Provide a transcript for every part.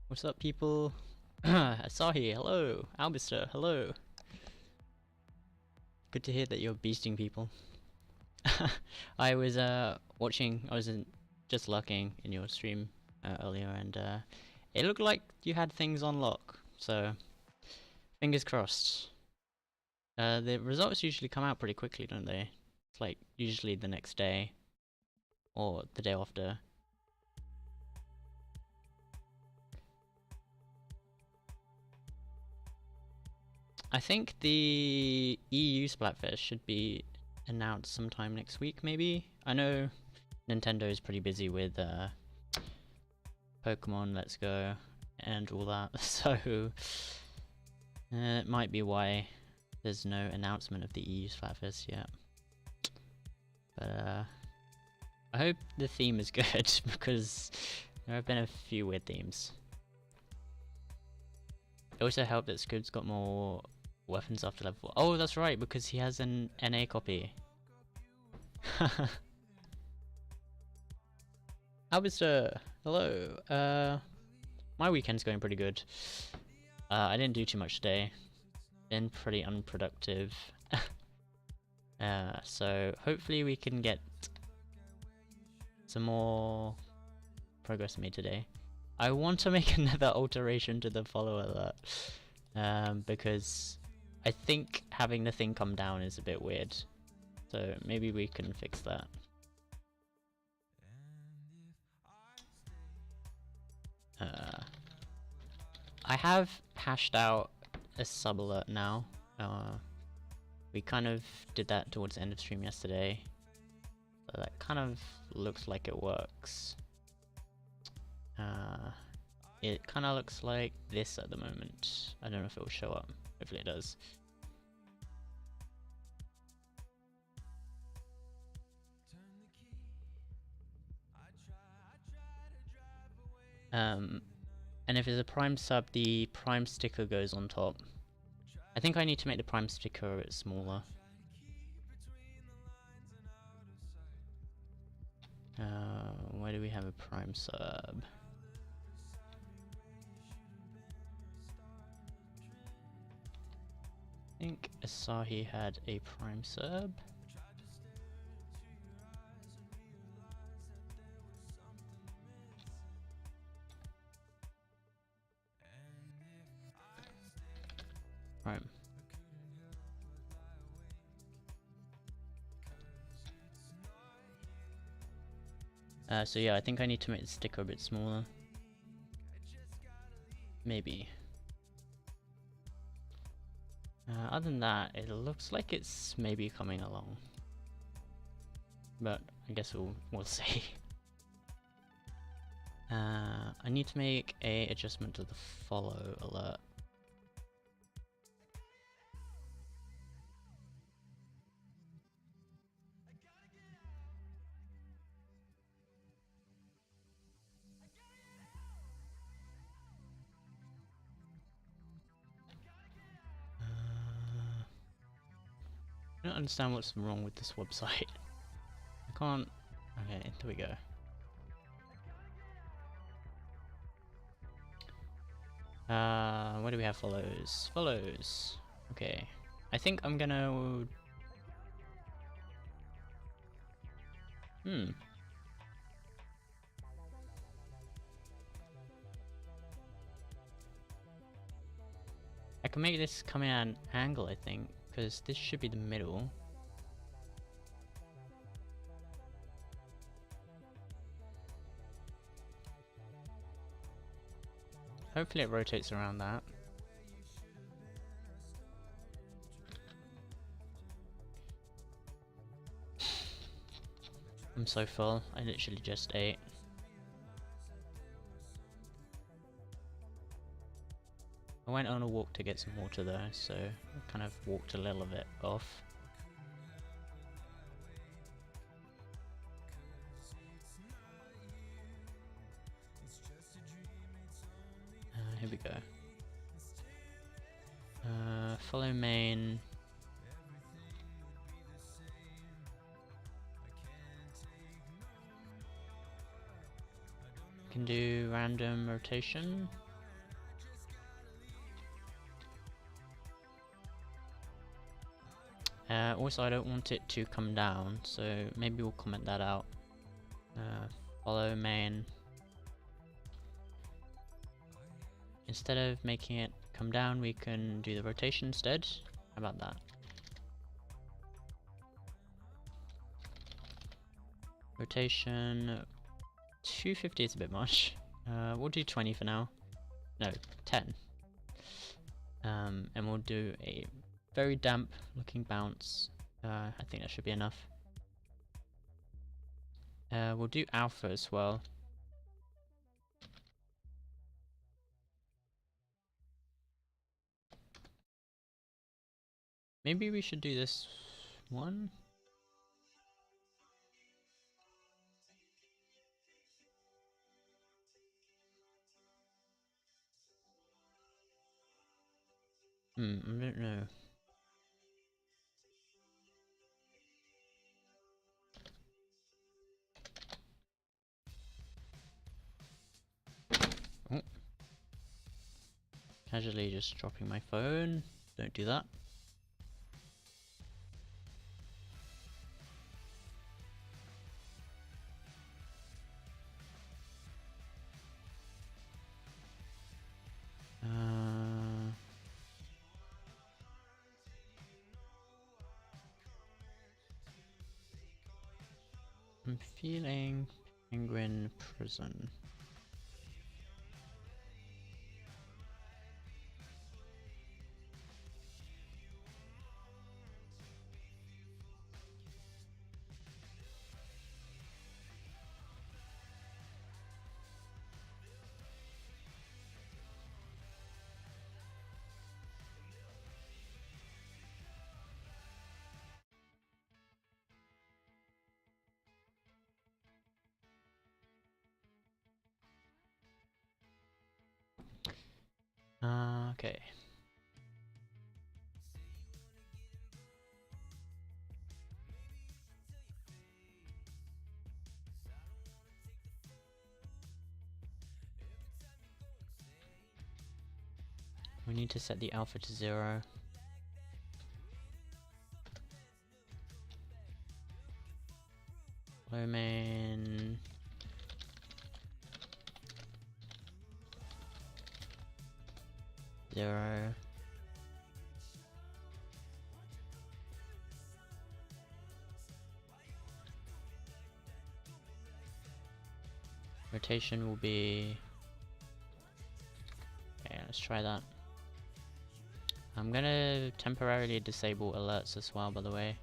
What's up, people? Asahi, hello. Albister, hello. Good to hear that you're beasting people. I was watching. I was just lurking in your stream earlier, and it looked like you had things on lock. So fingers crossed. The results usually come out pretty quickly, don't they? It's like usually the next day or the day after. I think the EU Splatfest should be announced sometime next week, maybe? I know Nintendo is pretty busy with Pokemon Let's Go and all that, so it might be why there's no announcement of the EU Splatfest yet. But I hope the theme is good, because there have been a few weird themes. It also helped that Squid's got more weapons after level 4. Oh, that's right, because he has an NA copy. Albister, hello. My weekend's going pretty good. I didn't do too much today. Been pretty unproductive. So hopefully we can get some more progress made today. I want to make another alteration to the follow alert, because I think having the thing come down is a bit weird. So maybe we can fix that. I have hashed out a sub alert now. We kind of did that towards the end of stream yesterday. So that kind of looks like it works. It kind of looks like this at the moment. I don't know if it will show up. Hopefully it does. And if it's a Prime sub, the Prime sticker goes on top. I think I need to make the Prime sticker a bit smaller. Where do we have a Prime sub? I think Asahi had a Prime sub. Prime. So yeah, I think I need to make the sticker a bit smaller. Maybe. Other than that, it looks like it's maybe coming along. But I guess we'll see. I need to make a adjustment to the follow alert. I don't understand what's wrong with this website. I can't... Okay, there we go. Where do we have follows? Follows. Okay. I think I'm gonna... I can make this come in at an angle, I think, because this should be the middle. Hopefully it rotates around that. I'm so full, I literally just ate. I went on a walk to get some water though, so I kind of walked a little bit off. Here we go. Follow main. Can do random rotation. Also, I don't want it to come down, so maybe we'll comment that out. Follow main. Instead of making it come down, we can do the rotation instead. How about that? Rotation 250 is a bit much. We'll do 20 for now. No, 10. And we'll do a very damp looking bounce. I think that should be enough. We'll do alpha as well. Maybe we should do this one. I don't know. Oh. Casually just dropping my phone. Don't do that. I'm feeling Penguin Prison. Okay. We need to set the alpha to 0. Low main. Zero. Rotation will be... Okay, let's try that. I'm gonna temporarily disable alerts as well, by the way.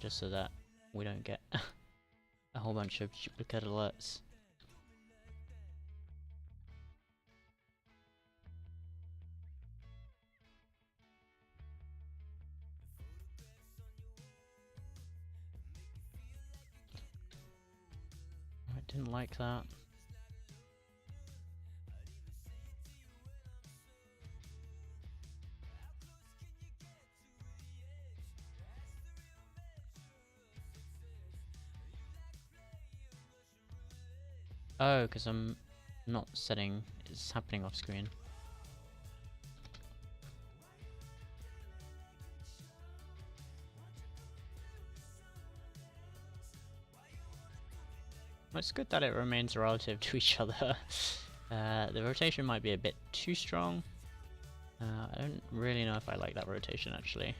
Just so that we don't get a whole bunch of duplicate alerts. I didn't like that. Oh, because I'm not setting, it's happening off screen. Well, it's good that it remains relative to each other. The rotation might be a bit too strong. I don't really know if I like that rotation actually.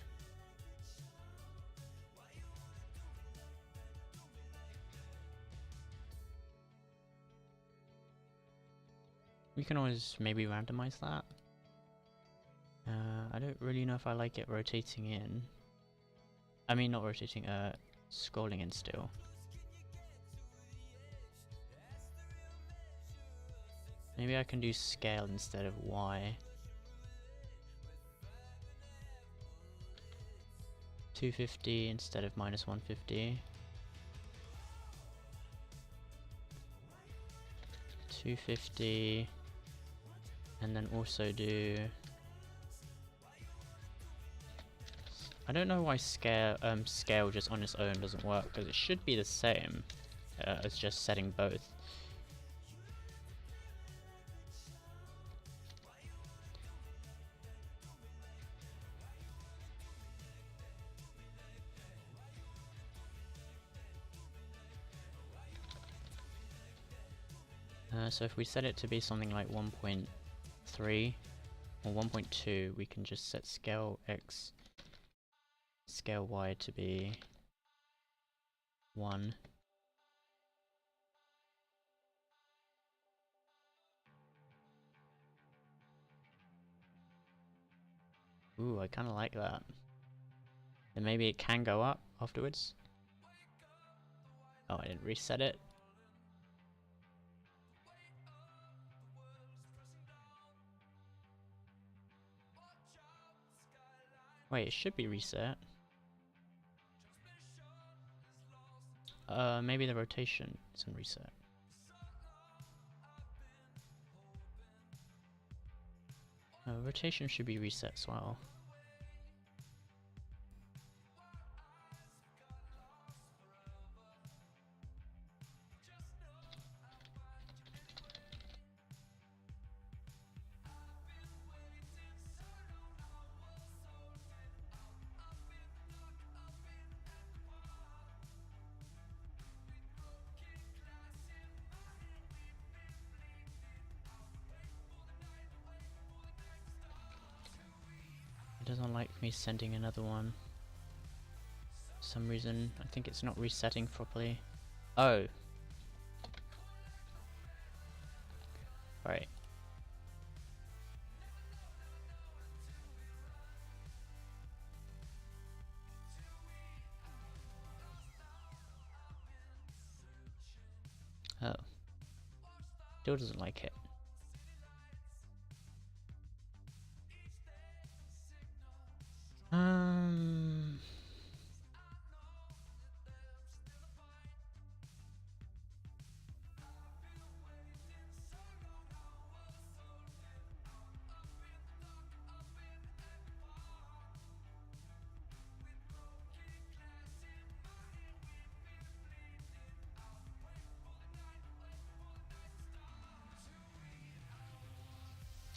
We can always maybe randomize that. I don't really know if I like it rotating in. I mean, not rotating, scrolling in still. Maybe I can do scale instead of Y. 250 instead of -150. 250. And then also do... I don't know why scale just on its own doesn't work, because it should be the same as just setting both. So if we set it to be something like 1.3 or 1.2, we can just set scale X, scale Y to be 1. Ooh, I kinda like that. Then maybe it can go up afterwards. Oh, I didn't reset it. Wait, it should be reset. Maybe the rotation isn't reset. Rotation should be reset as well. It doesn't like me sending another one. For some reason, I think it's not resetting properly. Oh. Right. Oh. Still doesn't like it.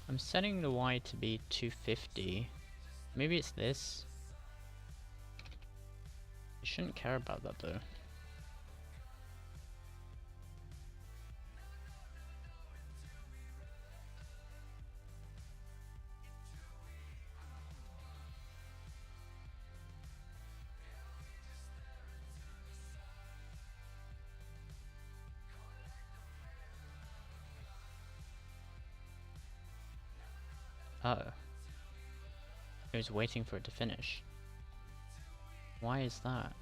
I'm setting the Y to be 250. Maybe it's this. You shouldn't care about that though. Oh. I was waiting for it to finish. Why is that?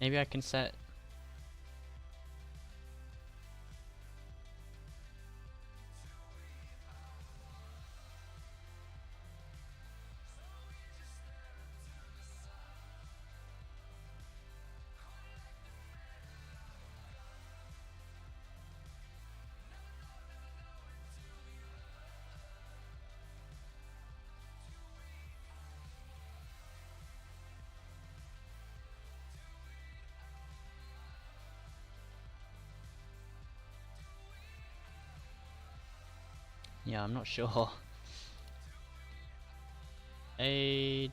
Maybe I can set... Yeah, I'm not sure. I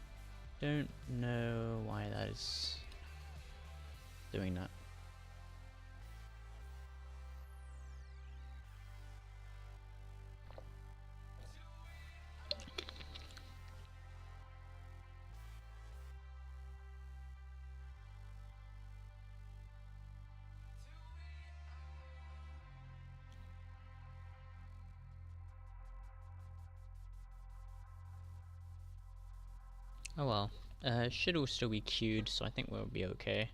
don't know why that is doing that. Oh well. It should all still be queued, so I think we'll be okay.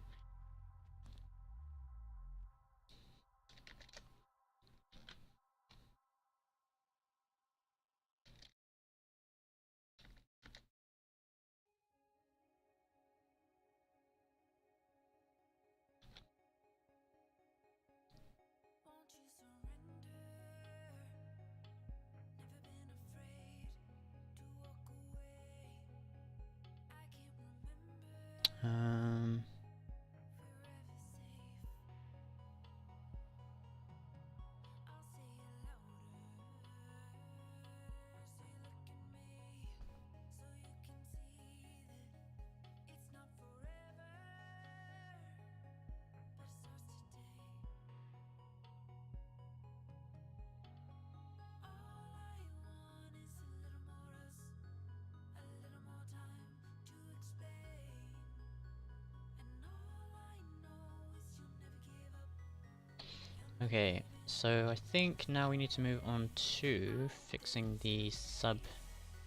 Okay, so I think now we need to move on to fixing the sub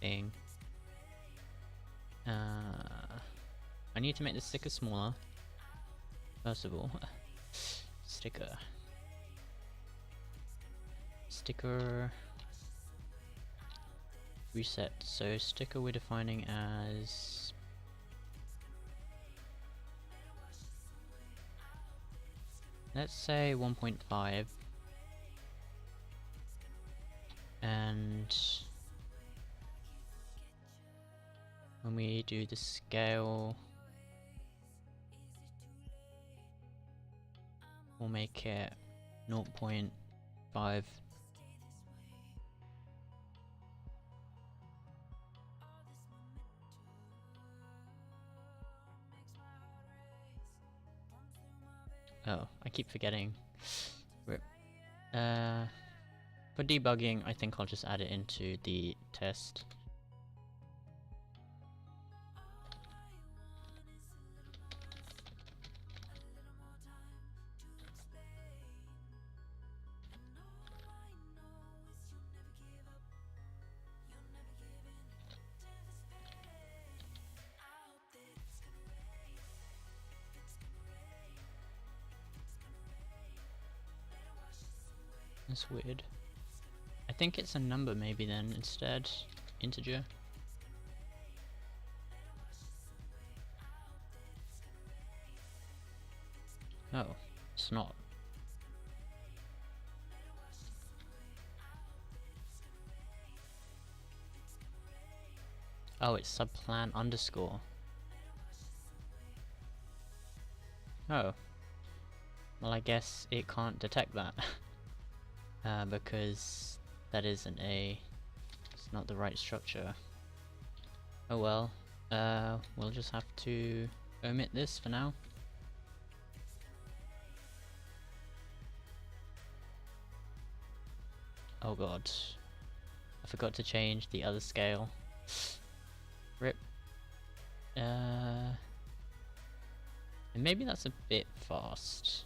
thing. I need to make the sticker smaller. First of all, sticker. Reset. So sticker we're defining as, let's say 1.5, and when we do the scale, we'll make it 0.5. Oh, I keep forgetting. Rip. For debugging, I think I'll just add it into the test. That's weird. I think it's a number maybe then instead. Integer. Oh, it's not. Oh, it's subplan underscore. Oh. Well, I guess it can't detect that. Because that isn't it's not the right structure. Oh well. We'll just have to omit this for now. Oh god. I forgot to change the other scale. Rip. And maybe that's a bit fast.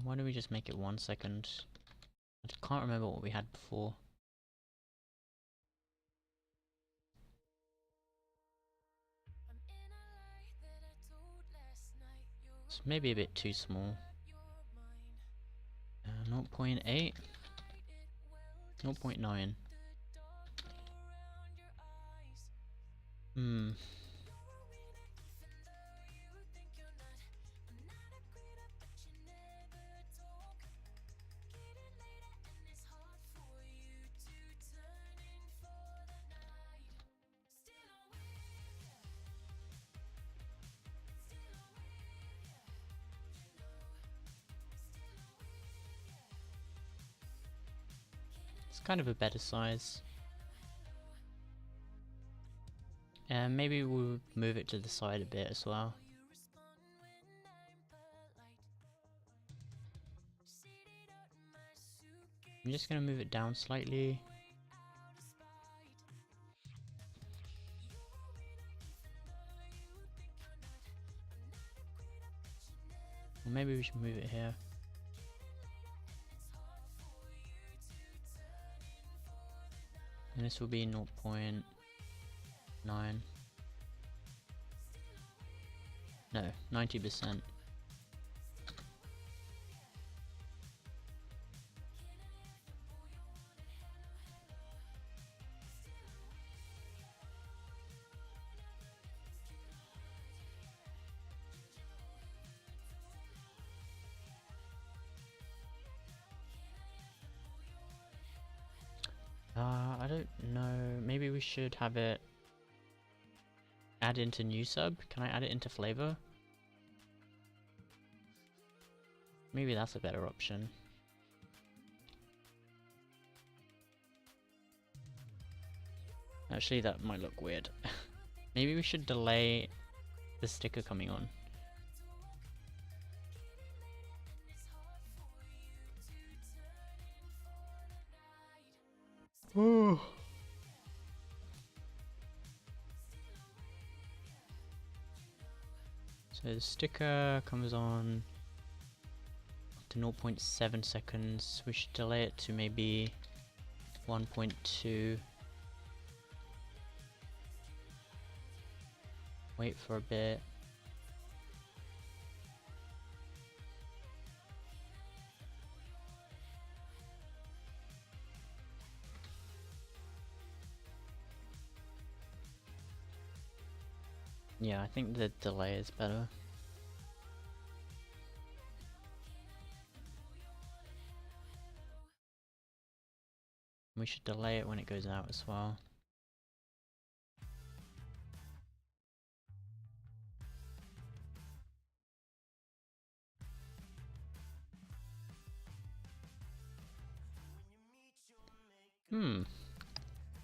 Why don't we just make it 1 second? I can't remember what we had before. It's maybe a bit too small. 0.8? 0.9. It's kind of a better size. And maybe we'll move it to the side a bit as well. I'm just gonna move it down slightly. Or maybe we should move it here. And this will be 0.9. No, 90%. I don't know. Maybe we should have it add into new sub. Can I add it into flavor? Maybe that's a better option. Actually, that might look weird. Maybe we should delay the sticker coming on. So the sticker comes on to 0.7 seconds. We should delay it to maybe 1.2. Wait for a bit. Yeah, I think the delay is better. We should delay it when it goes out as well.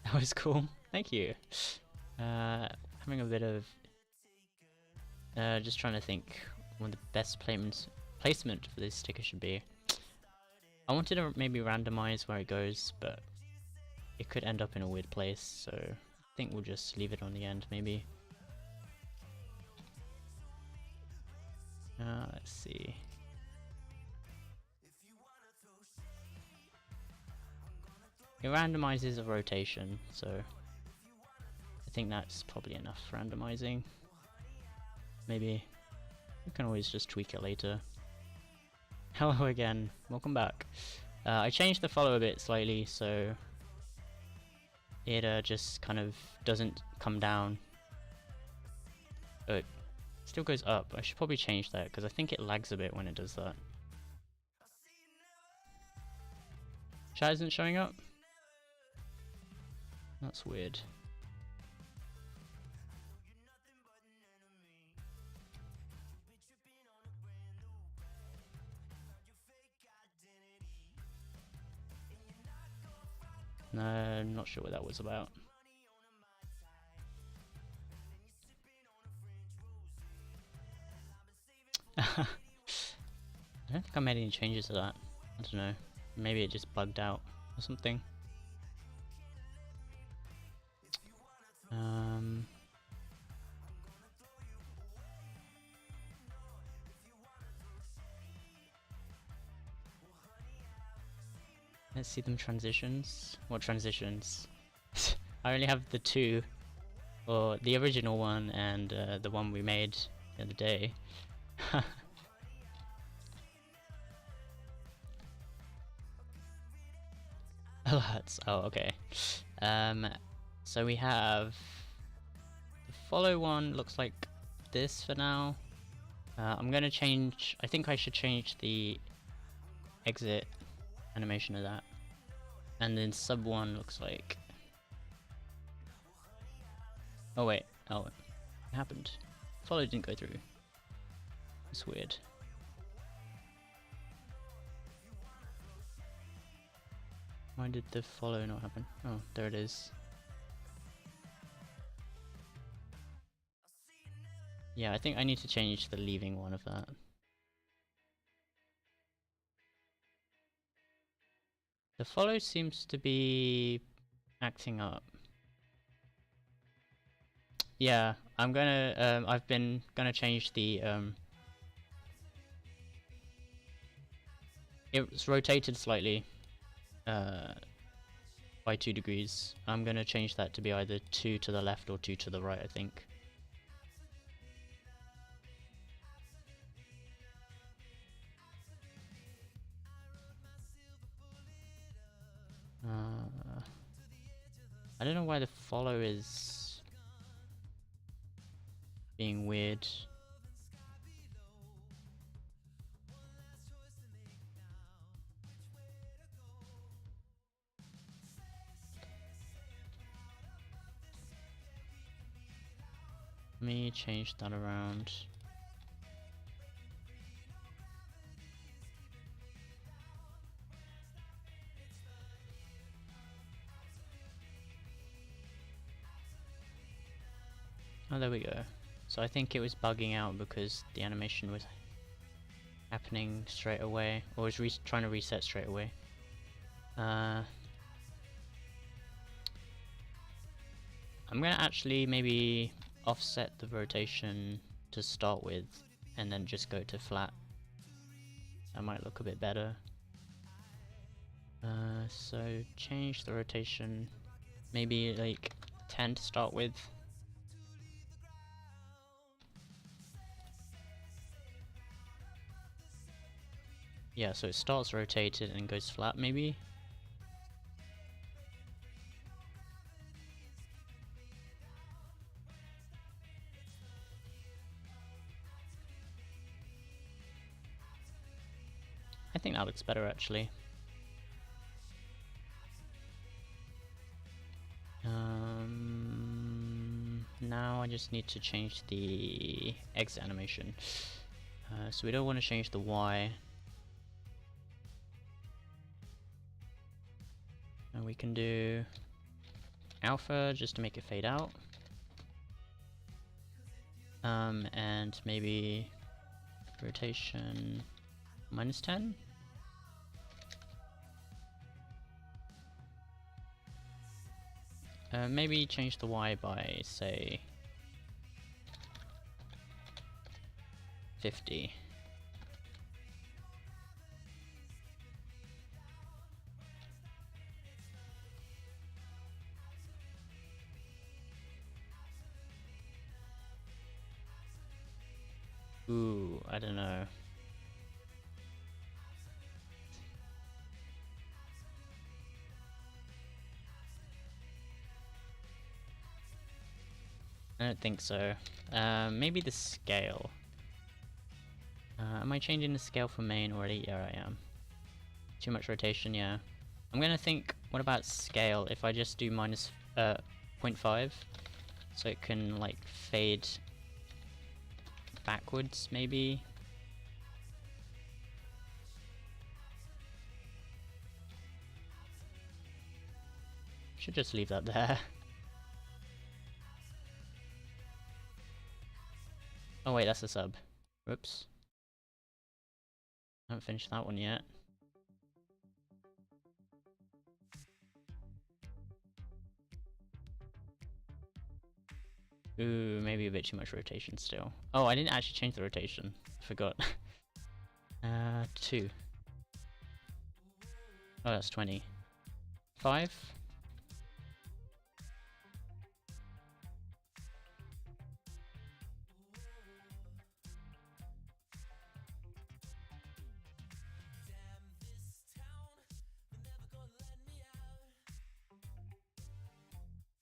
That was cool. Thank you. Having a bit of just trying to think what the best placement for this sticker should be. I wanted to maybe randomize where it goes, but it could end up in a weird place, so I think we'll just leave it on the end maybe. Let's see. It randomizes a rotation, so I think that's probably enough for randomizing. Maybe we can always just tweak it later. Hello again, welcome back. I changed the follow a bit slightly, so it just kind of doesn't come down. Oh, it still goes up. I should probably change that because I think it lags a bit when it does that. Chat isn't showing up? That's weird. No, I'm not sure what that was about. I don't think I made any changes to that. I don't know. Maybe it just bugged out or something. Let's see them transitions. What transitions? I only have the two, or the original one and the one we made the other day. Alerts. Oh, okay. So we have the follow one. Looks like this for now. I'm gonna change. I think I should change the exit animation of that, and then sub one looks like. Oh wait. Oh, what happened? Follow didn't go through. It's weird. Why did the follow not happen? Oh, there it is. Yeah, I think I need to change the leaving one of that. The follow seems to be acting up. Yeah, I'm gonna, I've been gonna change the, it's rotated slightly, by 2 degrees. I'm gonna change that to be either 2 to the left or 2 to the right, I think. I don't know why the follow is being weird. Let me change that around. Oh, there we go. So I think it was bugging out because the animation was happening straight away, or was trying to reset straight away. I'm gonna actually maybe offset the rotation to start with, and then just go to flat. That might look a bit better. So change the rotation, maybe like 10 to start with. Yeah, so it starts rotated and goes flat maybe. I think that looks better actually. Now I just need to change the exit animation. So we don't want to change the Y. And we can do alpha just to make it fade out. And maybe rotation -10. Maybe change the Y by, say, 50. Ooh, I don't know. I don't think so. Maybe the scale. Am I changing the scale for main already? Yeah, I am. Too much rotation, yeah. I'm gonna think, what about scale if I just do minus 0.5? So it can like fade backwards, maybe? Should just leave that there. Oh wait, that's a sub. Whoops. I haven't finished that one yet. Ooh, maybe a bit too much rotation still. Oh, I didn't actually change the rotation. Forgot. 2. Oh, that's 20. 5?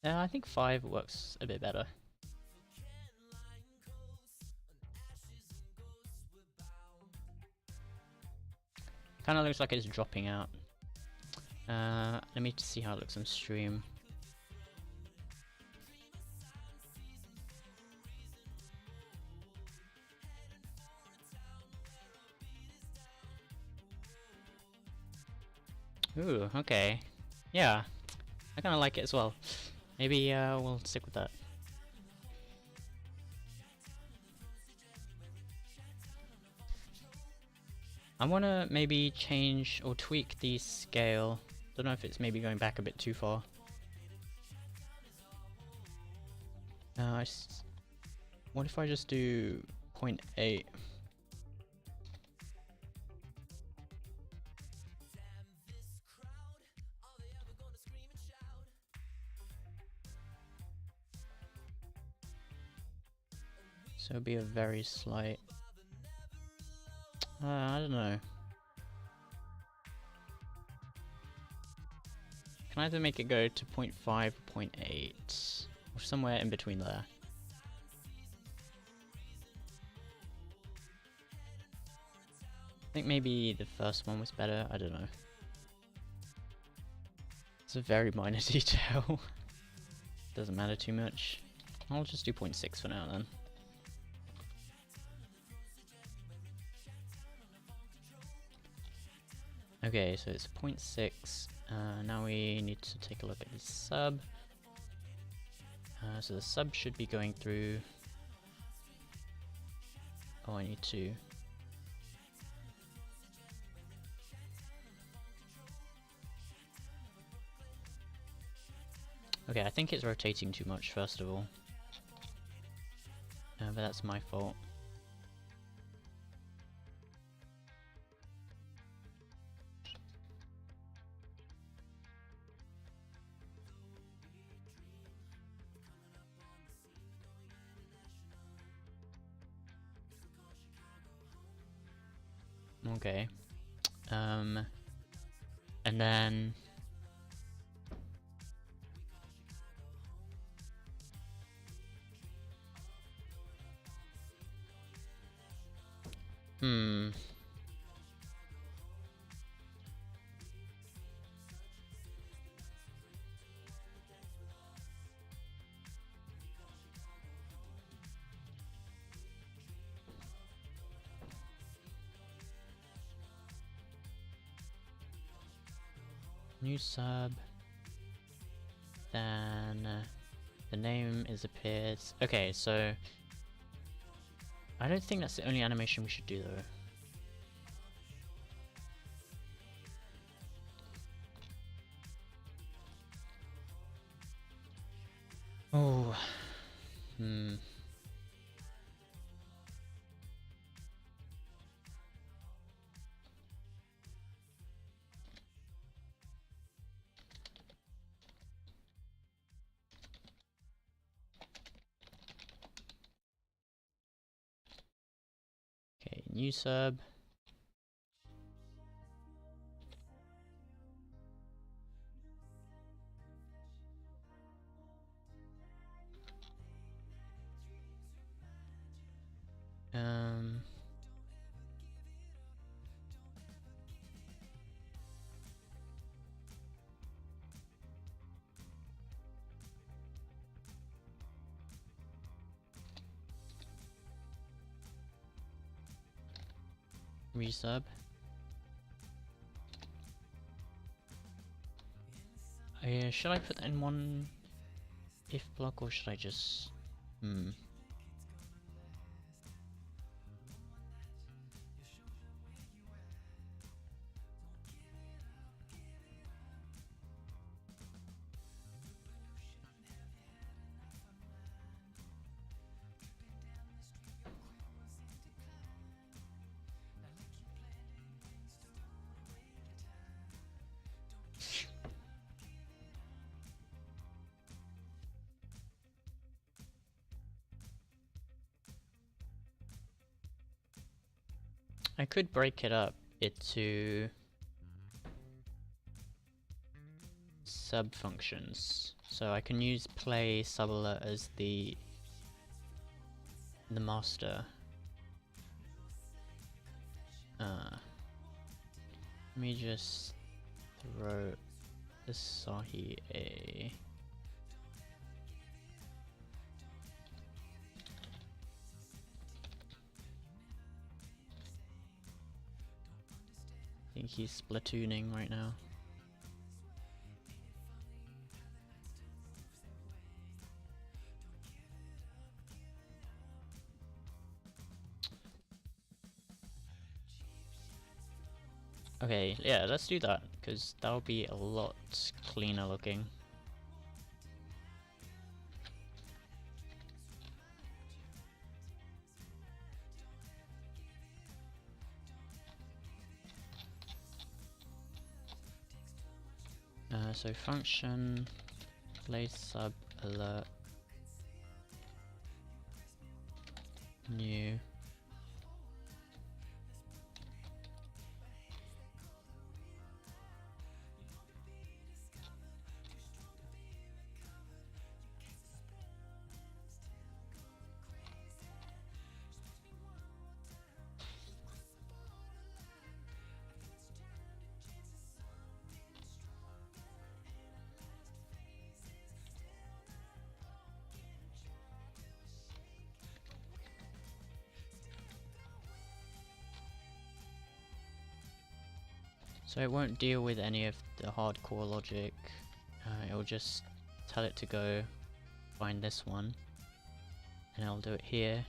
I think 5 works a bit better. Kind of looks like it's dropping out. Let me see how it looks on stream. Ooh, okay. Yeah, I kind of like it as well. Maybe we'll stick with that. I want to maybe change or tweak the scale. Don't know if it's maybe going back a bit too far. What if I just do 0.8? So it'll be a very slight... I don't know. Can either make it go to 0.5 or 0.8, or somewhere in between there. I think maybe the first one was better, I don't know. It's a very minor detail. Doesn't matter too much. I'll just do 0.6 for now then. Okay, so it's 0.6. Now we need to take a look at the sub. So the sub should be going through... Oh, I need to... Okay, I think it's rotating too much, first of all. But that's my fault. Okay. And then new sub. Then the name is appears. Okay, so I don't think that's the only animation we should do though. Oh, Okay, new sub. Resub. Should I put that in one if block or should I just I could break it up into sub functions. So I can use play sub alert as the master. Let me just throw Asahi a I think he's splatooning right now. Okay, yeah, let's do that, because that'll be a lot cleaner looking. So function play sub alert new So it won't deal with any of the hardcore logic, it will just tell it to go find this one, and I'll do it here.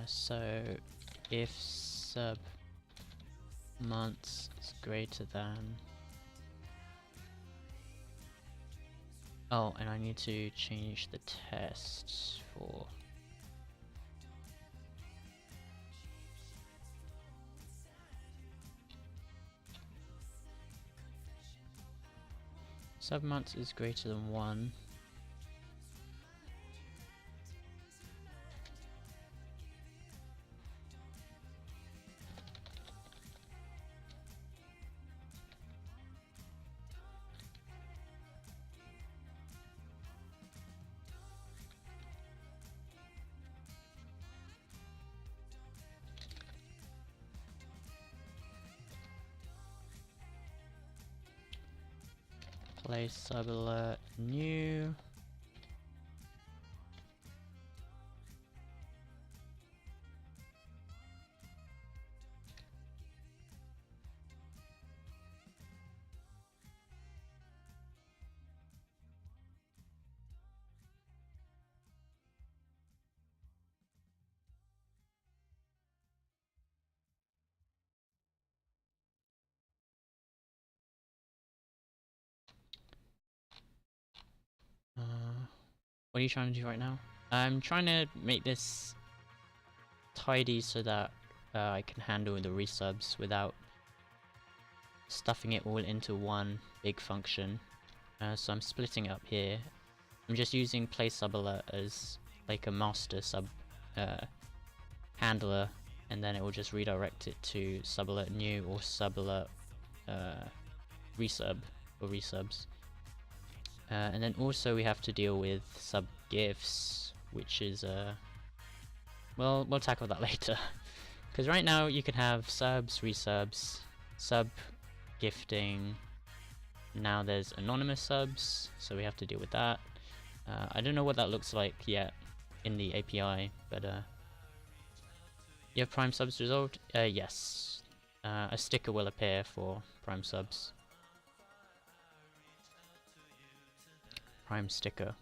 So if sub months is greater than Oh, and I need to change the tests for... Submonths is greater than 1. Place sub alert new. What are you trying to do right now? I'm trying to make this tidy so that I can handle the resubs without stuffing it all into one big function. So I'm splitting it up here. I'm just using place sub alert as like a master sub handler, and then it will just redirect it to sub alert new or sub alert resub or resubs. And then also we have to deal with sub gifts, which is well, we'll tackle that later. Because right now you can have subs, resubs, sub gifting. Now there's anonymous subs, so we have to deal with that. I don't know what that looks like yet in the API, but you have prime subs resolved? Yes. A sticker will appear for prime subs. Prime sticker.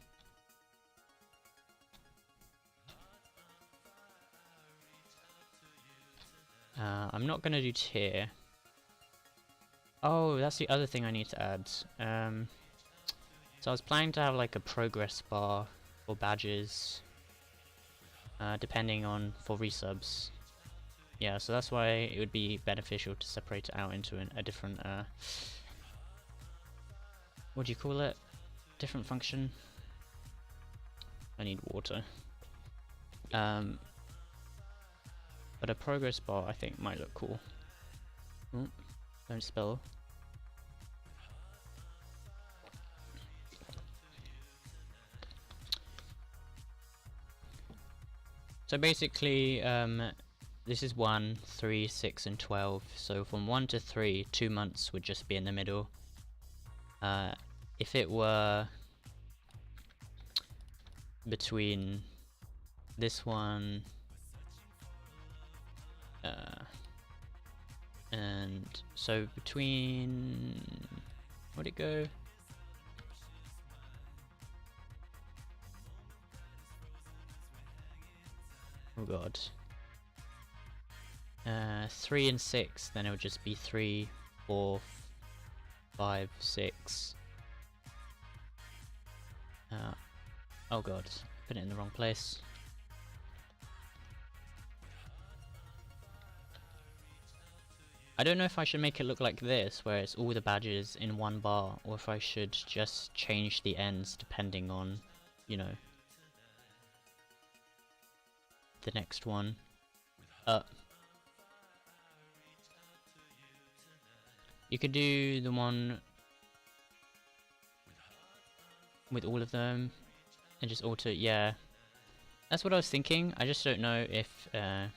I'm not gonna do tier. Oh, that's the other thing I need to add. So I was planning to have like a progress bar for badges, depending on for resubs. Yeah, so that's why it would be beneficial to separate it out into a different, what do you call it? Different function. I need water. But a progress bar I think might look cool. Oh, don't spill. So basically, this is 1, 3, 6, and 12. So from 1 to 3, 2 months would just be in the middle. If it were between this one and so between, where'd it go? Oh god. 3 and 6, then it would just be 3, 4, 5, 6. Oh god, put it in the wrong place. I don't know if I should make it look like this, where it's all the badges in one bar, or if I should just change the ends depending on, you know, the next one. You could do the one with all of them and just alter, yeah. That's what I was thinking. I just don't know if and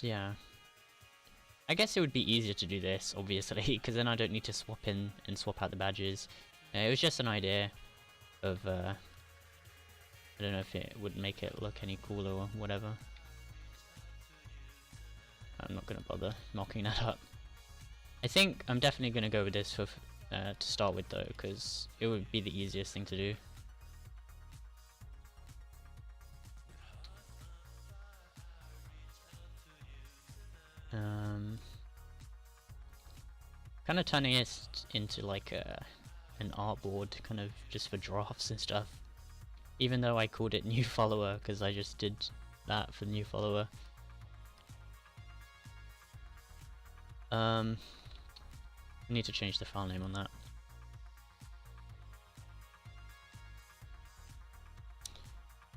yeah, I guess it would be easier to do this, obviously, because then I don't need to swap in and swap out the badges. It was just an idea of I don't know if it would make it look any cooler or whatever. I'm not gonna bother mocking that up. I think I'm definitely gonna go with this for to start with though, because it would be the easiest thing to do. kind of turning it into like an artboard, kind of just for drafts and stuff. Even though I called it new follower because I just did that for new follower. I need to change the file name on that.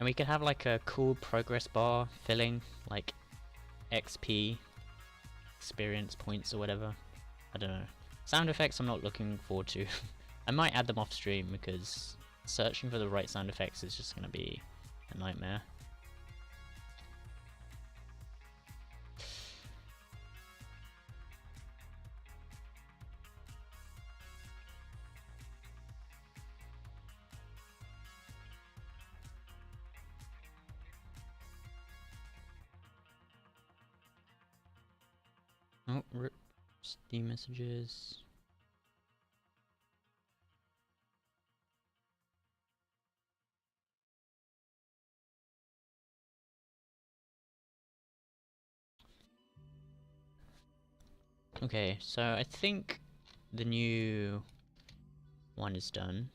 And we could have like a cool progress bar filling, like XP, experience points or whatever. I don't know. Sound effects I'm not looking forward to. I might add them off stream because searching for the right sound effects is just gonna be a nightmare. Oh, rip Steam messages. Okay, so I think the new one is done.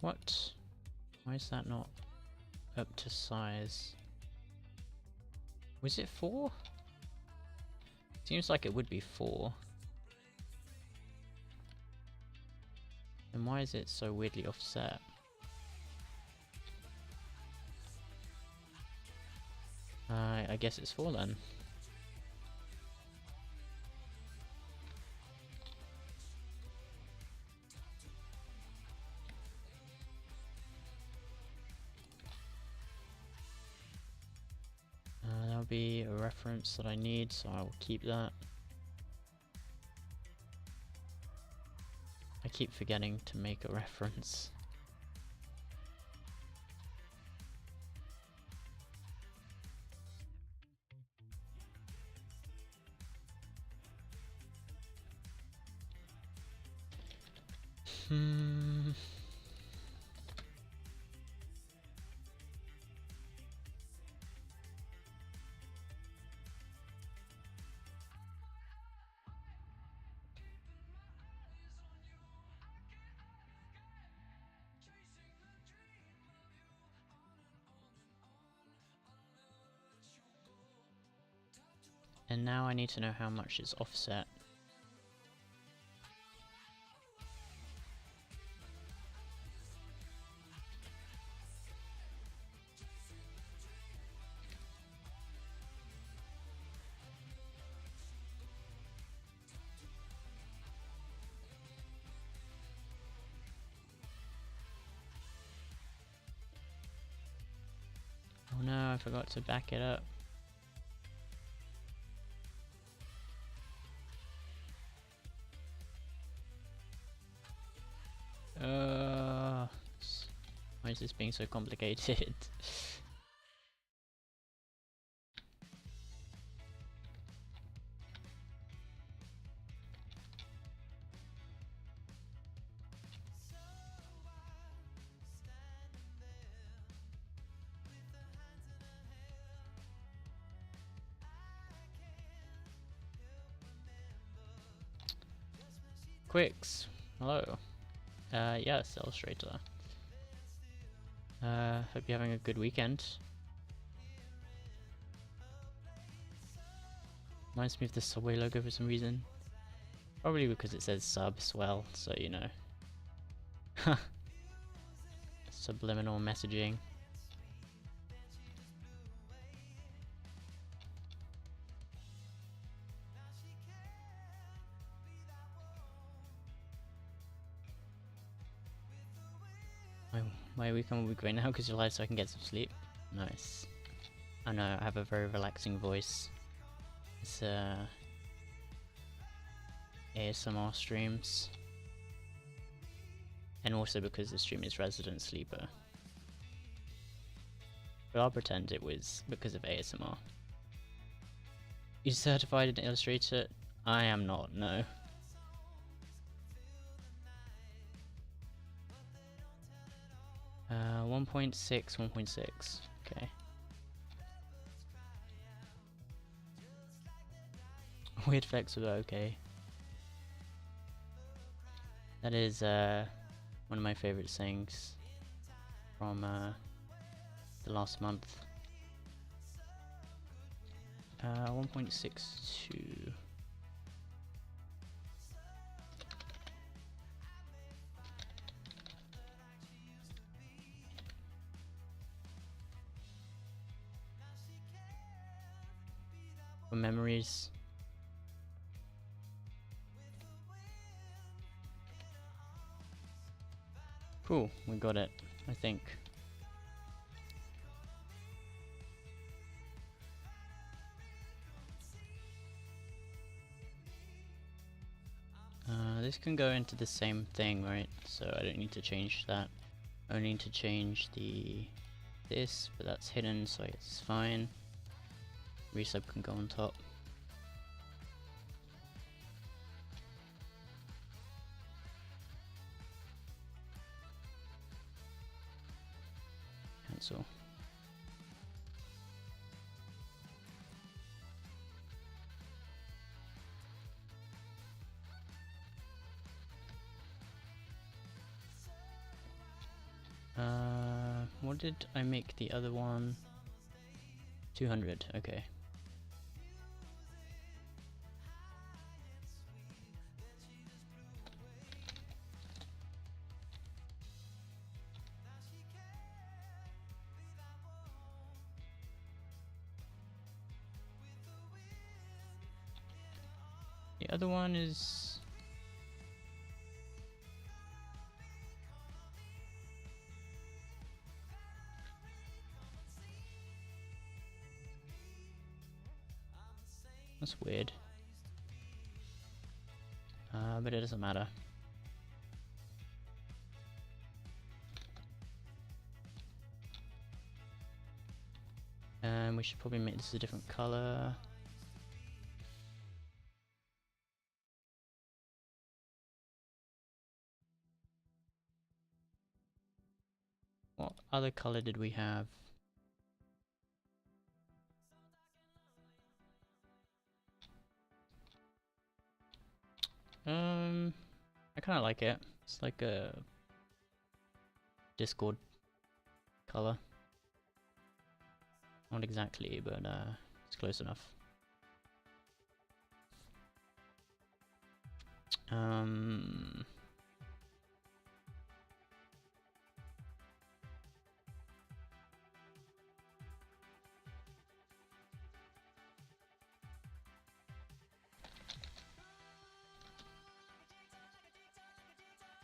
What? Why is that not up to size? Was it 4? Seems like it would be 4. And why is it so weirdly offset? I guess it's 4 then. That'll be a reference that I need, so I will keep that. I keep forgetting to make a reference. And now I need to know how much is offset. Oh no, I forgot to back it up. Why is this being so complicated? Quicks, hello. Yes, Illustrator. Hope you're having a good weekend. Reminds me of the Subway logo for some reason. Probably because it says sub as well, so you know. Subliminal messaging. My weekend will be great now because you're live so I can get some sleep. Nice. I know, I have a very relaxing voice. It's ASMR streams. And also because the stream is Resident Sleeper. But I'll pretend it was because of ASMR. You certified in Illustrator? I am not, no. Uh, 1.6, 1.6, okay. Weird flex, but okay. That is one of my favorite sayings from the last month. 1.62. For memories. Cool, we got it, I think. This can go into the same thing, right? So I don't need to change that. I only need to change this, but that's hidden, so it's fine. Resub can go on top. Cancel. What did I make the other one? 200, okay. The other one is... That's weird. But it doesn't matter. We should probably make this a different color. What other color did we have? I kind of like it. It's like a Discord color. Not exactly, but it's close enough.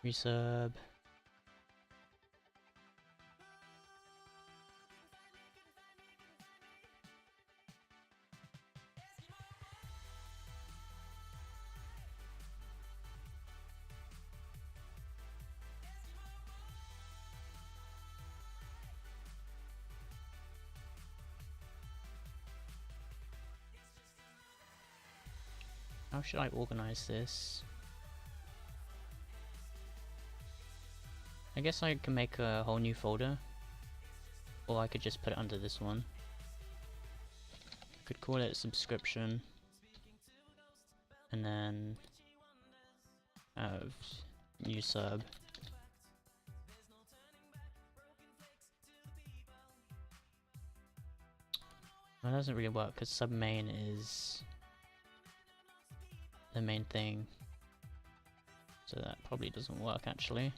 Resub. How should I organize this? I guess I can make a whole new folder, or I could just put it under this one. I could call it subscription, and then have new sub. That doesn't really work because sub main is the main thing, so that probably doesn't work actually.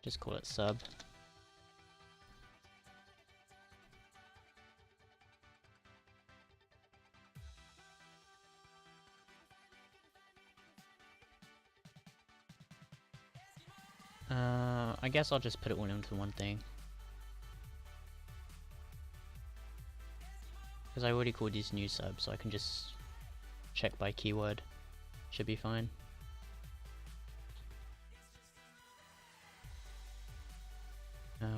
Just call it sub. I guess I'll just put it all into one thing. Because I already called these new subs, so I can just check by keyword. Should be fine.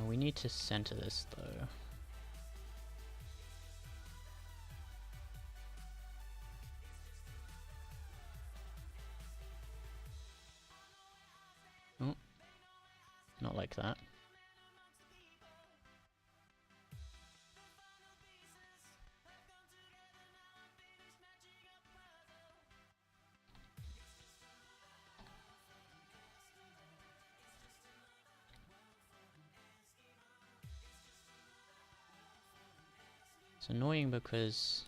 We need to center this though. Oh, not like that. It's annoying because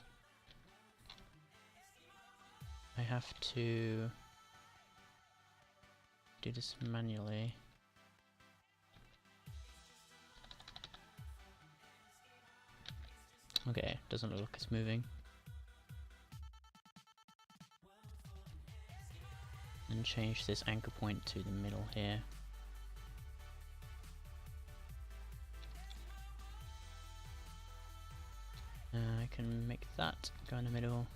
I have to do this manually. Okay, doesn't look like it's moving. And change this anchor point to the middle here. I can make that go in the middle.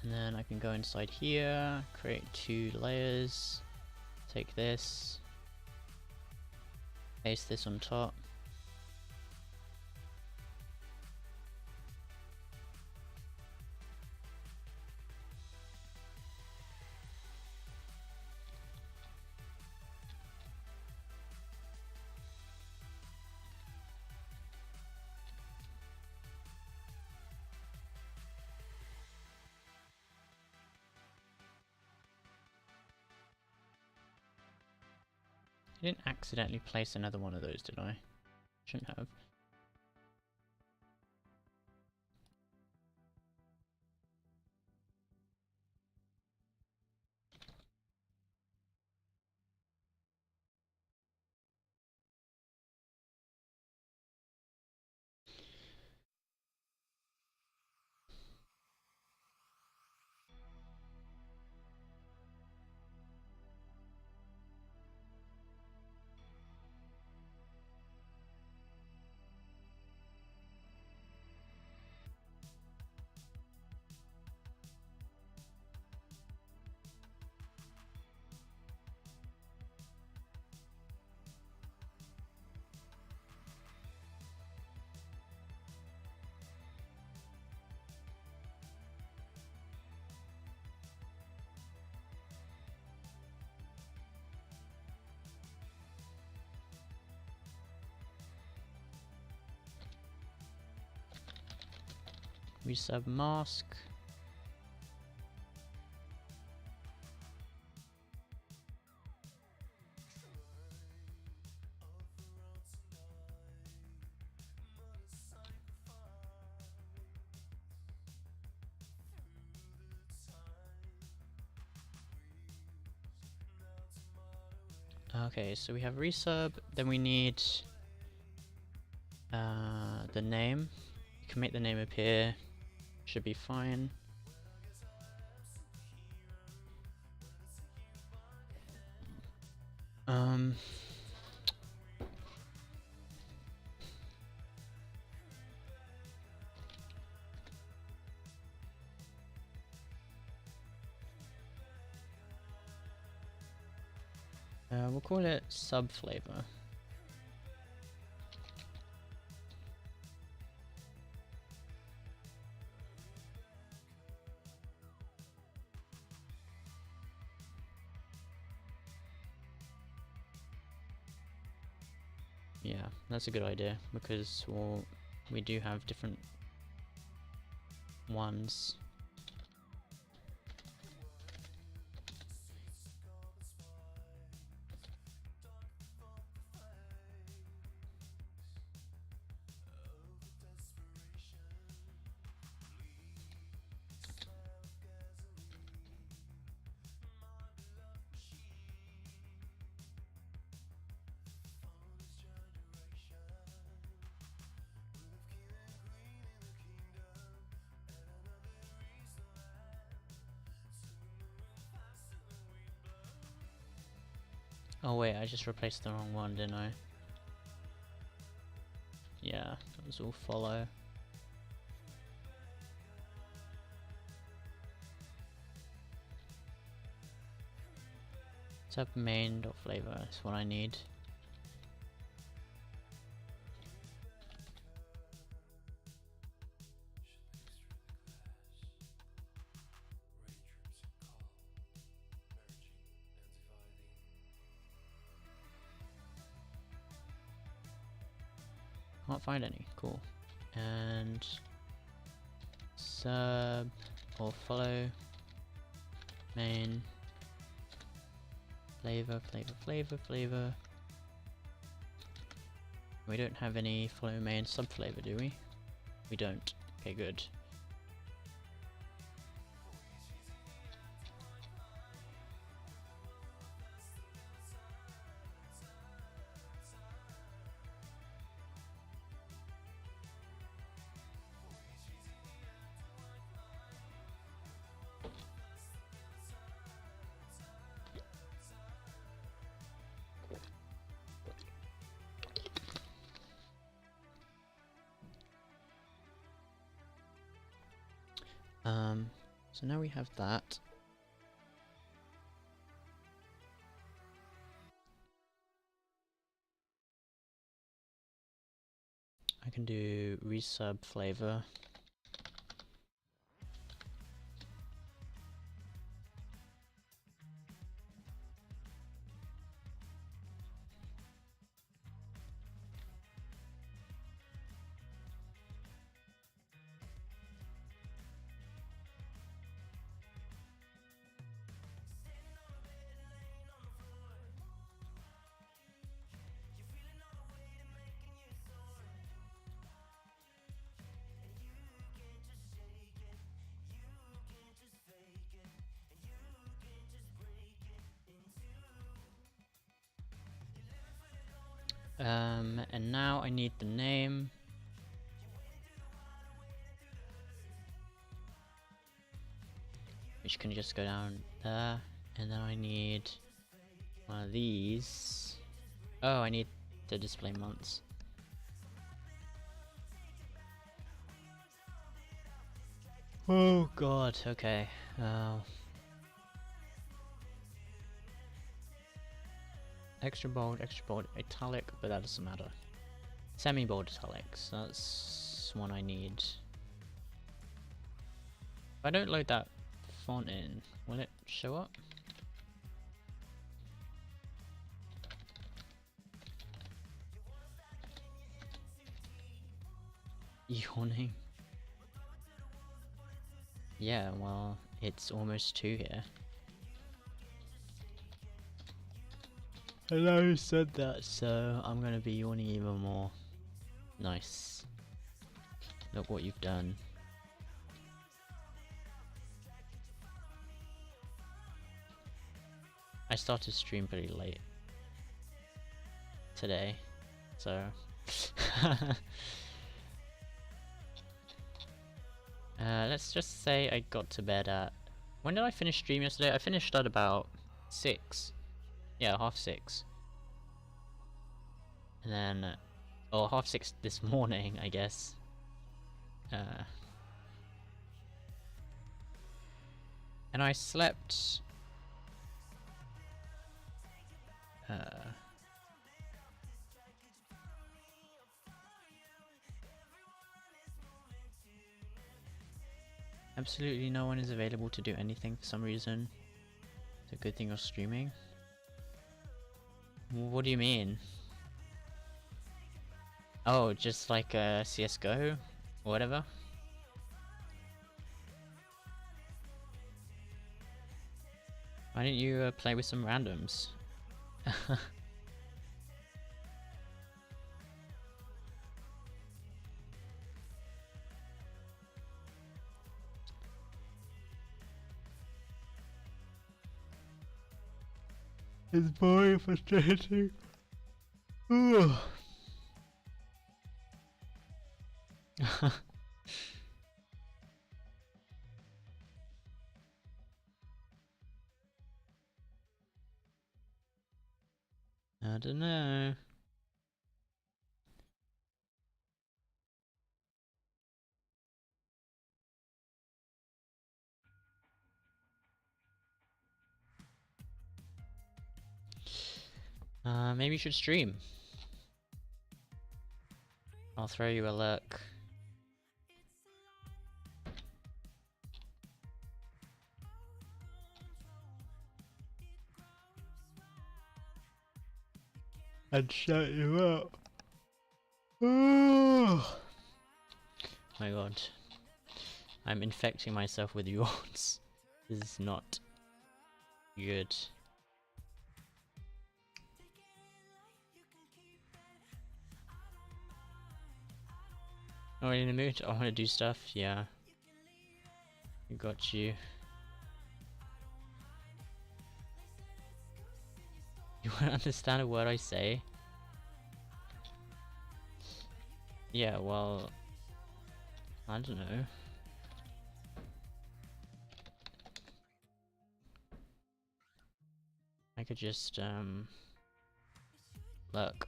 And then I can go inside here, create 2 layers, take this, paste this on top. didn't accidentally place another one of those, did I? Shouldn't have. Resub mask. Okay, so we have resub, then we need the name. You can make the name appear, should be fine. We'll call it sub flavor. Yeah, that's a good idea because we do have different ones. Oh wait, I just replaced the wrong one, didn't I? Yeah, that was all follow. Sub main dot flavor, that's what I need. Can't find any, cool. And sub or follow main flavor. We don't have any follow main sub flavor, do we? We don't. Okay, good. So now we have that. I can do resub flavor. And now I need the name. Which can just go down there. And then I need one of these. Oh, I need to display months. Oh god, okay. Extra bold, italic, but that doesn't matter. Semi-bold italics, that's one I need. If I don't load that font in, will it show up? Yawning. Yeah, well, it's almost 2 here. Hello, you said that, so I'm gonna be yawning even more. Nice. Look what you've done. I started stream pretty late today, so let's just say I got to bed at... When did I finish stream yesterday? I finished at about 6. Yeah, 6:30. And then... or 6:30 this morning, I guess. And I slept... absolutely no one is available to do anything for some reason. It's a good thing you're streaming. What do you mean? Oh, just like CSGO? Or whatever? Why didn't you play with some randoms? It's very frustrating. I don't know. Maybe you should stream. I'll throw you a look. And shut you up. Oh my god. I'm infecting myself with yawns. This is not good. Oh, in the mood? I want to do stuff? Yeah. I got you. You won't understand a word I say? Yeah, well... I don't know. I could just, look.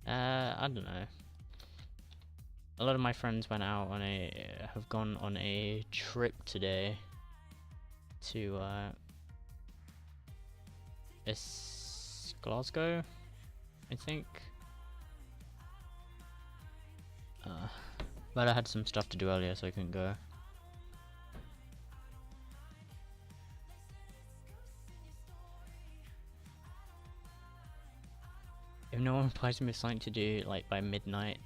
I don't know. A lot of my friends went out on have gone on a trip today to, Glasgow, I think. But I had some stuff to do earlier, so I couldn't go. If no one replies me with something to do, like by midnight,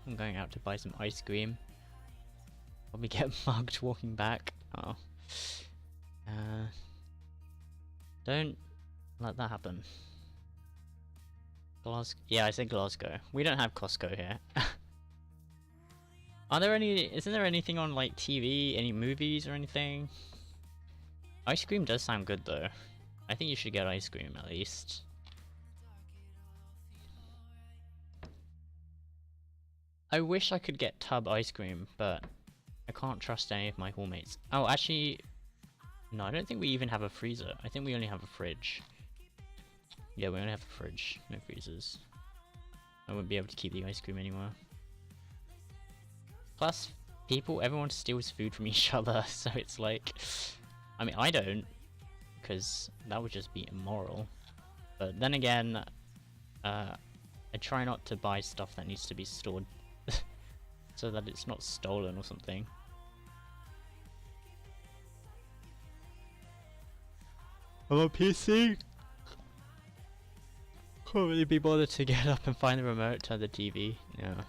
I'm going out to buy some ice cream. Probably get mugged walking back. Oh. Don't let that happen. Glasgow. Yeah, I said Glasgow. We don't have Costco here. Are there any? Isn't there anything on like TV? Any movies or anything? Ice cream does sound good though. I think you should get ice cream at least. I wish I could get tub ice cream, but I can't trust any of my hallmates. Oh, actually, no, I don't think we even have a freezer. I think we only have a fridge. Yeah, we only have a fridge, no freezers. I wouldn't be able to keep the ice cream anywhere. Plus, everyone steals food from each other, so it's like... I mean, I don't, because that would just be immoral. But then again, I try not to buy stuff that needs to be stored so that it's not stolen or something. I'm on PC. Can't really be bothered to get up and find the remote to the TV. Yeah.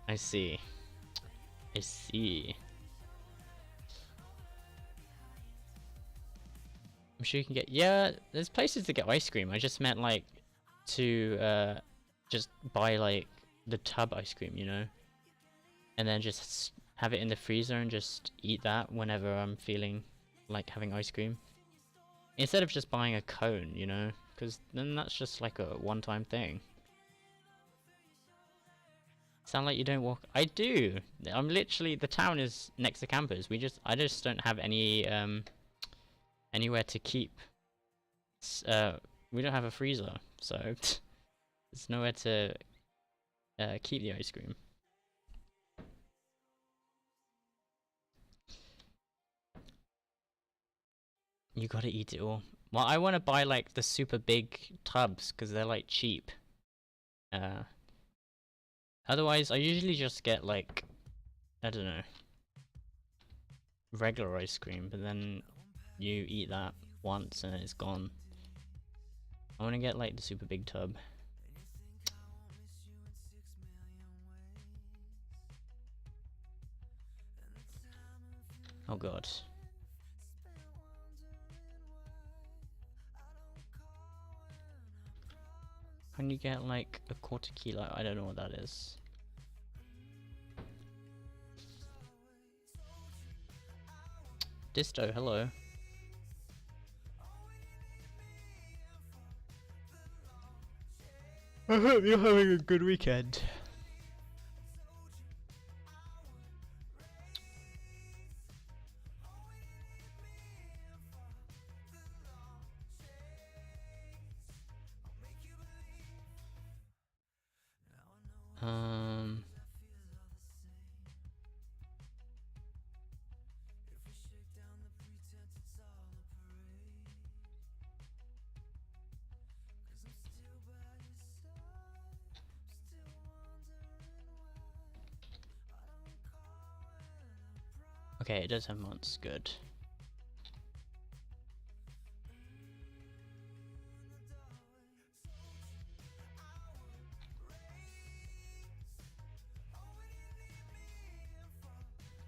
I see. I see. I'm sure you can get... Yeah, there's places to get ice cream. I just meant like to just buy like the tub ice cream, you know? And then just have it in the freezer and just eat that whenever I'm feeling like having ice cream. Instead of just buying a cone, you know? Because then that's just like a one-time thing. Sound like you don't walk... I do! I'm literally... The town is next to campus. I just don't have any, anywhere to keep. We don't have a freezer, so... there's nowhere to, keep the ice cream. You gotta eat it all. Well, I want to buy like the super big tubs because they're like cheap. Otherwise, I usually just get like, I don't know, regular ice cream, but then you eat that once and it's gone. I want to get like the super big tub. Oh god. Can you get like a quarter kilo? I don't know what that is. Disto, hello. I hope you're having a good weekend. Okay, it does have mods, good.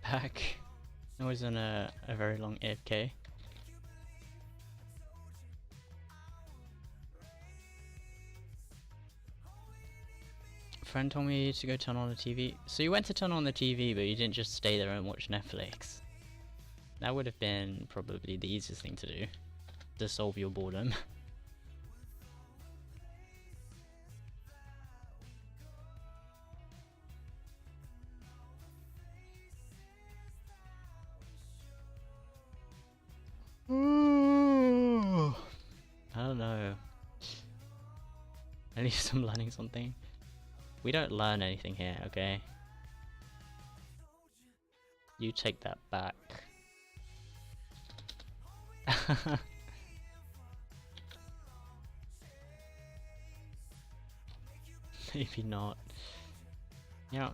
Back. I was on a very long AFK. Friend told me to go turn on the TV. So you went to turn on the TV, but you didn't just stay there and watch Netflix. That would have been probably the easiest thing to do, to solve your boredom. I don't know. At least I'm learning something. We don't learn anything here, okay? You take that back. Maybe not. Yeah.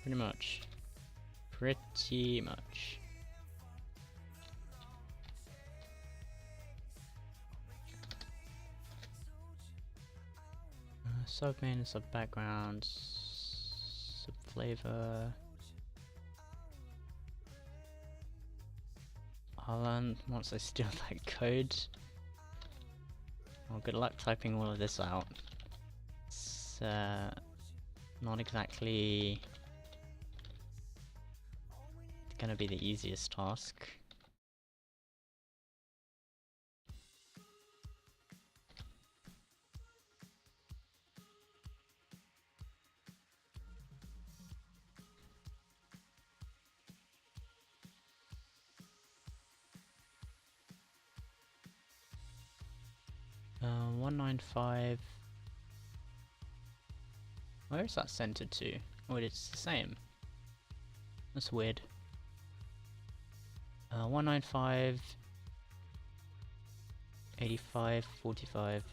Pretty much. Pretty much. Sub main and sub background. Sub flavor. I'll learn once I steal that code. Well, good luck typing all of this out. It's not exactly gonna be the easiest task. 195. Where is that centered to? Oh, it's the same. That's weird. 195, 85, 45.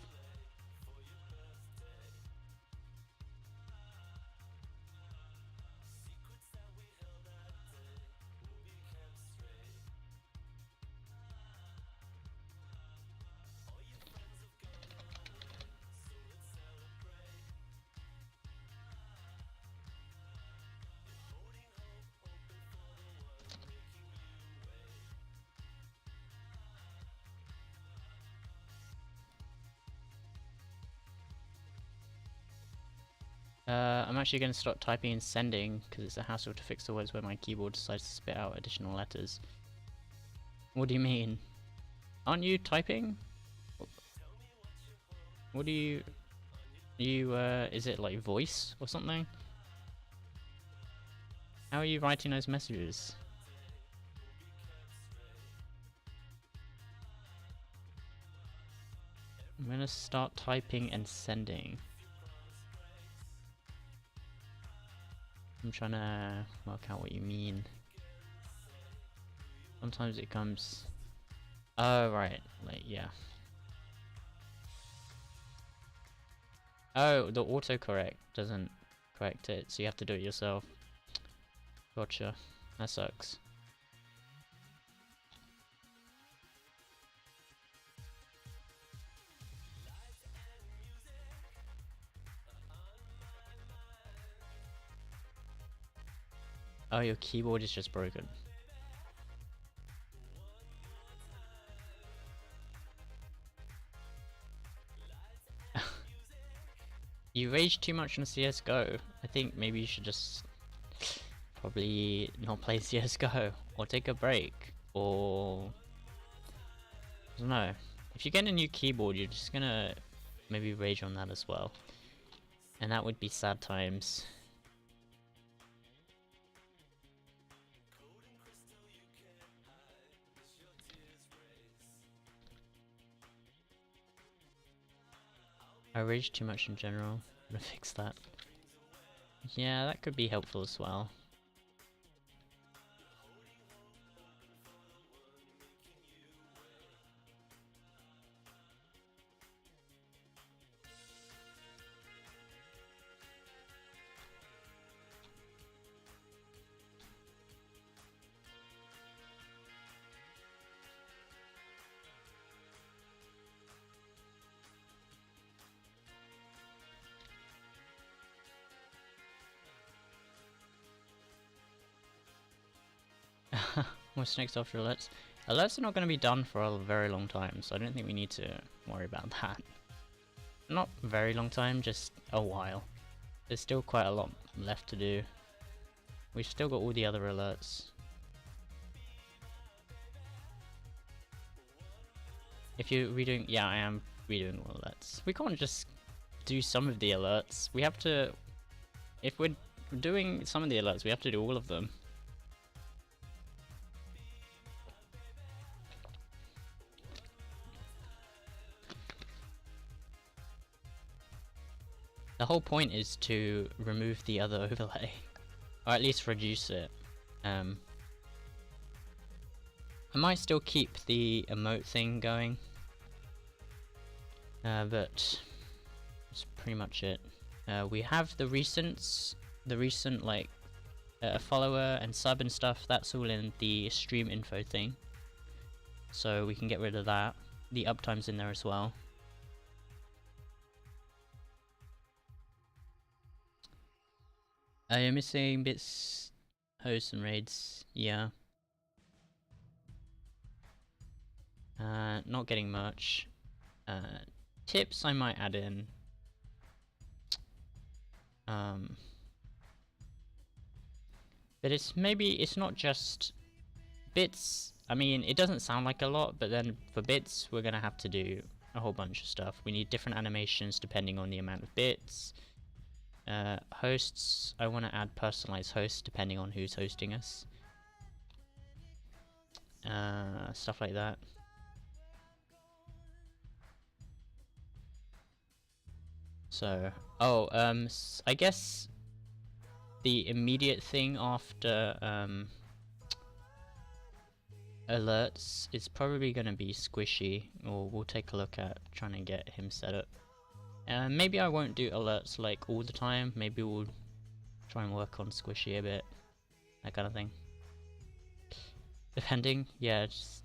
I'm actually going to start typing and sending because it's a hassle to fix the words where my keyboard decides to spit out additional letters. What do you mean? Aren't you typing? What do you... is it like voice or something? How are you writing those messages? I'm gonna start typing and sending. I'm trying to work out what you mean. Sometimes it comes... Oh, right. Like, yeah. Oh, the autocorrect doesn't correct it, so you have to do it yourself. Gotcha. That sucks. Oh, your keyboard is just broken. You rage too much on CSGO. I think maybe you should just probably not play CSGO or take a break or I don't know. If you get a new keyboard, you're just gonna maybe rage on that as well, and that would be sad times. I rage too much in general. I'm gonna fix that. Yeah, that could be helpful as well. What's next after alerts? Alerts are not going to be done for a very long time, so I don't think we need to worry about that. Not very long time, just a while. There's still quite a lot left to do. We've still got all the other alerts. If you're redoing... Yeah, I am redoing all alerts. We can't just do some of the alerts. We have to... If we're doing some of the alerts, we have to do all of them. The whole point is to remove the other overlay, or at least reduce it. I might still keep the emote thing going, but that's pretty much it. We have the recent like follower and sub and stuff. That's all in the stream info thing, so we can get rid of that. The uptime's in there as well. Are you missing bits, hosts and raids? Yeah. Not getting much. Tips I might add in. But it's not just bits. I mean, it doesn't sound like a lot, but then for bits, we're gonna have to do a whole bunch of stuff. We need different animations depending on the amount of bits. Hosts, I want to add personalized hosts depending on who's hosting us. Stuff like that. So, oh, I guess the immediate thing after alerts is probably going to be Squishy, or we'll take a look at trying to get him set up. Maybe I won't do alerts like all the time, maybe we'll try and work on Squishy a bit, that kind of thing. Depending, yeah, just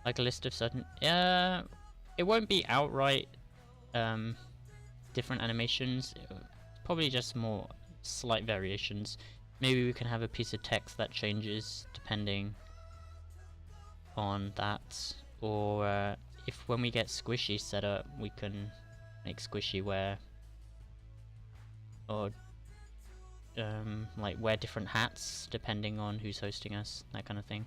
like a list of certain, it won't be outright different animations, probably just more slight variations. Maybe we can have a piece of text that changes depending on that, or if when we get Squishy set up, we can make Squishy wear, or like wear different hats depending on who's hosting us, that kind of thing.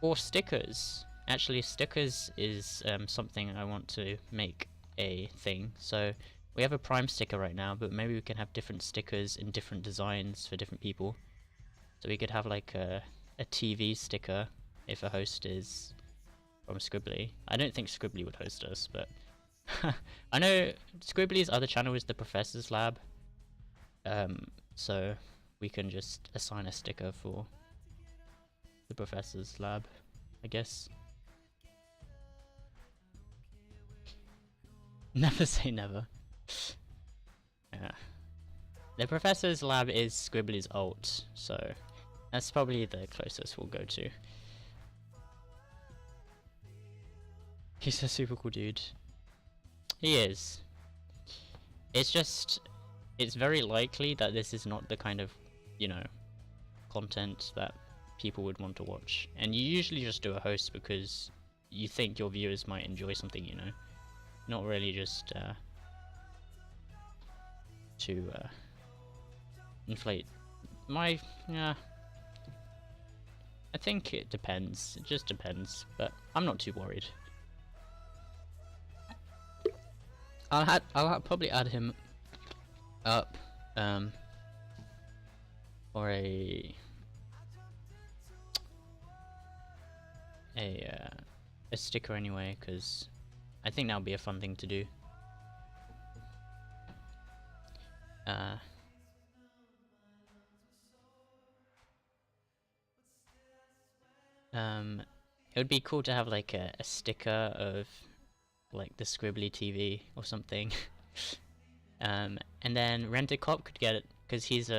Or stickers. Actually, stickers is something I want to make a thing. So we have a Prime sticker right now, but maybe we can have different stickers in different designs for different people. So we could have like a TV sticker if a host is from Scribbly. I don't think Scribbly would host us, but I know Scribbly's other channel is the Professor's Lab. So we can just assign a sticker for the Professor's Lab, I guess. Never say never. Yeah. The Professor's Lab is Scribbly's alt, so that's probably the closest we'll go to. He's a super cool dude. He is. It's just, it's very likely that this is not the kind of, you know, content that people would want to watch. And you usually just do a host because you think your viewers might enjoy something, you know. Not really just to inflate my, yeah. I think it depends. It just depends, but I'm not too worried. I'll probably add him up for a sticker anyway, because I think that'll be a fun thing to do. It would be cool to have like a sticker of like the Scribbly TV or something. And then Rent-A-Cop could get it because his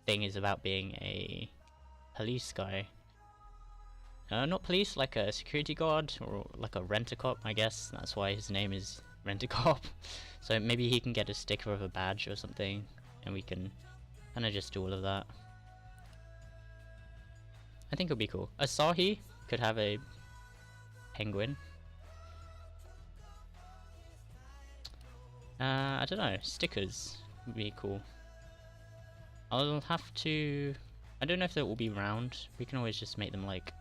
thing is about being a police guy. Not police, like a security guard or like a Rent-A-Cop, I guess. That's why his name is Rent-A-Cop. So maybe he can get a sticker of a badge or something, and we can kind of just do all of that. I think it would be cool. Asahi could have a penguin. I don't know, stickers would be cool. I'll have to, I don't know if they will be round. We can always just make them like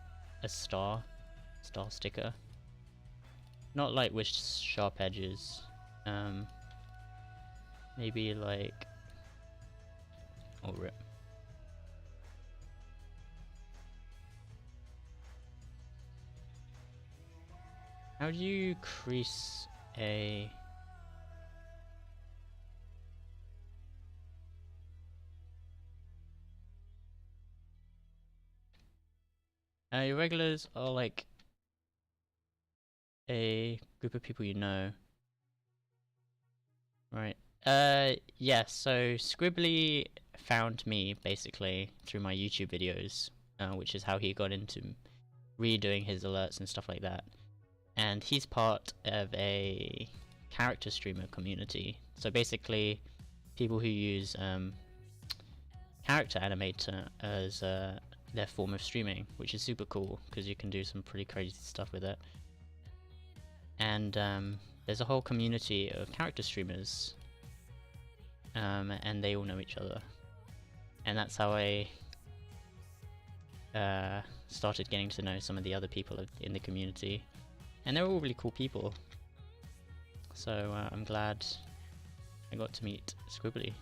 a star sticker. Not like with sharp edges. Maybe like, oh rip. How do you crease a... your regulars are like a group of people you know. Right. Yeah, so Scribbly found me basically through my YouTube videos, which is how he got into redoing his alerts and stuff like that. And he's part of a character streamer community. So basically, people who use character animator as their form of streaming, which is super cool because you can do some pretty crazy stuff with it. And there's a whole community of character streamers, and they all know each other. And that's how I started getting to know some of the other people in the community. And they're all really cool people. So I'm glad I got to meet Scribbly.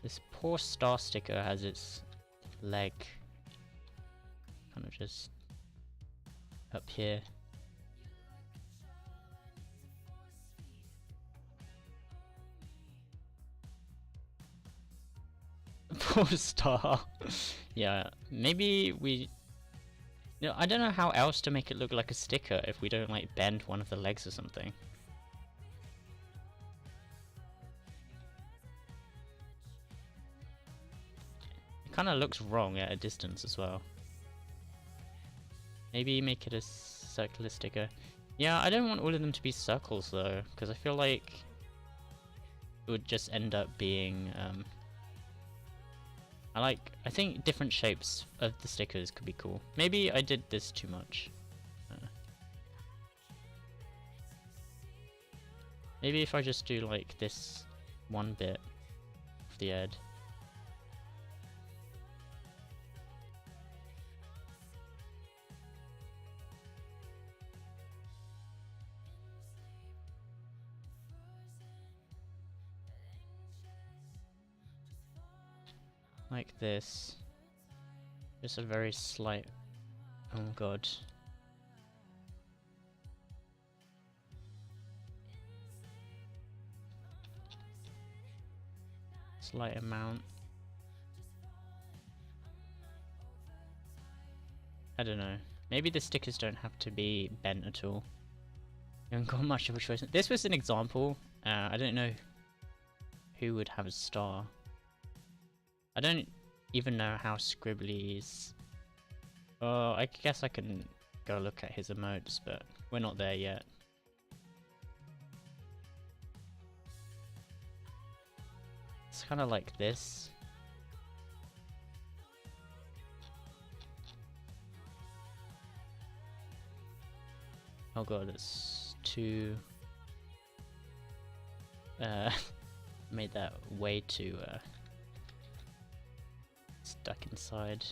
This poor star sticker has its leg kind of just up here. Poor star. Yeah, maybe we... You know, I don't know how else to make it look like a sticker if we don't like bend one of the legs or something. It kind of looks wrong at a distance as well. Maybe make it a circular sticker. Yeah, I don't want all of them to be circles though, because I feel like it would just end up being I think different shapes of the stickers could be cool. Maybe I did this too much. Maybe if I just do like this one bit of the head. Like this. Just a very slight... Oh god. Slight amount. I don't know. Maybe the stickers don't have to be bent at all. You haven't got much of a choice. This was an example. I don't know who would have a star. I don't even know how Scribbly's... Oh, I guess I can go look at his emotes, but we're not there yet. It's kind of like this. Oh god, it's too... made that way too... stuck inside.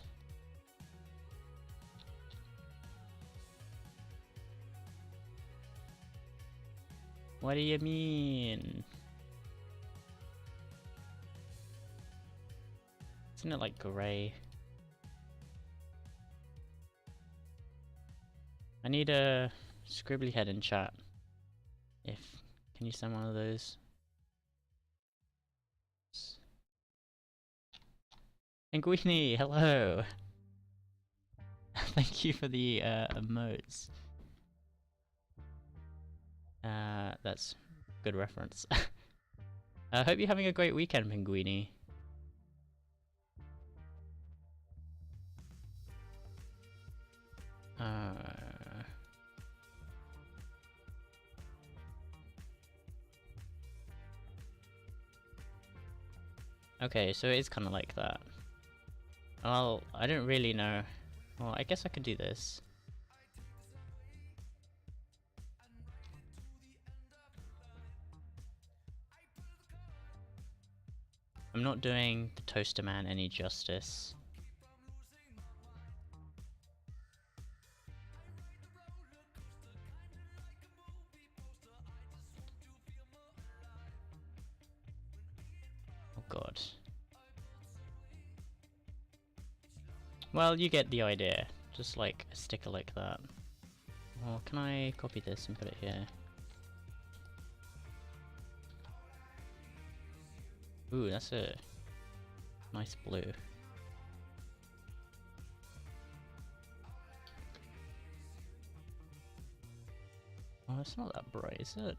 What do you mean? Isn't it like grey? I need a Scribbly head in chat. Can you send one of those? Linguini, hello! Thank you for the emotes. That's good reference. I hope you're having a great weekend, Pinguini. Okay, so it is kind of like that. Well, I don't really know. Well, I guess I could do this. I'm not doing the Toaster Man any justice. Oh god. Well, you get the idea. Just like a sticker like that. Well, can I copy this and put it here? Ooh, that's a nice blue. Oh, it's not that bright, is it?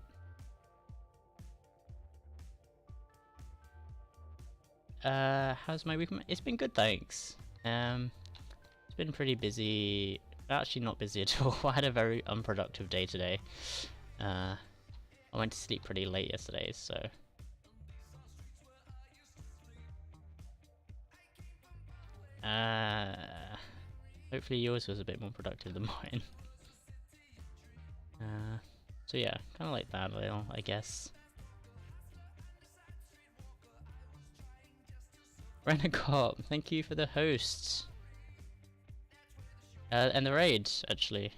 How's my week? It's been good, thanks. It's been pretty busy. Actually, not busy at all. I had a very unproductive day today. I went to sleep pretty late yesterday, so... hopefully yours was a bit more productive than mine. So yeah, kind of like that little, I guess. Renacop, thank you for the hosts. And the raids, actually.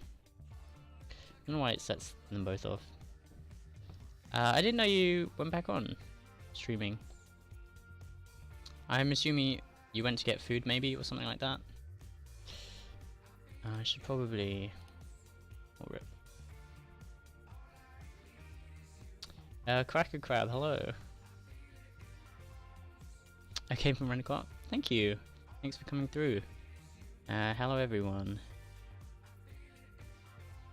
I don't know why it sets them both off. I didn't know you went back on streaming. I'm assuming you went to get food maybe, or something like that? I should probably... Oh, rip. Cracker Crab, hello. I came from Rent-A-Cop. Thank you. Thanks for coming through. Hello everyone.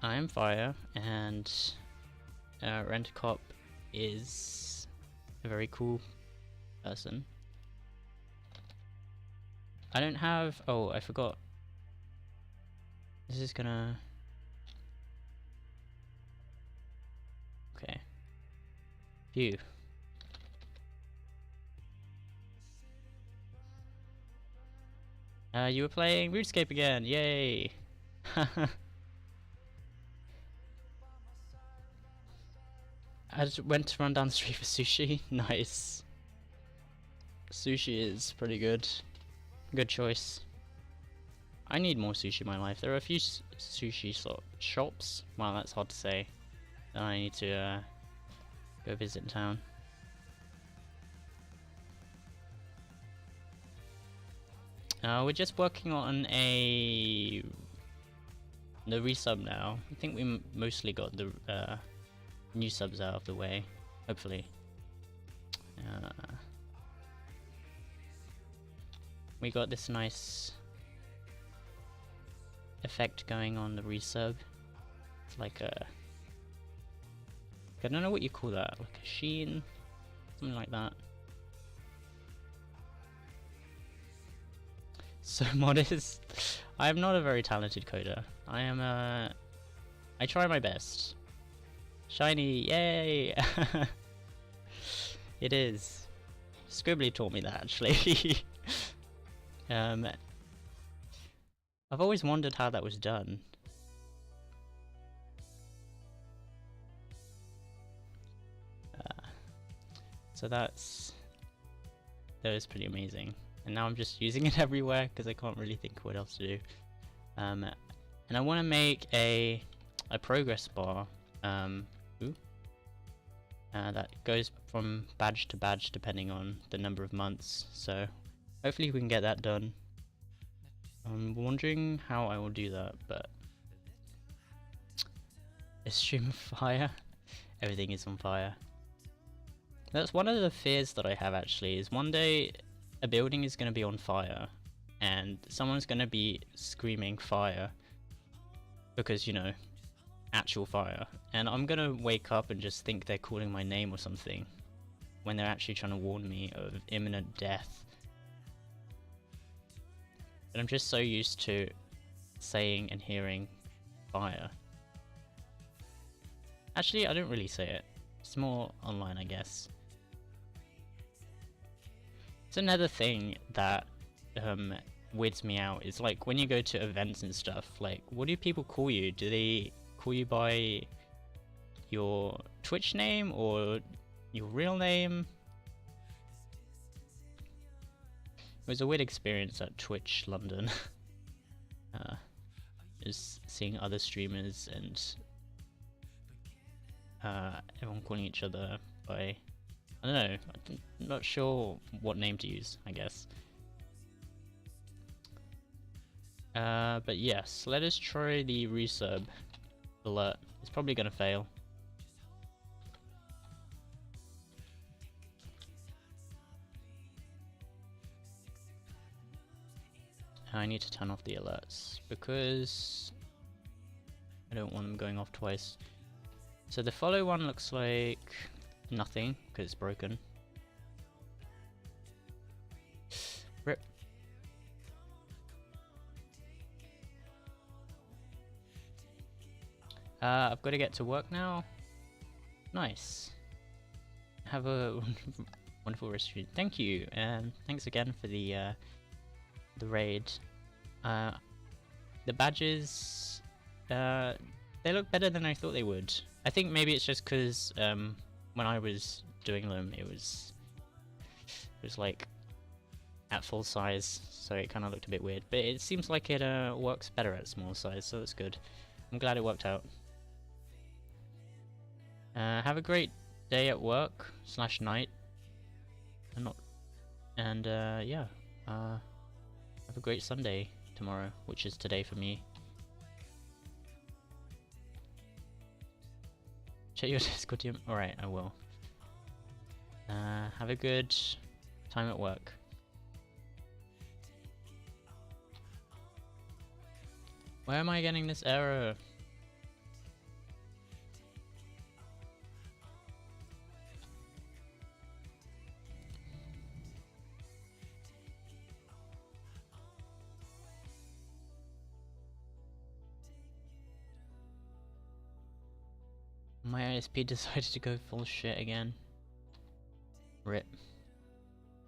I am Fire, and Rent-A-Cop is a very cool person. I don't have... Oh, I forgot. This is gonna... Okay. Phew. You were playing RuneScape again, yay! I just went to run down the street for sushi, nice. Sushi is pretty good. Good choice. I need more sushi in my life. There are a few sushi shops, well that's hard to say, that I need to go visit in town. We're just working on the resub now. I think we mostly got the new subs out of the way, hopefully. We got this nice effect going on the resub. It's like a... I don't know what you call that, like a sheen? Something like that. So modest. I am not a very talented coder. I am I try my best. Shiny, yay! It is. Scribbly taught me that actually. I've always wondered how that was done. So that is pretty amazing. And now I'm just using it everywhere because I can't really think what else to do. And I want to make a progress bar that goes from badge to badge depending on the number of months. So hopefully we can get that done. I'm wondering how I will do that, but a stream of fire. Everything is on fire. That's one of the fears that I have actually, is one day a building is going to be on fire and someone's going to be screaming fire because, you know, actual fire, and I'm going to wake up and just think they're calling my name or something when they're actually trying to warn me of imminent death. But I'm just so used to saying and hearing fire. Actually, I don't really say it. It's more online, I guess. It's another thing that weirds me out is like when you go to events and stuff, like what do people call you? Do they call you by your Twitch name or your real name? It was a weird experience at Twitch London. Just seeing other streamers and everyone calling each other by, I don't know, I'm not sure what name to use, I guess. But yes, let us try the resub alert. It's probably gonna fail. I need to turn off the alerts because I don't want them going off twice. So the follow one looks like nothing because it's broken. Rip. I've got to get to work now. Nice. Have a wonderful rest of your day. Thank you, and thanks again for the raid. The badges, they look better than I thought they would. I think maybe it's just because when I was doing them, it was like at full size, so it kind of looked a bit weird. But it seems like it works better at small size, so that's good. I'm glad it worked out. Have a great day at work / night. I'm not And yeah, have a great Sunday tomorrow, which is today for me. Check your Discord team. Alright, I will. Have a good time at work. Where am I getting this error? My ISP decided to go full shit again. RIP.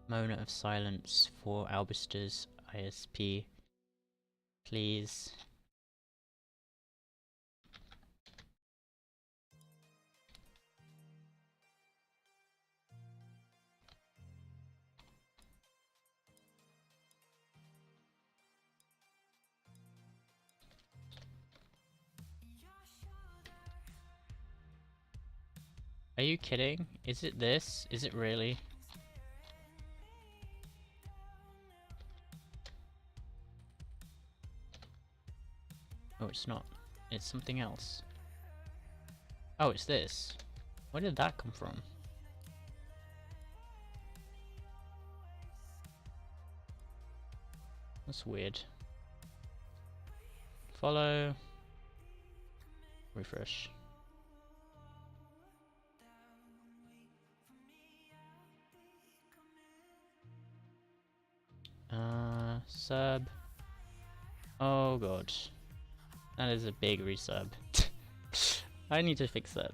Moment of silence for Albister's ISP. Please. Are you kidding? Is it this? Is it really? Oh, it's not. It's something else. Oh, it's this. Where did that come from? That's weird. Follow. Refresh. Sub. Oh god. That is a big resub. I need to fix that.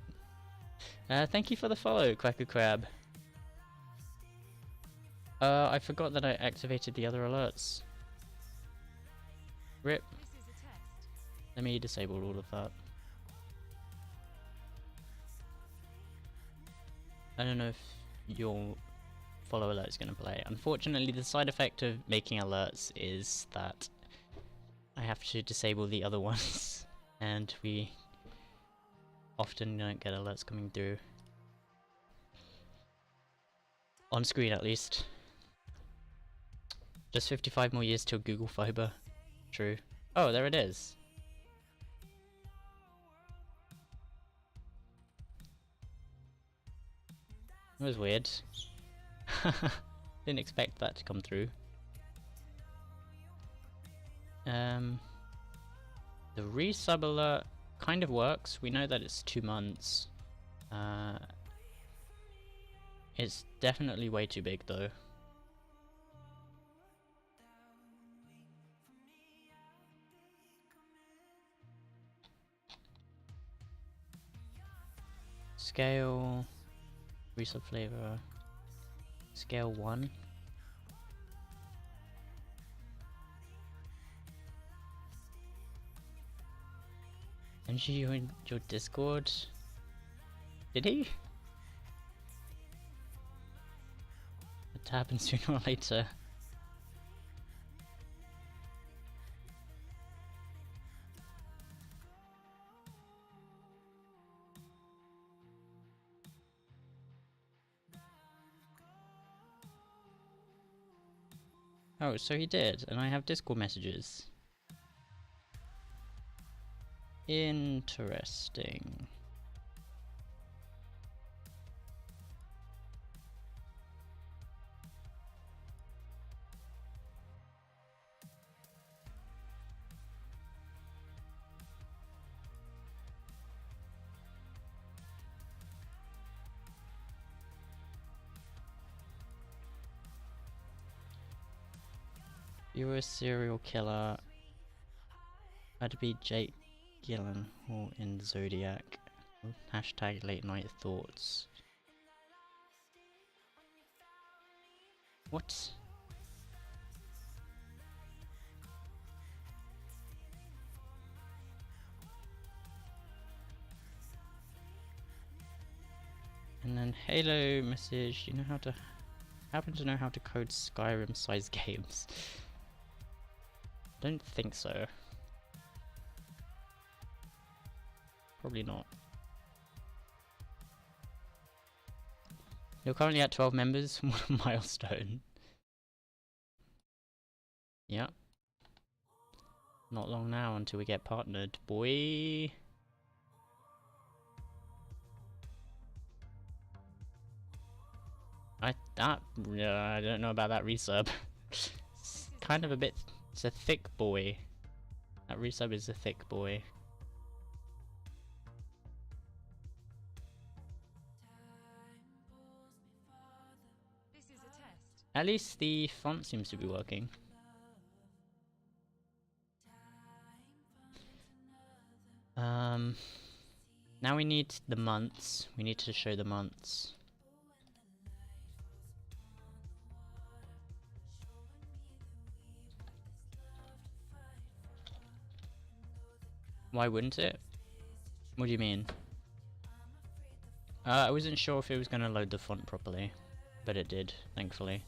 Thank you for the follow, Quacker Crab. I forgot that I activated the other alerts. RIP. Let me disable all of that. I don't know if your follow alert is going to play. Unfortunately, the side effect of making alerts is that I have to disable the other ones, and we often don't get alerts coming through. On screen, at least. Just 55 more years till Google Fiber. True. Oh, there it is. It was weird. Didn't expect that to come through. The resub alert kind of works. We know that it's 2 months. It's definitely way too big though. Scale, resub flavor, scale 1. And you joined your Discord? Did he? It happens sooner or later. Oh, so he did, and I have Discord messages. Interesting. You're a serial killer. I'd be Jake Gyllenhaal in Zodiac. Hashtag late night thoughts. What? And then Halo message, you know how to happen to know how to code Skyrim size games? Don't think so. Probably not. You're currently at 12 members. What a milestone. Yep. Not long now until we get partnered, boy. I don't know about that resub. It's kind of a bit. It's a thick boy. That resub is a thick boy. This is a test. At least the font seems to be working. Now we need the months. We need to show the months. Why wouldn't it? What do you mean? I wasn't sure if it was gonna load the font properly, but it did, thankfully.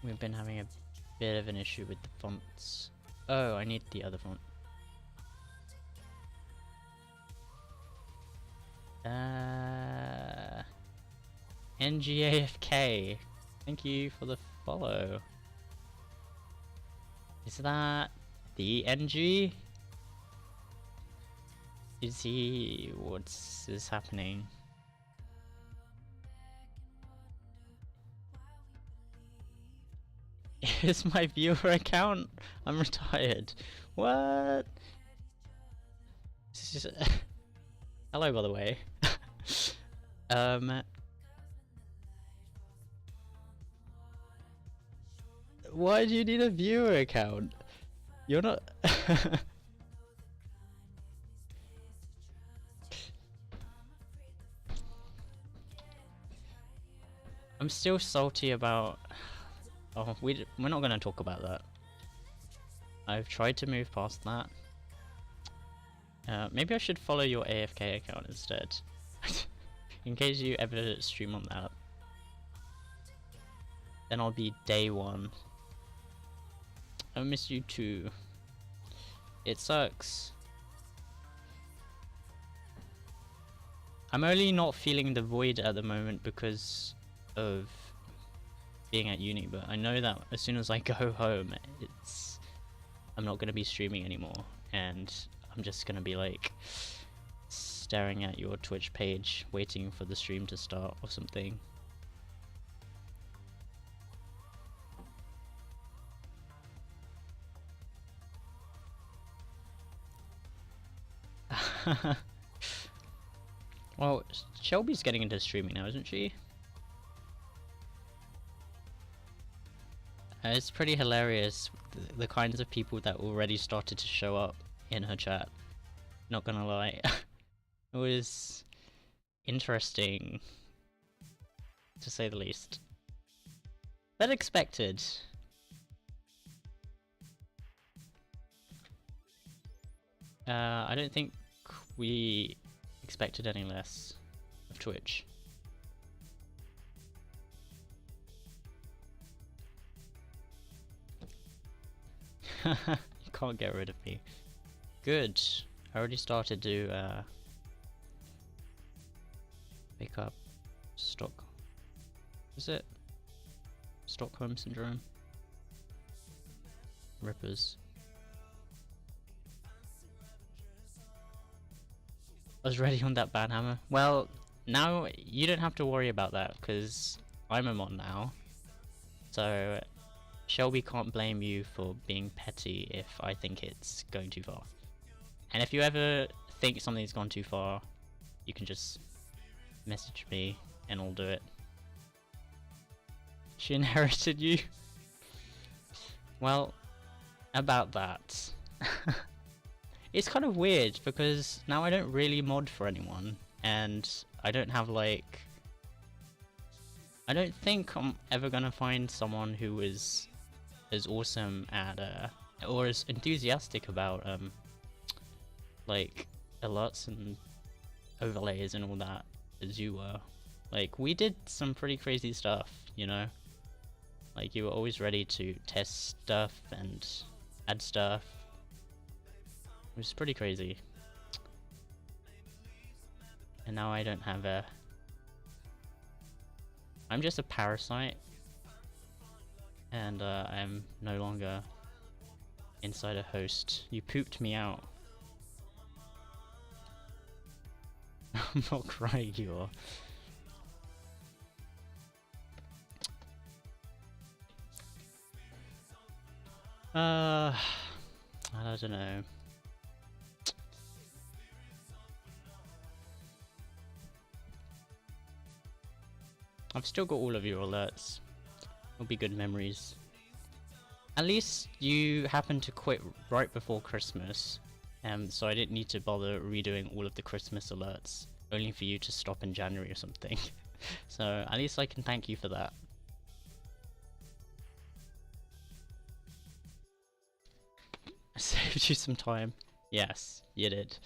We've been having a bit of an issue with the fonts. Oh, I need the other font. NGAFK. Thank you for the follow. Is that the NG? Is he... what's is happening? Is my viewer account? I'm retired. What? This is hello, by the way. Why do you need a viewer account? You're not. I'm still salty about. Oh, we're not gonna talk about that. I've tried to move past that. Maybe I should follow your AFK account instead, in case you ever stream on that. Then I'll be day one. I miss you too. It sucks. I'm only not feeling the void at the moment because of being at uni, but I know that as soon as I go home, I'm not gonna be streaming anymore, and I'm just gonna be like staring at your Twitch page, waiting for the stream to start or something. Well, Shelby's getting into streaming now, isn't she? It's pretty hilarious, the kinds of people that already started to show up in her chat. Not gonna lie. It was interesting, to say the least. But expected. I don't think we expected any less of Twitch. You can't get rid of me. Good. I already started to pick up is it Stockholm Syndrome? Rippers. I was ready on that banhammer. Well, now you don't have to worry about that because I'm a mod now. So Shelby can't blame you for being petty if I think it's going too far. And if you ever think something's gone too far, you can just message me and I'll do it. She inherited you? Well, about that. It's kind of weird because now I don't really mod for anyone, and I don't have like... I don't think I'm ever gonna find someone who is as awesome at or as enthusiastic about like alerts and overlays and all that as you were. Like, we did some pretty crazy stuff, you know? Like, you were always ready to test stuff and add stuff. It was pretty crazy. And now I don't have a... I'm just a parasite. And I'm no longer inside a host. You pooped me out. I'm not crying, you are. I don't know. I've still got all of your alerts. It'll be good memories. At least you happened to quit right before Christmas, so I didn't need to bother redoing all of the Christmas alerts, only for you to stop in January or something. So at least I can thank you for that. I saved you some time. Yes, you did.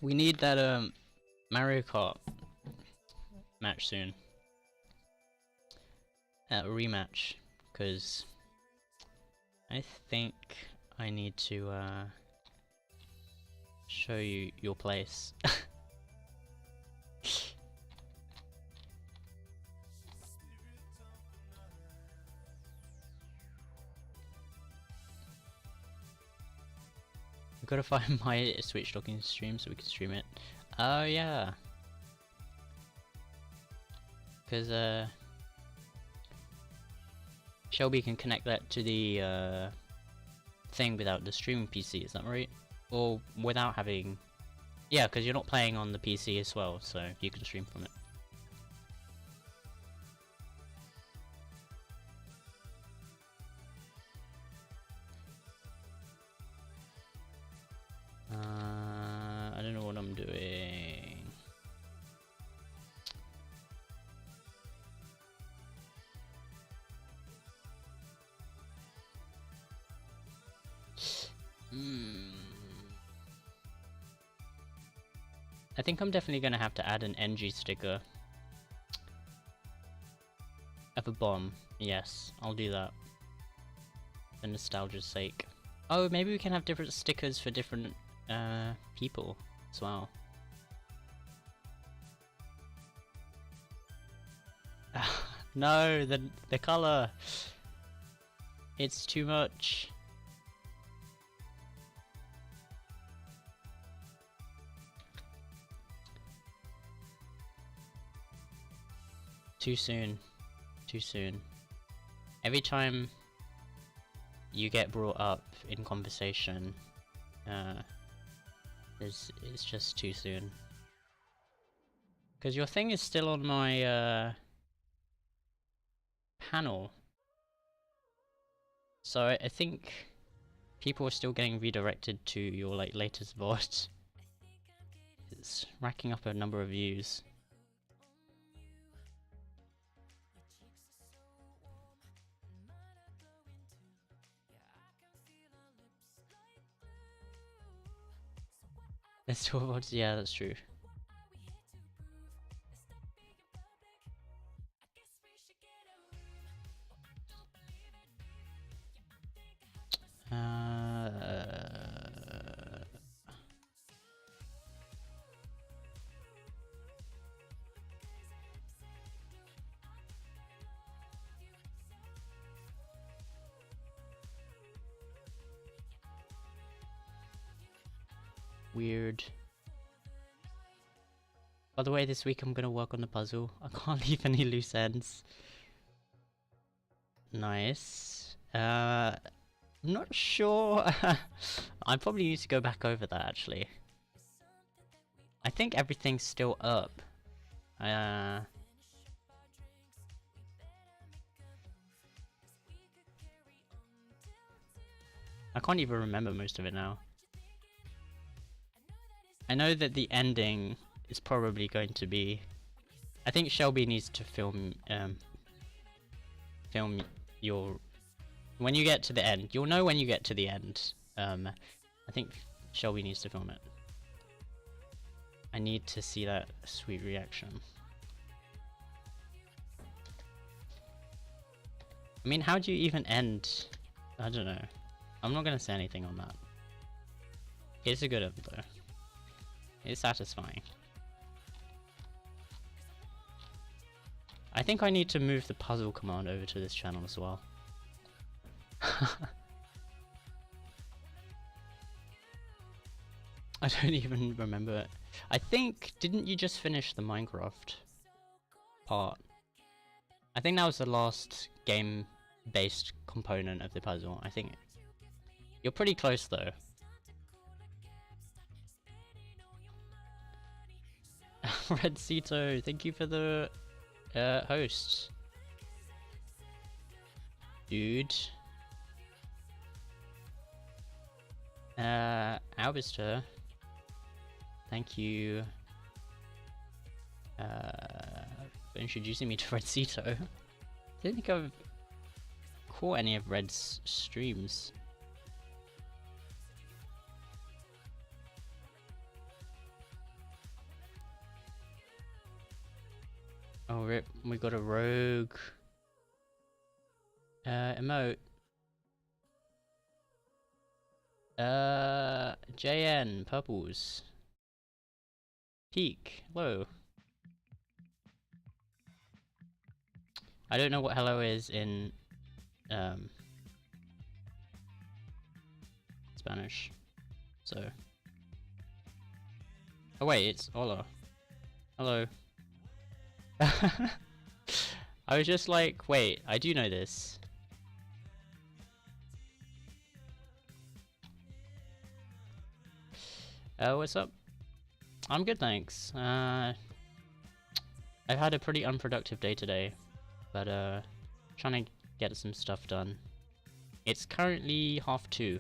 We need that Mario Kart match soon. A rematch, because I think I need to show you your place. We've got to find my Switch docking stream so we can stream it. Oh yeah. Because Shelby can connect that to the thing without the streaming PC, is that right? Or without having... Yeah, because you're not playing on the PC as well, so you can stream from it. I don't know what I'm doing. I think I'm definitely gonna have to add an NG sticker of a bomb. Yes, I'll do that. For nostalgia's sake. Oh, maybe we can have different stickers for different people as well. No, the color. It's too much. Too soon. Too soon. Every time you get brought up in conversation, it's just too soon. Because your thing is still on my panel. So I think people are still getting redirected to your latest VOD. It's racking up a number of views. There's 12 VODs, yeah, that's true. Weird. By the way, this week I'm gonna work on the puzzle. I can't leave any loose ends. Nice. I'm not sure. I probably need to go back over that actually. I think everything's still up. I can't even remember most of it now. I know that the ending is probably going to be... I think Shelby needs to film your... When you get to the end, you'll know when you get to the end. I think Shelby needs to film it. I need to see that sweet reaction. I mean, how do you even end? I don't know. I'm not gonna say anything on that. It's a good one though. It's satisfying. I think I need to move the puzzle command over to this channel as well. I don't even remember it. I think, didn't you just finish the Minecraft part? I think that was the last game-based component of the puzzle. I think you're pretty close though. Red Cito, thank you for the host. Dude. Albister, thank you for introducing me to Red Cito. I don't think I've caught any of Red's streams. Oh rip, we got a rogue emote. JN Purples. Peak, hello. I don't know what hello is in Spanish. So oh wait, it's hola. Hello. I was just like, wait, I do know this. What's up? I'm good, thanks. I've had a pretty unproductive day today, but trying to get some stuff done. It's currently 2:30,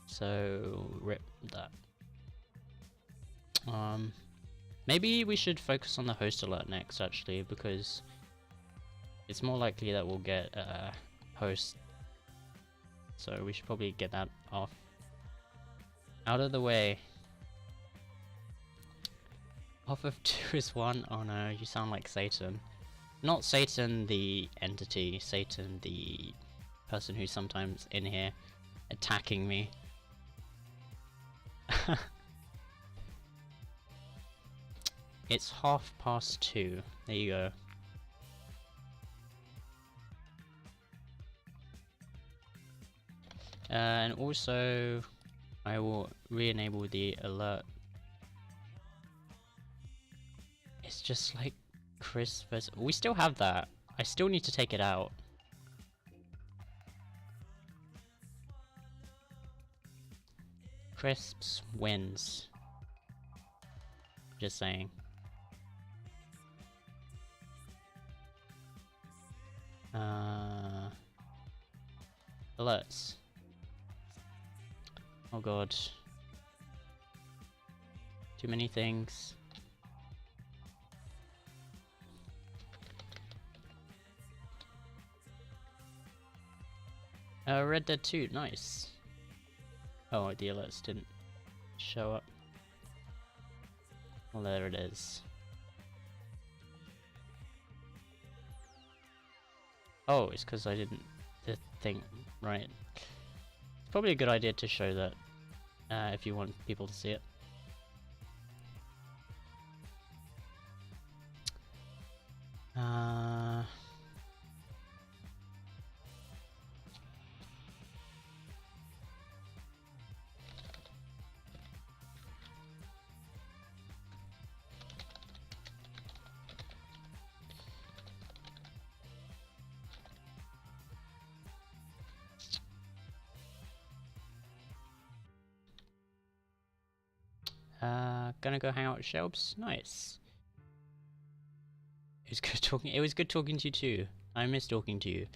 so rip that. Maybe we should focus on the host alert next, actually, because it's more likely that we'll get a host. So we should probably get that out of the way. Off of 2 is 1. Oh no, you sound like Satan. Not Satan the entity, Satan the person who's sometimes in here attacking me. It's 2:30. There you go. And also I will re-enable the alert. It's just like Christmas. We still have that. I still need to take it out. Crisps wins. Just saying. Alerts. Oh god. Too many things. Red Dead 2, nice. Oh, the alerts didn't show up. Well, there it is. Oh, it's because I didn't think right. It's probably a good idea to show that if you want people to see it. Gonna go hang out with Shelbs. Nice. It was good talking. It was good talking to you too. I miss talking to you,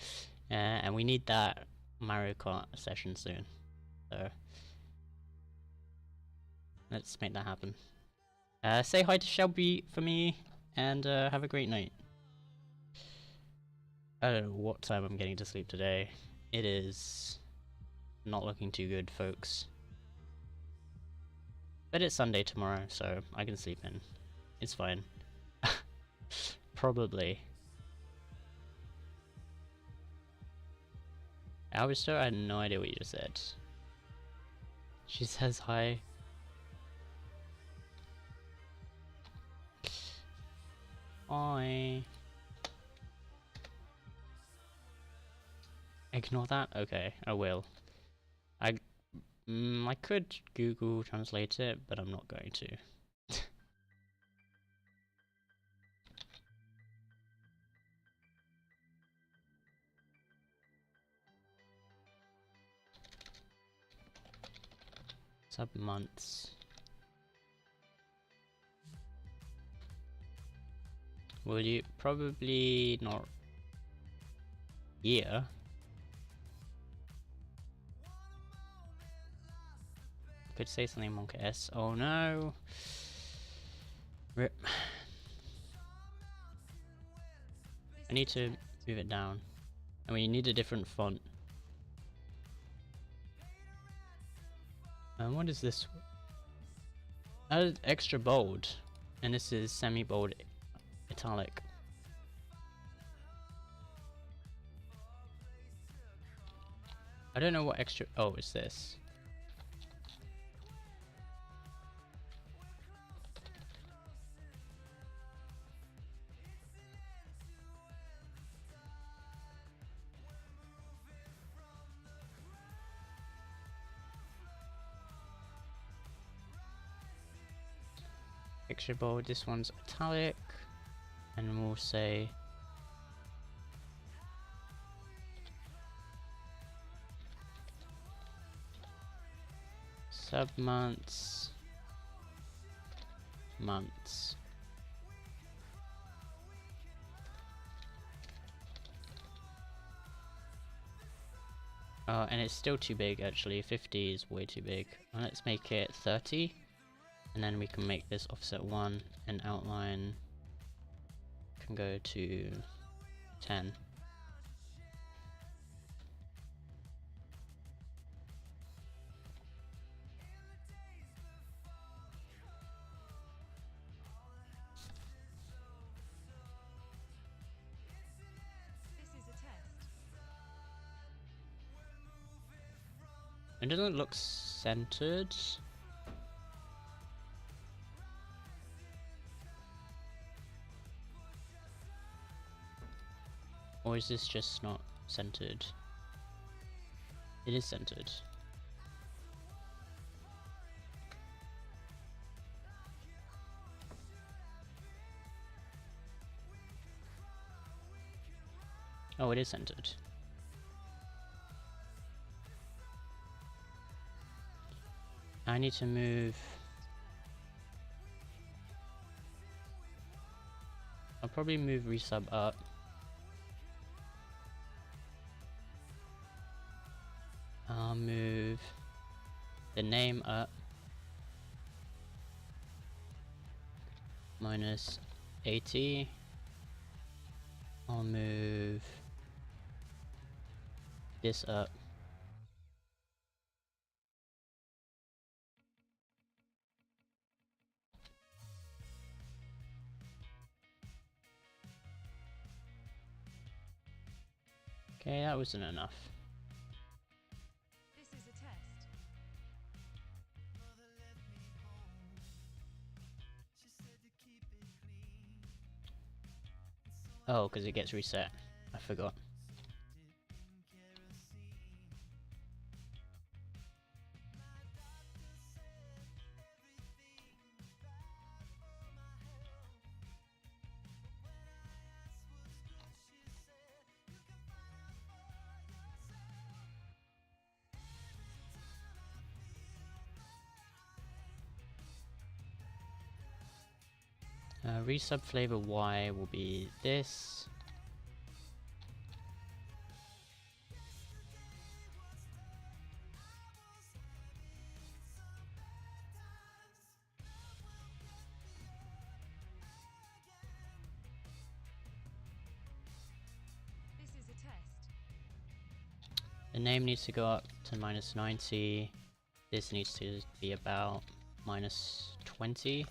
and we need that Mario Kart session soon. So let's make that happen. Say hi to Shelby for me, and have a great night. I don't know what time I'm getting to sleep today. It is not looking too good, folks. But it's Sunday tomorrow, so I can sleep in. It's fine. Probably. Alistair, I had no idea what you just said. She says hi. Hi. Ignore that? Okay, I will. I could Google translate it, but I'm not going to. Sub-months. Will you probably not year? Could say something Monk S. Oh no! Rip. I need to move it down. And we need a different font. What is this? Extra bold. And this is semi-bold italic. I don't know what extra. Oh, it's this. Extra bold, this one's italic, and we'll say sub-months, months. And it's still too big actually, 50 is way too big. Let's make it 30. And then we can make this offset 1 and outline can go to 10. This is a test. It doesn't look centered. Or is this just not centered? It is centered. Oh, it is centered. I need to move. I'll probably move resub up. I'll move the name up minus 80. I'll move this up. Okay, that wasn't enough. This is a test. Oh, because it gets reset. I forgot. Resub flavor Y will be this. This is a test. The name needs to go up to minus 90. This needs to be about minus 20.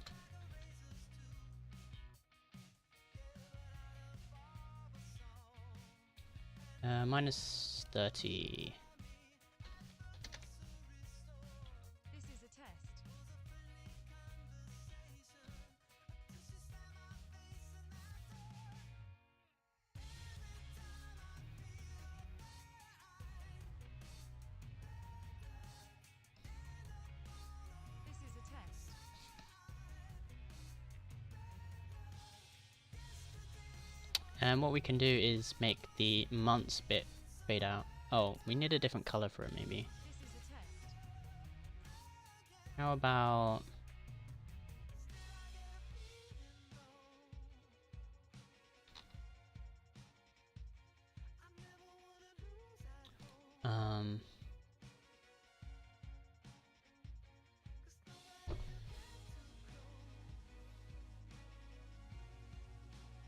Minus 30. This is a test. This is a test. And what we can do is make the months bit fade out. Oh, we need a different color for it maybe. This is a test. How about...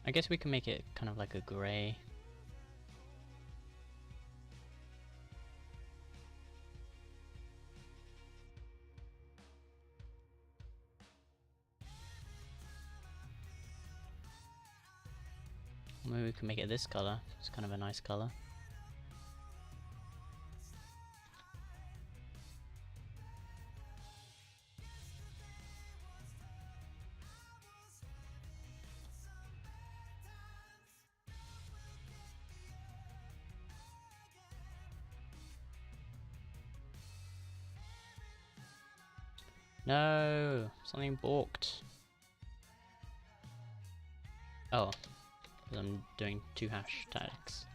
I guess we can make it kind of like a gray. Maybe we can make it this color. It's kind of a nice color. No, something balked. Oh, 'cause I'm doing 2 hashtags.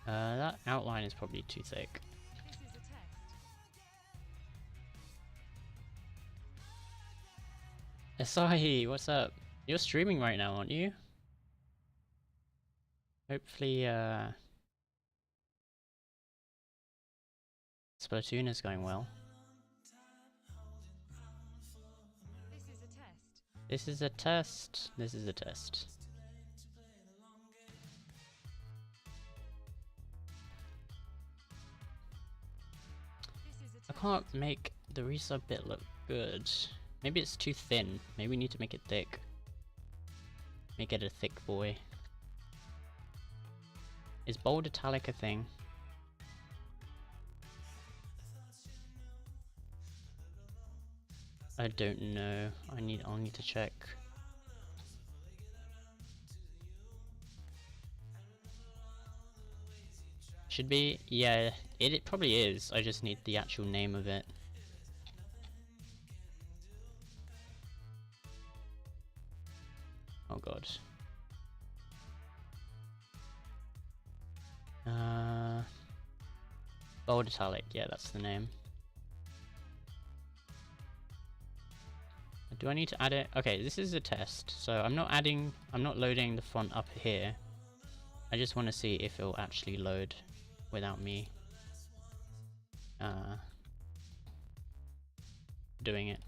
That outline is probably too thick. This is a test. Asahi, what's up? You're streaming right now, aren't you? Hopefully, Splatoon is going well. This is a test. This is a test. This is a test. This is a I test. can't make the resub bit look good. Maybe it's too thin. Maybe we need to make it thick. Make it a thick boy. Is bold italic a thing? I don't know. I'll need to check. Should be, yeah, it probably is. I just need the actual name of it. Oh god. Bold italic, yeah, that's the name. Do I need to add it? Okay, this is a test, so I'm not loading the font up here. I just want to see if it'll actually load without me doing it.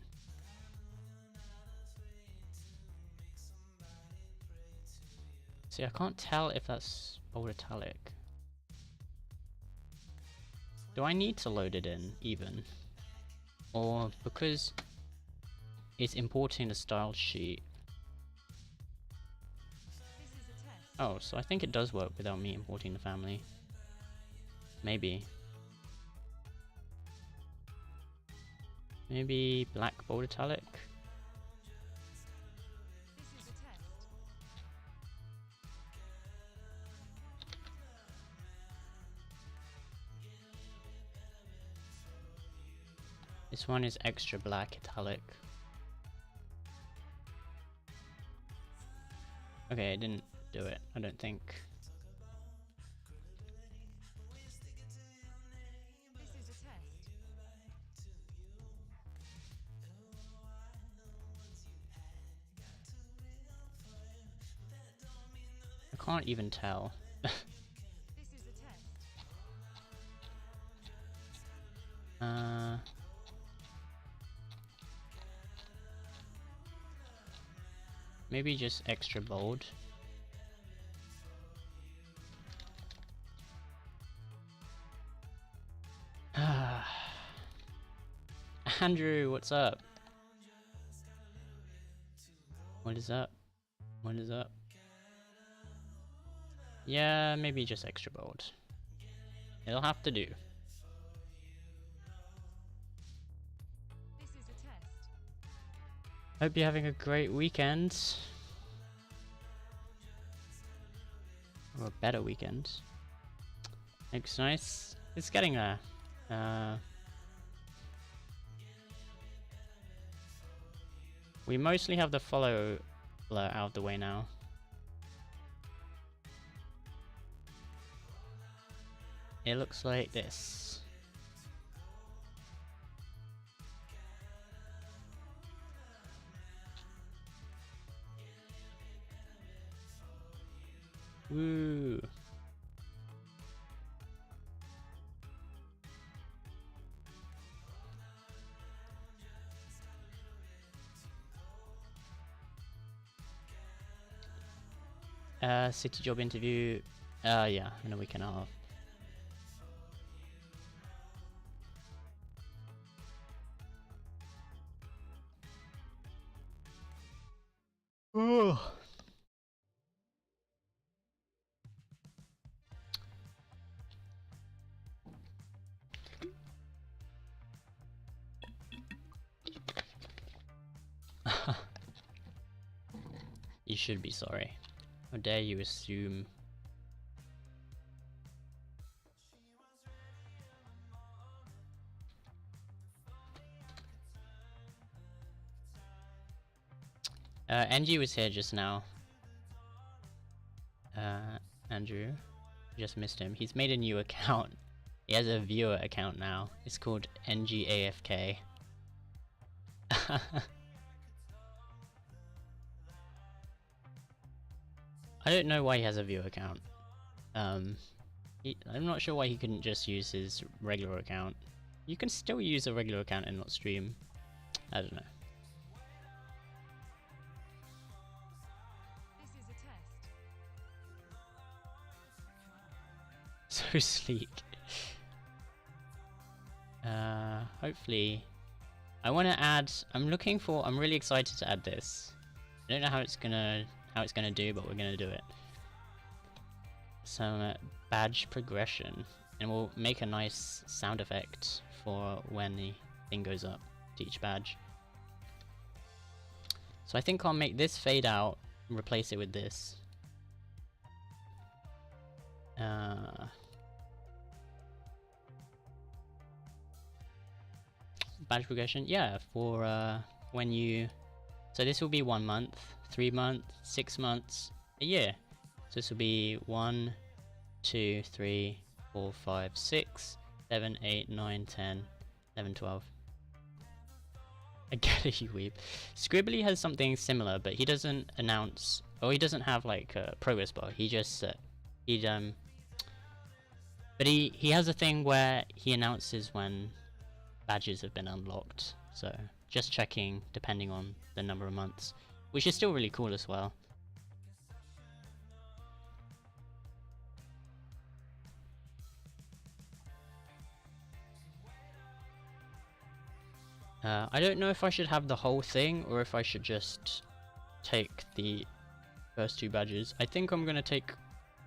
See, I can't tell if that's bold italic. Do I need to load it in, even? Or because it's importing the style sheet. This is a test. Oh, so I think it does work without me importing the family. Maybe. Maybe black bold italic? This is a test. This one is extra black italic. Okay, I didn't do it, I don't think. This is a test. I can't even tell. This is a test. Maybe just extra bold. Andrew, what's up? What is up? What is up? Yeah, maybe just extra bold. It'll have to do. This is a test. Hope you're having a great weekend. Or a better weekend. Looks nice. It's getting there. We mostly have the follow blur out of the way now. It looks like this. Woo! City job interview. Yeah, in a week and a half. Oh. You should be sorry. How dare you assume? NG was here just now. Andrew, just missed him. He's made a new account. He has a viewer account now. It's called NGAFK. I don't know why he has a viewer account. I'm not sure why he couldn't just use his regular account. You can still use a regular account and not stream. I don't know. This is a test. So sleek. Hopefully, I want to add. I'm really excited to add this. I don't know how it's gonna do, but we're gonna do it. Some badge progression, and we'll make a nice sound effect for when the thing goes up to each badge. So I think I'll make this fade out and replace it with this. Badge progression, yeah, for when you. So this will be 1 month, 3 months, 6 months, a year. So this will be 1, 2, 3, 4, 5, 6, 7, 8, 9, 10, 11, 12. I get it, you weep. Scribbly has something similar, but he doesn't announce, or he doesn't have like a progress bar. He just but he has a thing where he announces when badges have been unlocked. So just checking depending on the number of months, which is still really cool as well. I don't know if I should have the whole thing or if I should just take the first 2 badges. I think I'm gonna take,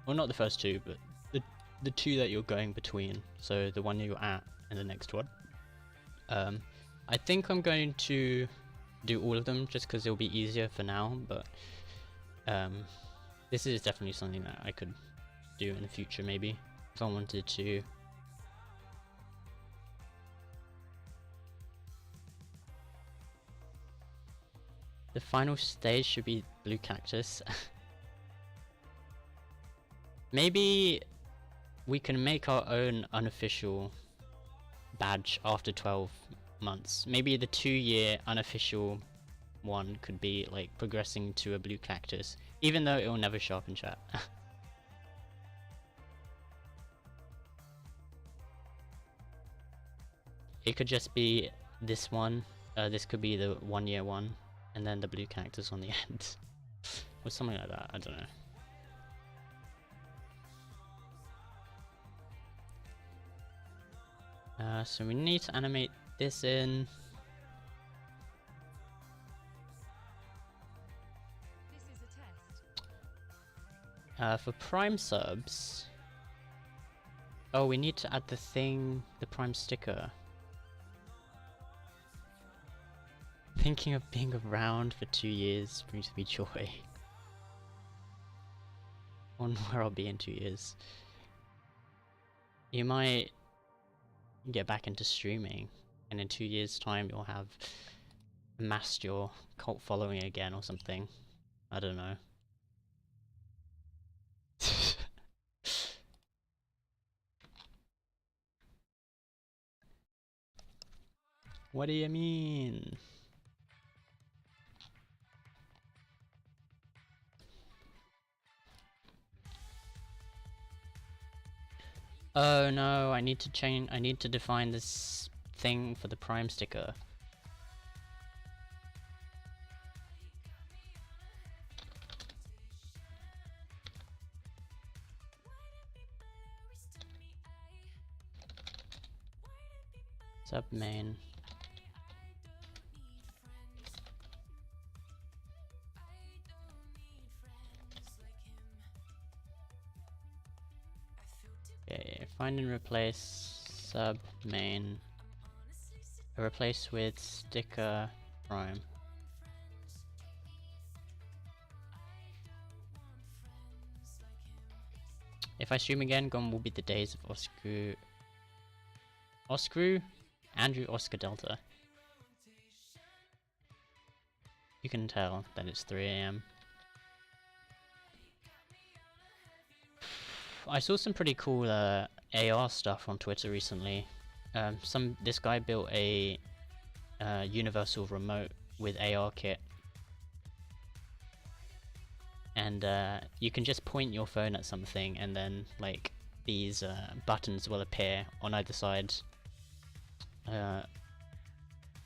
well, not the first 2, but the 2 that you're going between. So the one you're at and the next one. I think I'm going to do all of them just because it'll be easier for now, but this is definitely something that I could do in the future maybe, if I wanted to. The final stage should be blue cactus. Maybe we can make our own unofficial badge after 12 months. Maybe the 2-year unofficial one could be like progressing to a blue cactus, even though it will never show up in chat. It could just be this one. This could be the 1-year one, and then the blue cactus on the end, or something like that. I don't know. So we need to animate this in. For Prime subs... Oh, we need to add the thing, the Prime sticker. Thinking of being around for 2 years brings me joy. Wonder where I'll be in 2 years. You might get back into streaming, and in 2 years' time you'll have amassed your cult following again or something. I don't know. What do you mean? Oh no, I need to define this thing for the Prime sticker. Sub main. Okay, find and replace sub main. Replace with sticker Prime. If I stream again, gone will be the days of Oscru, Andrew Oscar Delta. You can tell that it's 3 AM. I saw some pretty cool AR stuff on Twitter recently. This guy built a universal remote with AR kit, and you can just point your phone at something, and then like these buttons will appear on either side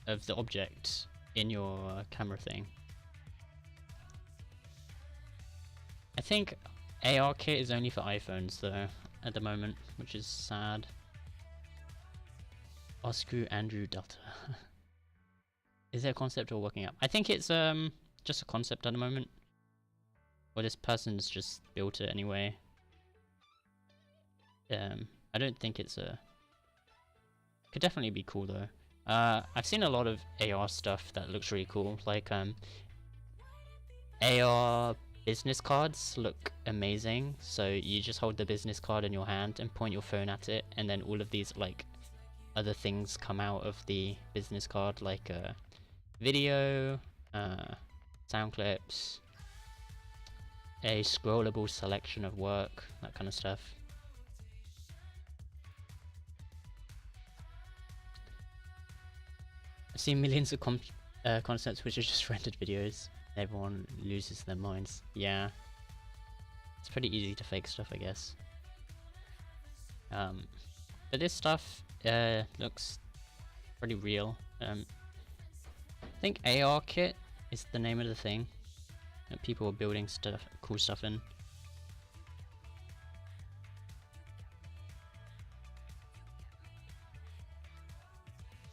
of the object in your camera thing. I think AR kit is only for iPhones though at the moment, which is sad. Oscar Andrew Delta. Is there a concept or working up? I think it's just a concept at the moment. Or this person's just built it anyway. I don't think it's a... Could definitely be cool though. I've seen a lot of AR stuff that looks really cool. Like AR business cards look amazing. So you just hold the business card in your hand and point your phone at it, and then all of these like other things come out of the business card, like video, sound clips, a scrollable selection of work, that kind of stuff. I've seen millions of concepts which are just rendered videos. Everyone loses their minds. Yeah. It's pretty easy to fake stuff, I guess. But this stuff looks pretty real. I think AR kit is the name of the thing that people are building stuff, cool stuff in.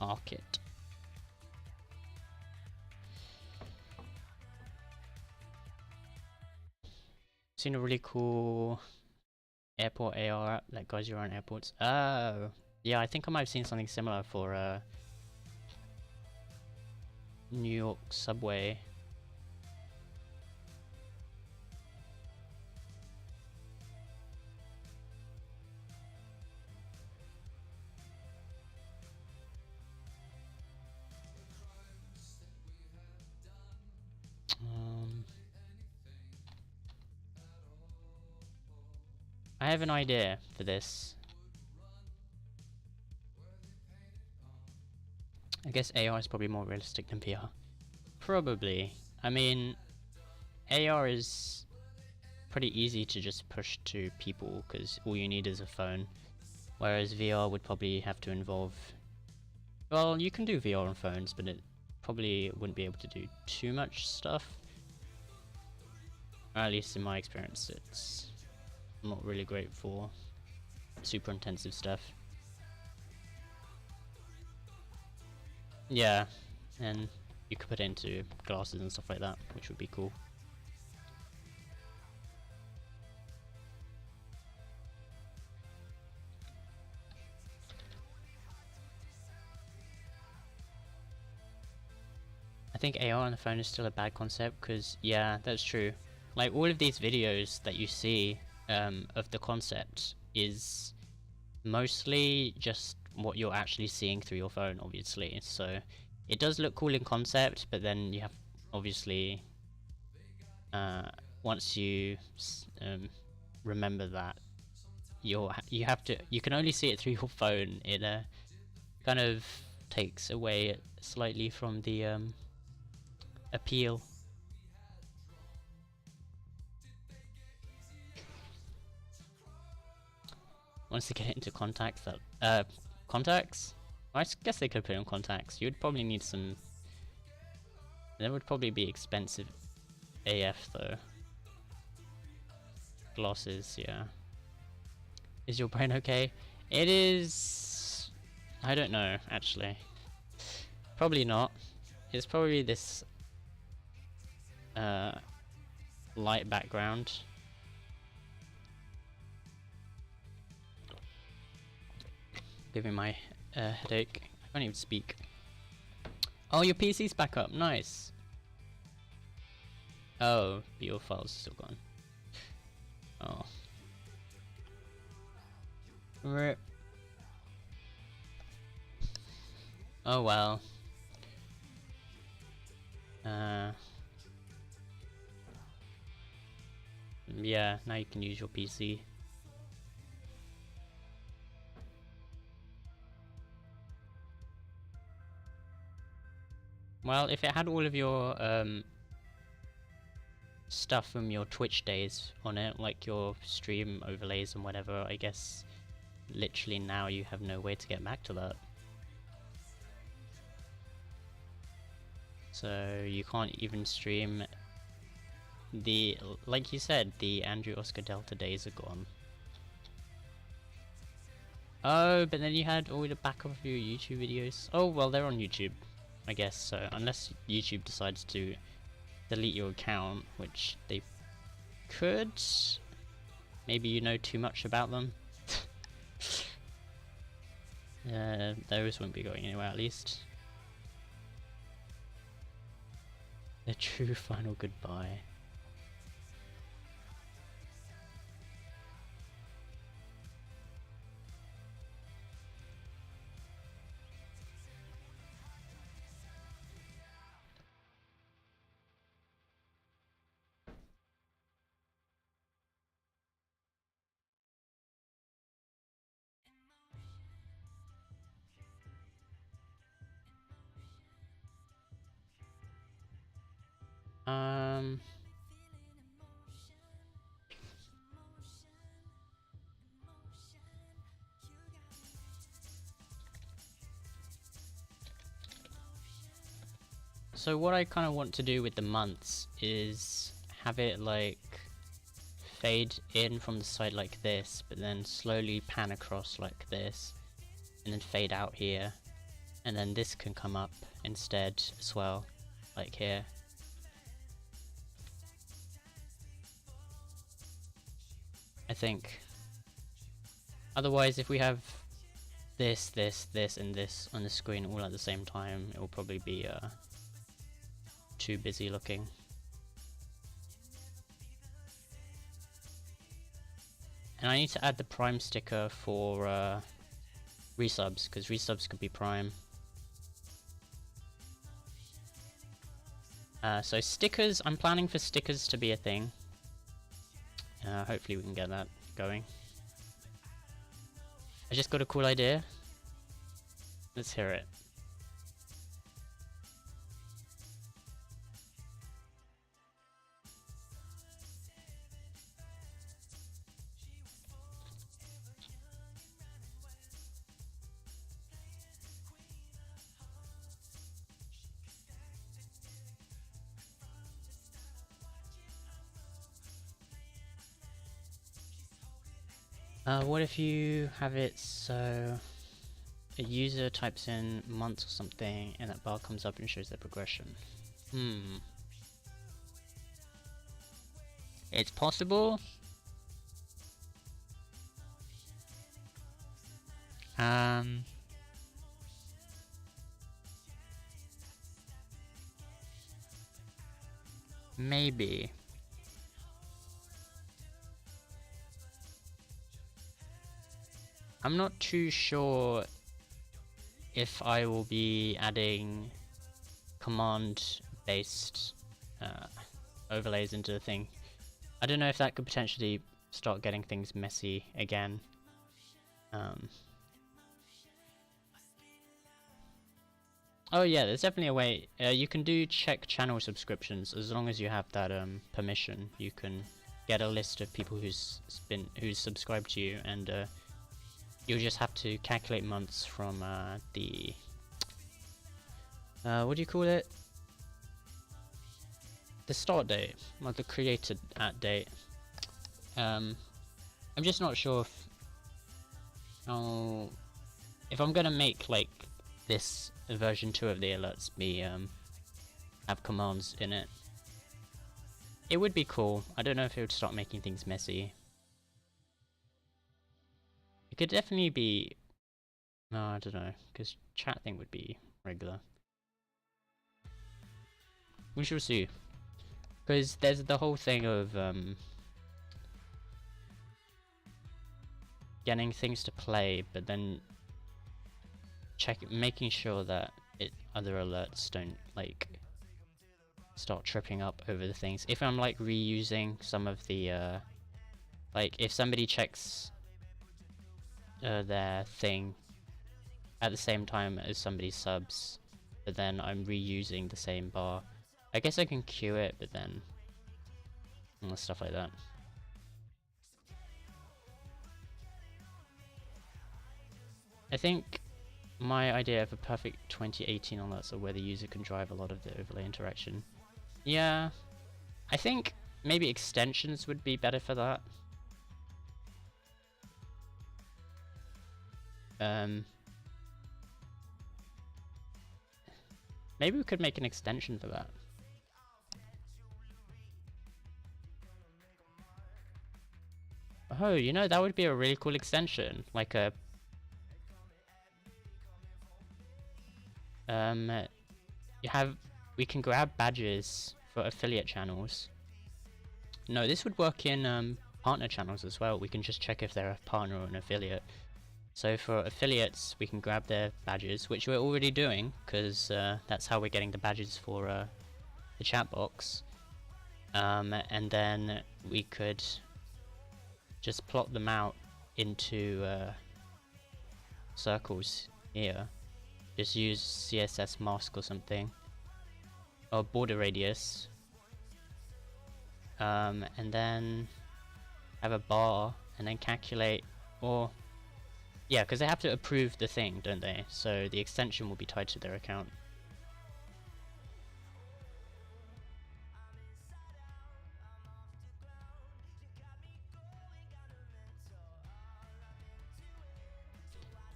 AR kit. Seen a really cool airport AR app that guides you around airports. Oh, yeah, I think I might have seen something similar for New York subway. I have an idea for this. I guess AR is probably more realistic than VR. Probably. I mean, AR is pretty easy to just push to people because all you need is a phone. Whereas VR would probably have to involve... Well, you can do VR on phones, but it probably wouldn't be able to do too much stuff. Or at least in my experience, it's not really great for super intensive stuff. Yeah, and you could put it into glasses and stuff like that, which would be cool. think AR on the phone is still a bad concept, because yeah, that's true. Like all of these videos that you see of the concept is mostly just what you're actually seeing through your phone, obviously. So it does look cool in concept, but then you have obviously once you remember that you can only see it through your phone, it kind of takes away slightly from the appeal. Once they get it into contacts, that contacts? I guess they could put it in contacts. You'd probably need some. That would probably be expensive AF though. Glosses, yeah. Is your brain okay? It is. I don't know, actually. Probably not. It's probably this light background. Giving my headache. I can't even speak. Oh, your PC's back up. Nice. Oh, but your files are still gone. Oh. RIP. Oh well. Yeah, now you can use your PC. Well, if it had all of your stuff from your Twitch days on it, like your stream overlays and whatever, I guess literally now you have no way to get back to that. So you can't even stream the, like you said, the Andrew Oscar Delta days are gone. Oh, but then you had all the backup of your YouTube videos. Oh, well, they're on YouTube, I guess, so unless YouTube decides to delete your account, which they could. Maybe you know too much about them. Those won't be going anywhere, at least. The true final goodbye. So what I kind of want to do with the months is have it like fade in from the side like this, but then slowly pan across like this, and then fade out here, and then this can come up instead as well, like here. I think. Otherwise, if we have this, this, and this on the screen all at the same time, it will probably be too busy looking. And I need to add the Prime sticker for resubs, because resubs could be Prime. So stickers, I'm planning for stickers to be a thing. Hopefully we can get that going. I just got a cool idea. Let's hear it. What if you have it so a user types in months or something and that bar comes up and shows their progression? It's possible. maybe. I'm not too sure if I will be adding command-based overlays into the thing. I don't know if that could potentially start getting things messy again. Oh yeah, there's definitely a way. You can do check channel subscriptions as long as you have that permission. You can get a list of people who's subscribed to you, and you'll just have to calculate months from the what do you call it? The start date, like the created at date. I'm just not sure if I'm gonna make like this version 2 of the alerts be have commands in it. It would be cool. I don't know if it would start making things messy. It could definitely be. No, I don't know, because chat thing would be regular. We shall see. Because there's the whole thing of getting things to play, but then making sure that other alerts don't like start tripping up over the things. If I'm like reusing some of the like if somebody checks their thing at the same time as somebody subs, but then I'm reusing the same bar, I guess I can queue it, but then stuff like that. I think my idea of a perfect 2018 alerts are where the user can drive a lot of the overlay interaction. Yeah, I think maybe extensions would be better for that. Maybe we could make an extension for that. Oh, you know, that would be a really cool extension, like a we can grab badges for affiliate channels. No, this would work in partner channels as well. We can just check if they're a partner or an affiliate. So for affiliates, we can grab their badges, which we're already doing, because that's how we're getting the badges for the chat box. And then we could just plot them out into circles here. Just use CSS mask or something, or border radius, and then have a bar, and then calculate, or yeah, because they have to approve the thing, don't they? So the extension will be tied to their account.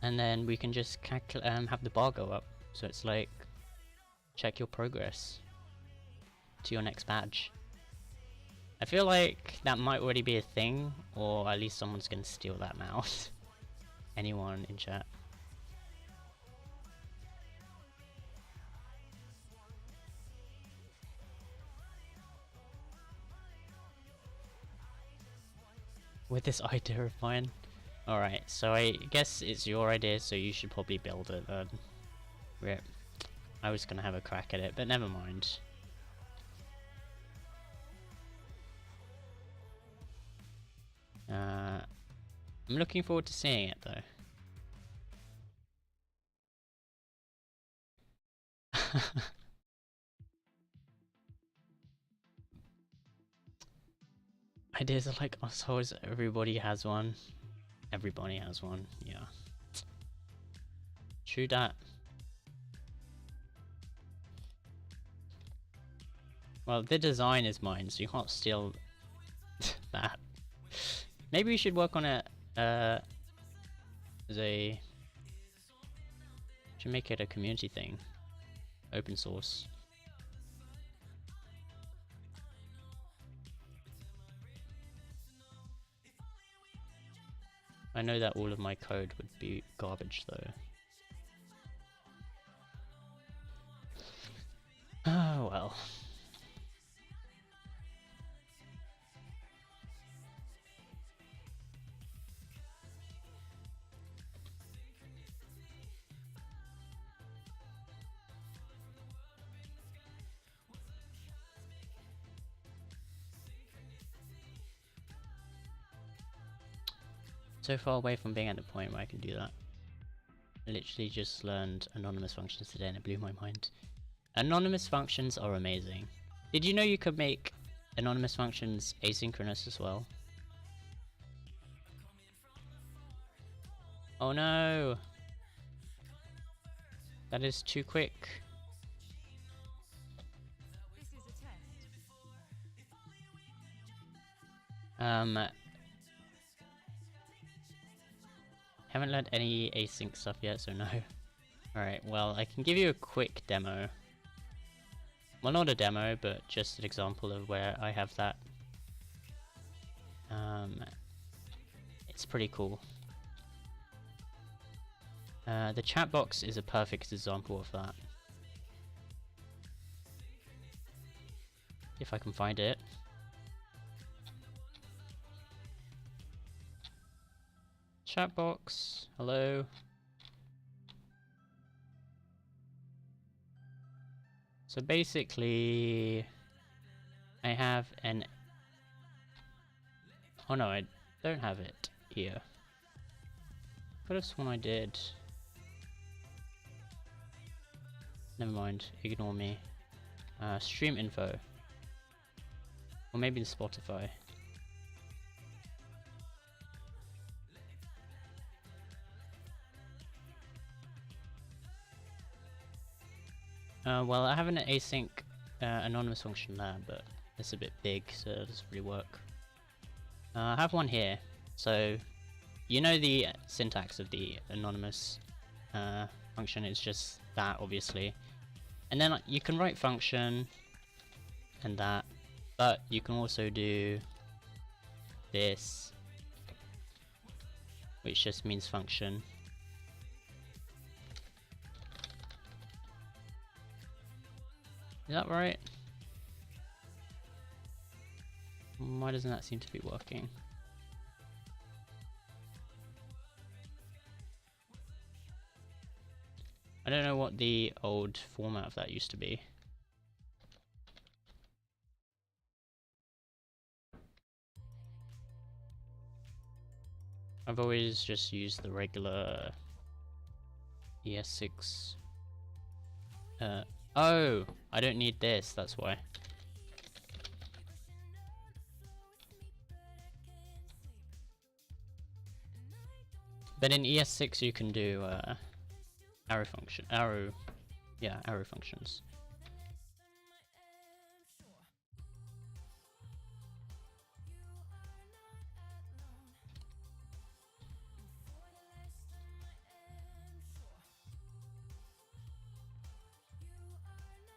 And then we can just have the bar go up, so it's like check your progress to your next badge. I feel like that might already be a thing, or at least someone's gonna steal that now. Anyone in chat. With this idea of mine. Alright, so I guess it's your idea, so you should probably build it then. Rip. I was gonna have a crack at it, but never mind. I'm looking forward to seeing it though. Ideas are like assholes, everybody has one. Everybody has one, yeah. True that. Well, the design is mine, so you can't steal that. Maybe we should work on it as a... should make it a community thing. Open source. I know that all of my code would be garbage though. Oh well. so far away from being at the point where I can do that. I literally just learned anonymous functions today and it blew my mind. Anonymous functions are amazing. Did you know you could make anonymous functions asynchronous as well? Oh no! That is too quick. This is a test. Haven't learned any async stuff yet, so no. Alright, well, I can give you a quick demo. Well, not a demo, but just an example of where I have that. It's pretty cool. The chat box is a perfect example of that. If I can find it. Chat box, hello. So basically, I have an... Oh no, I don't have it here. Could have sworn I did. Never mind, ignore me. Stream info. Or maybe the Spotify. Well, I have an async anonymous function there, but it's a bit big, so it doesn't really work. I have one here. So, you know the syntax of the anonymous function is just that, obviously. And then you can write function and that, but you can also do this, which just means function. Is that right? Why doesn't that seem to be working? I don't know what the old format of that used to be. I've always just used the regular ES6. Oh, I don't need this, that's why. But in ES6 you can do arrow functions.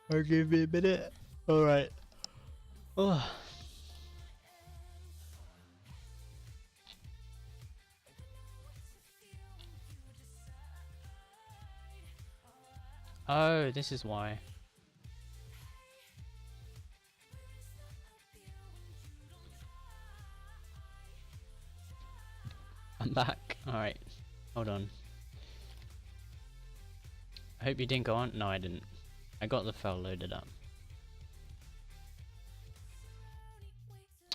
Or give me a minute. Alright. Oh. Oh, this is why. I'm back. Alright. Hold on. I hope you didn't go on. No, I didn't. I got the file loaded up.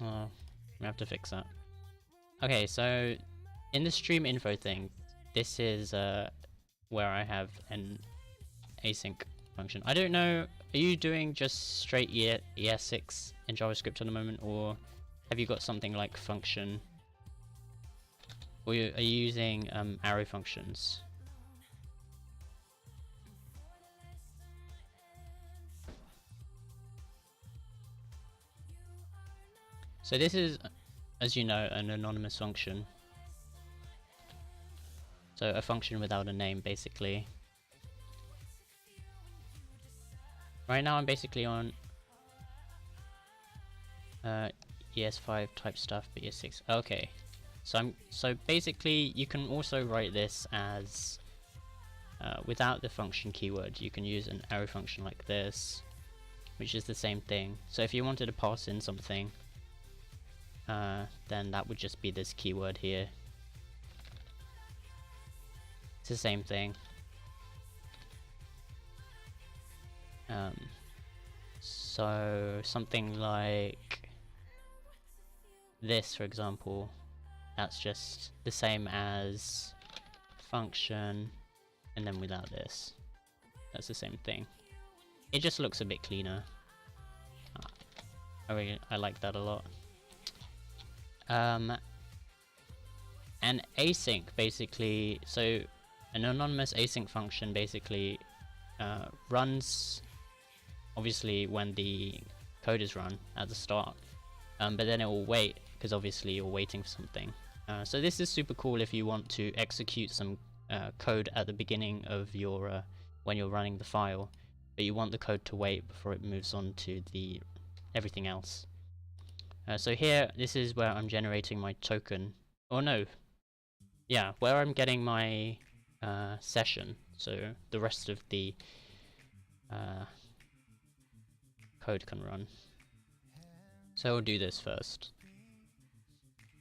Oh, we have to fix that. Okay, so in the stream info thing, this is where I have an async function. I don't know, are you doing just straight ES6 in JavaScript at the moment, or have you got something like function? Or are you using arrow functions? So this is, as you know, an anonymous function. So a function without a name, basically. Right now I'm basically on ES5 type stuff, but ES6. Okay. So basically you can also write this as without the function keyword. You can use an arrow function like this, which is the same thing. So if you wanted to pass in something, then that would just be this keyword here. It's the same thing. So something like this, for example, that's just the same as function, and then without this. That's the same thing. It just looks a bit cleaner. I like that a lot. And async basically, so an anonymous async function basically runs obviously when the code is run at the start, but then it will wait because obviously you're waiting for something. So this is super cool if you want to execute some code at the beginning of your when you're running the file, but you want the code to wait before it moves on to the everything else. So here, this is where I'm generating my token. Oh no, yeah, where I'm getting my session. So the rest of the code can run. So we'll do this first.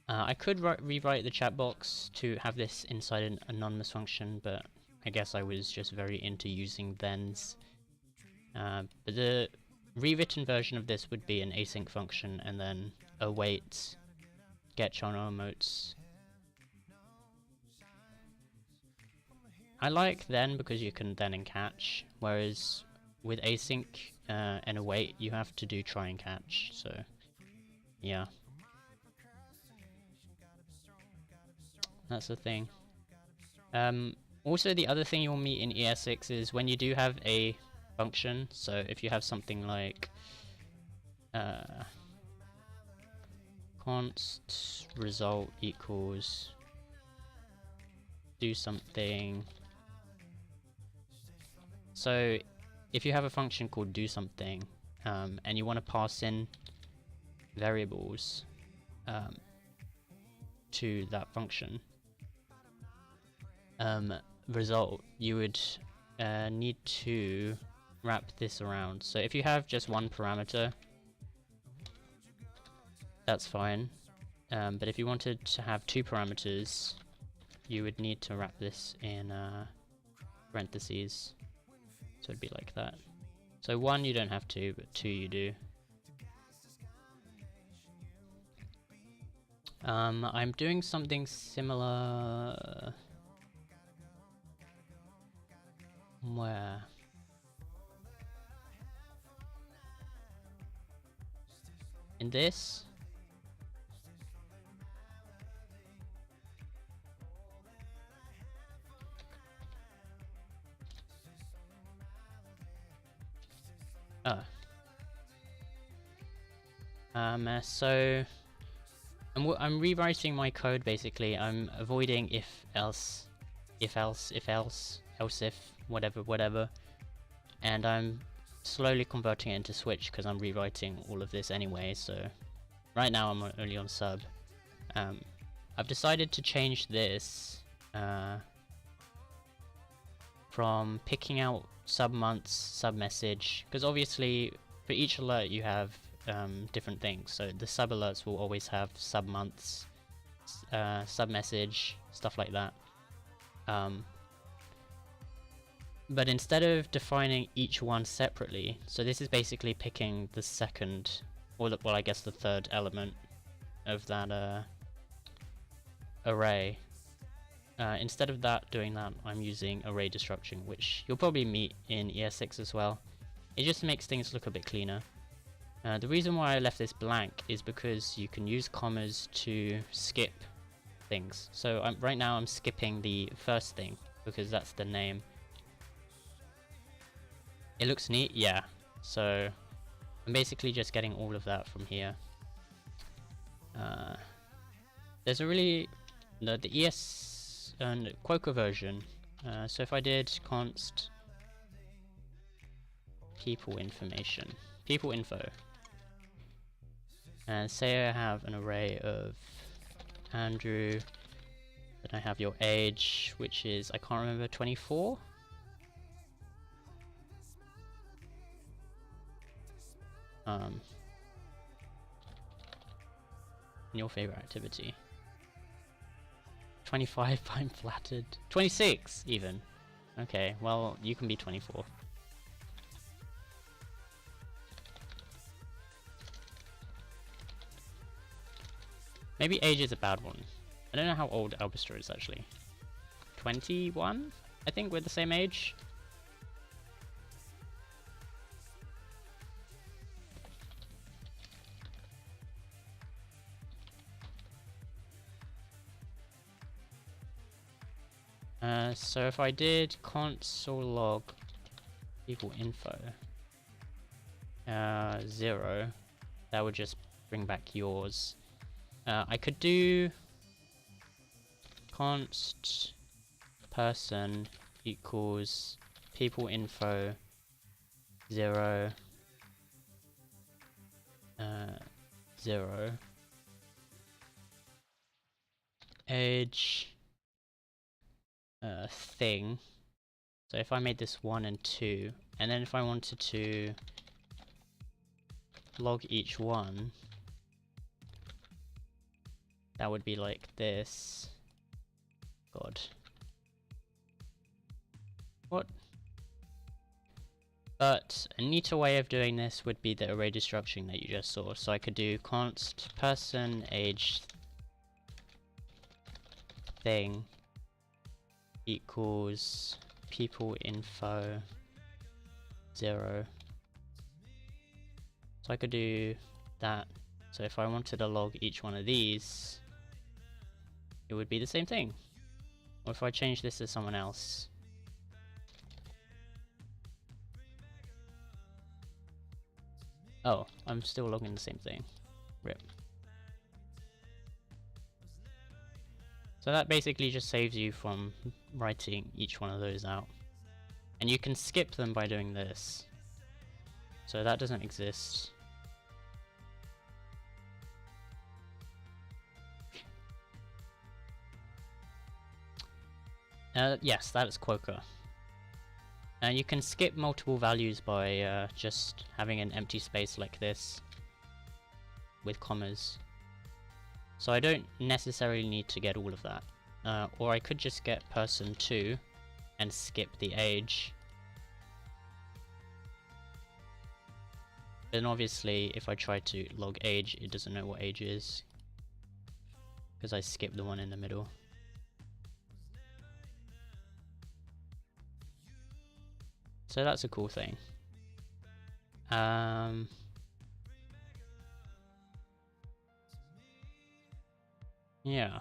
I could rewrite the chat box to have this inside an anonymous function, but I guess I was just very into using thens. But the rewritten version of this would be an async function and then await get channel emotes. I like then because you can then and catch, whereas with async and await you have to do try and catch, so yeah. That's the thing. Also the other thing you'll meet in ES6 is when you do have a function, so if you have something like const result equals do something. So if you have a function called do something and you want to pass in variables to that function result, you would need to wrap this around. So if you have just one parameter, that's fine, but if you wanted to have two parameters, you would need to wrap this in parentheses, so it'd be like that. So one you don't have to, but two you do. I'm doing something similar. Where? In this? Oh. So I'm rewriting my code basically. I'm avoiding if else, else if, whatever, and I'm slowly converting it into switch because I'm rewriting all of this anyway. So right now I'm only on sub. I've decided to change this from picking out sub months, sub message, because obviously for each alert you have different things. So the sub alerts will always have sub months, sub message, stuff like that. But instead of defining each one separately, so this is basically picking the second, or the, well, I guess the third element of that array. Instead of doing that, I'm using array destruction, which you'll probably meet in ES6 as well. It just makes things look a bit cleaner. The reason why I left this blank is because you can use commas to skip things. So right now I'm skipping the first thing because that's the name. It looks neat, yeah. So I'm basically just getting all of that from here. There's a really the ES and Quokka version. So if I did const people information, people info, and say I have an array of Andrew, then I have your age, which is, I can't remember, 24. And your favorite activity. 25, I'm flattered. 26 even. Okay, well, you can be 24. Maybe age is a bad one. I don't know how old Albistra is actually. 21? I think we're the same age. So if I did console log people info 0, that would just bring back yours. I could do const person equals people info 0 0 age thing. So if I made this 1 and 2, and then if I wanted to log each one, that would be like this. God. What? But a neater way of doing this would be the array destruction that you just saw. So I could do const person age thing equals people info 0. So I could do that. So if I wanted to log each one of these, it would be the same thing. Or if I change this to someone else, oh, I'm still logging the same thing. RIP. So that basically just saves you from writing each one of those out. And you can skip them by doing this. So that doesn't exist. Yes, that is Quokka. You can skip multiple values by just having an empty space like this with commas. So I don't necessarily need to get all of that. Or I could just get person 2 and skip the age. Then obviously if I try to log age, it doesn't know what age is, because I skipped the one in the middle. So that's a cool thing. Yeah.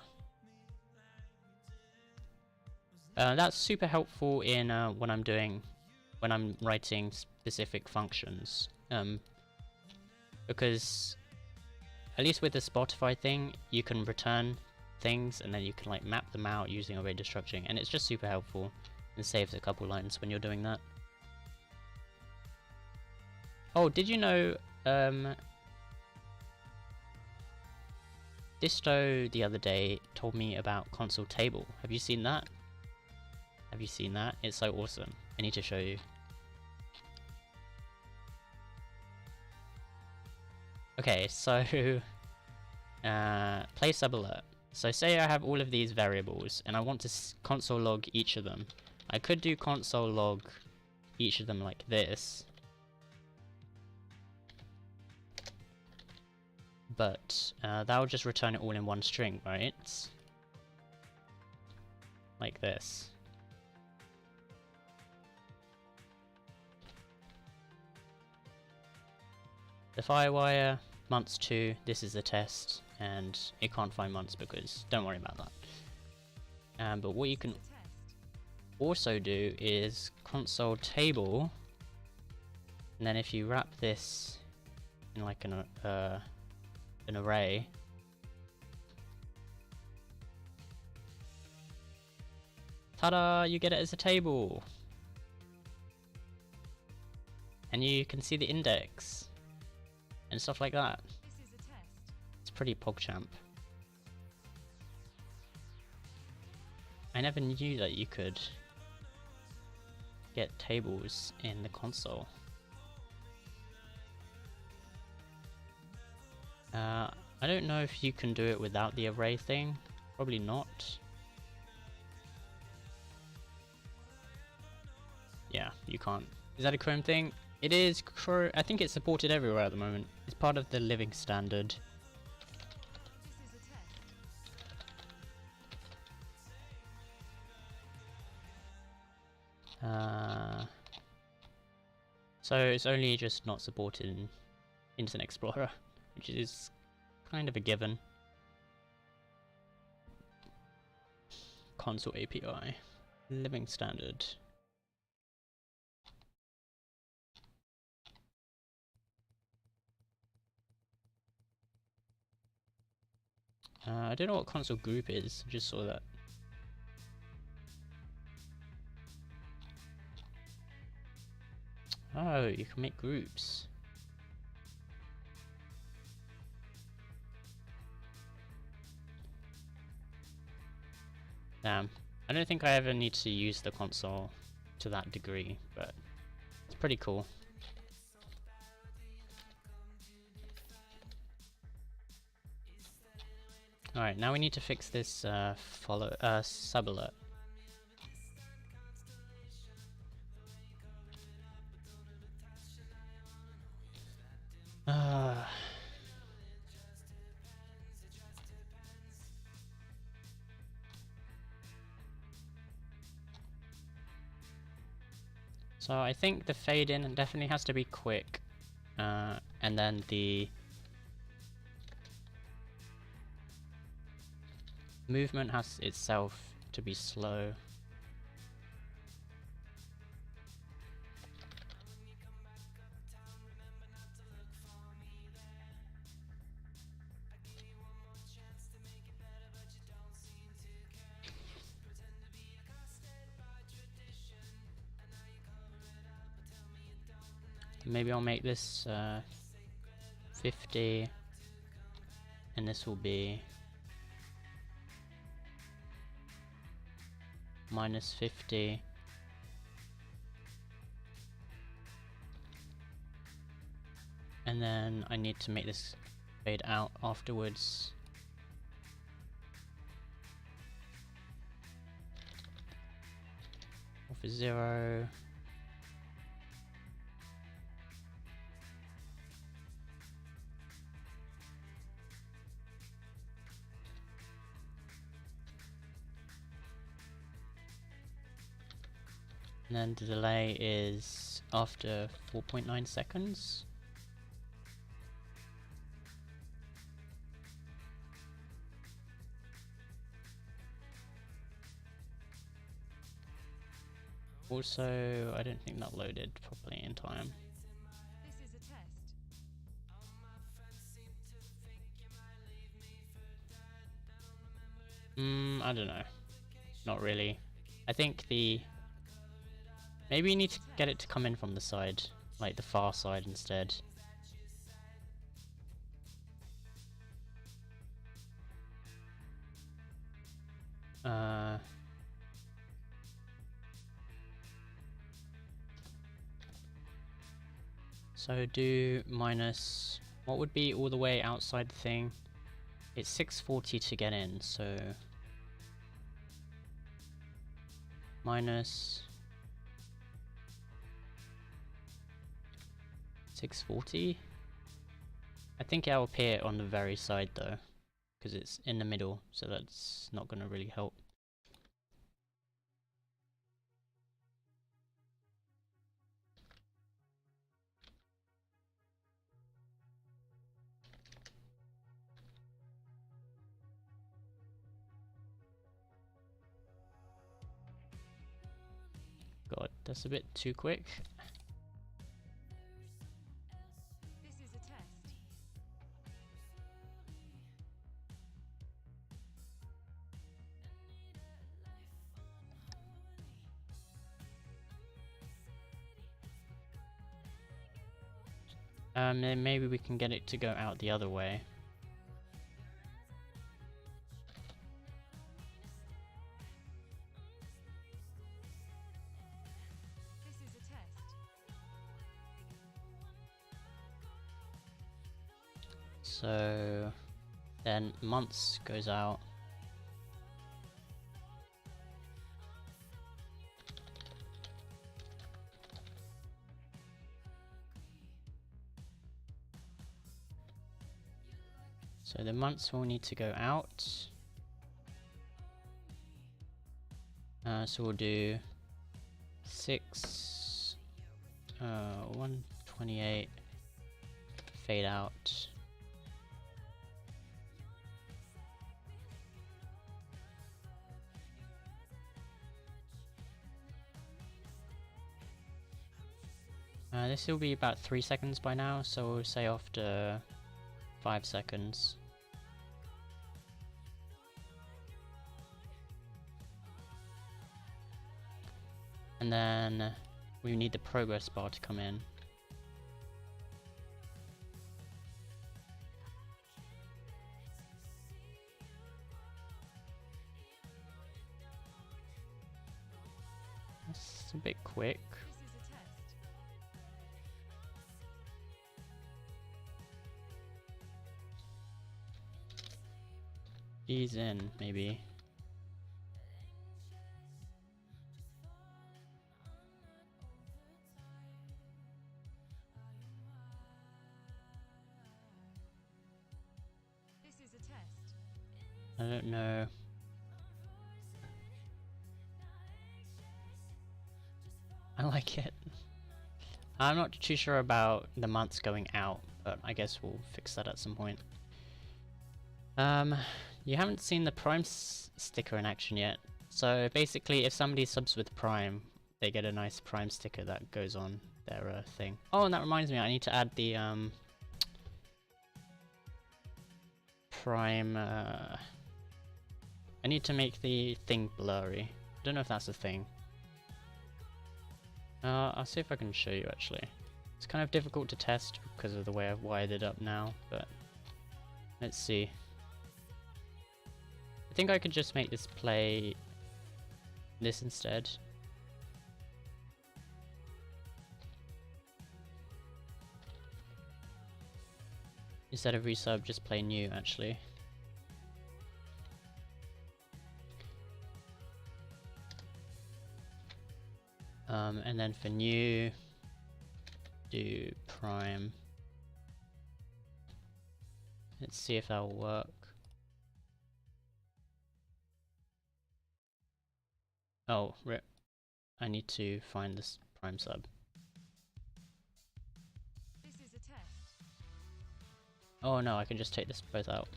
That's super helpful in when I'm writing specific functions. Because at least with the Spotify thing, you can return things and then you can like map them out using array destructuring, and it's just super helpful and saves a couple lines when you're doing that. Oh, did you know Disto the other day told me about console table. Have you seen that? Have you seen that? It's so awesome. I need to show you. Okay, so play sub alert. So say I have all of these variables and I want to console log each of them. I could do console log each of them like this. But that will just return it all in one string, right? Like this. The firewire, months 2, this is the test, and it can't find months because, don't worry about that. But what you can also do is console table, and then if you wrap this in like an array, ta-da! You get it as a table, and you can see the index and stuff like that. This is a test. It's pretty PogChamp. I never knew that you could get tables in the console. I don't know if you can do it without the array thing. Probably not. Yeah, you can't. Is that a Chrome thing? It is Chrome. I think it's supported everywhere at the moment. It's part of the living standard. This is a test. So it's only just not supported in Internet Explorer, which is kind of a given. Console API, living standard. I don't know what console group is, just saw that. Oh, you can make groups. Damn. I don't think I ever need to use the console to that degree, but it's pretty cool. Alright, now we need to fix this sub alert. So I think the fade in definitely has to be quick, and then the movement has itself to be slow. Maybe I'll make this 50, and this will be -50. And then I need to make this fade out afterwards. For 0. And then the delay is after 4.9 seconds. Also, I don't think that loaded properly in time. This is a test. I don't know. Not really. I think maybe you need to get it to come in from the side, like the far side instead. So do minus, what would be all the way outside the thing? It's 640 to get in, so minus 640. I think I'll appear on the very side though, because it's in the middle, so that's not going to really help. God, that's a bit too quick. This is a test. Then maybe we can get it to go out the other way. This is a test. So then months goes out. So the months will need to go out. So we'll do 6, 128, fade out. This will be about 3 seconds by now, so we'll say after 5 seconds. And then we need the progress bar to come in. That's a bit quick. This is a test. Ease in, maybe. This is a test. I don't know. I like it. I'm not too sure about the months going out, but I guess we'll fix that at some point. You haven't seen the Prime sticker in action yet. So basically, if somebody subs with Prime, they get a nice Prime sticker that goes on their thing. Oh, and that reminds me, I need to add the Prime. I need to make the thing blurry. I don't know if that's a thing. I'll see if I can show you actually. It's kind of difficult to test because of the way I've wired it up now, but let's see. I think I could just make this play this instead. Instead of resub, just play new actually. And then for new, do Prime. Let's see if that will work. Oh, rip. I need to find this Prime sub. This is a test. Oh no, I can just take this both out.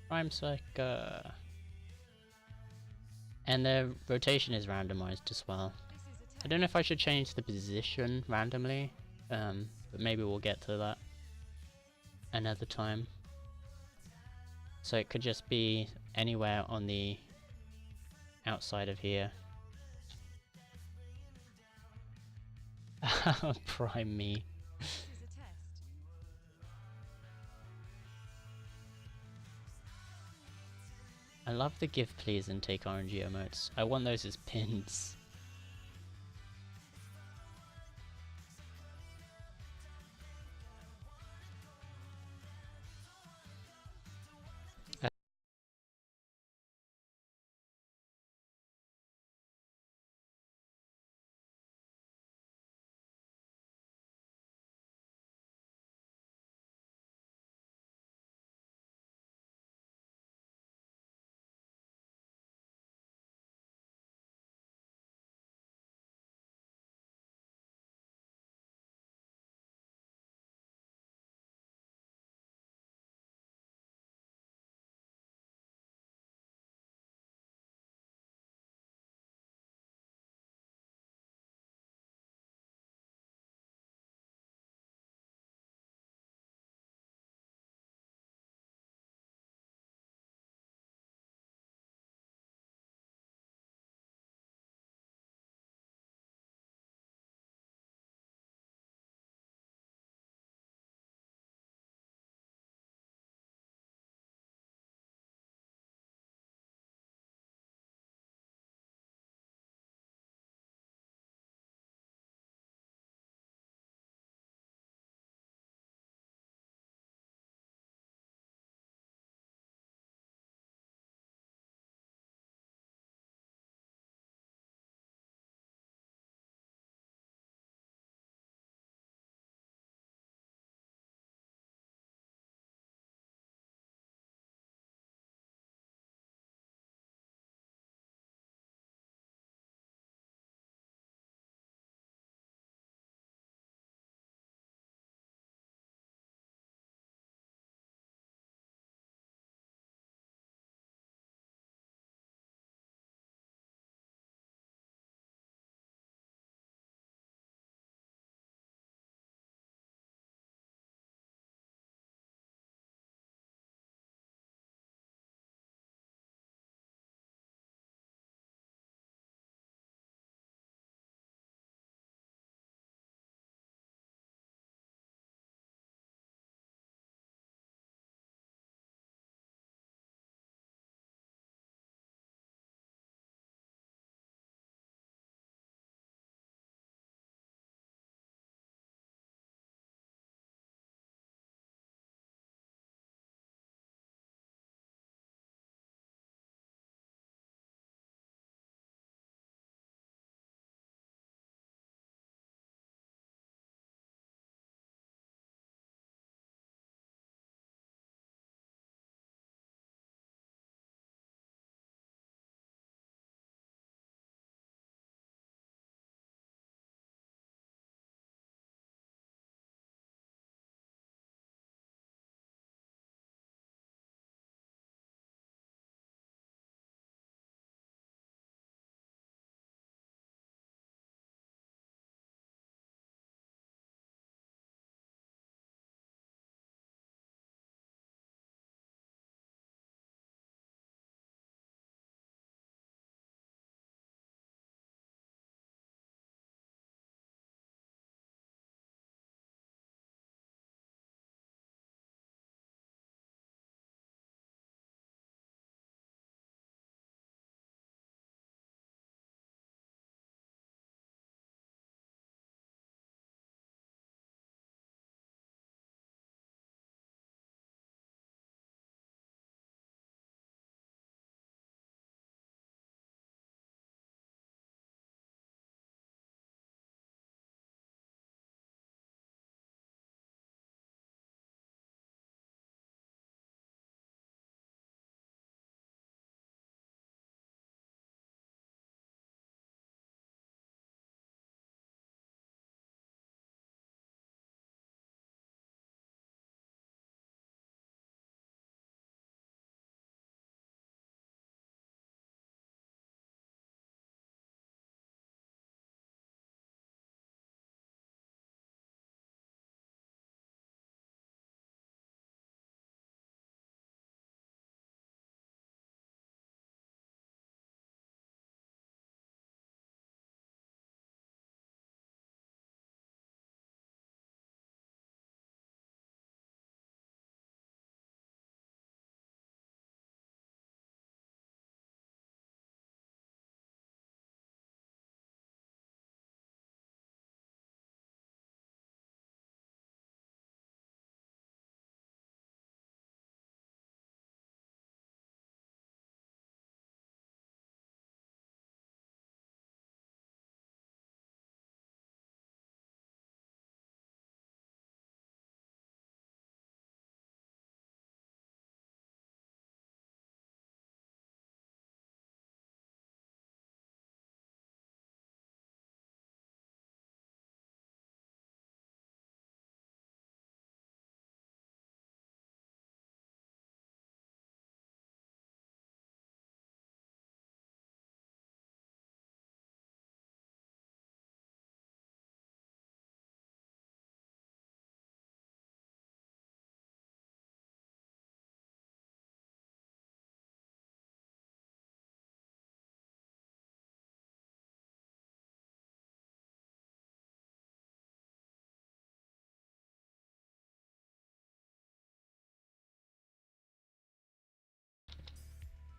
Prime Psyker. And the rotation is randomized as well. This is a test. I don't know if I should change the position randomly, but maybe we'll get to that another time. So it could just be anywhere on the outside of here. Prime me. This is a test. I love the give please and take RNG emotes. I want those as pins.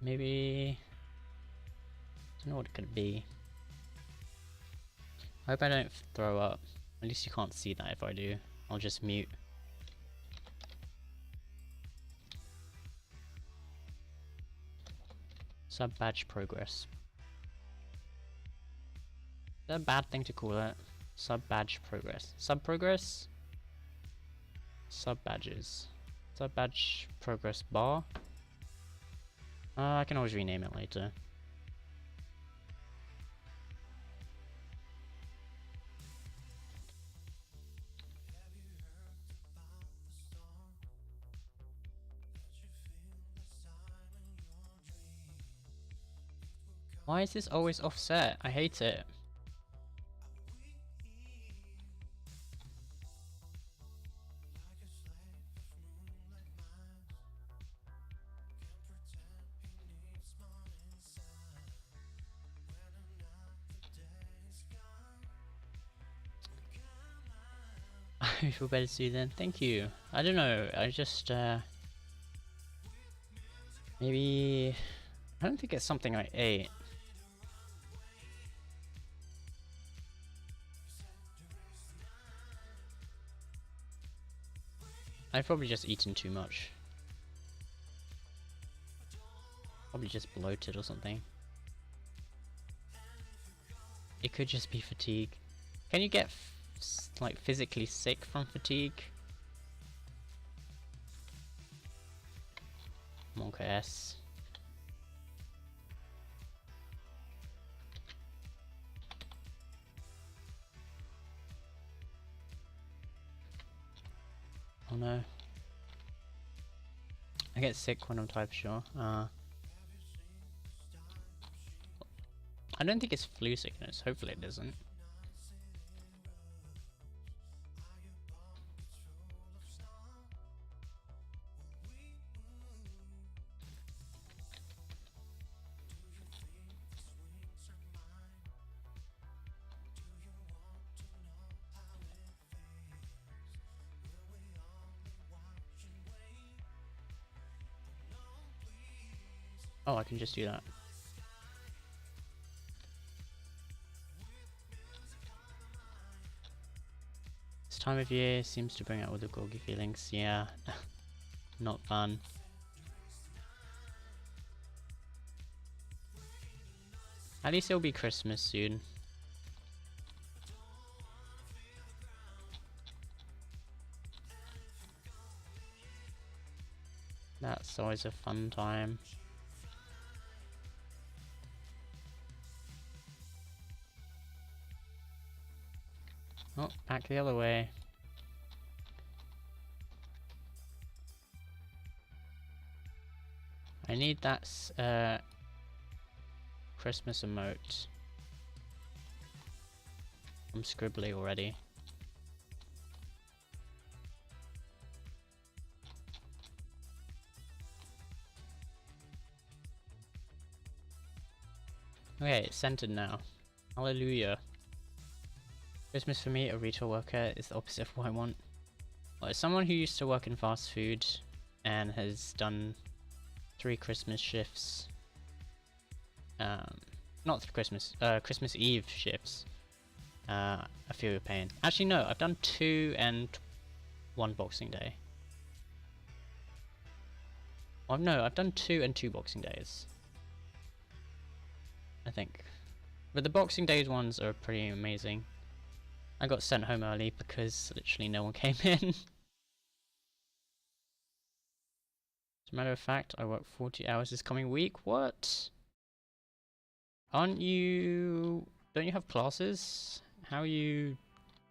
Maybe... I don't know what it could be. I hope I don't throw up. At least you can't see that if I do. I'll just mute. Sub badge progress. Is that a bad thing to call it? Sub badge progress. Sub progress? Sub badges. Sub badge progress bar? I can always rename it later. Why is this always offset? I hate it. I feel better soon then. Thank you. I don't know. I just maybe I don't think it's something I ate. I've probably just eaten too much. Probably just bloated or something. It could just be fatigue. Can you get like physically sick from fatigue? Monka S. Oh no. I get sick when I'm type sure. I don't think it's flu sickness. Hopefully it doesn't. Oh, I can just do that. This time of year seems to bring out all the groggy feelings. Yeah, not fun. At least it'll be Christmas soon. That's always a fun time. Oh, back the other way. I need that Christmas emote. I'm scribbly already. Okay, it's centered now. Hallelujah. Christmas for me, a retail worker, is the opposite of what I want. Well, as someone who used to work in fast food and has done 3 Christmas shifts, not Christmas, Christmas Eve shifts, I feel your pain. Actually no, I've done 2 and 1 Boxing Day. Well, no, I've done 2 and 2 Boxing Days, I think. But the Boxing Days ones are pretty amazing. I got sent home early because literally no one came in. As a matter of fact, I work 40 hours this coming week. What? Don't you have classes? How are you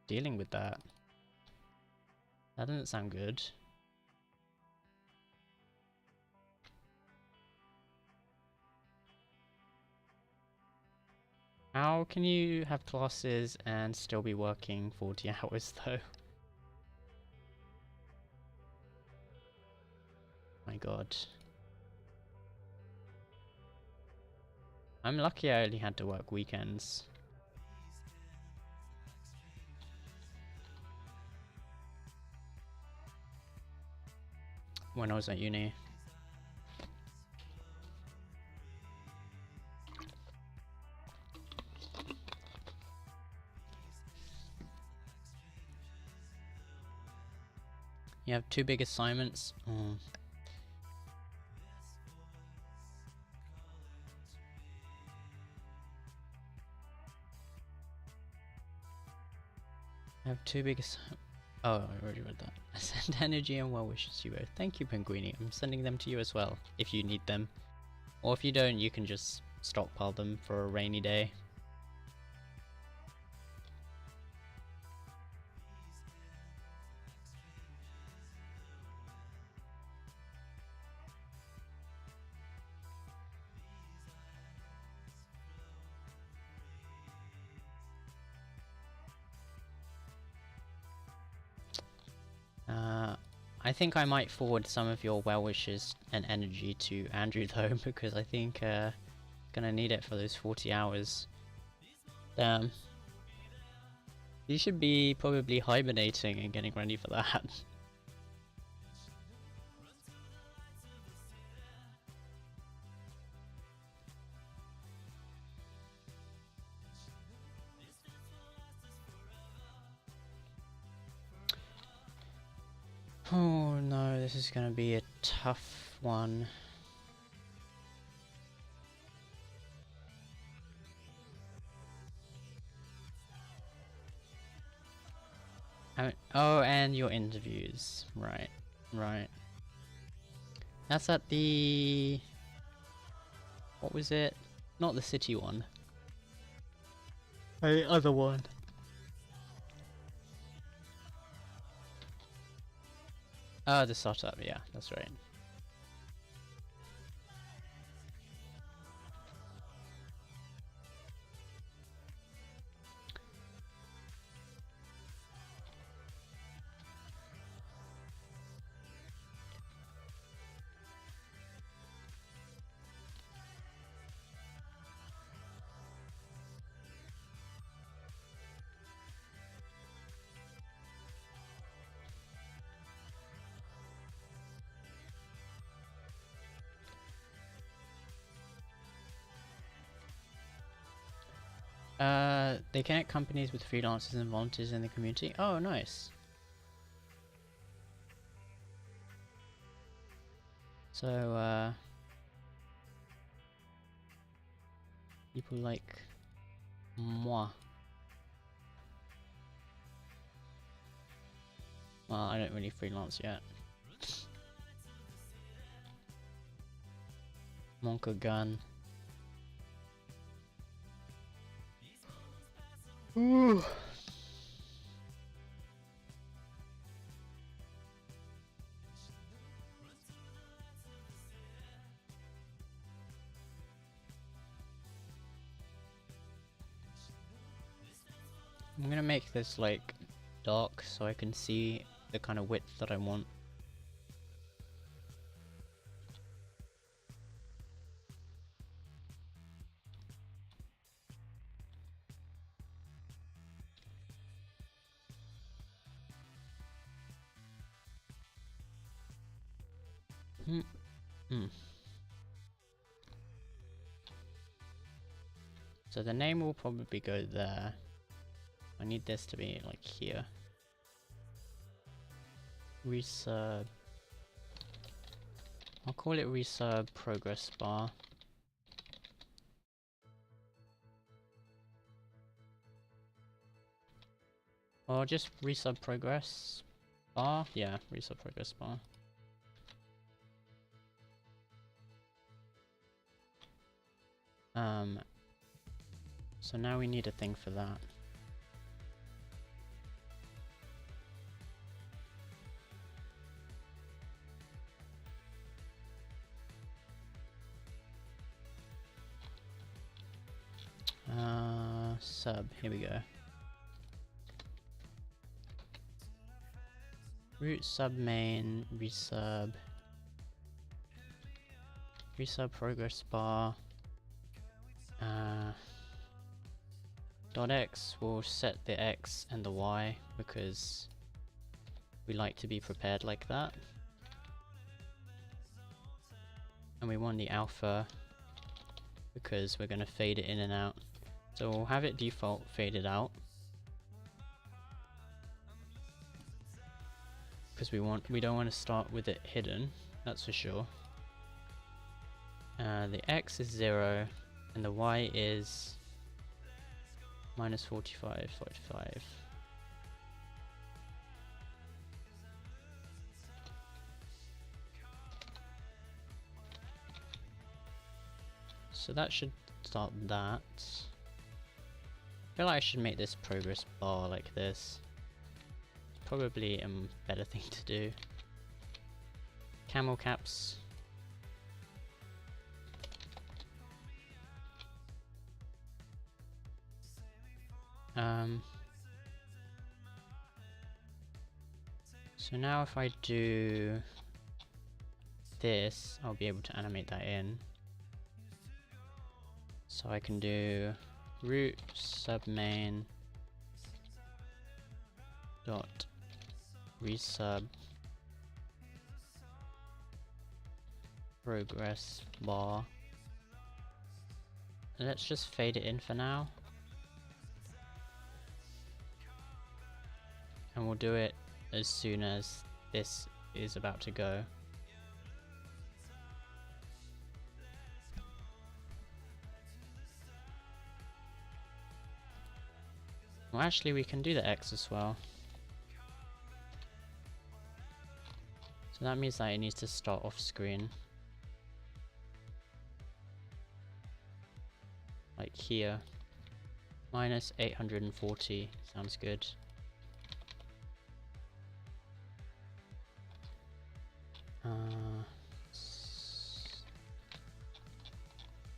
dealing with that? That doesn't sound good. How can you have classes and still be working 40 hours though? My god. I'm lucky I only had to work weekends. When I was at uni. You have 2 big assignments. I have 2 big oh, I already read that. I send energy and well wishes to you both. Thank you, Penguini. I'm sending them to you as well, if you need them. Or if you don't, you can just stockpile them for a rainy day. I think I might forward some of your well wishes and energy to Andrew though, because I think gonna need it for those 40 hours. Damn. You should be probably hibernating and getting ready for that. Oh no, this is gonna be a tough one. Oh, and your interviews. Right, right. That's at the... what was it? Not the city one. The other one. Oh, the startup, yeah, that's right. They connect companies with freelancers and volunteers in the community. Oh, nice. So, people like moi. Well, I don't really freelance yet. Monka gun. Ooh. I'm gonna make this like dark so I can see the kind of width that I want. So the name will probably go there. I need this to be like here. Resub. I'll call it resub progress bar. Or just resub progress bar? Yeah, resub progress bar. So now we need a thing for that. Sub, here we go. Root sub main, resub progress bar. .x will set the x and the y because we like to be prepared like that. And we want the alpha because we're going to fade it in and out. So we'll have it default faded out. because we don't want to start with it hidden, that's for sure. The X is 0 and the Y is minus 45, 45. So that should start that. I feel like I should make this progress bar like this. Probably a better thing to do. Camel caps. So now if I do this, I'll be able to animate that in. So I can do root submain dot resub progress bar. Let's just fade it in for now. And we'll do it as soon as this is about to go. Well, actually we can do the X as well. So that means that it needs to start off screen. Like here. Minus 840 sounds good.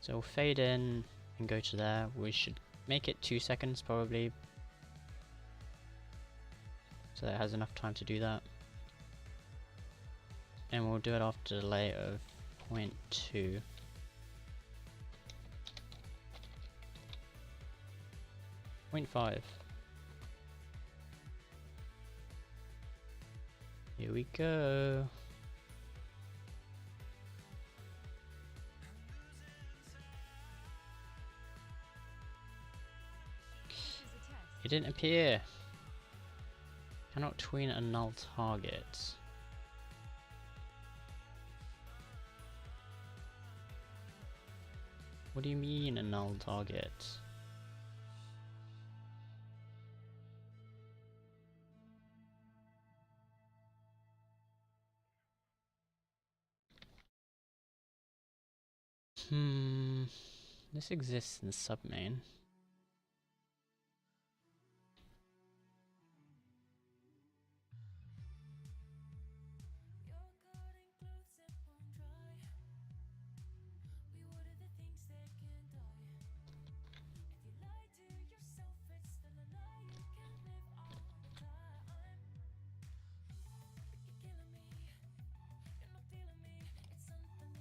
So we'll fade in and go to there. We should make it 2 seconds probably, so that it has enough time to do that. And we'll do it after a delay of 0.2. .5. Here we go. It didn't appear. Cannot tween a null target. What do you mean a null target? This exists in submain.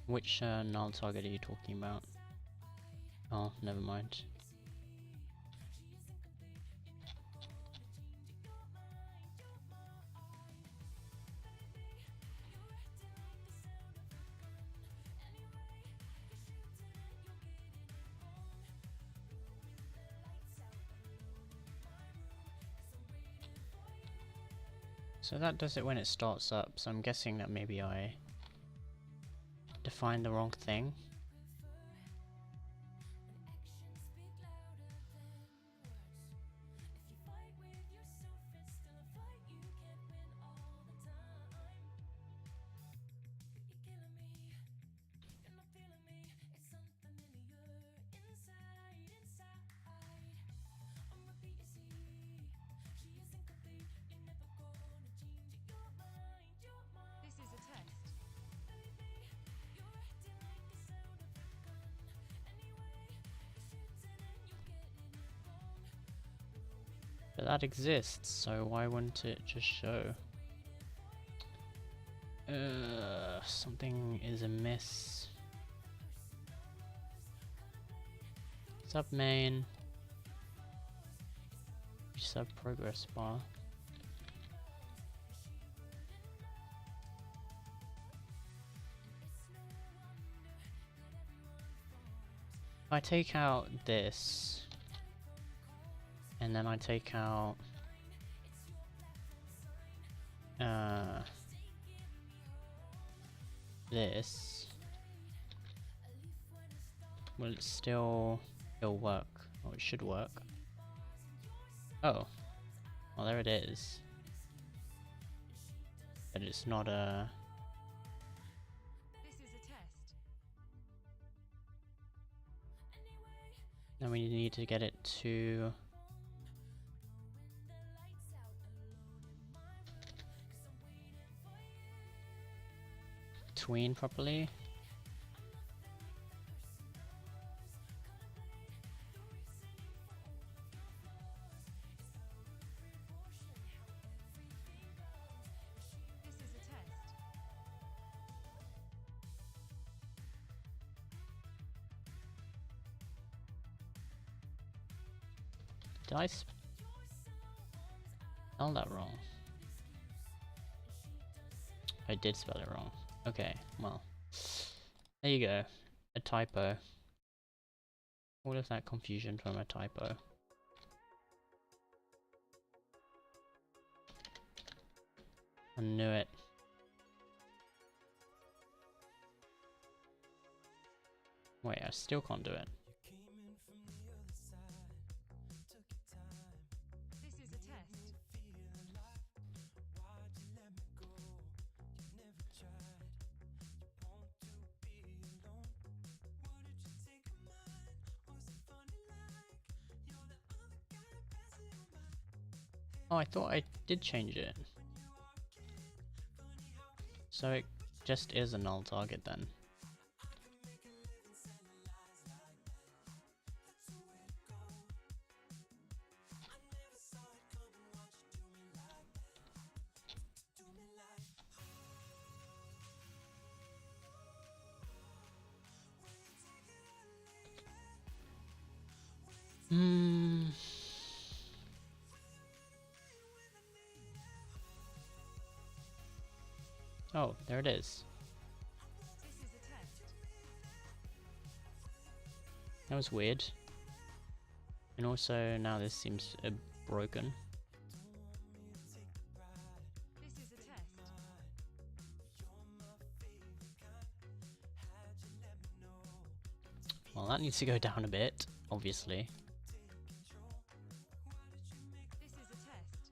Which null target are you talking about? Oh, never mind. So that does it when it starts up, so I'm guessing that maybe I defined the wrong thing. This is a test. But that exists, so why wouldn't it just show? Something is amiss. Submain. Sub progress bar. If I take out this, and then I take out this, will it still work? Oh, it should work. Oh, well there it is. But it's not a... This is a test. Then we need to get it to... tween properly. This is a test. Did I spell that wrong? I did spell it wrong. Okay, well, there you go. A typo. All of that confusion from a typo. I knew it. Wait, I still can't do it. This is a test. Oh, I thought I did change it. So it just is a null target then. Oh, there it is. This is a test. That was weird. And also now this seems broken. This is a test. Well, that needs to go down a bit, obviously. This is a test.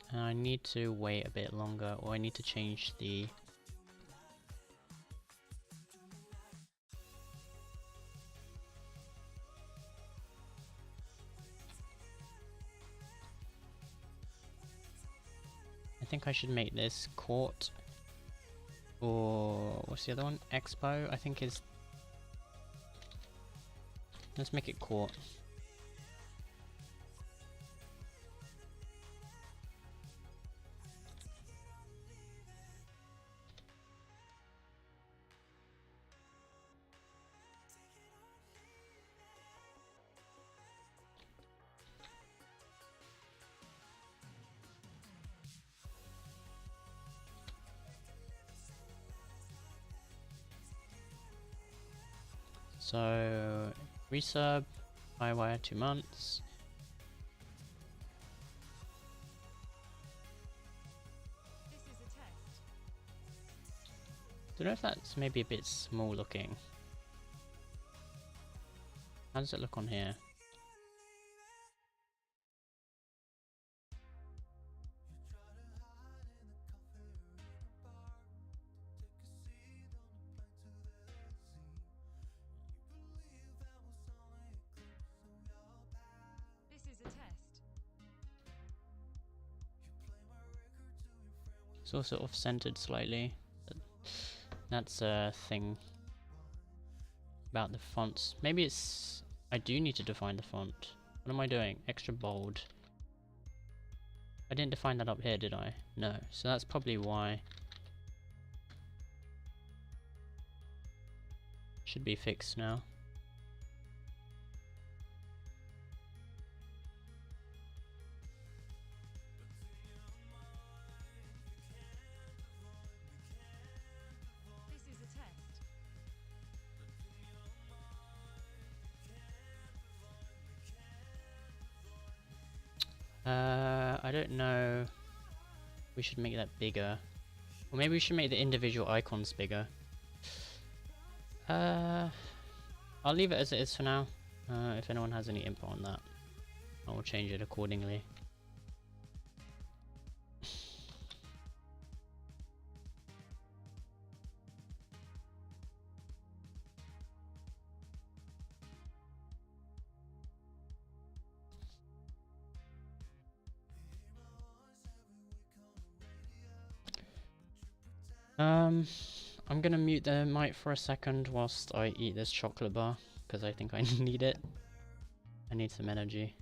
And I need to wait a bit longer, or I need to change the... I think I should make this court, or what's the other one? Expo, I think is... Let's make it court. So, resub, Firewire 2 months. This is a test. Don't know if that's maybe a bit small looking. How does it look on here? This is a test. It's all sort of centered slightly. That's a thing about the fonts. Maybe it's... I do need to define the font. What am I doing? Extra bold. I didn't define that up here, did I? No. So that's probably why. Should be fixed now. I don't know. We should make that bigger. Or maybe we should make the individual icons bigger. I'll leave it as it is for now. If anyone has any input on that, I will change it accordingly. I'm gonna mute the mic for a second whilst I eat this chocolate bar, because I think I need it. I need some energy.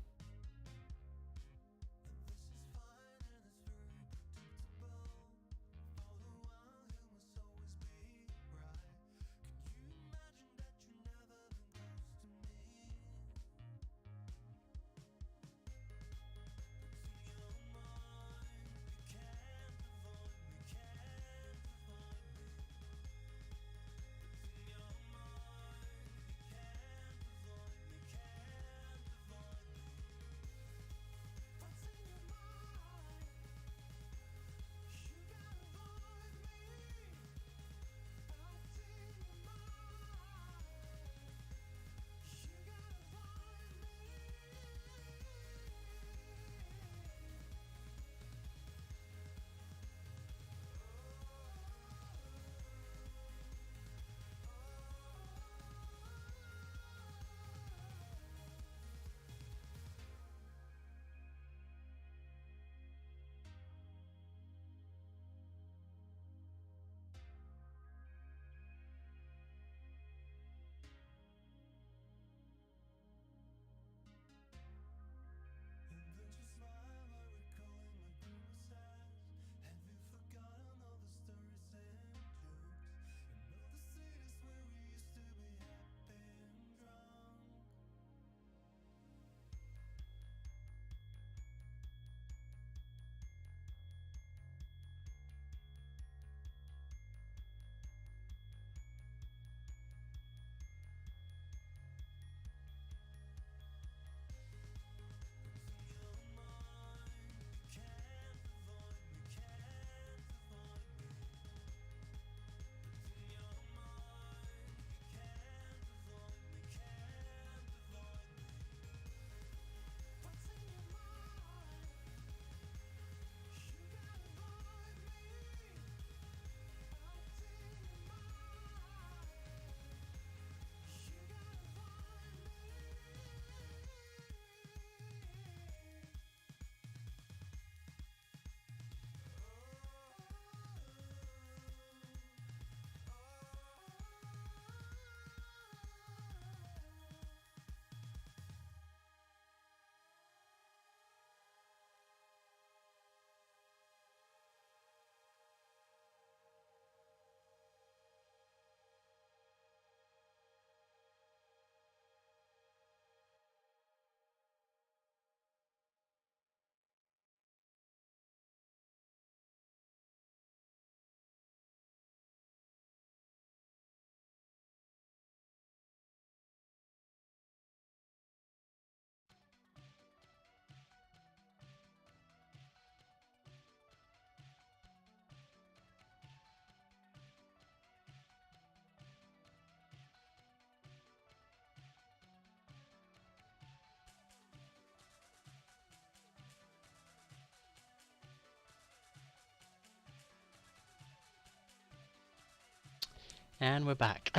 And we're back.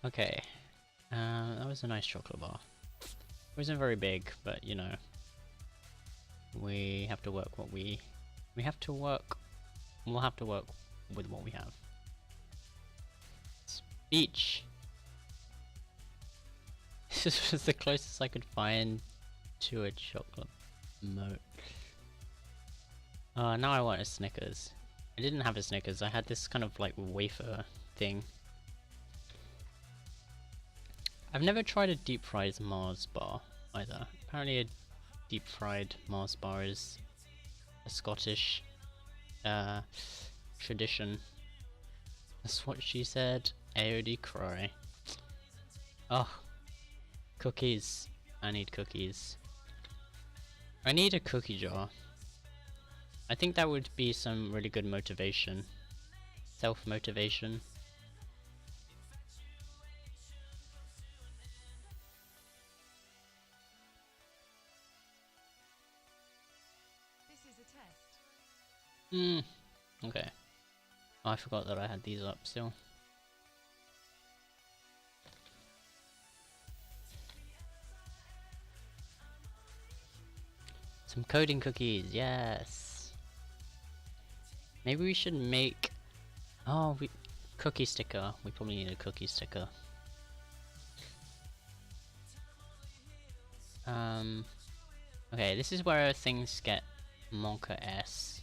Okay. That was a nice chocolate bar. It wasn't very big, but you know, we have to work what we have to work. We'll have to work with what we have. Speech. This was the closest I could find to a chocolate moat. Now I want a Snickers. I didn't have a Snickers, I had this kind of like wafer thing. I've never tried a deep fried Mars bar either. Apparently a deep fried Mars bar is a Scottish tradition. That's what she said. AOD cry. Oh, cookies. I need cookies. I need a cookie jar. I think that would be some really good motivation. Self-motivation. This is a test. Okay. Oh, I forgot that I had these up still. Some coding cookies, yes! Maybe we should make... Oh, cookie sticker. We probably need a cookie sticker. Okay, this is where things get Monka S.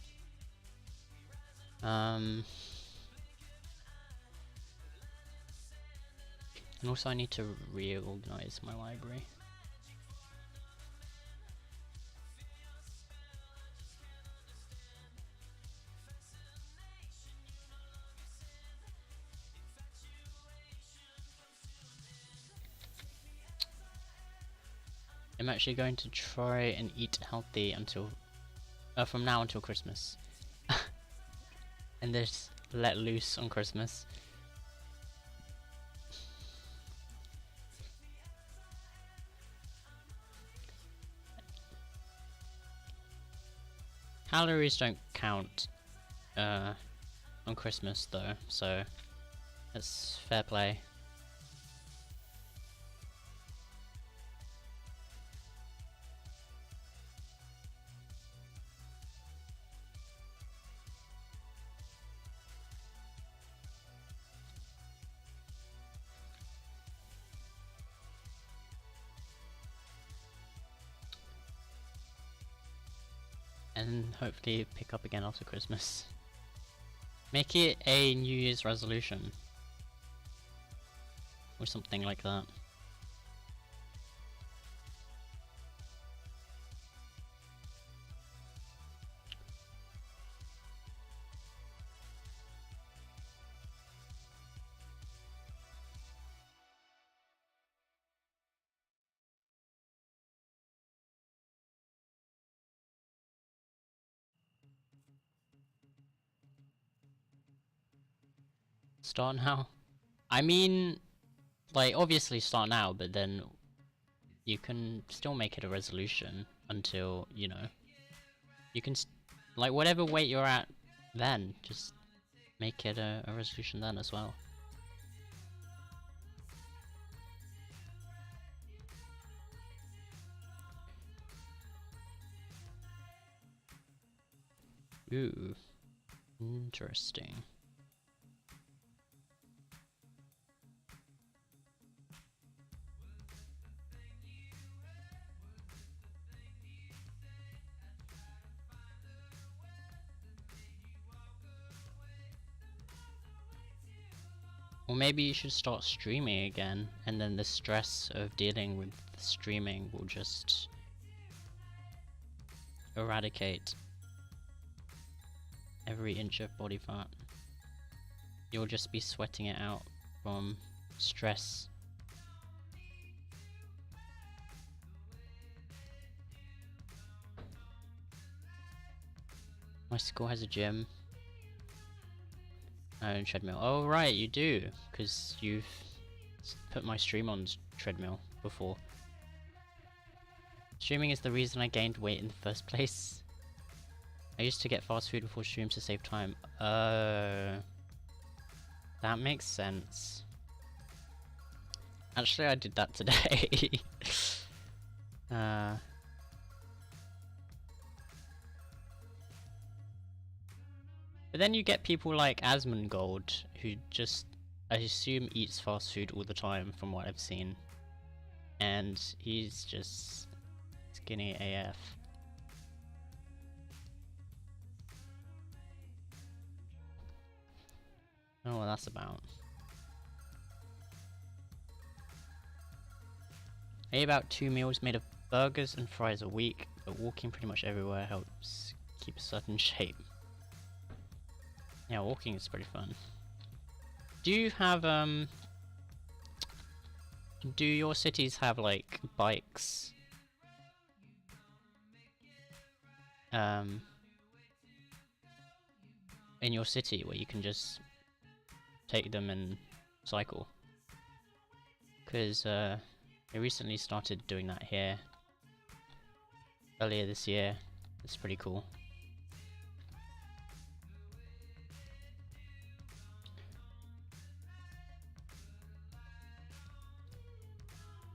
And also I need to reorganize my library. I'm actually going to try and eat healthy until from now until Christmas. And just let loose on Christmas. Calories don't count on Christmas though, so that's fair play. And hopefully pick up again after Christmas. Make it a New Year's resolution. Or something like that. Start now? I mean, like, obviously start now, but then you can still make it a resolution until, you know, you can, like, whatever weight you're at then, just make it a resolution then as well. Ooh, interesting. Or maybe you should start streaming again, and then the stress of dealing with streaming will just eradicate every inch of body fat. You'll just be sweating it out from stress. My school has a gym. And treadmill. Oh right, you do, because you've put my stream on treadmill before. Streaming is the reason I gained weight in the first place. I used to get fast food before streams to save time. That makes sense. Actually, I did that today. But then you get people like Asmongold, who just, I assume, eats fast food all the time from what I've seen. And he's just skinny AF. I don't know what that's about. I eat about 2 meals made of burgers and fries a week, but walking pretty much everywhere helps keep a certain shape. Yeah, walking is pretty fun. Do you have, do your cities have, like, bikes? in your city where you can just take them and cycle. Because they recently started doing that here earlier this year. It's pretty cool.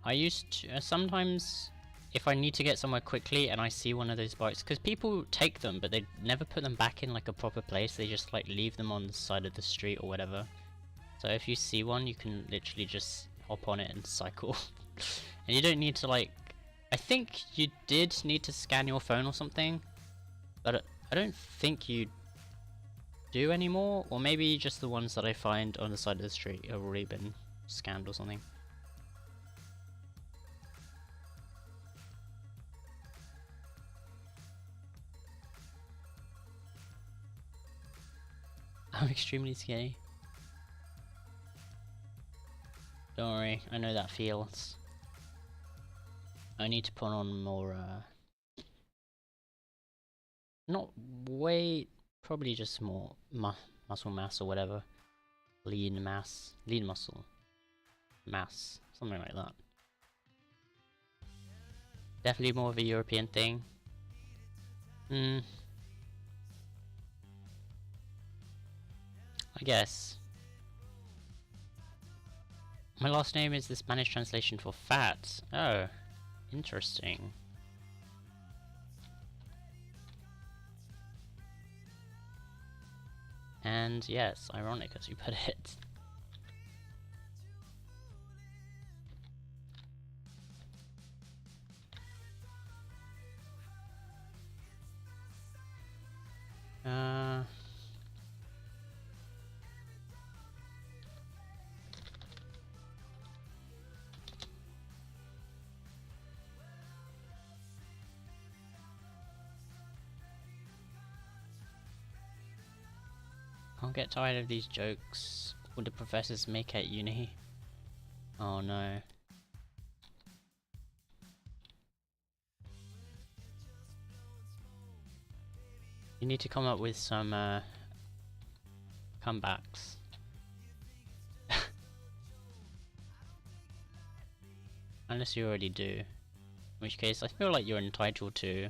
I used to, sometimes if I need to get somewhere quickly and I see one of those bikes, because people take them but they never put them back in like a proper place, they just like leave them on the side of the street or whatever. So if you see one, you can literally just hop on it and cycle. And you don't need to like, I think you did need to scan your phone or something, but I don't think you do anymore, or maybe just the ones that I find on the side of the street have already been scanned or something. I'm extremely skinny. Don't worry, I know that feels. I need to put on more, not weight, probably just more muscle mass or whatever. Lean muscle mass, something like that. Definitely more of a European thing. I guess. My last name is the Spanish translation for fat. Oh, interesting. And yes, ironic as you put it. I'll get tired of these jokes what the professors make at uni. Oh no. You need to come up with some comebacks. Unless you already do. In which case I feel like you're entitled to.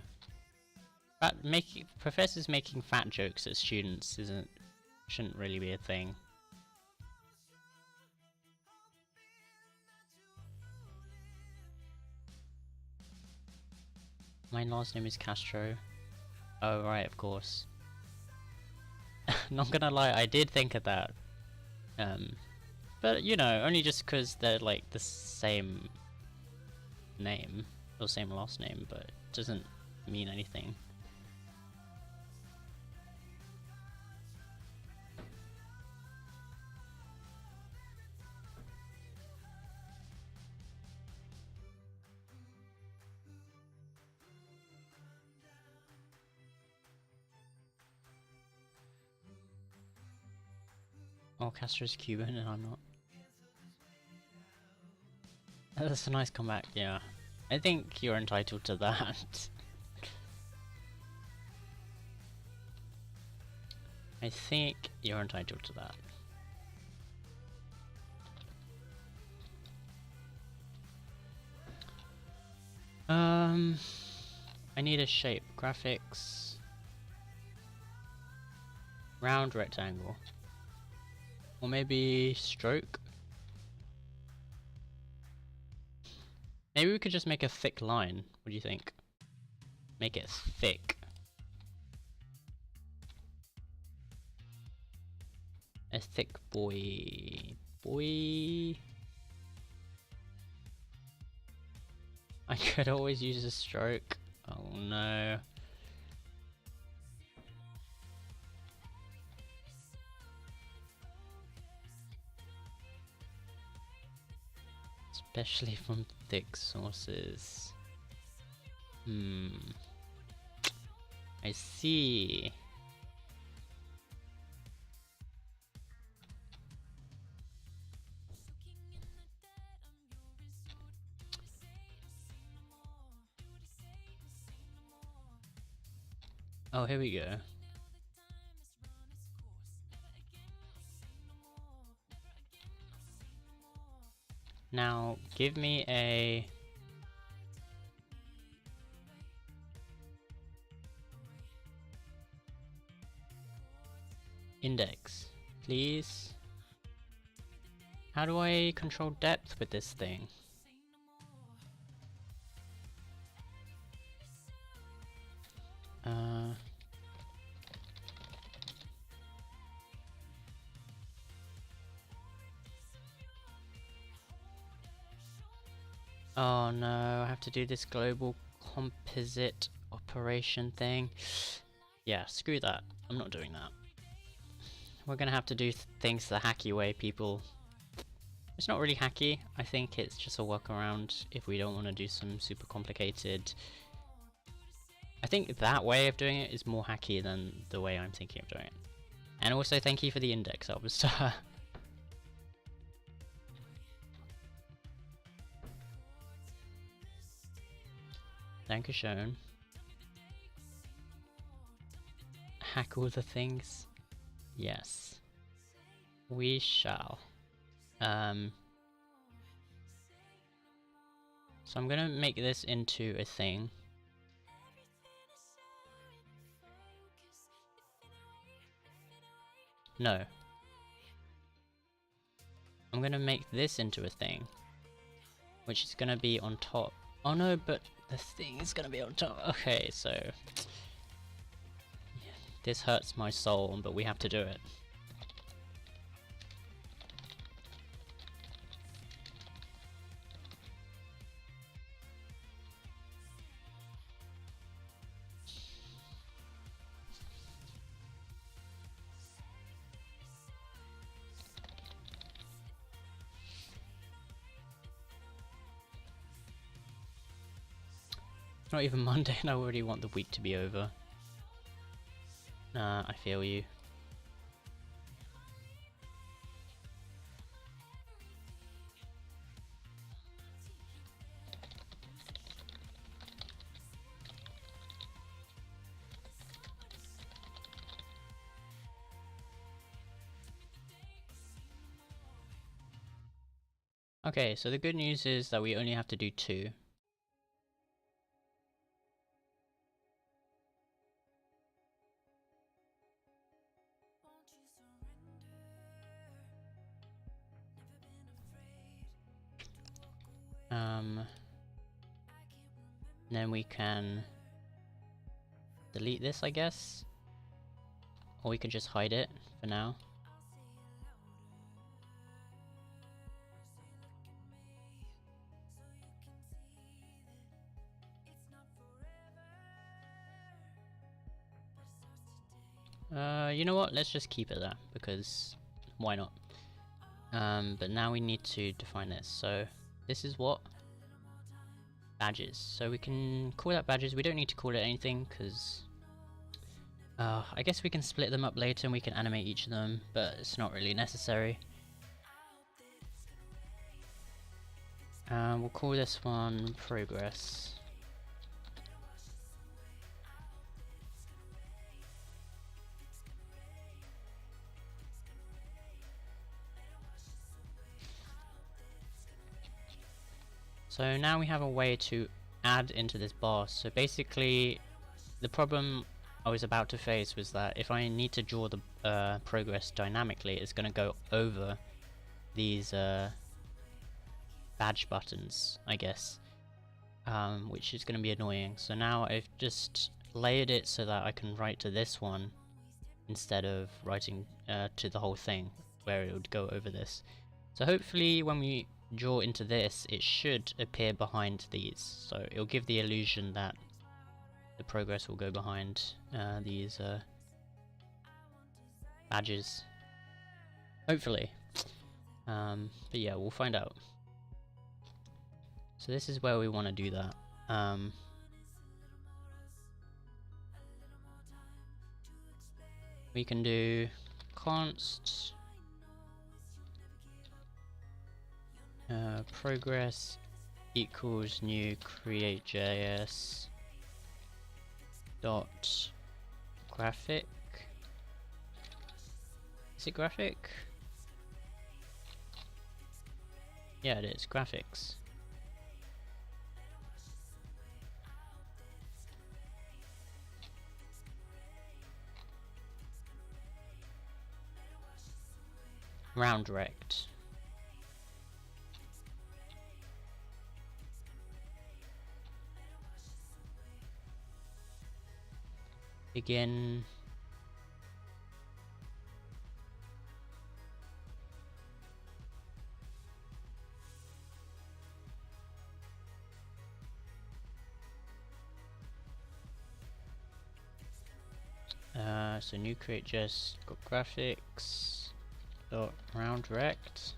But professors making fat jokes at students shouldn't really be a thing. My last name is Castro. Oh right, of course. Not gonna lie, I did think of that. But you know, only just because they're like the same name, or same last name, but it doesn't mean anything. Oh, Castro's Cuban and I'm not. That's a nice comeback, yeah. I think you're entitled to that. I think you're entitled to that. I need a shape. Graphics. Round rectangle. Or maybe stroke? Maybe we could just make a thick line. What do you think? Make it thick. A thick boy. I could always use a stroke. Oh no. Especially from thick sources. I see. Oh, here we go. Now, give me a... index, please. How do I control depth with this thing? Oh no, I have to do this global composite operation thing. Yeah, screw that. I'm not doing that. We're gonna have to do things the hacky way, people. It's not really hacky. I think it's just a workaround if we don't want to do some super complicated... I think that way of doing it is more hacky than the way I'm thinking of doing it. And also thank you for the index, Albustar. Dankeschön. Hack all the things? Yes. We shall. So I'm gonna make this into a thing. No. I'm gonna make this into a thing, which is gonna be on top. Oh no, but the thing is gonna be on top. Okay, so... yeah, this hurts my soul, but we have to do it. Not even Monday and I already want the week to be over. I feel you. Okay, so the good news is that we only have to do 2. Then we can delete this, I guess, or we can just hide it for now. You know what? Let's just keep it there because why not? But now we need to define this. So this is what? Badges. So we can call that badges. We don't need to call it anything because I guess we can split them up later and we can animate each of them, but it's not really necessary. We'll call this one progress. So now we have a way to add into this bar. So basically the problem I was about to face was that if I need to draw the progress dynamically, it's going to go over these badge buttons, I guess, which is going to be annoying. So now I've just layered it so that I can write to this one instead of writing to the whole thing where it would go over this. So hopefully when we draw into this, it should appear behind these, so it'll give the illusion that the progress will go behind these badges, hopefully. But yeah, we'll find out. So this is where we want to do that. We can do const progress equals new create.js dot graphic. Is it graphic? Yeah, it is. Graphics. Round rect. Begin. So new create just got graphics dot round rect.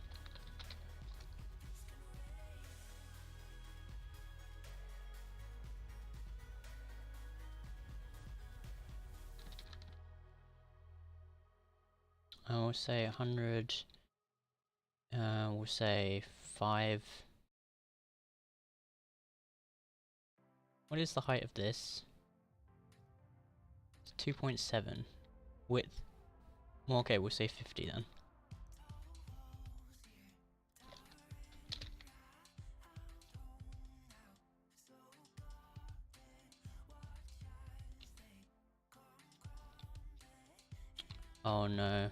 I will say 100. We'll say 5. What is the height of this? It's 2.7. Width. Well, okay, we'll say 50 then. Oh no.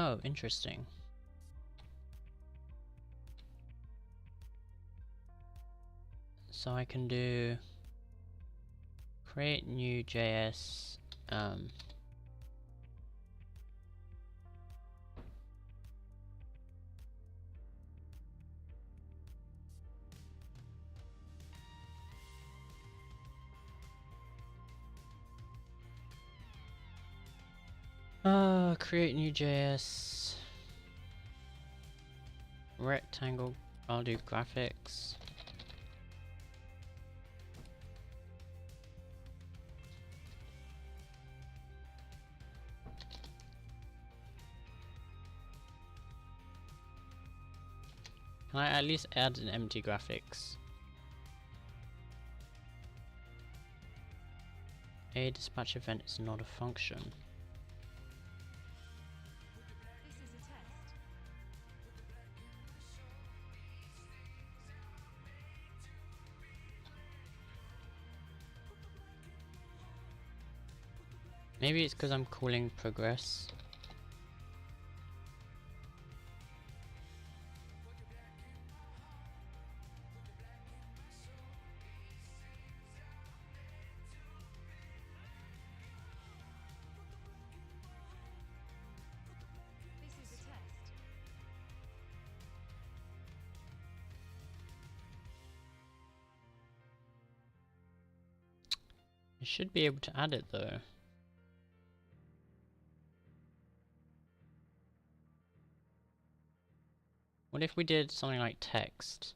Oh, interesting. So I can do create new JS. Create new JS. Rectangle. I'll do graphics. Can I at least add an empty graphics? A dispatch event is not a function. This is a test. Maybe it's because I'm calling progress. This is a test. I should be able to add it though. What if we did something like text?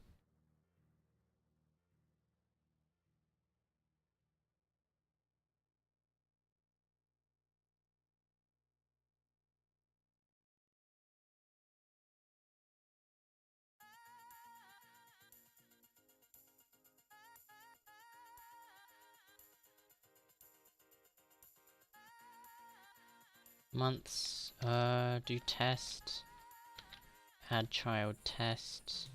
Months, do test, add child test.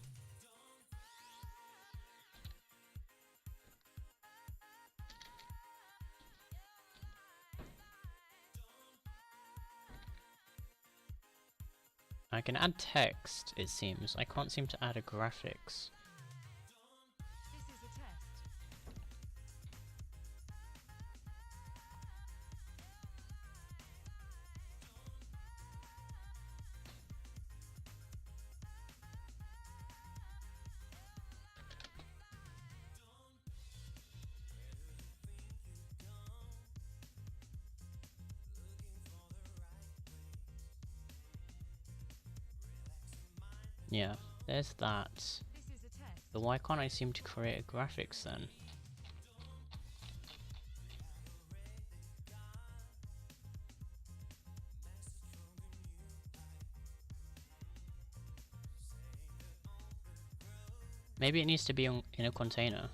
I can add text, it seems. I can't seem to add a graphics. This is a test. Yeah, there's that. This is a test. But why can't I seem to create a graphics then? Maybe it needs to be in a container.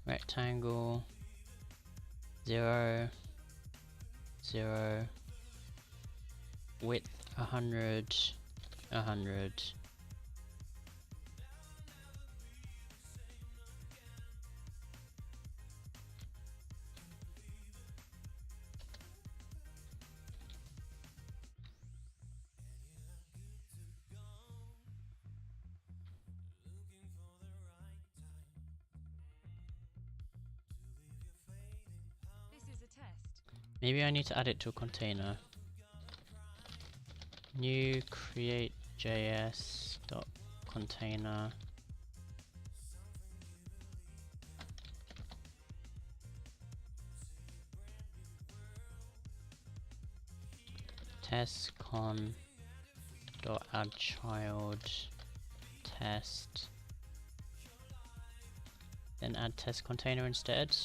Rectangle 0 0 width 100 100. This is a test. Maybe I need to add it to a container. New create JS dot container. Test con dot add child test. Then add test container instead.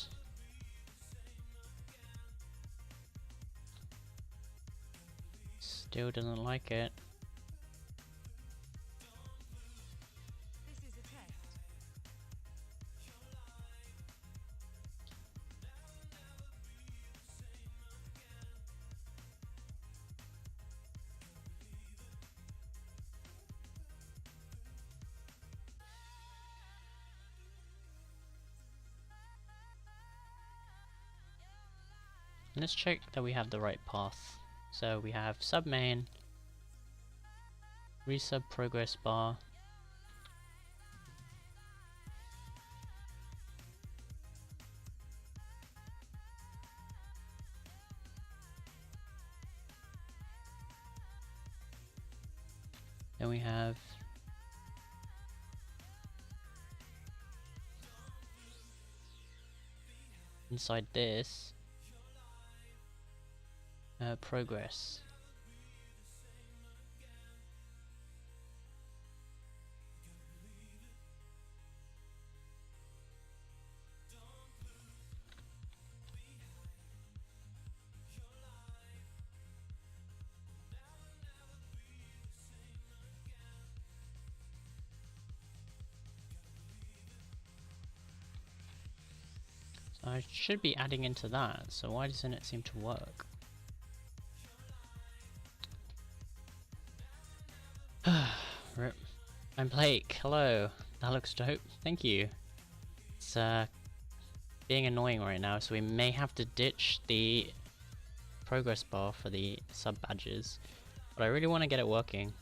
Still doesn't like it. This is a test. Let's check that we have the right path. So we have sub main, resub progress bar. Then we have inside this progress. So I should be adding into that, so why doesn't it seem to work? Rip. I'm Blake, hello. That looks dope, thank you. It's being annoying right now, so we may have to ditch the progress bar for the sub badges, but I really want to get it working.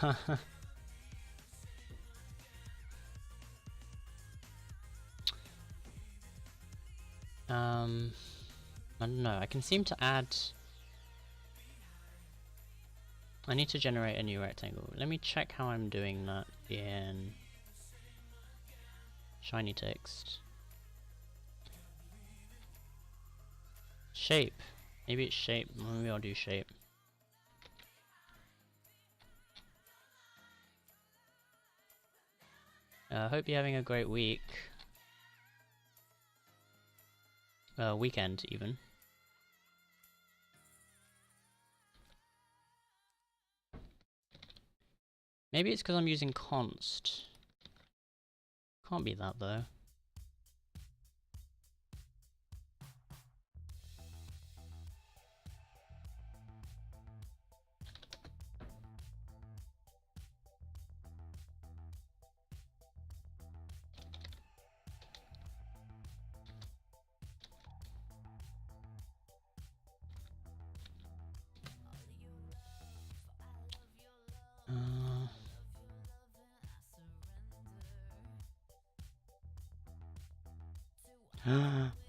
I don't know, I can seem to add... I need to generate a new rectangle. Let me check how I'm doing that in shiny text. Shape. Maybe it's shape. Maybe I'll do shape. Hope you're having a great week. Weekend even. Maybe it's because I'm using const. Can't be that though.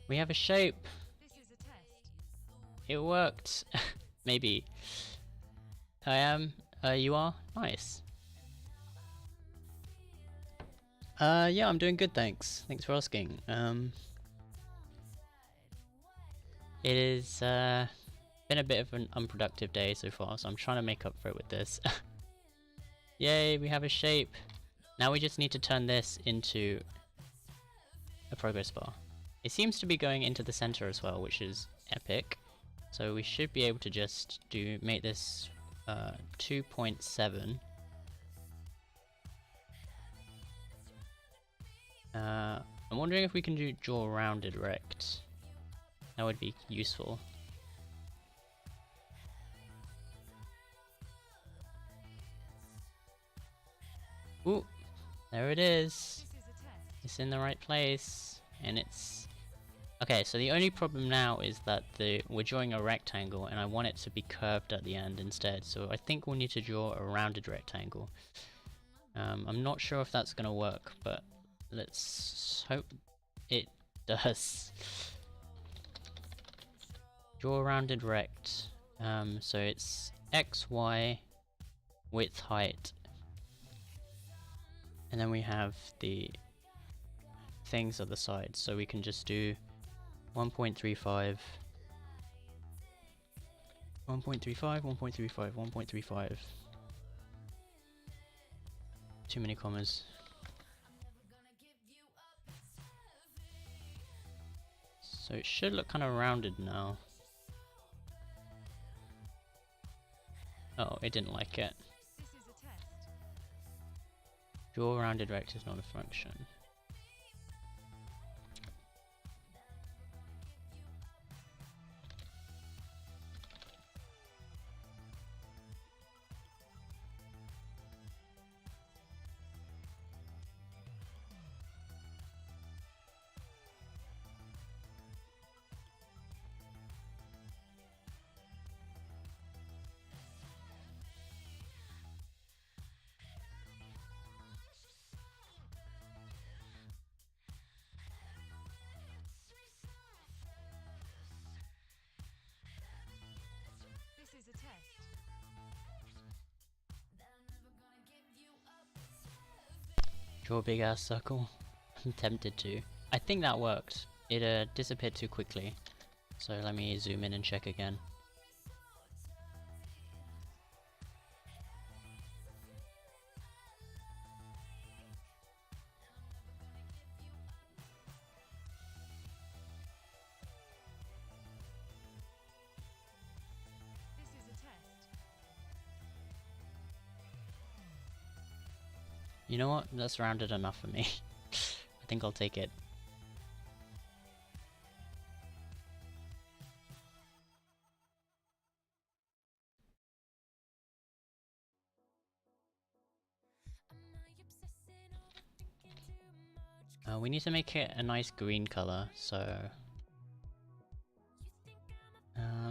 We have a shape. This is a test. It worked. Maybe. I am. You are? Nice. Yeah, I'm doing good, thanks. Thanks for asking. It is, been a bit of an unproductive day so far, so I'm trying to make up for it with this. Yay, we have a shape. Now we just need to turn this into a progress bar. It seems to be going into the center as well, which is epic. So we should be able to just make this 2.7. I'm wondering if we can draw a rounded rect. That would be useful. Ooh, there it is. This is a test. It's in the right place, and it's... Okay, so the only problem now is that we're drawing a rectangle, and I want it to be curved at the end instead, so I think we'll need to draw a rounded rectangle. I'm not sure if that's gonna work, but let's hope it does. Draw a rounded rect. So it's X, Y, width, height. And then we have the things at the sides, so we can just do 1.35, 1.35, 1.35, 1.35. Too many commas. So it should look kind of rounded now. Oh, it didn't like it. This is a test. Draw rounded rect is not a function. Draw a big ass circle. I'm tempted to. I think that worked. It disappeared too quickly. So let me zoom in and check again. This is a test. You know what? That's rounded enough for me. I think I'll take it. We need to make it a nice green color, so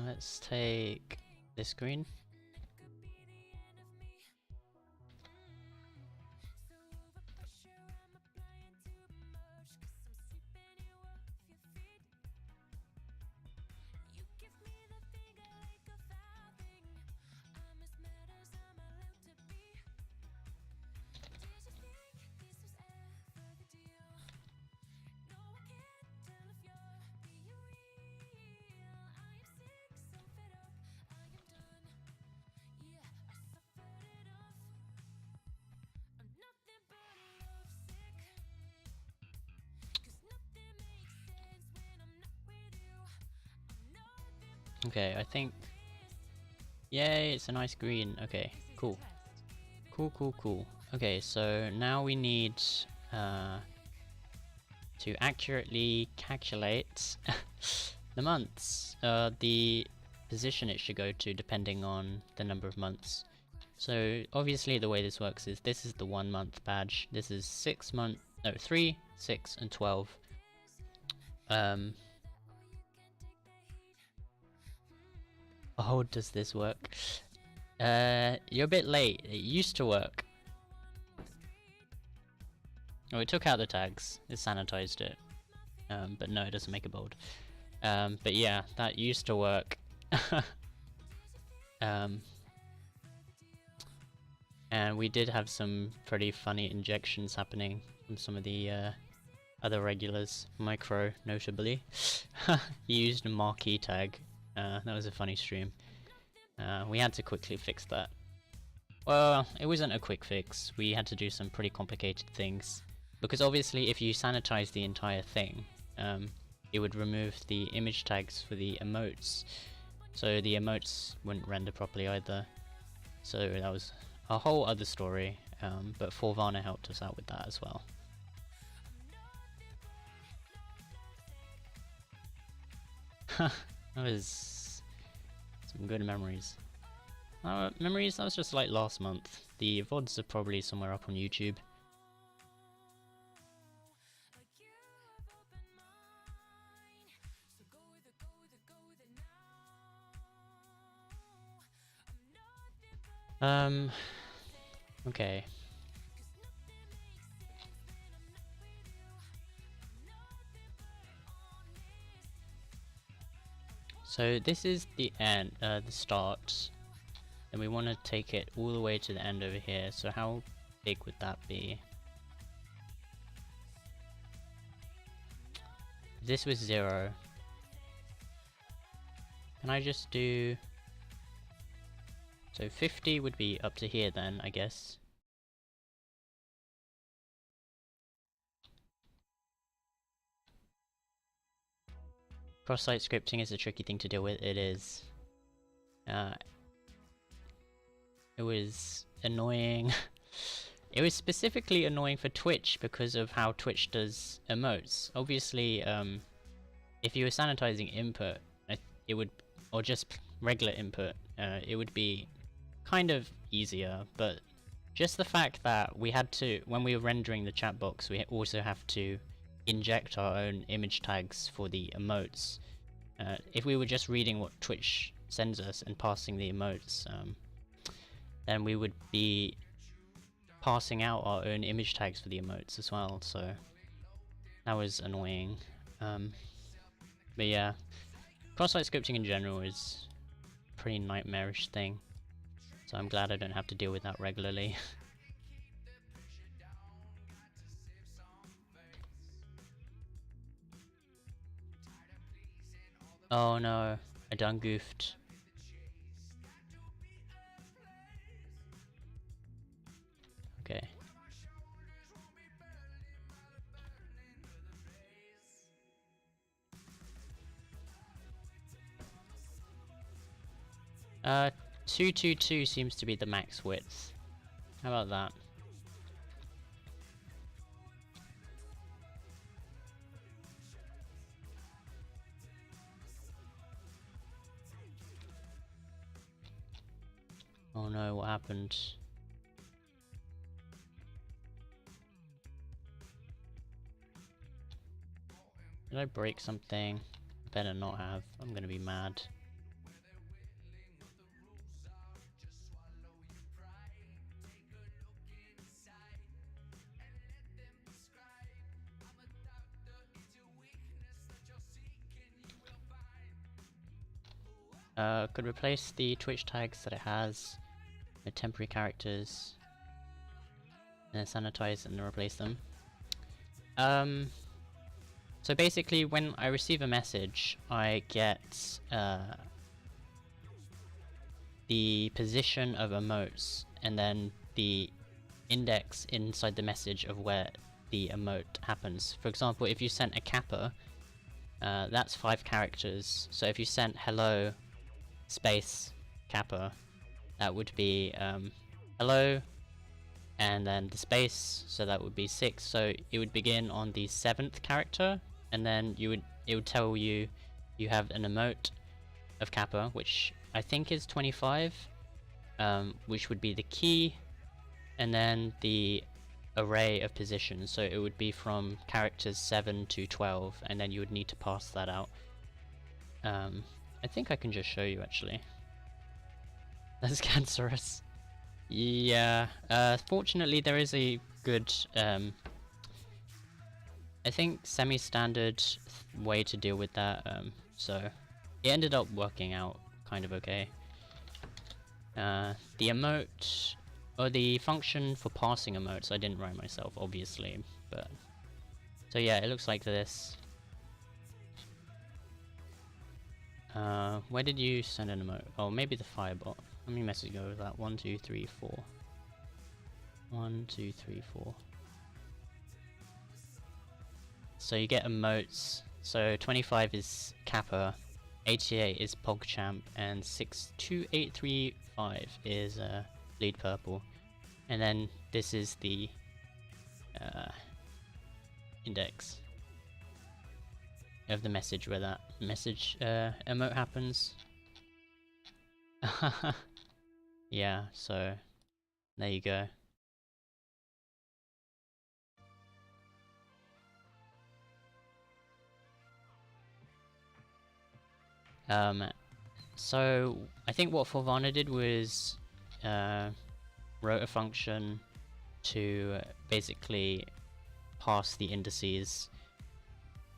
let's take this green. Okay, I think... Yay, it's a nice green. Okay, cool. Cool. Okay, so now we need to accurately calculate the months. The position it should go to depending on the number of months. So obviously the way this works is this is the 1 month badge. This is 6 month, no, 3, 6 and 12. Oh, does this work? You're a bit late. It used to work. Oh, it took out the tags. It sanitized it. But no, it doesn't make it bold. But yeah, that used to work. And we did have some pretty funny injections happening from some of the other regulars. Micro, notably. He used a marquee tag. That was a funny stream. We had to quickly fix that. Well, it wasn't a quick fix. We had to do some pretty complicated things. Because obviously if you sanitize the entire thing, it would remove the image tags for the emotes. So the emotes wouldn't render properly either. So that was a whole other story, but Forvana helped us out with that as well. That was some good memories. Memories, that was just like last month. The VODs are probably somewhere up on YouTube. Okay. So this is the end, the start, and we want to take it all the way to the end over here. So how big would that be? If this was 0, can I just do... So 50 would be up to here then, I guess. Cross-site scripting is a tricky thing to deal with, it is. It was annoying. It was specifically annoying for Twitch because of how Twitch does emotes. Obviously, if you were sanitizing input, it would, or just regular input, it would be kind of easier, but just the fact that we had to, when we were rendering the chat box, we also have to inject our own image tags for the emotes. If we were just reading what Twitch sends us and passing the emotes, then we would be passing out our own image tags for the emotes as well, so that was annoying. But yeah, cross-site scripting in general is a pretty nightmarish thing, so I'm glad I don't have to deal with that regularly. Oh no, I done goofed. Okay. Uh, 222 seems to be the max width. How about that? Oh no, what happened? Did I break something? Better not have. I'm gonna be mad. Could replace the Twitch tags that it has with temporary characters, and then sanitize and replace them. So basically, when I receive a message, I get the position of emotes, and then the index inside the message of where the emote happens. For example, if you sent a kappa, that's 5 characters. So if you sent hello space kappa, that would be hello and then the space, so that would be 6. So it would begin on the 7th character, and then it would tell you you have an emote of kappa, which I think is 25, which would be the key, and then the array of positions. So it would be from characters 7 to 12, and then you would need to pass that out. I think I can just show you actually. That's cancerous. Yeah, fortunately there is a good, I think semi-standard way to deal with that, so it ended up working out kind of okay. The emote, or the function for passing emotes, I didn't write myself obviously, but so yeah, it looks like this. Where did you send an emote? Oh, maybe the firebot. How many messages go with that? 1, 2, 3, 4. 1, 2, 3, 4. So you get emotes. So 25 is Kappa, 88 is PogChamp, and 62835 is Bleed Purple. And then this is the index of the message where that message emote happens. Yeah, so there you go. So I think what Forvana did was wrote a function to basically pass the indices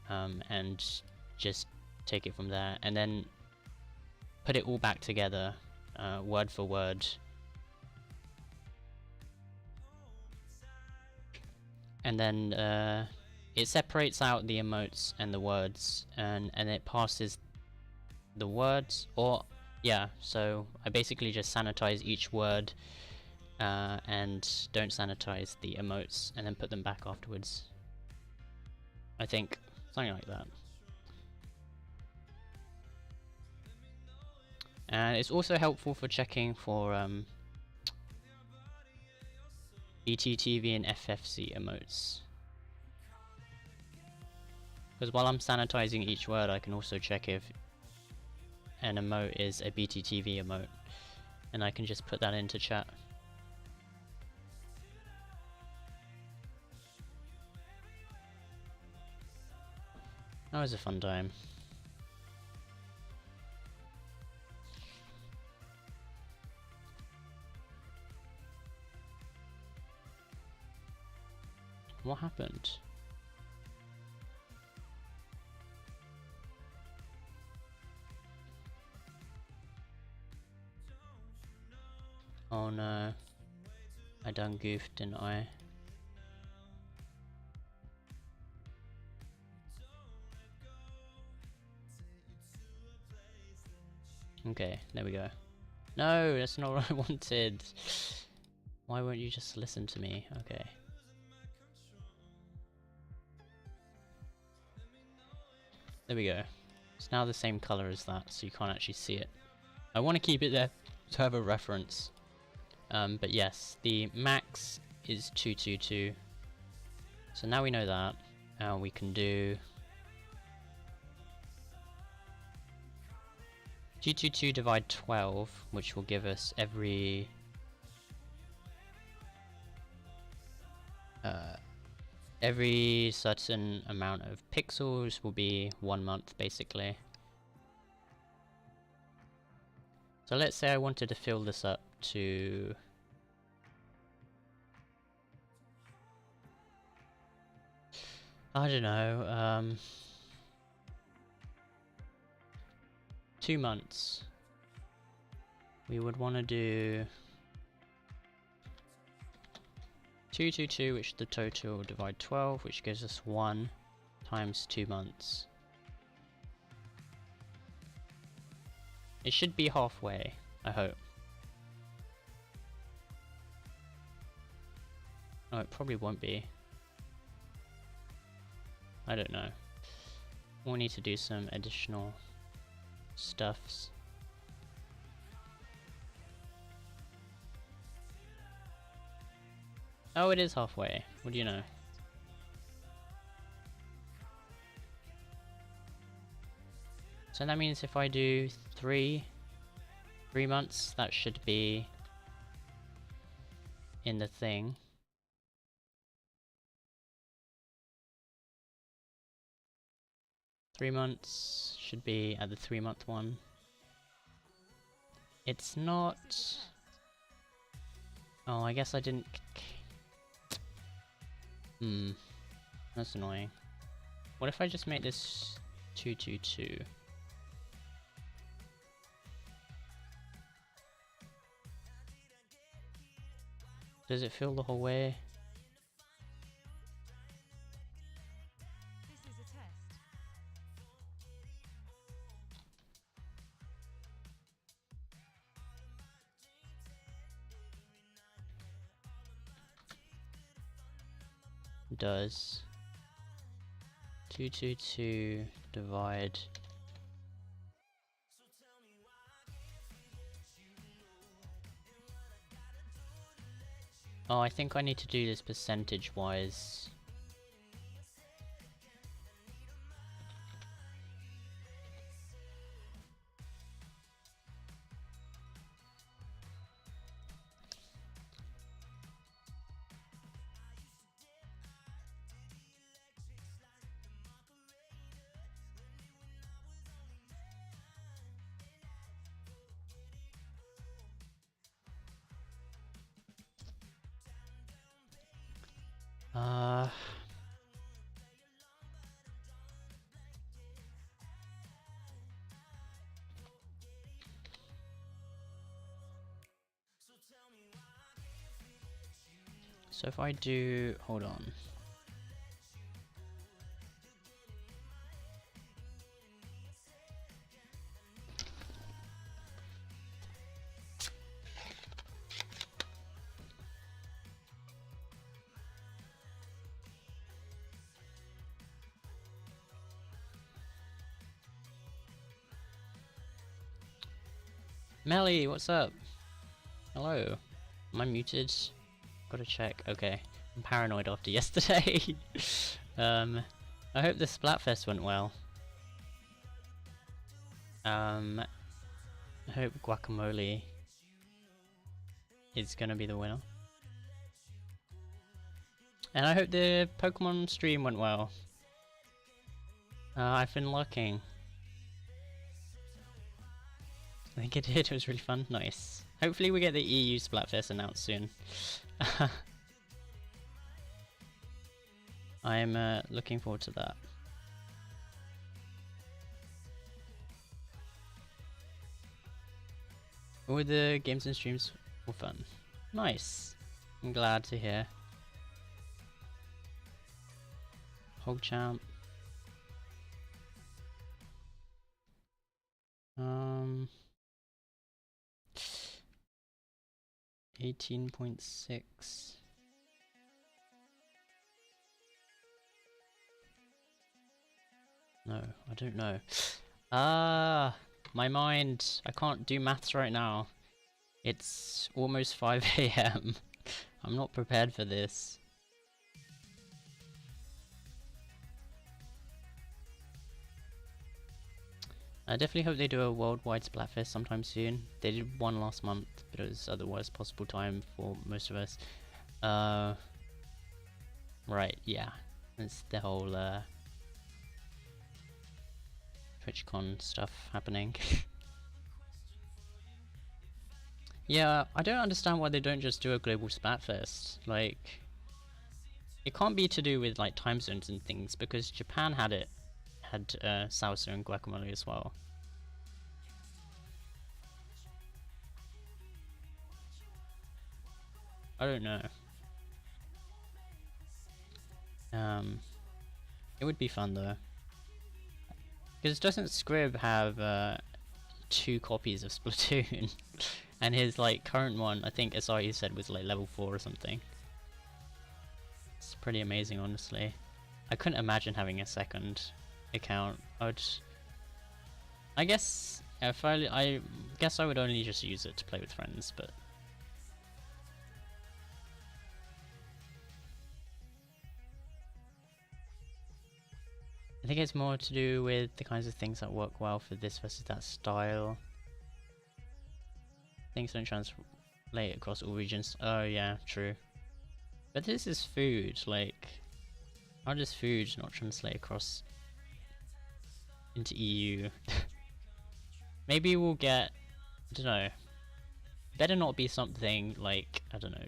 and just take it from there, and then put it all back together word for word. And then it separates out the emotes and the words, and it passes the words, or yeah, so I basically just sanitize each word and don't sanitize the emotes, and then put them back afterwards. I think something like that. And it's also helpful for checking for BTTV and FFC emotes, because while I'm sanitizing each word, I can also check if an emote is a BTTV emote, and I can just put that into chat. That was a fun time. What happened? Oh no, I done goofed, didn't I? Okay, there we go. No, that's not what I wanted. Why won't you just listen to me? Okay. There we go. It's now the same color as that, so you can't actually see it. I want to keep it there to have a reference. But yes, the max is 222. So now we know that. We can do 222 divide 12, which will give us every certain amount of pixels will be 1 month basically. So let's say I wanted to fill this up to I don't know, 2 months. We would want to do 222, which is the total, divide 12, which gives us 1 times 2 months. It should be halfway, I hope. Oh, it probably won't be. I don't know. We'll need to do some additional stuffs. Oh, it is halfway. What do you know? So that means if I do 3 months, that should be in the thing. Three months should be at the 3-month one. It's not. Oh, I guess I didn't. That's annoying. What if I just make this 222? Does it fill the whole way? This is a test. Does 222 divide Oh, I think I need to do this percentage wise. So if I do, hold on. Melly, what's up? Hello. Am I muted? Gotta check. Okay. I'm paranoid after yesterday. I hope the Splatfest went well. I hope Guacamole is gonna be the winner. And I hope the Pokemon stream went well. I've been looking. I think it did, it was really fun. Nice. Hopefully we get the EU Splatfest announced soon. I'm looking forward to that. All the games and streams were fun. Nice. I'm glad to hear. Hogchamp. 18.6. No, I don't know. Ah, my mind. I can't do maths right now. It's almost 5 AM. I'm not prepared for this. I definitely hope they do a worldwide Splatfest sometime soon. They did one last month, but it was the worst possible time for most of us. Right, yeah. It's the whole TwitchCon stuff happening. Yeah, I don't understand why they don't just do a global Splatfest. Like, it can't be to do with like time zones and things, because Japan had salsa and guacamole as well. I don't know. It would be fun though. Because doesn't Scrib have 2 copies of Splatoon? And his like current one, I think SRE said was like level 4 or something. It's pretty amazing, honestly. I couldn't imagine having a second account. I guess if I guess I would only just use it to play with friends, but I think it's more to do with the kinds of things that work well for this versus that style. Things don't translate across all regions. Oh yeah, true. But this is food, like, how does food not translate across into EU? Maybe we'll get, I don't know, better not be something like, I don't know.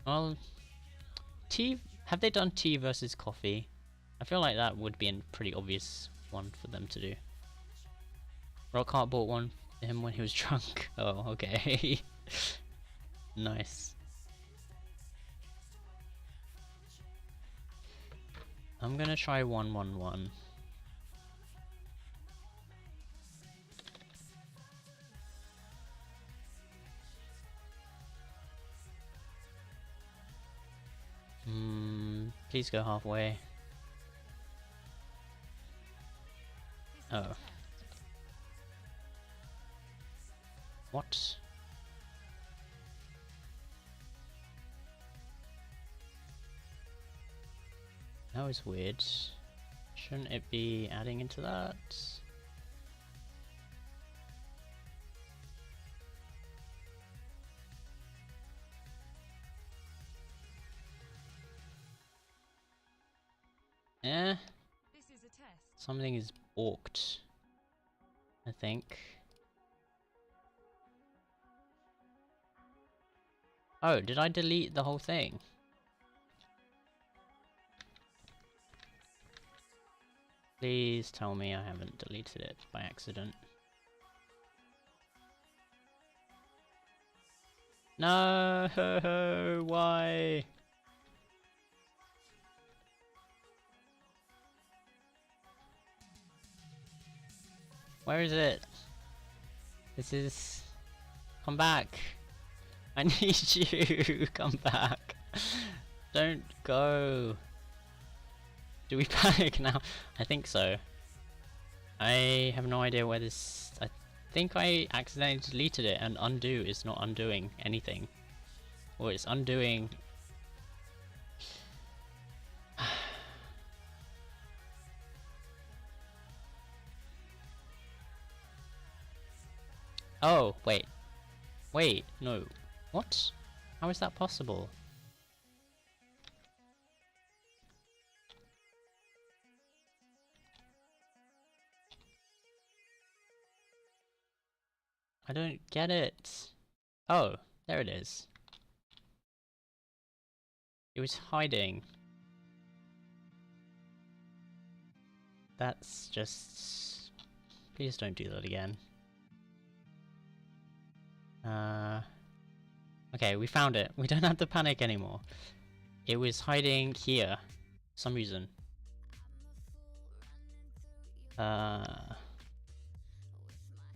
Well, tea, have they done tea versus coffee? I feel like that would be a pretty obvious one for them to do. Rockhart bought one for him when he was drunk. Oh, okay. Nice. I'm gonna try 111. Please go halfway. Oh. What? That was weird. Shouldn't it be adding into that? Eh? This is a test. Something is balked, I think. Oh, did I delete the whole thing? Please tell me I haven't deleted it by accident. No, why? Where is it? This is... Come back. I need you. Come back. Don't go. Do we panic now? I think so. I have no idea where this... I think I accidentally deleted it, and undo is not undoing anything. Or it's undoing... Oh, wait. Wait, no. What? How is that possible? I don't get it. Oh, there it is. It was hiding. That's just... Please don't do that again. Okay, we found it. We don't have to panic anymore. It was hiding here. For some reason.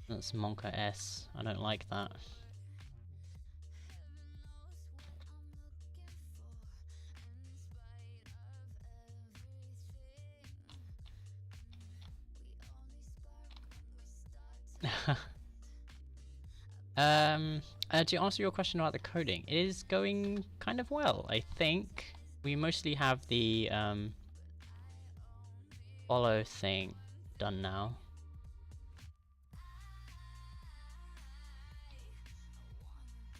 That's Monka S. I don't like that. To answer your question about the coding, it is going kind of well, I think. We mostly have the follow thing done now.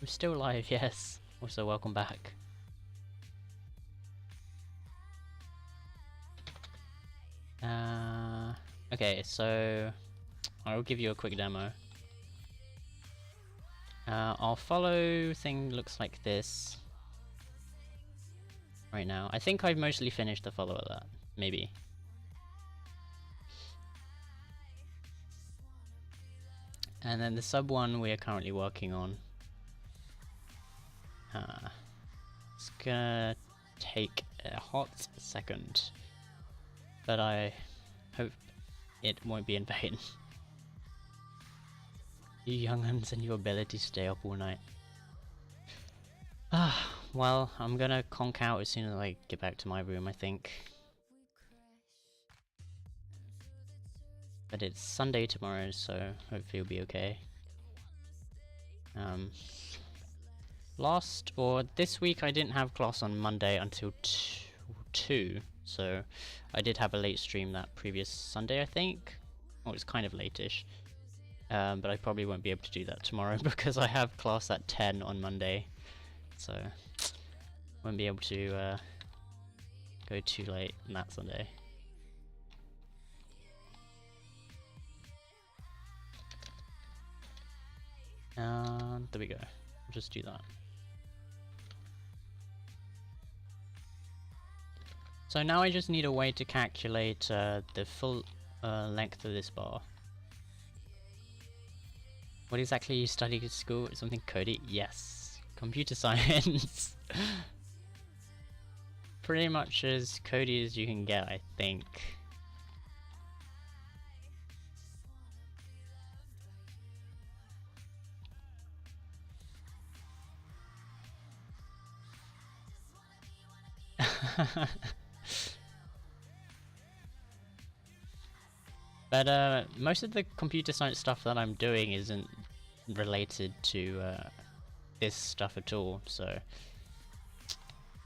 I'm still live, yes. Also, welcome back. Okay, so I'll give you a quick demo. Our follow thing looks like this right now. I think I've mostly finished the follow of that, maybe. And then the sub one we are currently working on. It's gonna take a hot second, but I hope it won't be in vain. You young'uns and your ability to stay up all night. Well, I'm gonna conk out as soon as I get back to my room, I think. But it's Sunday tomorrow, so hopefully it'll be okay. This week I didn't have class on Monday until 2, so I did have a late stream that previous Sunday, I think. Well, it was kind of late-ish. But I probably won't be able to do that tomorrow because I have class at 10 on Monday, so won't be able to go too late on that Sunday. And there we go. I'll just do that. So now I just need a way to calculate the full length of this bar. What exactly you studied at school? Something coding? Yes. Computer science. Pretty much as codey as you can get, I think. But most of the computer science stuff that I'm doing isn't related to this stuff at all, so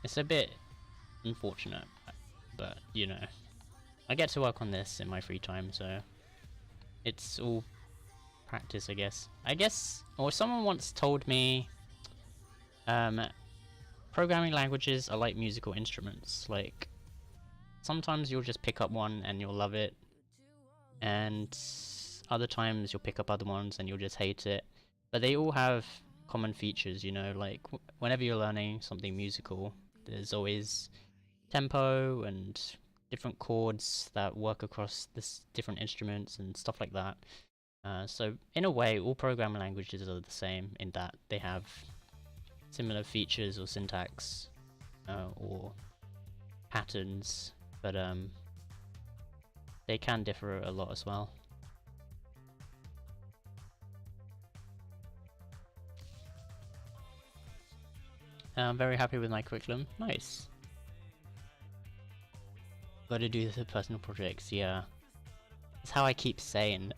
it's a bit unfortunate, but you know, I get to work on this in my free time, so it's all practice, I guess. Or someone once told me programming languages are like musical instruments. Like, sometimes you'll just pick up one and you'll love it, and other times you'll pick up other ones and you'll just hate it. But they all have common features, you know, like whenever you're learning something musical, there's always tempo and different chords that work across this different instruments and stuff like that. So in a way, all programming languages are the same in that they have similar features or syntax or patterns, but they can differ a lot as well. I'm very happy with my curriculum. Nice. Gotta do the personal projects, yeah. That's how I keep saying.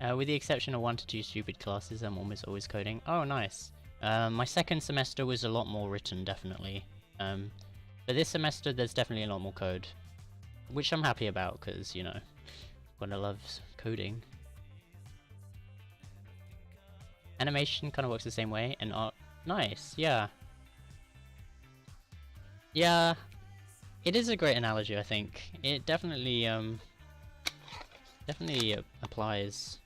With the exception of 1 to 2 stupid classes, I'm almost always coding. Oh, nice. My second semester was a lot more written, definitely. But this semester, there's definitely a lot more code, which I'm happy about, because, you know, one loves coding. Animation kind of works the same way, and art... Nice, yeah. Yeah, it is a great analogy, I think. It definitely, applies.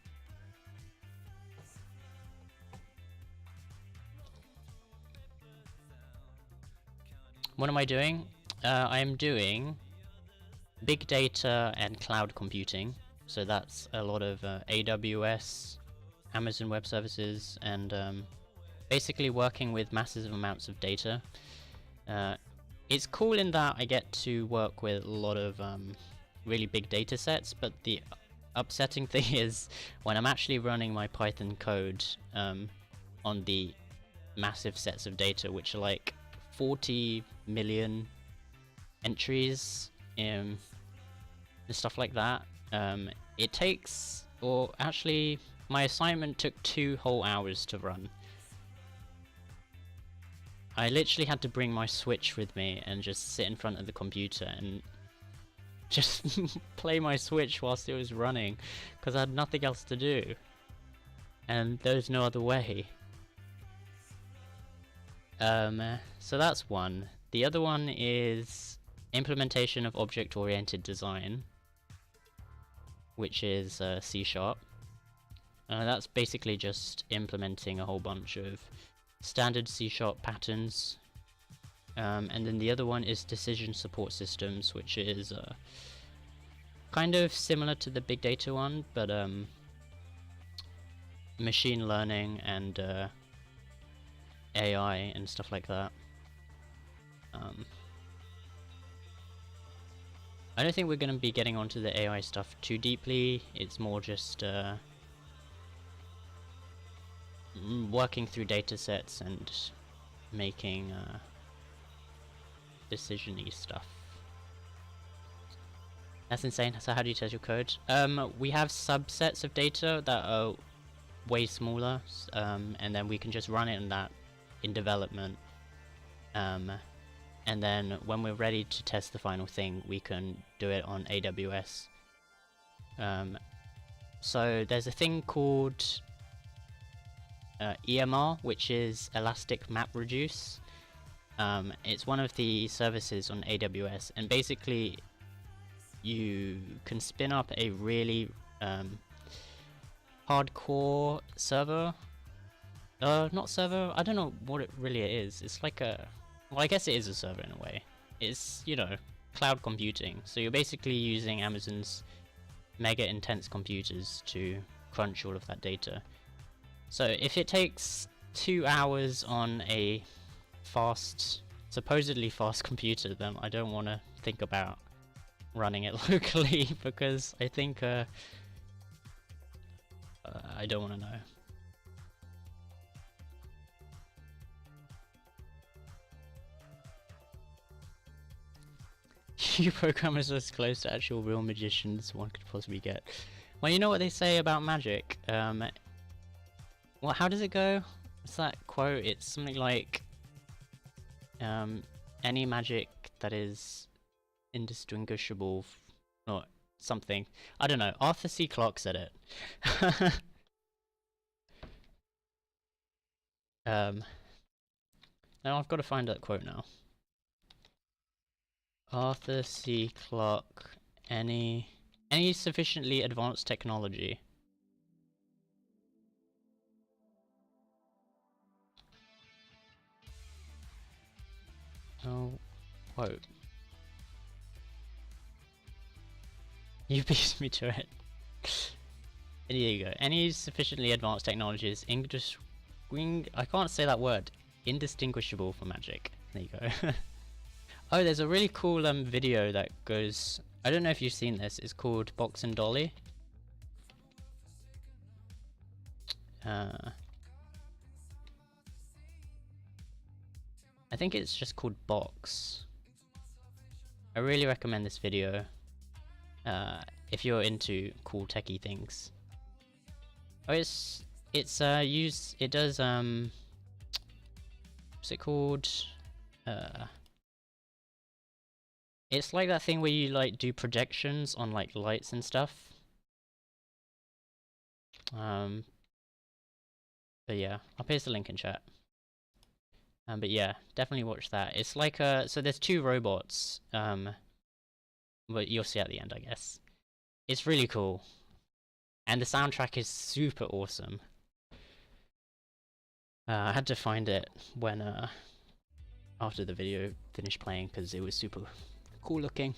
What am I doing? I am doing big data and cloud computing. So that's a lot of AWS, Amazon Web Services, and basically working with massive amounts of data. It's cool in that I get to work with a lot of really big data sets, but the upsetting thing is when I'm actually running my Python code on the massive sets of data, which are like 40 million entries and stuff like that, it takes, or actually, my assignment took 2 whole hours to run. I literally had to bring my Switch with me and just sit in front of the computer and just play my Switch whilst it was running, because I had nothing else to do. And there was no other way. So that's one. The other one is implementation of object-oriented design, which is C#. That's basically just implementing a whole bunch of standard C# patterns. And then the other one is decision support systems, which is kind of similar to the big data one, but machine learning and AI and stuff like that. I don't think we're going to be getting onto the AI stuff too deeply. It's more just working through data sets and making decision-y stuff. That's insane. So how do you test your code? We have subsets of data that are way smaller, and then we can just run it in that in development. And then when we're ready to test the final thing, we can do it on AWS. So there's a thing called EMR, which is Elastic MapReduce. It's one of the services on AWS, and basically you can spin up a really hardcore server. Not server, I don't know what it really is. It's like a... well, I guess it is a server in a way. It's, you know, cloud computing. So you're basically using Amazon's mega intense computers to crunch all of that data. So if it takes 2 hours on a fast, supposedly fast computer, then I don't want to think about running it locally, because I think I don't want to know. You programmers are as close to actual real magicians one could possibly get. Well, you know what they say about magic. Well, how does it go? What's that quote? It's something like, any magic that is indistinguishable, or something. I don't know. Arthur C. Clarke said it. Now I've got to find that quote now. Arthur C. Clarke, any sufficiently advanced technology. Oh, quote. You beat me to it. There you go. Any sufficiently advanced technologies, I can't say that word. Indistinguishable from magic. There you go. Oh, there's a really cool video that goes... I don't know if you've seen this. It's called Box and Dolly. I think it's just called Box. I really recommend this video if you're into cool techie things. Oh, it does what's it called? It's like that thing where you like do projections on like lights and stuff. But yeah, I'll paste the link in chat. But yeah, definitely watch that. It's like so there's 2 robots. But you'll see at the end, I guess. It's really cool, and the soundtrack is super awesome. I had to find it when after the video finished playing, because it was super cool looking.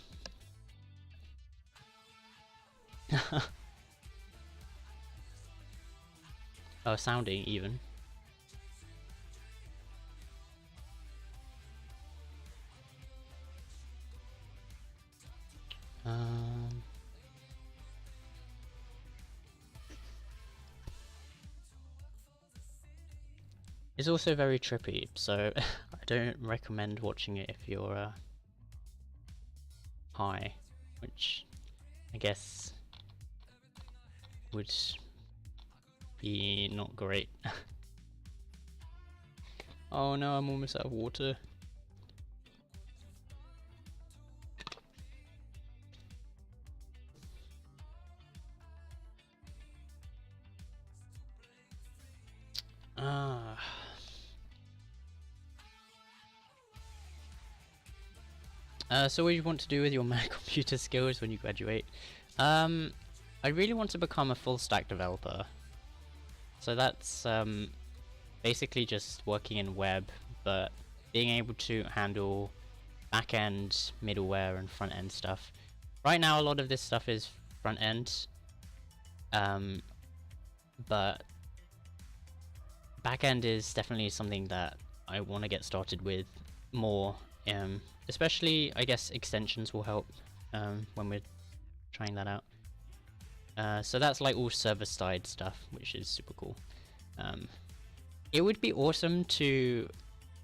Oh, sounding even. It's also very trippy, so I don't recommend watching it if you're high, which I guess would be not great. Oh no, I'm almost out of water. Ah. So what do you want to do with your Mac computer skills when you graduate? I really want to become a full stack developer. So that's basically just working in web, but being able to handle back-end, middleware, and front-end stuff. Right now, a lot of this stuff is front-end, but back-end is definitely something that I want to get started with more. Especially, I guess extensions will help when we're trying that out. So that's like all server-side stuff, which is super cool. It would be awesome to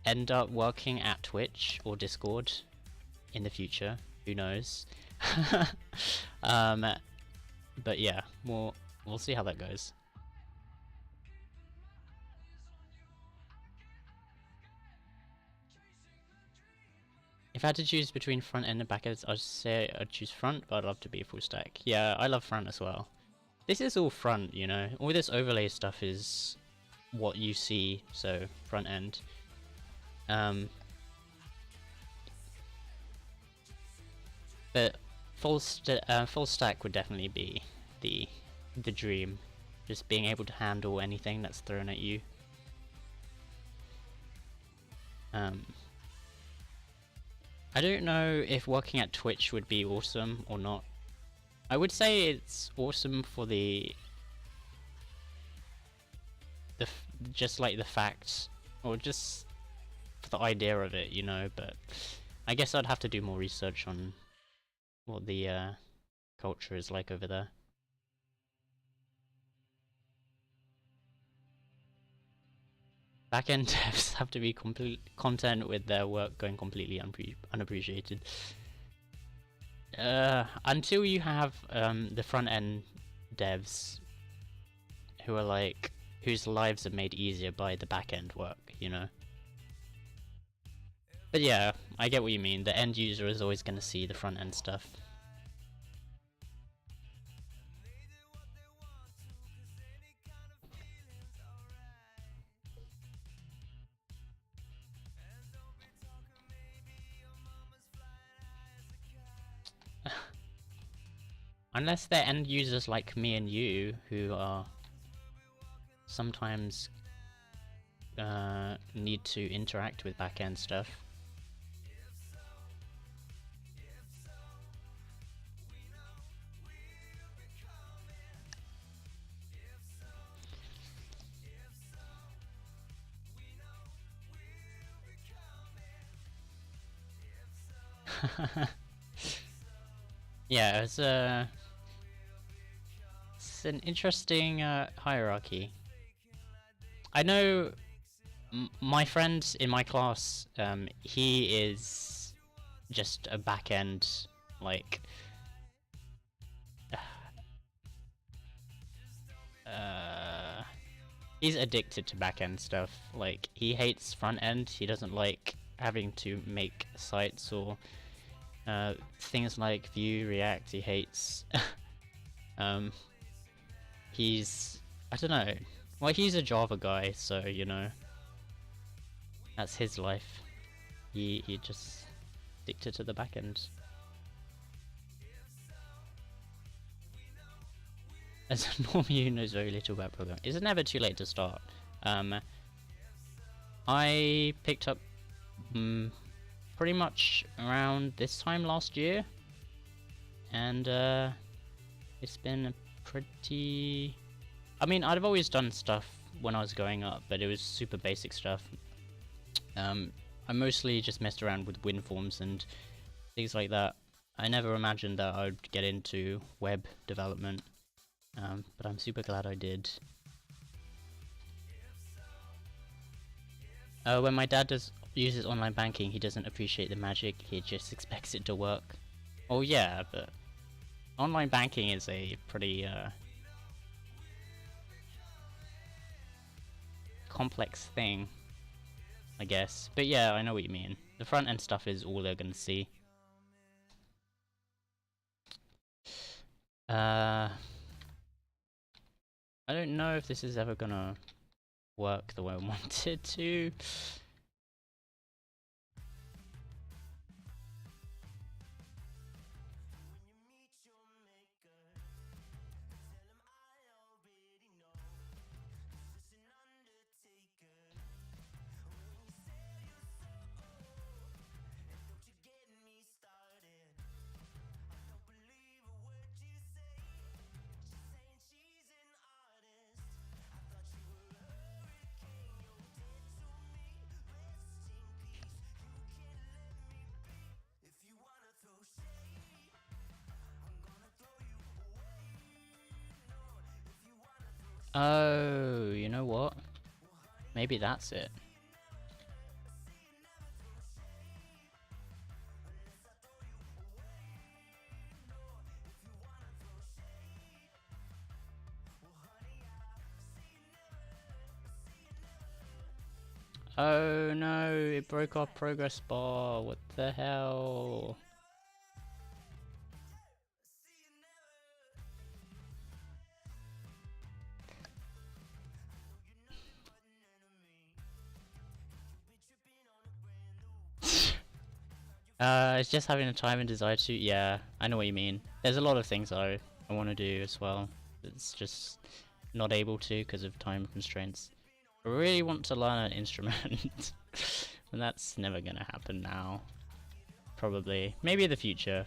end up working at Twitch or Discord in the future. Who knows? But yeah, we'll see how that goes. If I had to choose between front end and back end, I'd say I'd choose front, but I'd love to be full stack. Yeah, I love front as well. This is all front, you know. All this overlay stuff is what you see, so front end. But full stack would definitely be the dream. Just being able to handle anything that's thrown at you. I don't know if working at Twitch would be awesome or not. I would say it's awesome for just like the facts, or just for the idea of it, you know, but I guess I'd have to do more research on what the culture is like over there. Backend devs have to be content with their work going completely unappreciated. Until you have the front end devs who are like, whose lives are made easier by the back end work, you know. But yeah, I get what you mean. The end user is always going to see the front end stuff. Unless they're end users like me and you, who are sometimes need to interact with back-end stuff. Yeah, it's an interesting hierarchy. I know my friend in my class, he is just a back-end, like, he's addicted to back-end stuff. Like, he hates front-end. He doesn't like having to make sites or things like Vue, React. He hates. I don't know. Well, he's a Java guy, so you know, that's his life. He just addicted to the back end. As a normie who knows very little about programming, it's never too late to start. I picked up pretty much around this time last year, and it's been pretty... I mean, I've always done stuff when I was growing up, but it was super basic stuff. I mostly just messed around with WinForms and things like that. I never imagined that I would get into web development, but I'm super glad I did. When my dad uses online banking, he doesn't appreciate the magic, he just expects it to work. Oh yeah, but online banking is a pretty, complex thing, I guess. But yeah, I know what you mean. The front end stuff is all they're gonna see. I don't know if this is ever gonna work the way I want it to. Oh, you know what? Maybe that's it. Oh no, it broke our progress bar. What the hell? It's just having a time and desire to. Yeah, I know what you mean. There's a lot of things I want to do as well. It's just not able to because of time constraints. I really want to learn an instrument, and that's never gonna happen now. Probably, maybe in the future.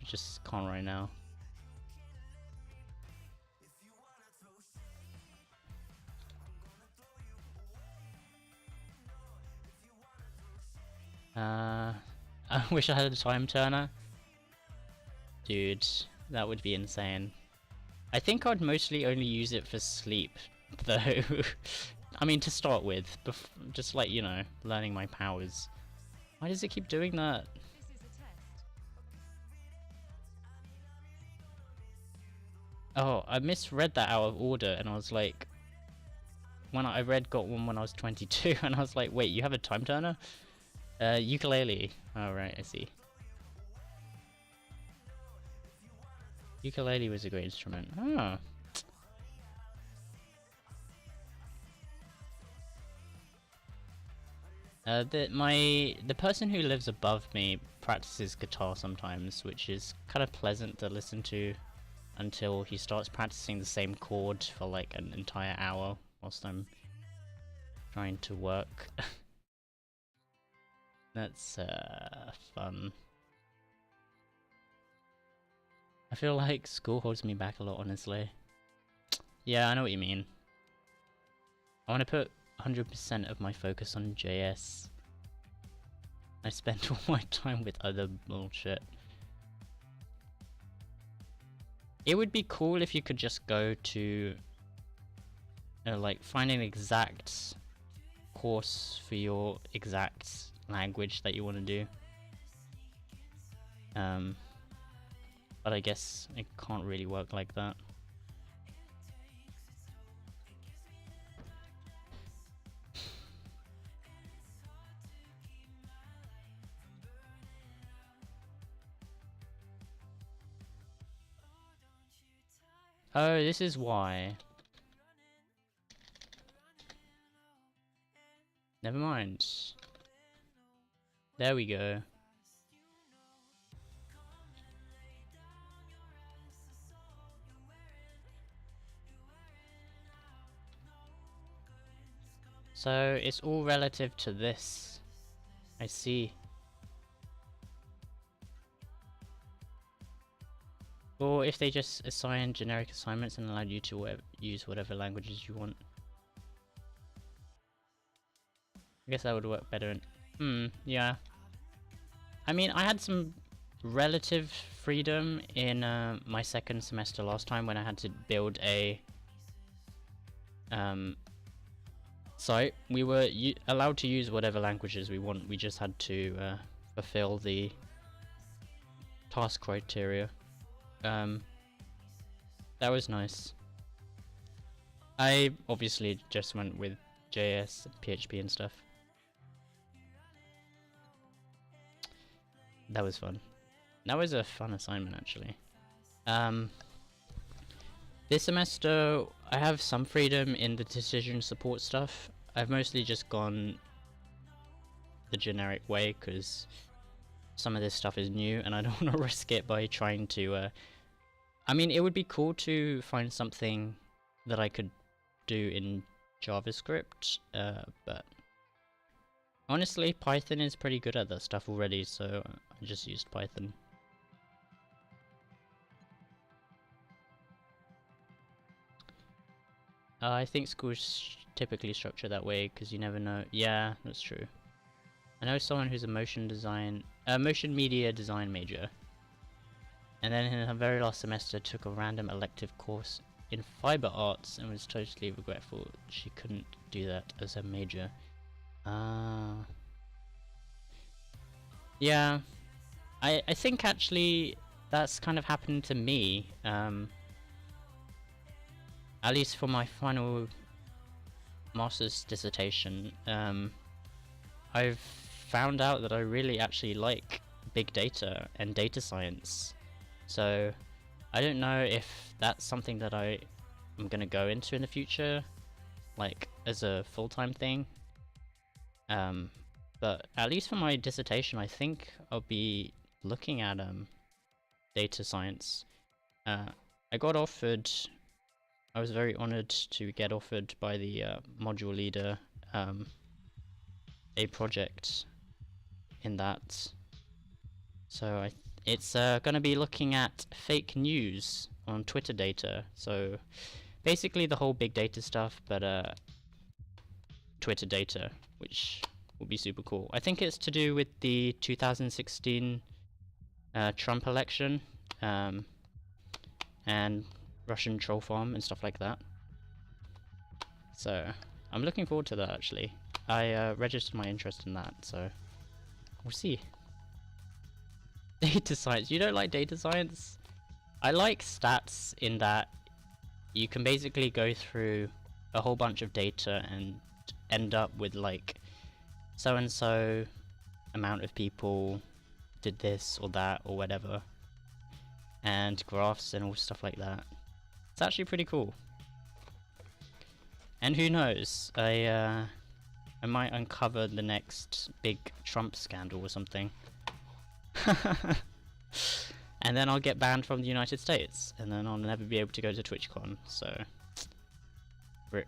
I just can't right now. I wish I had a time turner. Dude, that would be insane. I think I'd mostly only use it for sleep, though. I mean, to start with, just like, you know, learning my powers. Why does it keep doing that? This is a test. Oh, I misread that out of order, and I was like... When I got one when I was 22, and I was like, wait, you have a time turner? Ukulele. Oh, right, I see. Ukulele was a great instrument. Oh. The person who lives above me practices guitar sometimes, which is kind of pleasant to listen to until he starts practicing the same chord for like an entire hour whilst I'm trying to work. That's fun. I feel like school holds me back a lot, honestly. Yeah, I know what you mean. I want to put 100% of my focus on JS. I spend all my time with other bullshit. It would be cool if you could just go to like find an exact course for your exact language that you want to do. But I guess it can't really work like that. Oh, this is why. Never mind. There we go. So it's all relative to this. I see. Or if they just assign generic assignments and allowed you to use whatever languages you want. I guess that would work better. Yeah. I mean, I had some relative freedom in my second semester last time when I had to build a site. We were allowed to use whatever languages we want. We just had to fulfill the task criteria. That was nice. I obviously just went with JS, PHP and stuff. That was fun. That was a fun assignment actually. This semester I have some freedom in the decision support stuff. I've mostly just gone the generic way because some of this stuff is new and I don't want to risk it by trying to I mean, it would be cool to find something that I could do in JavaScript, but honestly Python is pretty good at that stuff already, so I just used Python. I think schools typically structure that way because you never know. Yeah, that's true. I know someone who's a motion media design major, and then in her very last semester took a random elective course in fiber arts and was totally regretful she couldn't do that as her major. Yeah, I think actually that's kind of happened to me. At least for my final master's dissertation, I've found out that I really actually like big data and data science. So I don't know if that's something that I am going to go into in the future, like as a full-time thing. But at least for my dissertation, I think I'll be looking at data science. I got offered. I was very honored to get offered by the module leader a project in that. So it's going to be looking at fake news on Twitter data. So basically the whole big data stuff, but Twitter data, which will be super cool. I think it's to do with the 2016 Trump election and Russian troll farm and stuff like that. So I'm looking forward to that actually. I registered my interest in that, so we'll see. Data science. You don't like data science? I like stats in that you can basically go through a whole bunch of data and end up with like so and so amount of people did this or that or whatever, and graphs and all stuff like that. It's actually pretty cool. And who knows, I might uncover the next big Trump scandal or something. And then I'll get banned from the United States, and then I'll never be able to go to TwitchCon, so rip.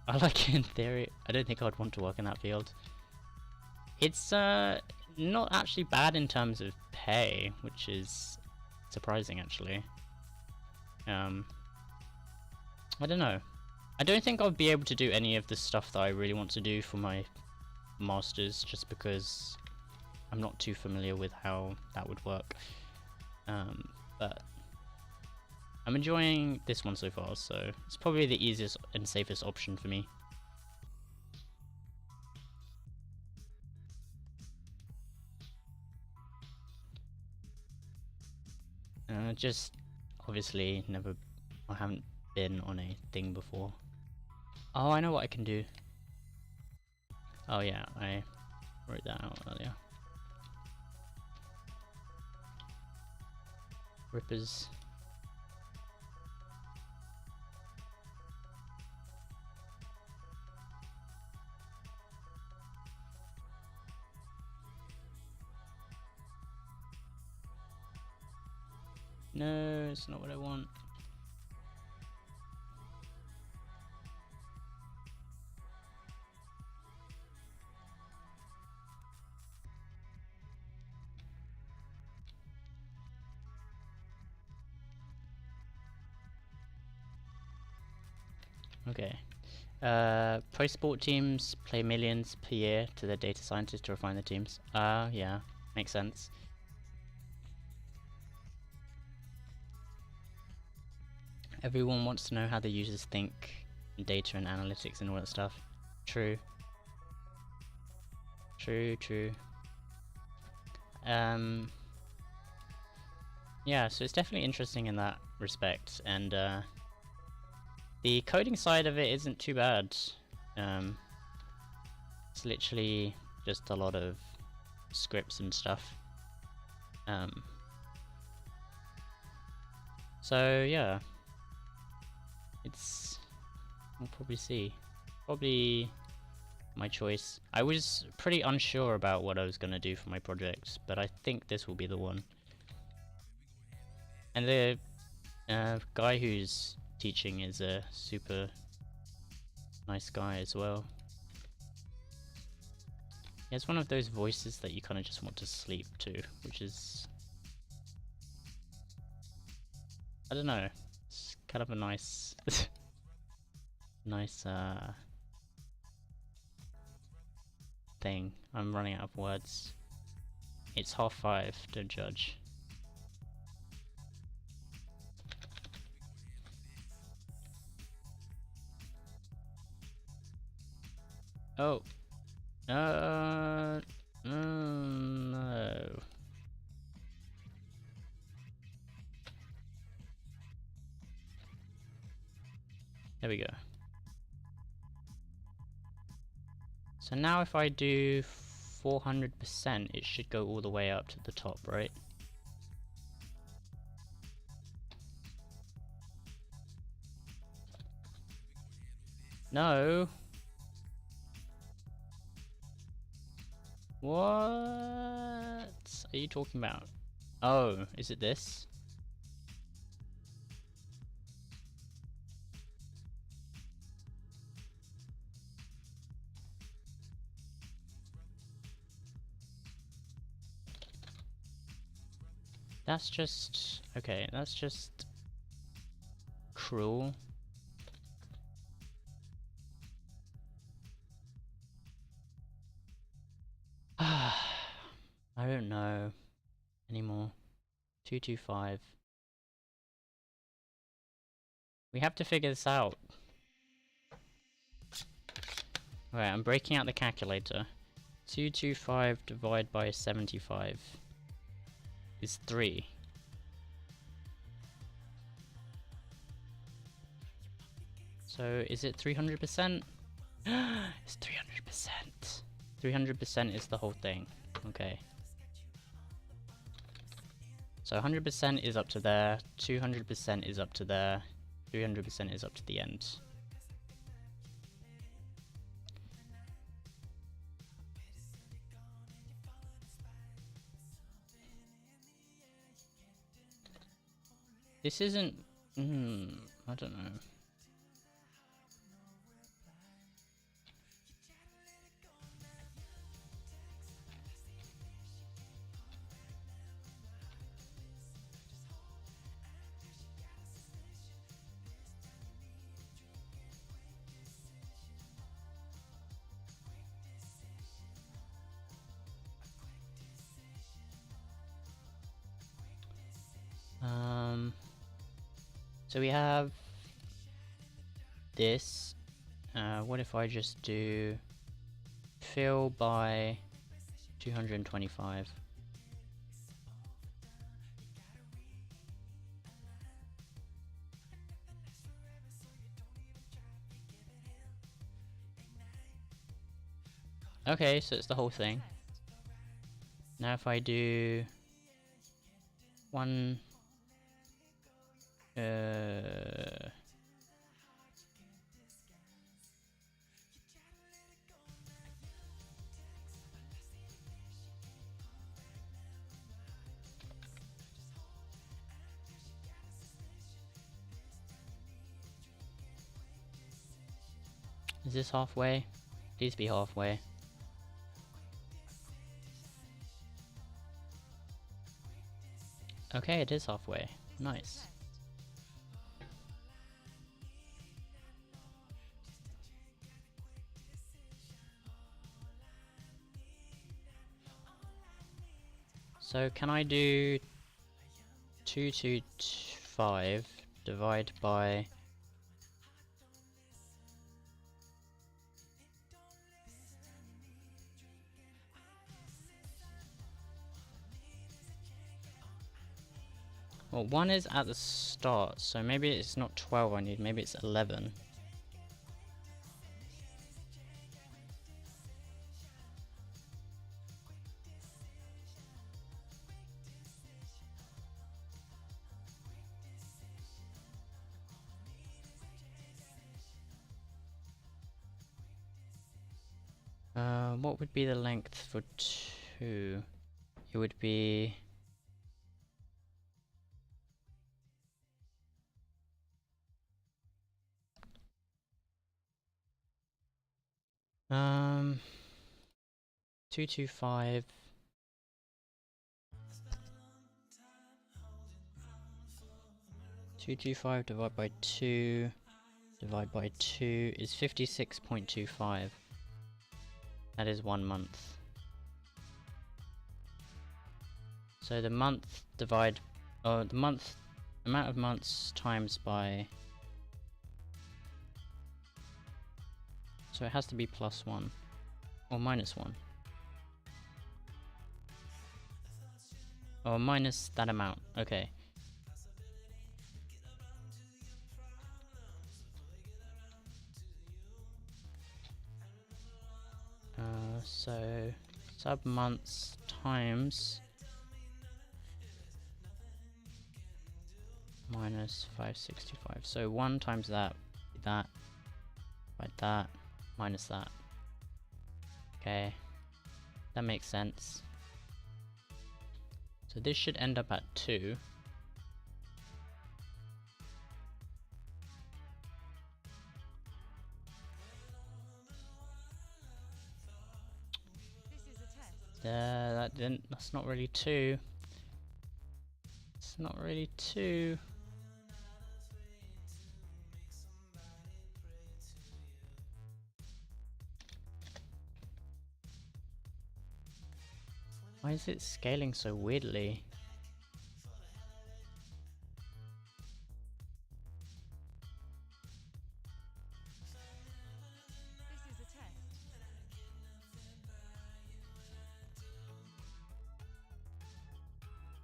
I like it in theory. I don't think I'd want to work in that field. It's not actually bad in terms of pay, which is surprising actually. I don't know. I don't think I'll be able to do any of the stuff that I really want to do for my masters, just because I'm not too familiar with how that would work. But I'm enjoying this one so far, so it's probably the easiest and safest option for me. Just obviously I haven't been on a thing before. Oh, I know what I can do. Oh yeah, I wrote that out earlier. Rippers. No, it's not what I want. Okay. Pro sport teams pay millions per year to their data scientists to refine the teams. Yeah, makes sense. Everyone wants to know how the users think, data and analytics and all that stuff. True. True, true. Yeah, so it's definitely interesting in that respect, and the coding side of it isn't too bad. It's literally just a lot of scripts and stuff. So yeah, we'll probably see. Probably my choice. I was pretty unsure about what I was gonna do for my project, but I think this will be the one. And the guy who's teaching is a super nice guy as well. He has one of those voices that you kind of just want to sleep to, which is, I don't know, it's kind of a nice nice thing. I'm running out of words. It's 5:30, don't judge. Oh. No. There we go. So now if I do 400%, it should go all the way up to the top, right? No. What are you talking about? Oh, is it this? That's just... okay, that's just... cruel. I don't know anymore. 225. We have to figure this out. Alright, I'm breaking out the calculator. 225 divided by 75 is 3. So is it 300%? It's 300%. 300% is the whole thing. Okay. So 100% is up to there, 200% is up to there, 300% is up to the end. This isn't... I don't know. So we have this. What if I just do fill by 225? Okay, so it's the whole thing. Now if I do one... is this halfway? Please be halfway. Okay, it is halfway. Nice. So can I do 225 divide by... Well, 1 is at the start, so maybe it's not 12 I need, maybe it's 11. What would be the length for 2? It would be... Um... 225... 225 divided by 2 divided by 2 is 56.25. That is 1 month. So the month divide, the month, amount of months times by, so it has to be +1 or -1 or minus that amount. Okay. So sub months times minus 565. So 1 times that, by that, minus that. Okay, that makes sense. So this should end up at 2. That's not really 2. It's not really 2. Why is it scaling so weirdly? This is a test.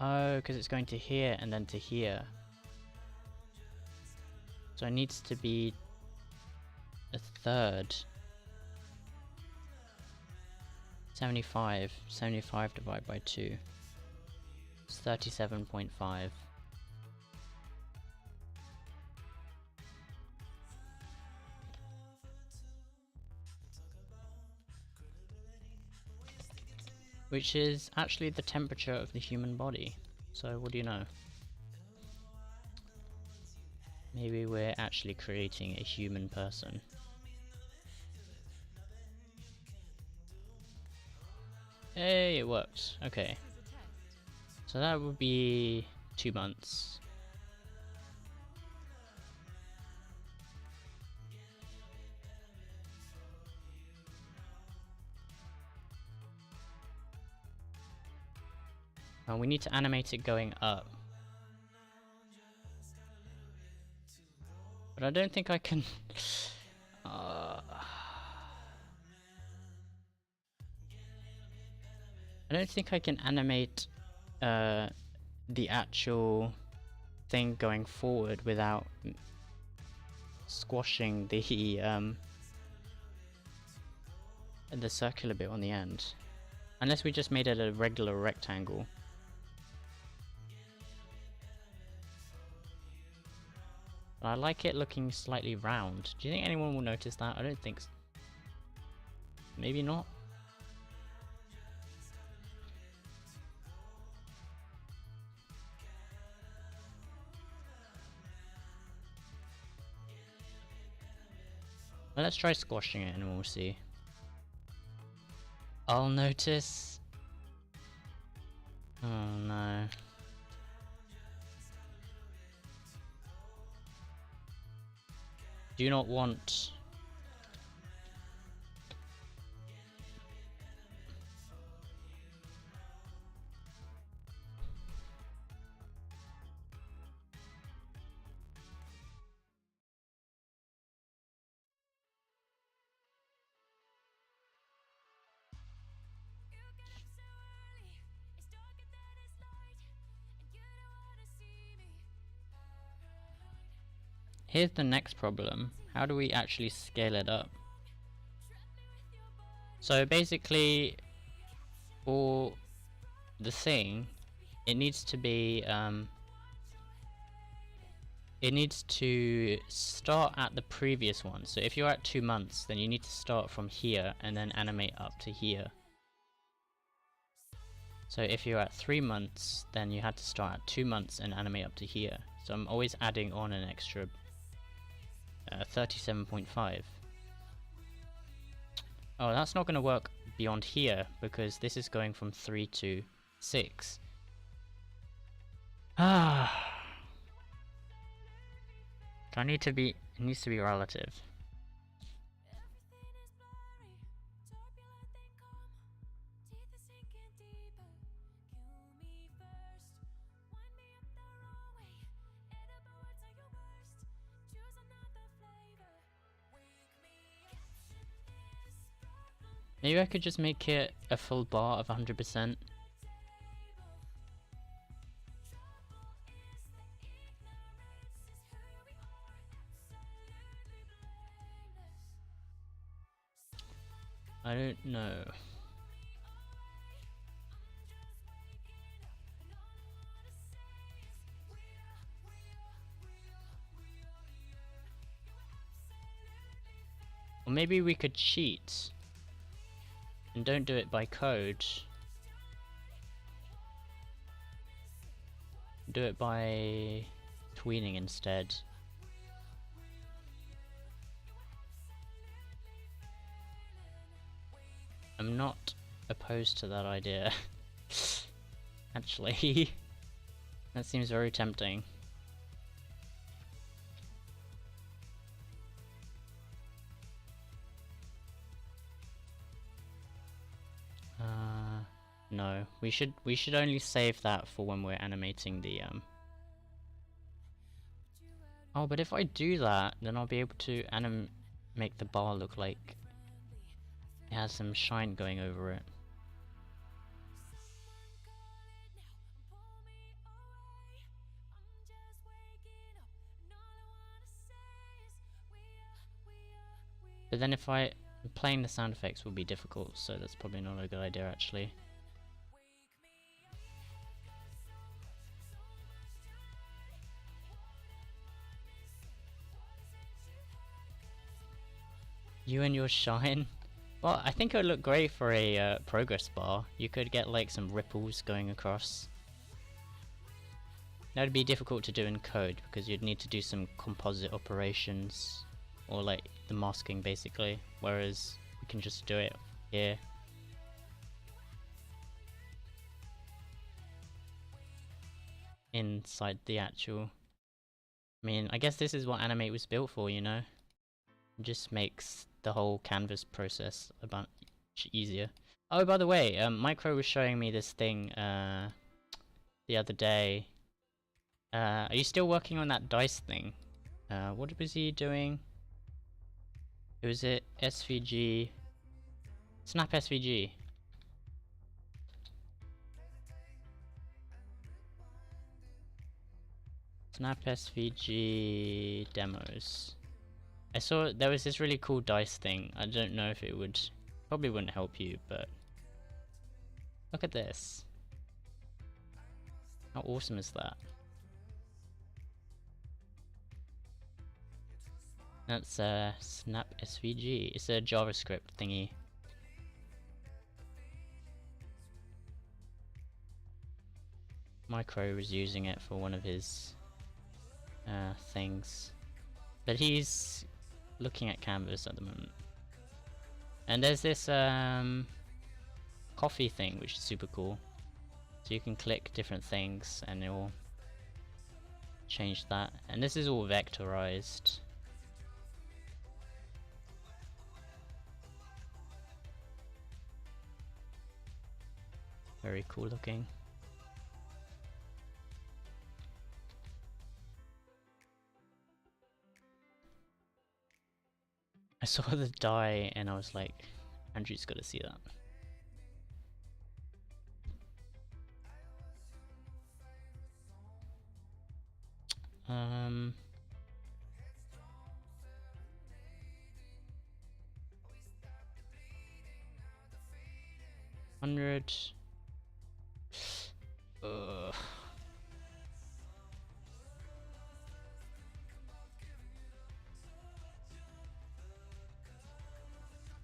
Oh, because it's going to here and then to here. So it needs to be a third. 75 divided by 2. It's 37.5. Which is actually the temperature of the human body. So what do you know? Maybe we're actually creating a human person. Hey, it worked. Okay. This is a test. So that would be 2 months. And we need to animate it going up. But I don't think I can... I don't think I can animate the actual thing going forward without squashing the circular bit on the end. Unless we just made it a regular rectangle. But I like it looking slightly round. Do you think anyone will notice that? I don't think so. Maybe not. Well, let's try squashing it and we'll see. I'll notice. Oh no. Do not want. here's the next problem. How do we actually scale it up? So basically, for the thing, it needs to be, it needs to start at the previous one. So if you're at 2 months, then you need to start from here and then animate up to here. So if you're at 3 months, then you had to start at 2 months and animate up to here. So I'm always adding on an extra 37.5. Oh, that's not going to work beyond here because this is going from 3 to 6. Ah. I need to be, it needs to be relative. Maybe I could just make it a full bar of 100%. I don't know. Or maybe we could cheat and don't do it by code. Do it by tweening instead. I'm not opposed to that idea. Actually, that seems very tempting. No, we should only save that for when we're animating the Oh, but if I do that, then I'll be able to make the bar look like it has some shine going over it. But then if playing the sound effects will be difficult, so that's probably not a good idea actually. You and your shine? Well, I think it would look great for a progress bar. You could get like some ripples going across. That would be difficult to do in code because you'd need to do some composite operations or like the masking basically, whereas we can just do it here. Inside the actual... I mean, I guess this is what Animate was built for, you know? It just makes the whole canvas process a bunch easier. Oh, by the way, Micro was showing me this thing the other day. Are you still working on that dice thing? What was he doing? It was it SVG... Snap SVG. Snap SVG demos. I saw there was this really cool dice thing. I don't know if it would... Probably wouldn't help you, but... Look at this. How awesome is that? That's Snap SVG. It's a JavaScript thingy. Micro was using it for one of his things. But he's looking at Canvas at the moment. And there's this coffee thing which is super cool. So you can click different things and it will change that. And this is all vectorized. Very cool looking. I saw the die and I was like, Andrew's got to see that. 100. Ugh.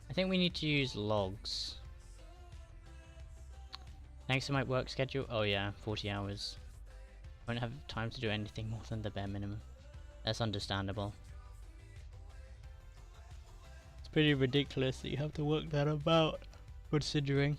I think we need to use logs. Thanks to my work schedule. Oh yeah, 40 hours. Won't have time to do anything more than the bare minimum. That's understandable. It's pretty ridiculous that you have to work that about, considering.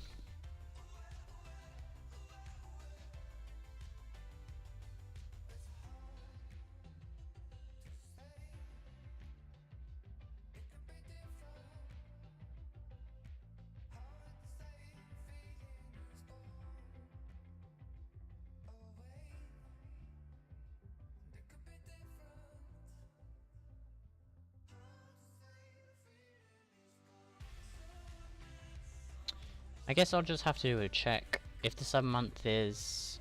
I guess I'll just have to do a check if the sub month is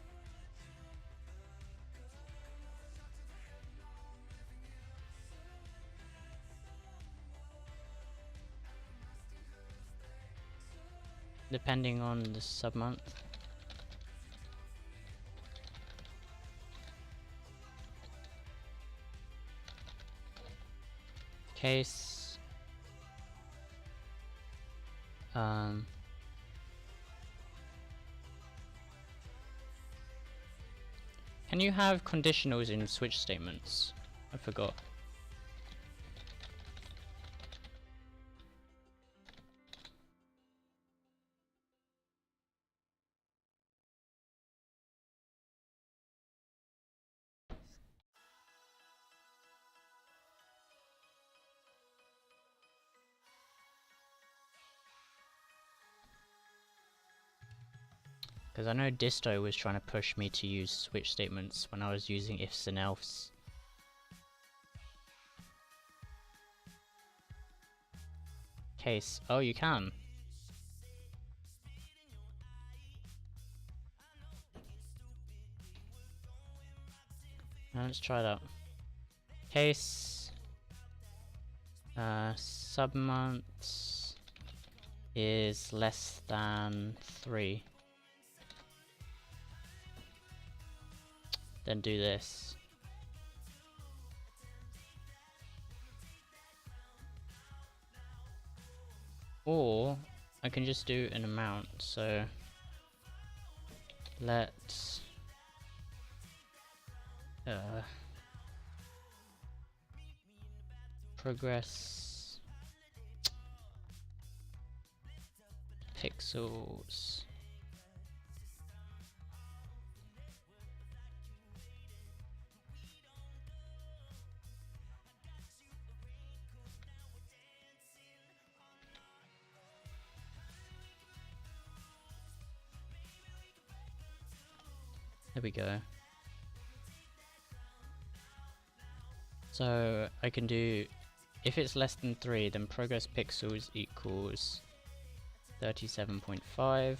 depending on the sub month. Case can you have conditionals in switch statements? I forgot. Because I know Disto was trying to push me to use switch statements when I was using ifs and else. Case. Oh, you can. Now let's try that. Case. Sub months is less than 3. Then do this. Or I can just do an amount, so let's progress pixels. There we go. So I can do, if it's less than 3, then progress pixels equals 37.5.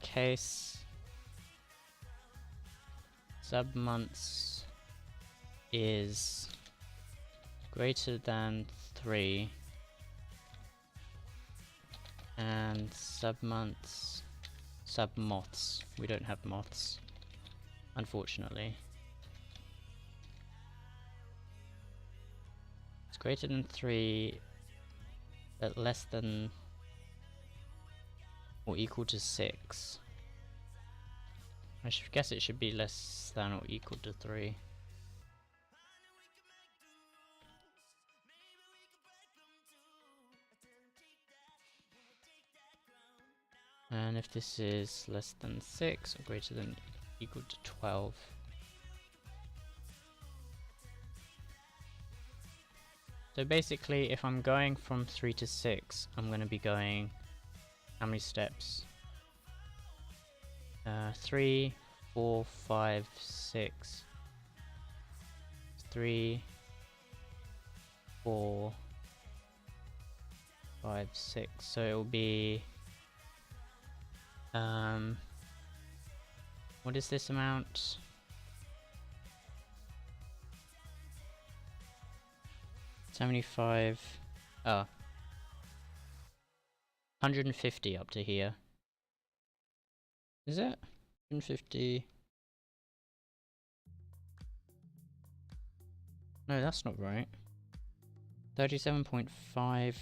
Case sub months is greater than 3 and sub months, sub moths, we don't have moths unfortunately. It's greater than 3 but less than or equal to 6. I guess it should be less than or equal to 3. And if this is less than 6 or greater than equal to 12. So basically if I'm going from 3 to 6, I'm going to be going how many steps? 3, 4, 5, 6. 3, 4, 5, 6. So it will be what is this amount? 75. Oh. 150 up to here. Is it? 150. No, that's not right. 37.5.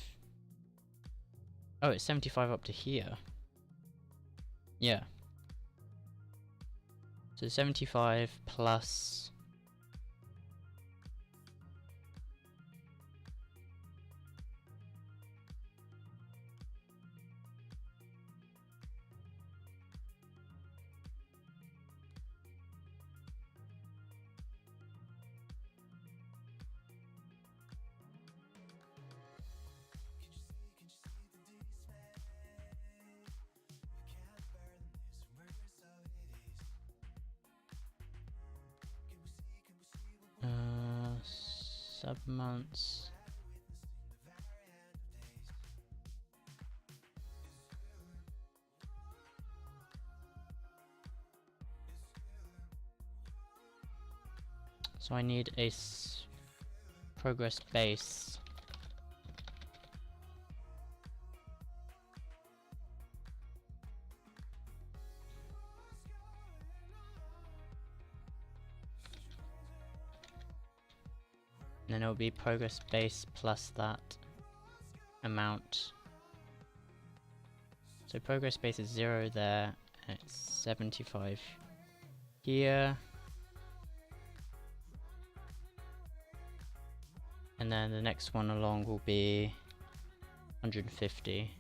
Oh, it's 75 up to here. Yeah. So 75 plus... sub-months. So I need a progress base. And then it'll be progress base plus that amount. So progress base is 0 there, and it's 75 here. And then the next one along will be 150.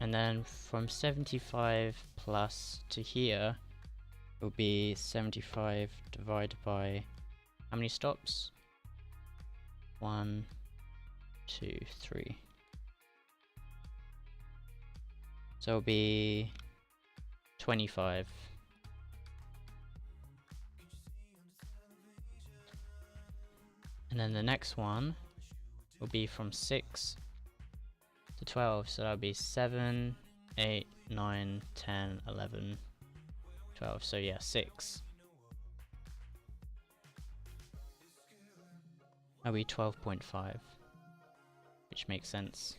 And then from 75 plus to here will be 75 divided by how many stops? 1, 2, 3. So it'll be 25. And then the next one will be from 6 to 12, so that'll be 7, 8, 9, 10, 11, 12, so yeah, 6. That'll be 12.5, which makes sense.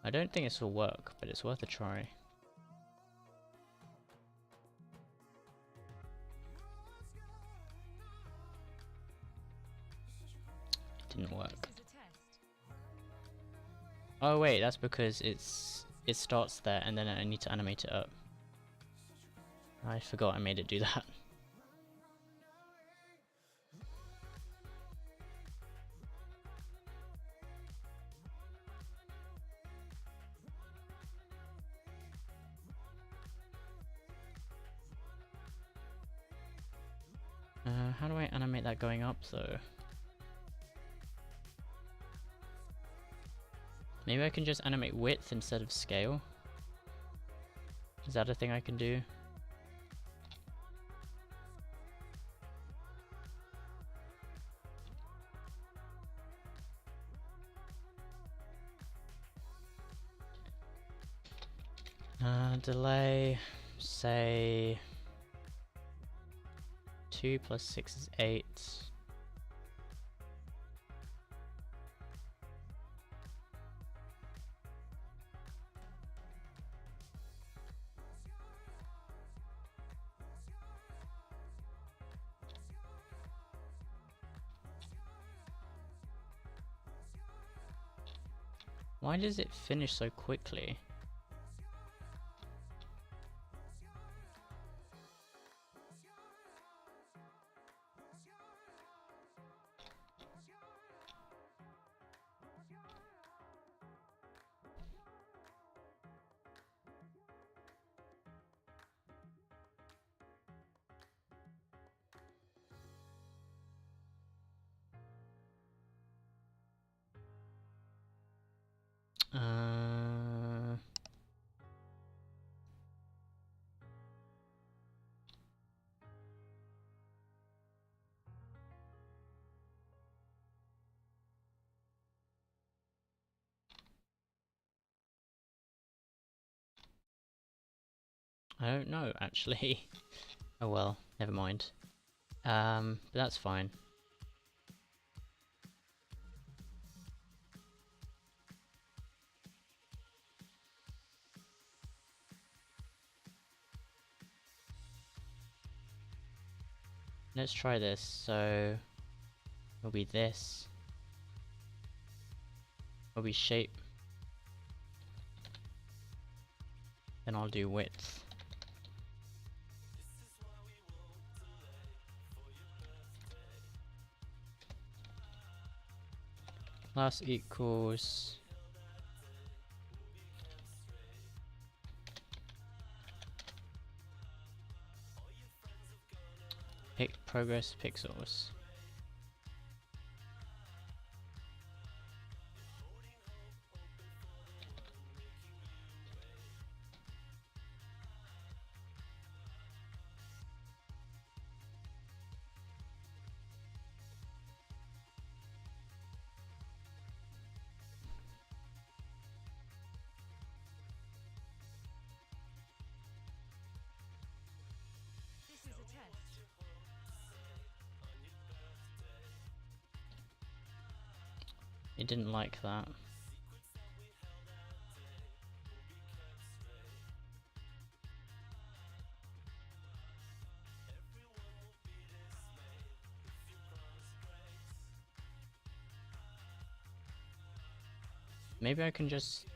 I don't think this will work, but it's worth a try. Didn't work. Oh wait, that's because it starts there and then I need to animate it up. I forgot I made it do that. How do I animate that going up though? Maybe I can just animate width instead of scale? Is that a thing I can do? Delay, say 2 plus 6 is 8. Why does it finish so quickly? I don't know, actually. Oh well, never mind. But that's fine. Let's try this. So it'll be this. It'll be shape. Then I'll do width. Class equals progress pixels. This is a test. It didn't like that. Maybe I can just...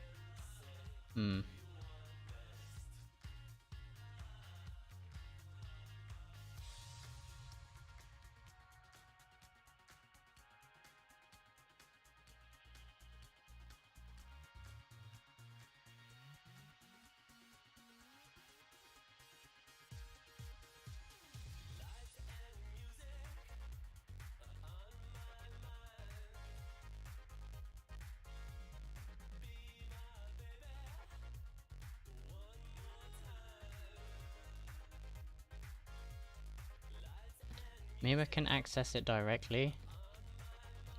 Maybe I can access it directly.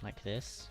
Like this.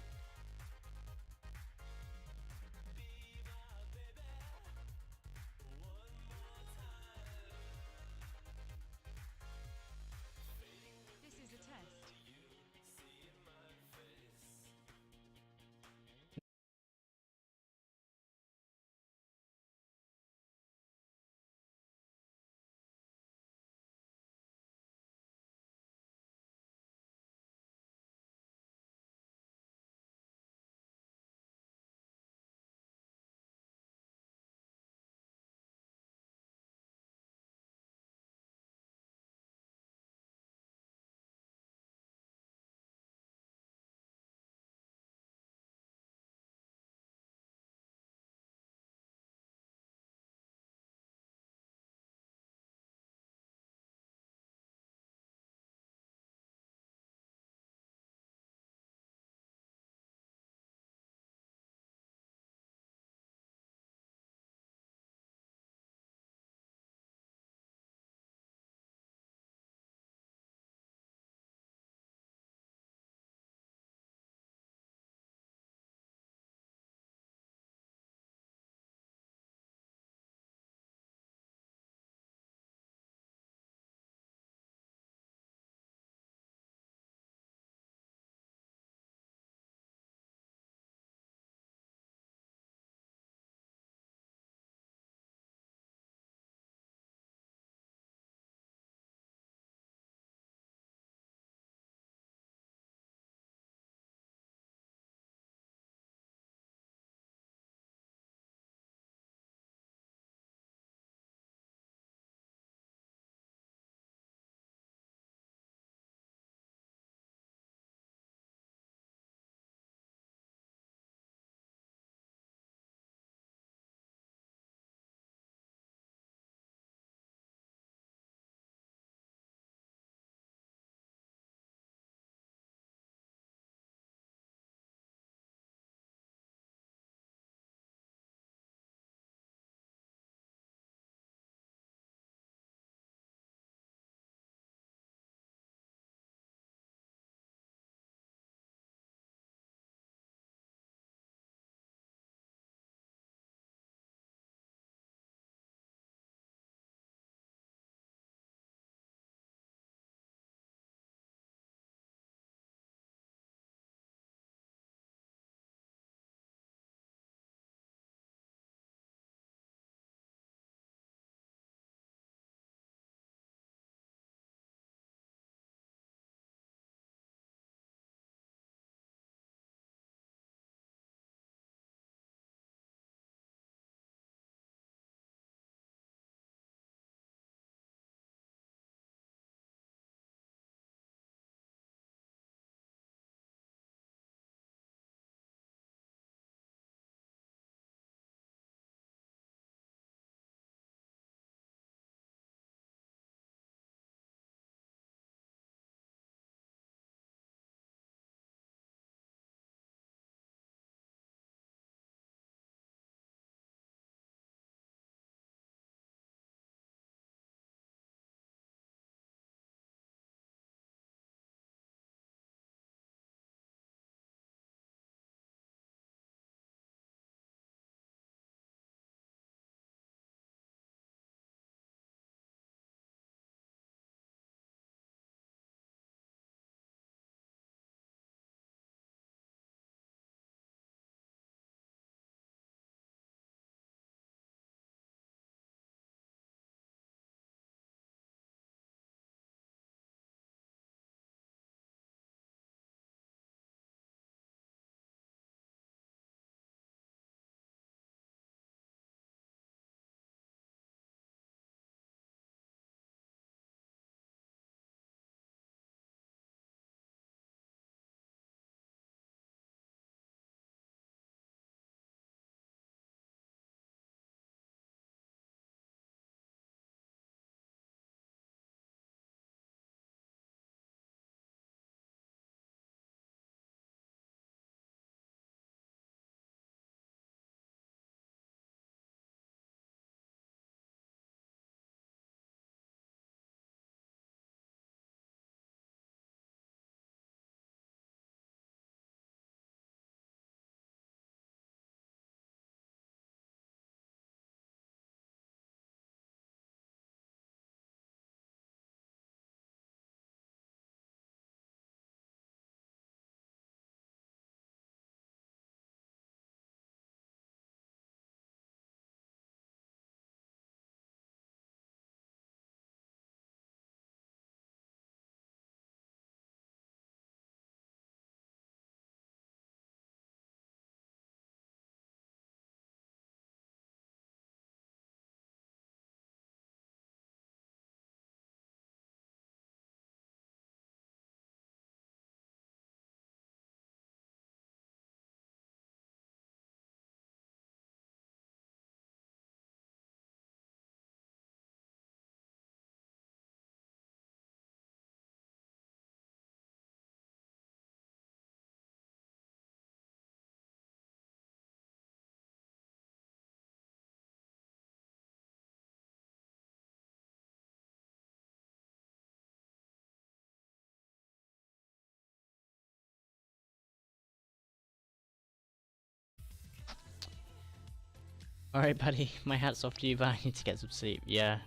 Alright, buddy, my hat's off to you, but I need to get some sleep. Yeah.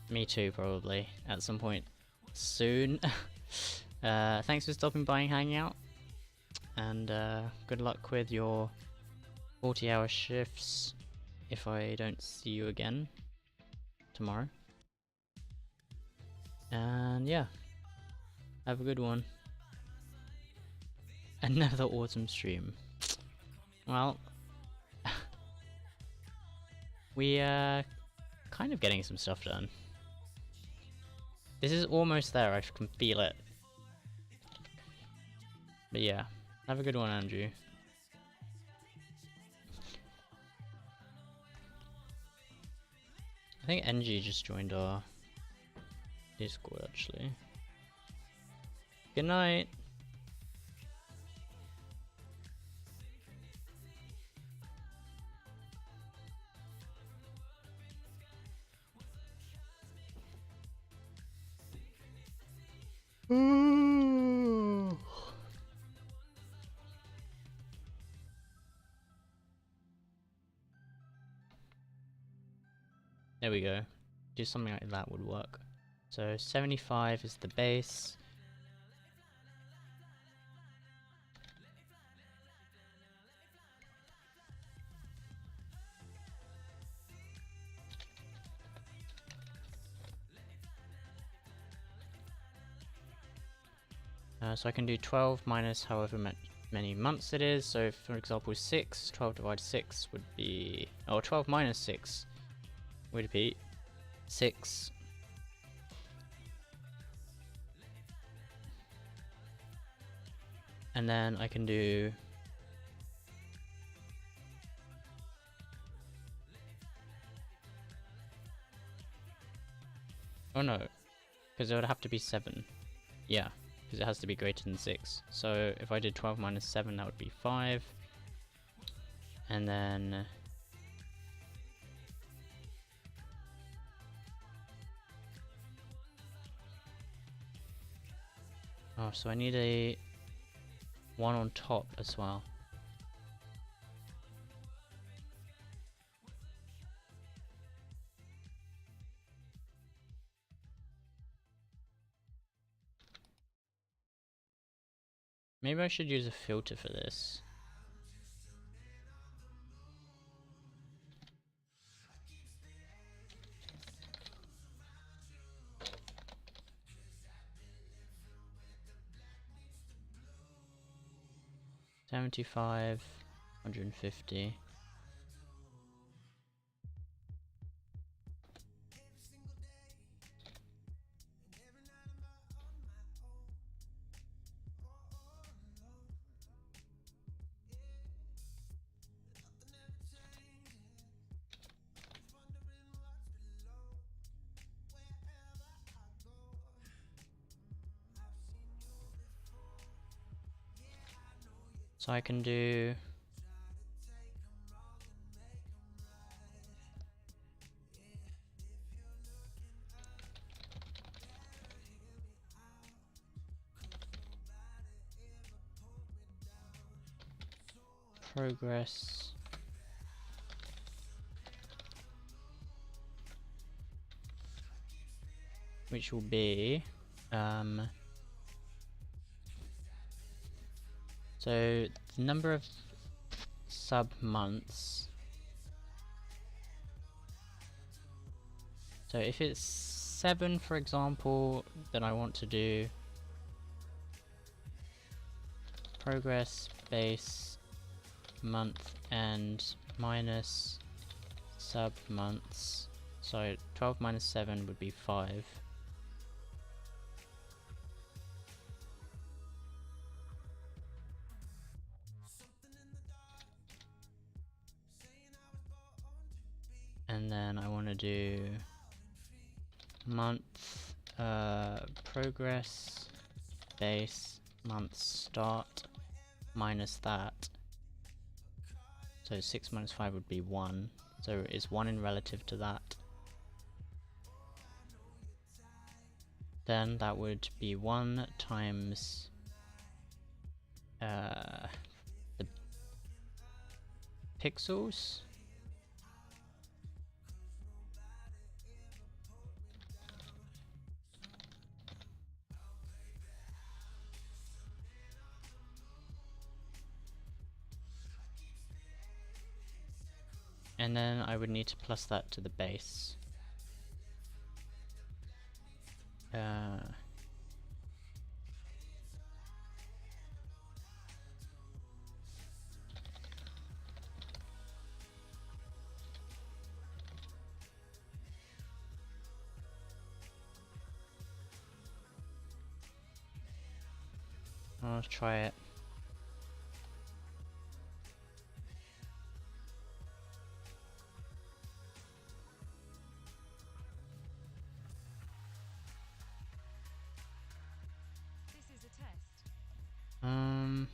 Me too, probably. At some point soon. Thanks for stopping by and hanging out. And good luck with your 40-hour shifts if I don't see you again tomorrow. And yeah, have a good one. Another autumn stream. Well, we are kind of getting some stuff done. This is almost there, I can feel it. But yeah, have a good one, Andrew. I think NG just joined our Discord actually. Good night. There we go. Do something like that would work. So 75 is the base. So I can do 12 minus however many months it is. So for example 6, 12 divided 6 would be... Oh, 12 minus 6 would be 6. And then I can do... Oh no, because it would have to be 7. Yeah. Because it has to be greater than 6. So if I did 12 minus 7, that would be 5. And then... Oh, so I need a 1 on top as well. Maybe I should use a filter for this. $75, $150. So I can do... progress. Which will be... So the number of sub months. So if it's 7, for example, then I want to do progress base month and minus sub months. So 12 minus 7 would be 5. And then I want to do month progress base month start minus that. So 6 minus 5 would be 1. So is 1 in relative to that. Then that would be 1 times the pixels. And then I would need to plus that to the base. I'll try it. This is a test. Um,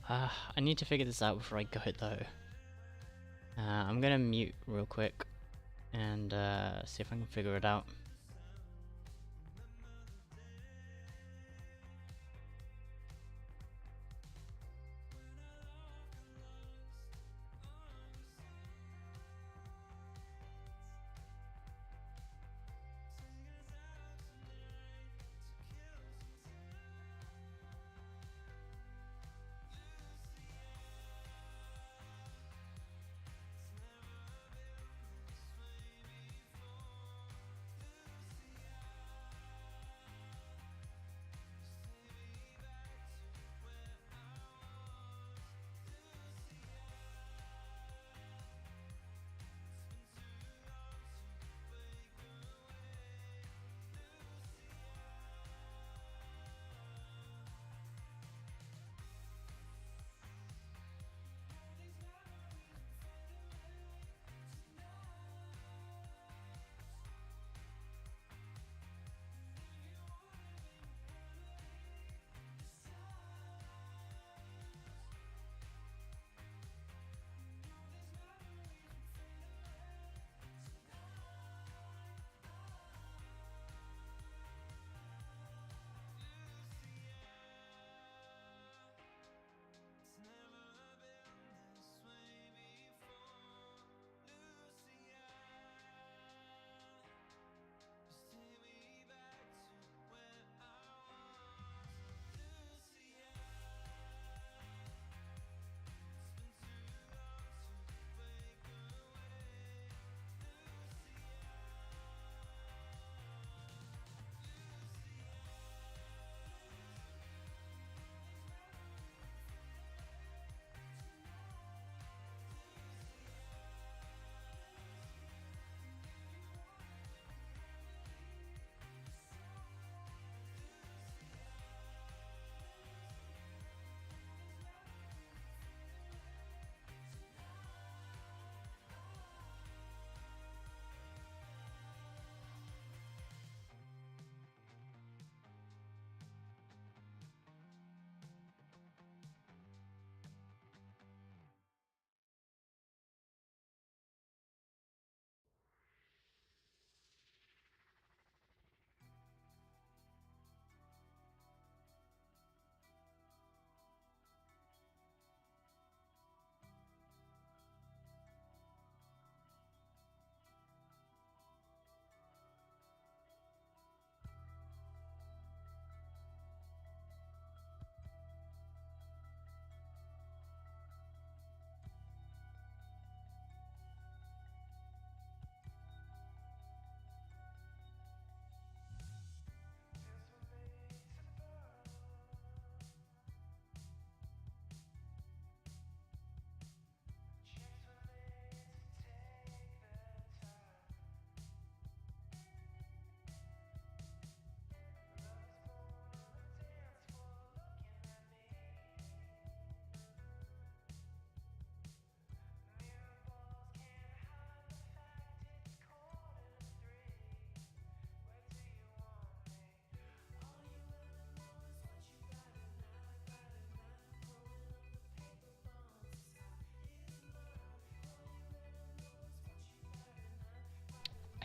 I need to figure this out before I go though. I'm gonna mute real quick and see if I can figure it out.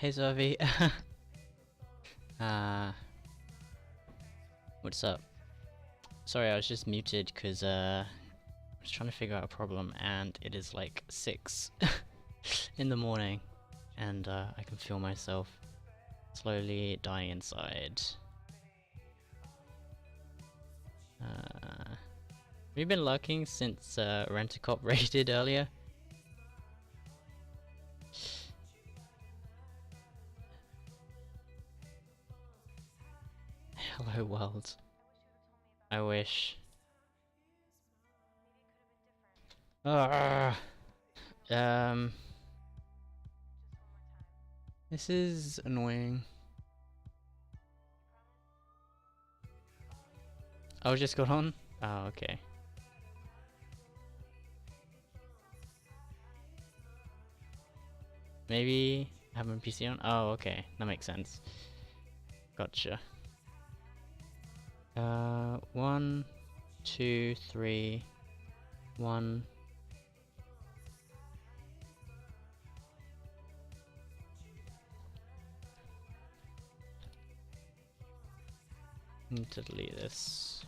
Hey Zoe. uh, what's up? Sorry, I was just muted because I was trying to figure out a problem, and it is like 6 in the morning, and I can feel myself slowly dying inside. Have you been lurking since Rent-A-Cop raided earlier? Hello world. I wish. This is annoying. Oh, just got on? Oh, okay. Maybe have my PC on? Oh, okay. That makes sense. Gotcha. 1, 2, 3. 1. Need to delete this.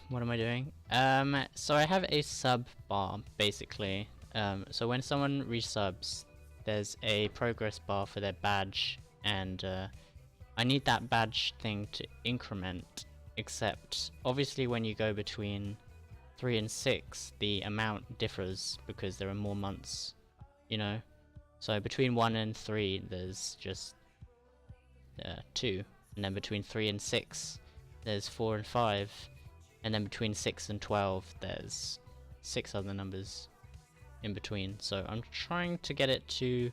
What am I doing? So I have a sub bar basically. So when someone resubs, there's a progress bar for their badge, and I need that badge thing to increment. Except obviously when you go between 3 and 6, the amount differs because there are more months, you know. So between 1 and 3, there's just 2, and then between 3 and 6, there's 4 and 5. And then between 6 and 12, there's 6 other numbers in between. So I'm trying to get it to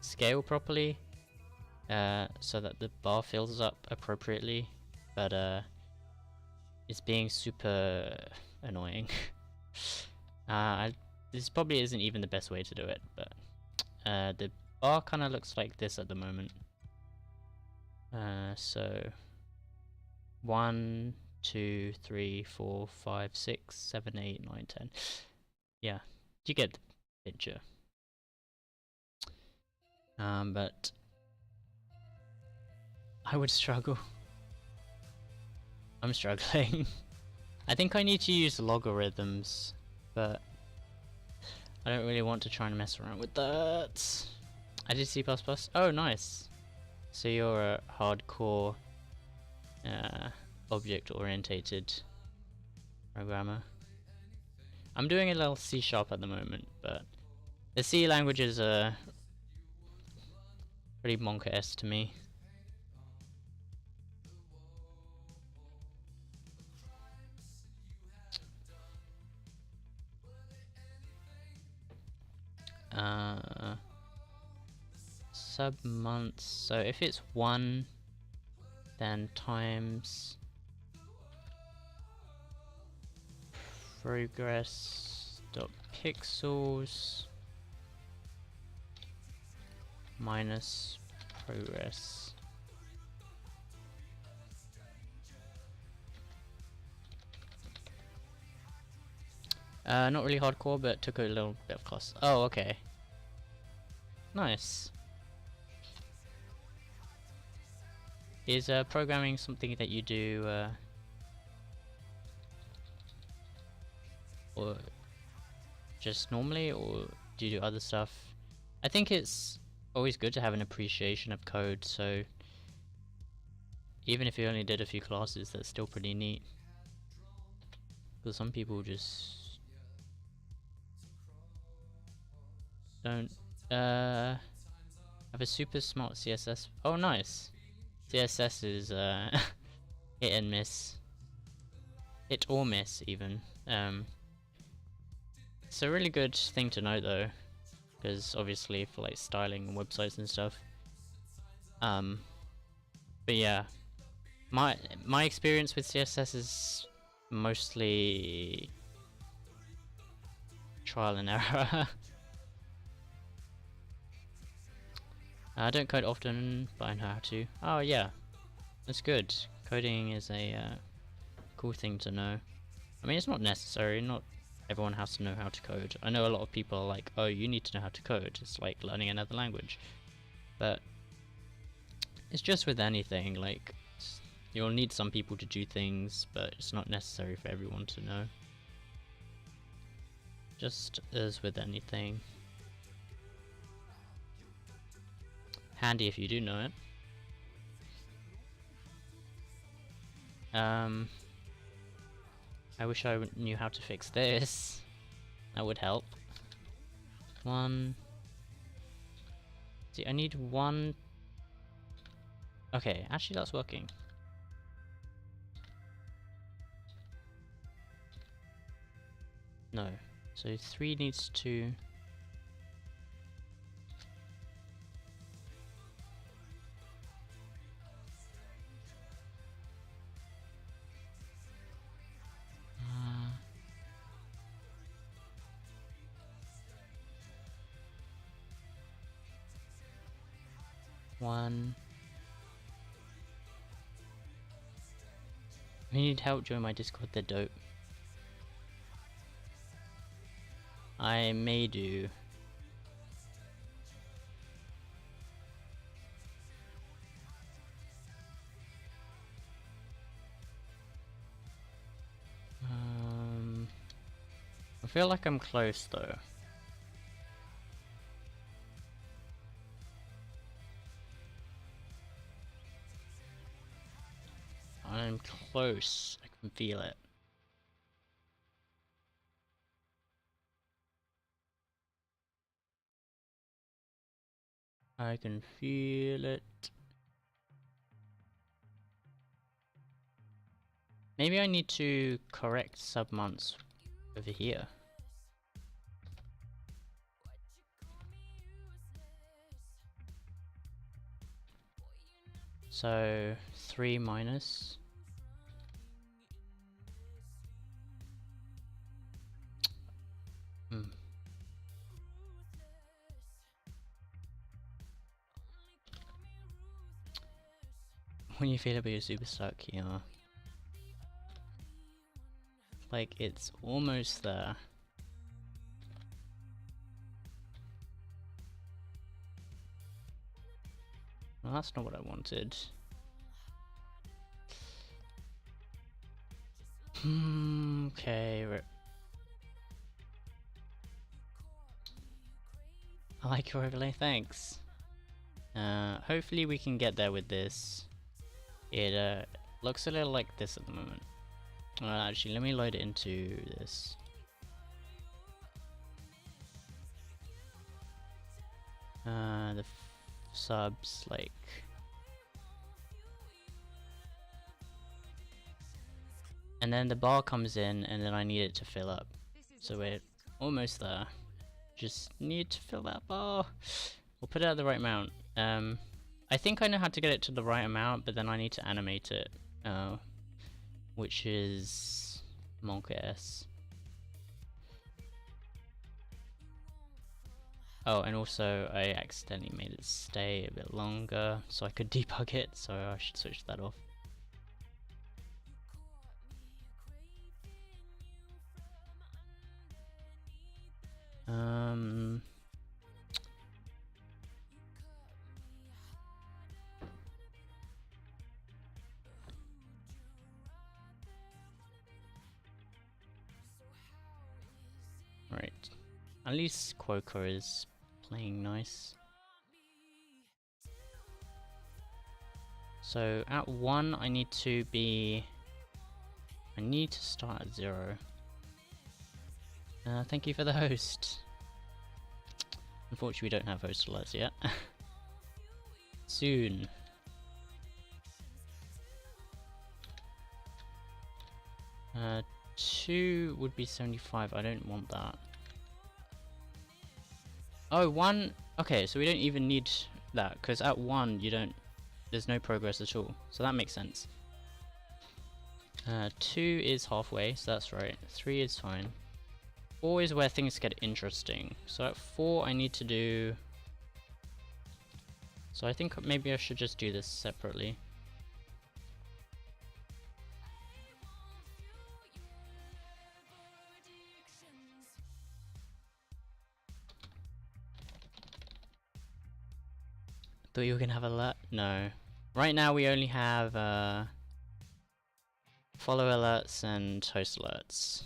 scale properly, so that the bar fills up appropriately. But it's being super annoying. This probably isn't even the best way to do it, but the bar kind of looks like this at the moment. So 1, 2, 3, 4, 5, 6, 7, 8, 9, 10. Yeah, you get the picture. But I would struggle. I'm struggling. I think I need to use logarithms, but I don't really want to try and mess around with that. I did C++. Oh, nice. So you're a hardcore object-orientated programmer. I'm doing a little C# at the moment, but the C languages are pretty monka-esque to me. Sub-months, so if it's 1, then times progress.pixels minus progress. Not really hardcore, but took a little bit of class. Oh, okay. Nice. Is programming something that you do, or just normally, or do you do other stuff? I think it's always good to have an appreciation of code, so even if you only did a few classes, that's still pretty neat. Because some people just don't have a super smart CSS. Oh, nice. CSS is hit and miss. Hit or miss, even. It's a really good thing to know, though, because obviously for like styling websites and stuff. But yeah, my experience with CSS is mostly trial and error. I don't code often, but I know how to. Oh yeah, that's good. Coding is a cool thing to know. I mean, it's not necessary, not everyone has to know how to code. I know a lot of people are like, oh, you need to know how to code. It's like learning another language. But it's just with anything, like, you'll need some people to do things, but it's not necessary for everyone to know. Just as with anything. Handy if you do know it. I wish I knew how to fix this. That would help. 1. See, I need 1. Okay, actually that's working. No. So 3 needs to... 1. If you need help, join my Discord, they're dope. I may do. I feel like I'm close though. I'm close. I can feel it. I can feel it. Maybe I need to correct sub months over here. So 3 minus. When you feel a bit super stuck, yeah. Like it's almost there. Well, that's not what I wanted. Okay. I like your overlay, thanks. Hopefully we can get there with this. It looks a little like this at the moment. Actually, let me load it into this. The subs, like... And then the bar comes in, and then I need it to fill up. So we're almost there. Just need to fill that bar. We'll put it at the right amount. I think I know how to get it to the right amount, but then I need to animate it. Which is Monka S. Oh, and also I accidentally made it stay a bit longer so I could debug it, so I should switch that off. Right. At least Quoker is playing nice. So at 1 I need to start at 0. Thank you for the host. Unfortunately we don't have host alerts yet. Soon. Uh, 2 would be 75, I don't want that. Oh, 1, okay, so we don't even need that, because at 1 there's no progress at all, so that makes sense. 2 is halfway, so that's right. 3 is fine. 4 is where things get interesting. So at 4 I need to do... So I think maybe I should just do this separately. Thought you were gonna have a lot? No. Right now we only have follow alerts and host alerts.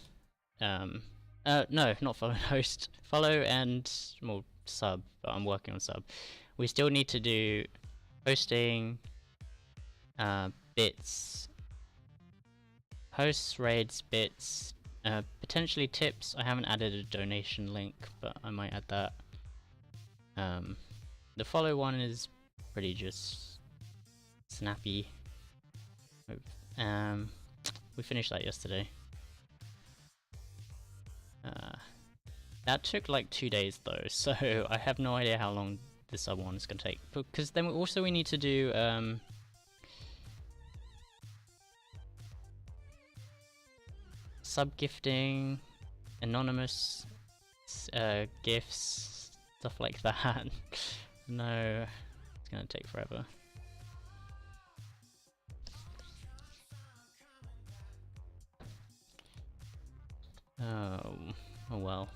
No, not follow and host. Follow and, well, sub, but I'm working on sub. We still need to do hosting, bits, hosts, raids, bits, potentially tips. I haven't added a donation link, but I might add that. The follow one is pretty just snappy. We finished that yesterday. That took like 2 days though, so I have no idea how long this sub one is going to take. Because then we need to do sub gifting, anonymous gifts, stuff like that. No, it's gonna take forever. Oh well.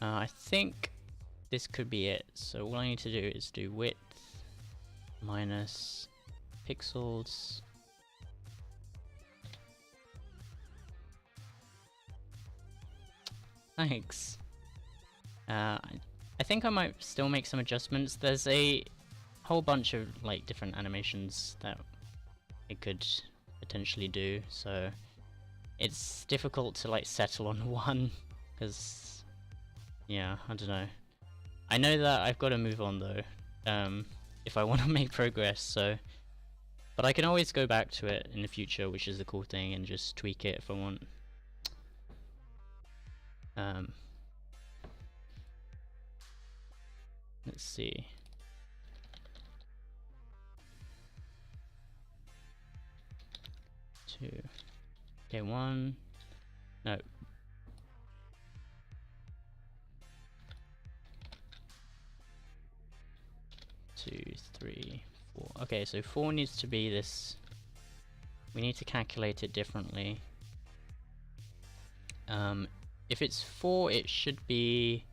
I think this could be it. So all I need to do is do width minus pixels. Thanks. I think I might still make some adjustments. There's a whole bunch of like different animations that it could potentially do, so it's difficult to like settle on one because yeah, I don't know. I know that I've got to move on though, if I want to make progress, so but I can always go back to it in the future, which is the cool thing, and just tweak it if I want. Let's see. Two. Okay, one. No. Two, three, four. Okay, so 4 needs to be this. We need to calculate it differently. If it's 4, it should be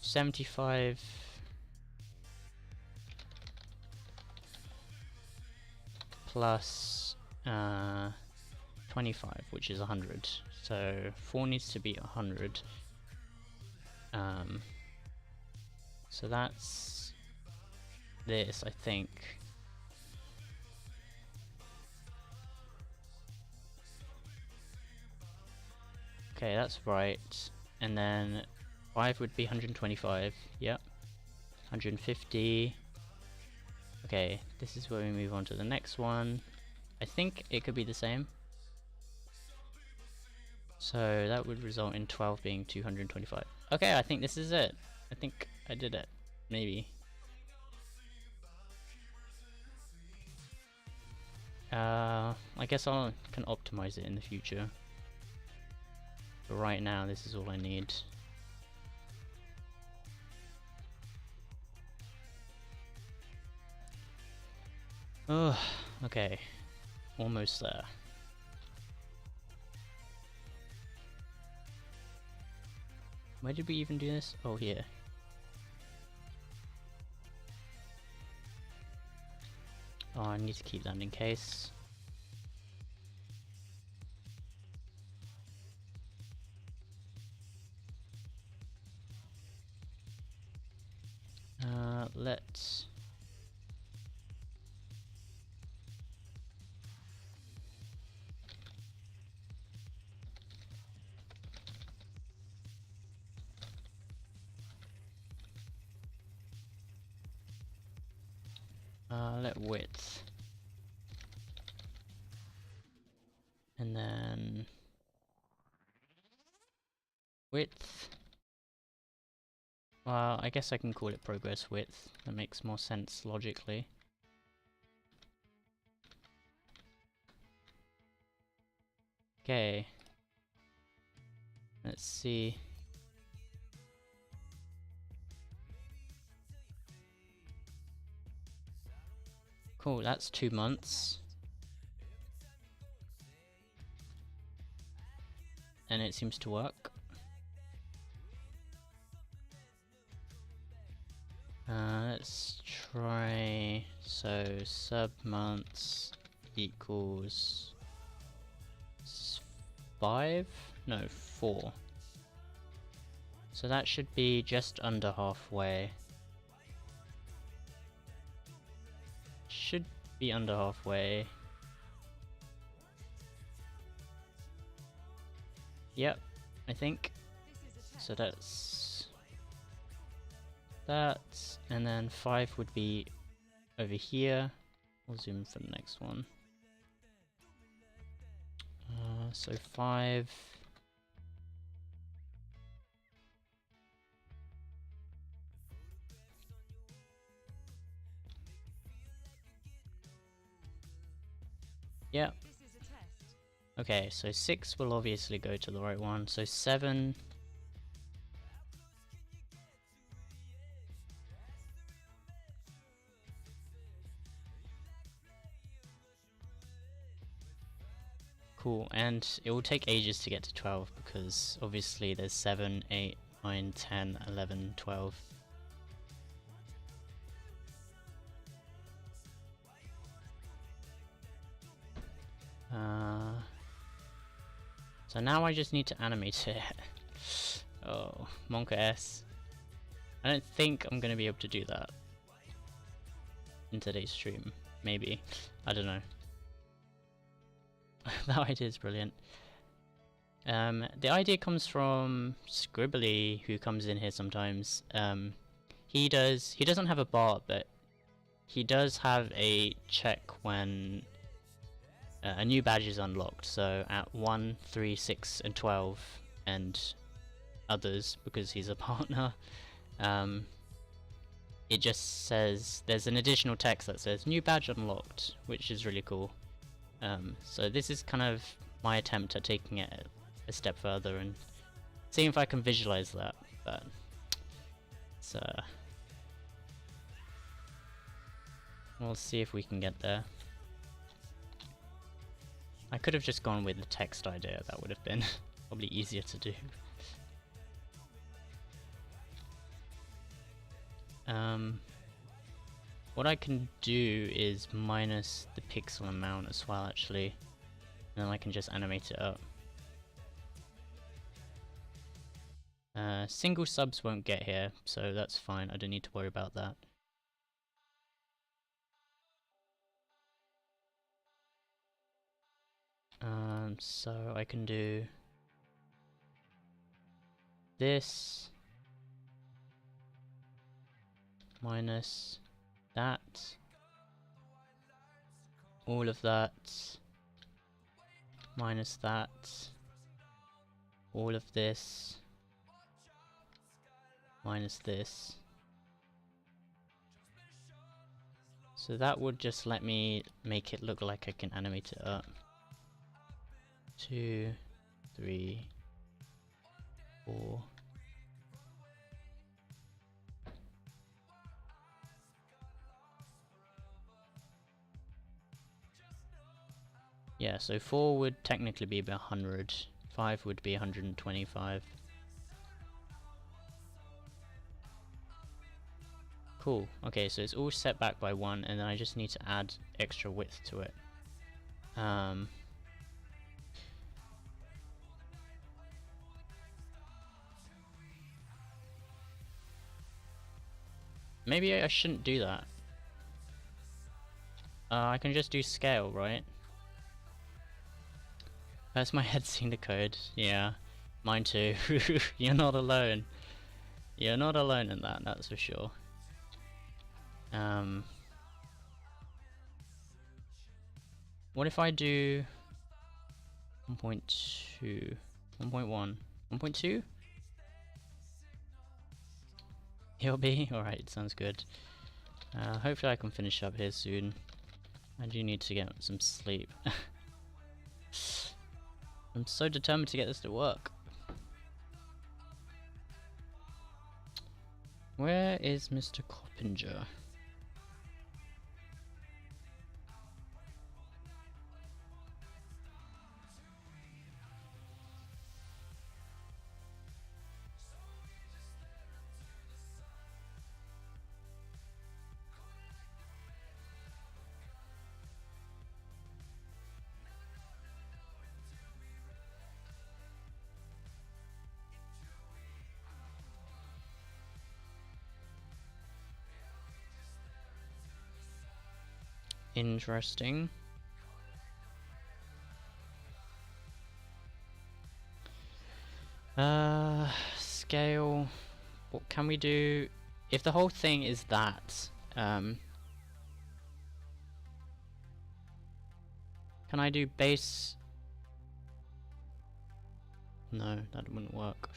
75 plus 25, which is 100. So 4 needs to be 100. So that's this, I think. Okay, that's right. And then 5 would be 125. Yep. 150. Okay, this is where we move on to the next one. I think it could be the same. So that would result in 12 being 225. Okay, I think this is it. I think I did it. Maybe. I guess I can optimize it in the future. But right now, this is all I need. Oh, okay. Almost there. Where did we even do this? Oh, here. Oh, I need to keep that in case. Let's... let width. And then... width. Well, I guess I can call it progress width. That makes more sense logically. Okay. Let's see. Cool, that's 2 months. And it seems to work. Let's try, so sub months equals 5? No, 4. So that should be just under halfway. Should be under halfway. Yep, I think. So that's that, and then 5 would be over here. We'll zoom for the next one. So 5. Yep. This is a test. Okay, so 6 will obviously go to the right one. So 7. Cool, and it will take ages to get to 12 because obviously there's 7, 8, 9, 10, 11, 12. So now I just need to animate it. Oh, Monka S. I don't think I'm gonna be able to do that in today's stream. Maybe. I don't know. That idea is brilliant. The idea comes from Scribbly, who comes in here sometimes. He doesn't have a bot, but he does have a check when a new badge is unlocked. So at 1, 3, 6, and 12, and others, because he's a partner, it just says there's an additional text that says new badge unlocked, which is really cool. So this is kind of my attempt at taking it a step further and seeing if I can visualize that, but it's, we'll see if we can get there. I could have just gone with the text idea, that would have been probably easier to do. What I can do is minus the pixel amount as well, actually, and then I can just animate it up. Single subs won't get here, so that's fine, I don't need to worry about that. So I can do this minus that, all of that, minus that, all of this, minus this. So that would just let me make it look like I can animate it up. 2, 3, 4. Yeah, so 4 would technically be 100, 5 would be 125. Cool, okay, so it's all set back by 1, and then I just need to add extra width to it. Maybe I shouldn't do that. I can just do scale, right? That's my head seeing the code. Yeah, mine too. You're not alone. You're not alone in that, that's for sure. What if I do 1.2, 1.1, 1.2? He'll be? Alright, sounds good. Hopefully I can finish up here soon. I do need to get some sleep. I'm so determined to get this to work. Where is Mr. Coppinger? Interesting. Scale. What can we do? If the whole thing is that, can I do base? No, that wouldn't work.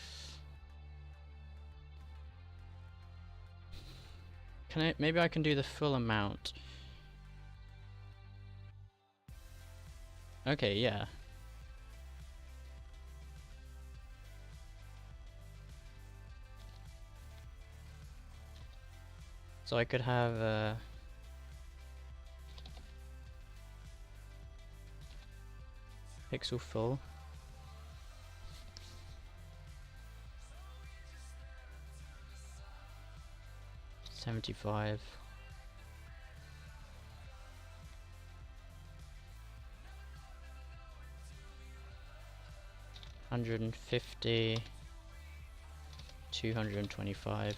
Can I? Maybe I can do the full amount. Okay, yeah. So I could have pixel full. $75. $150. $225.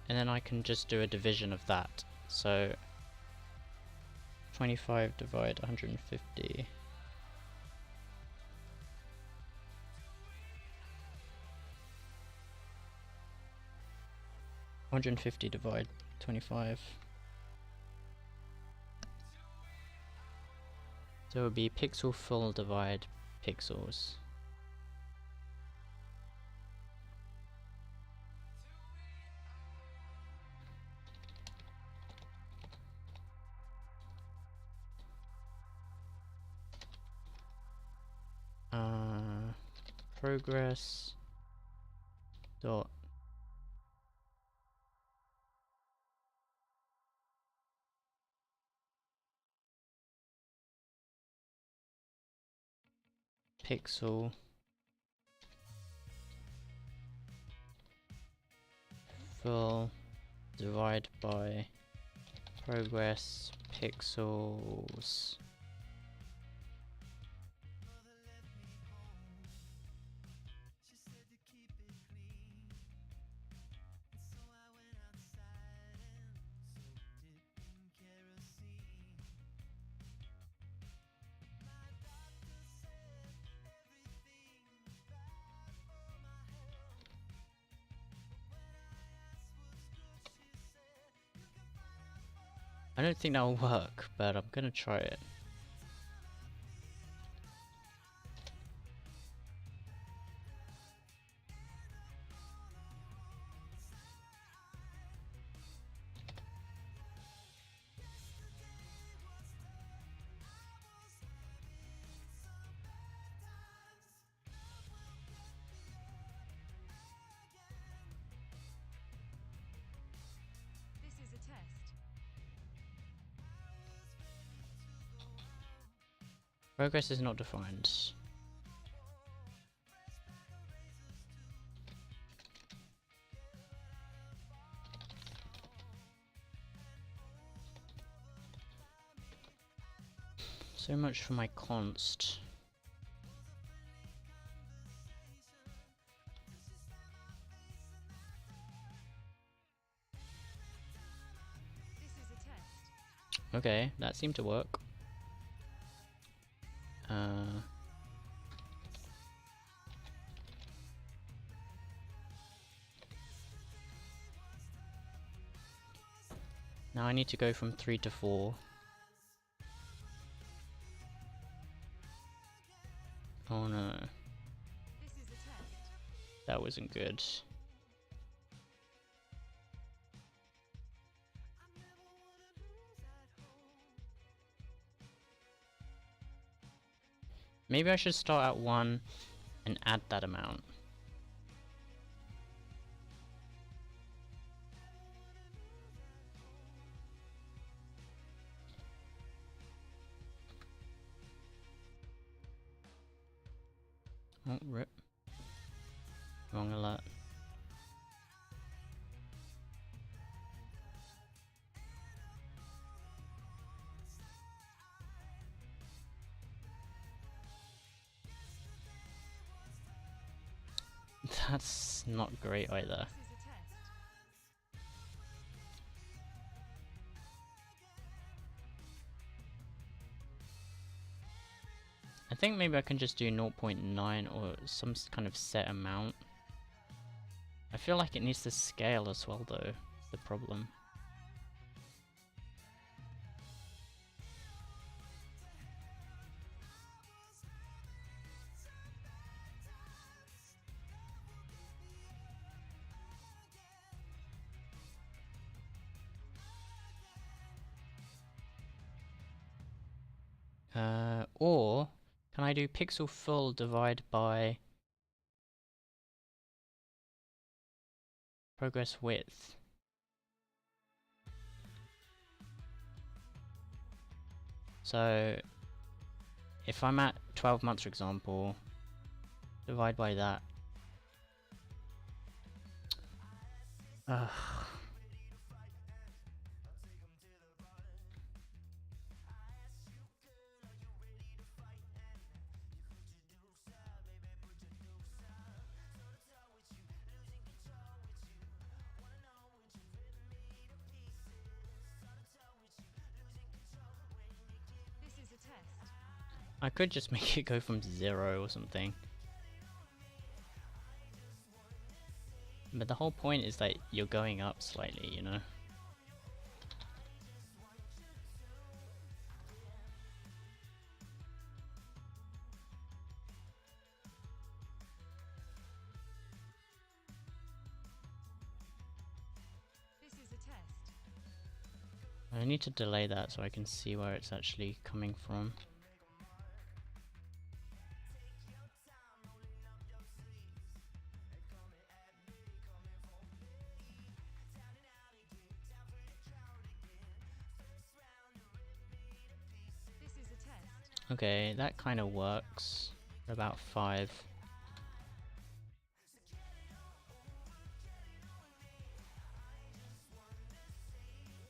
And then I can just do a division of that. So 25 divide 150. $150 divide 25. So it would be pixel full divide pixels. Progress dot pixel full divide by progress pixels. I don't think that will work, but I'm gonna try it. This is a test. Progress is not defined. So much for my const. This is a test. Okay, that seemed to work. Now I need to go from 3 to 4. Oh no, This is a test. that wasn't good. Maybe I should start at 1 and add that amount. Oh, rip. Wrong alert. That's not great either. This is a test. I think maybe I can just do 0.9 or some kind of set amount. I feel like it needs to scale as well though, the problem. Or can I do pixel full divide by progress width? So if I'm at 12 months, for example, divide by that. Ugh. This is a test. I could just make it go from 0 or something. But the whole point is that you're going up slightly, you know? This is a test. I need to delay that so I can see where it's actually coming from. This is a test. Okay, that kind of works. About 5.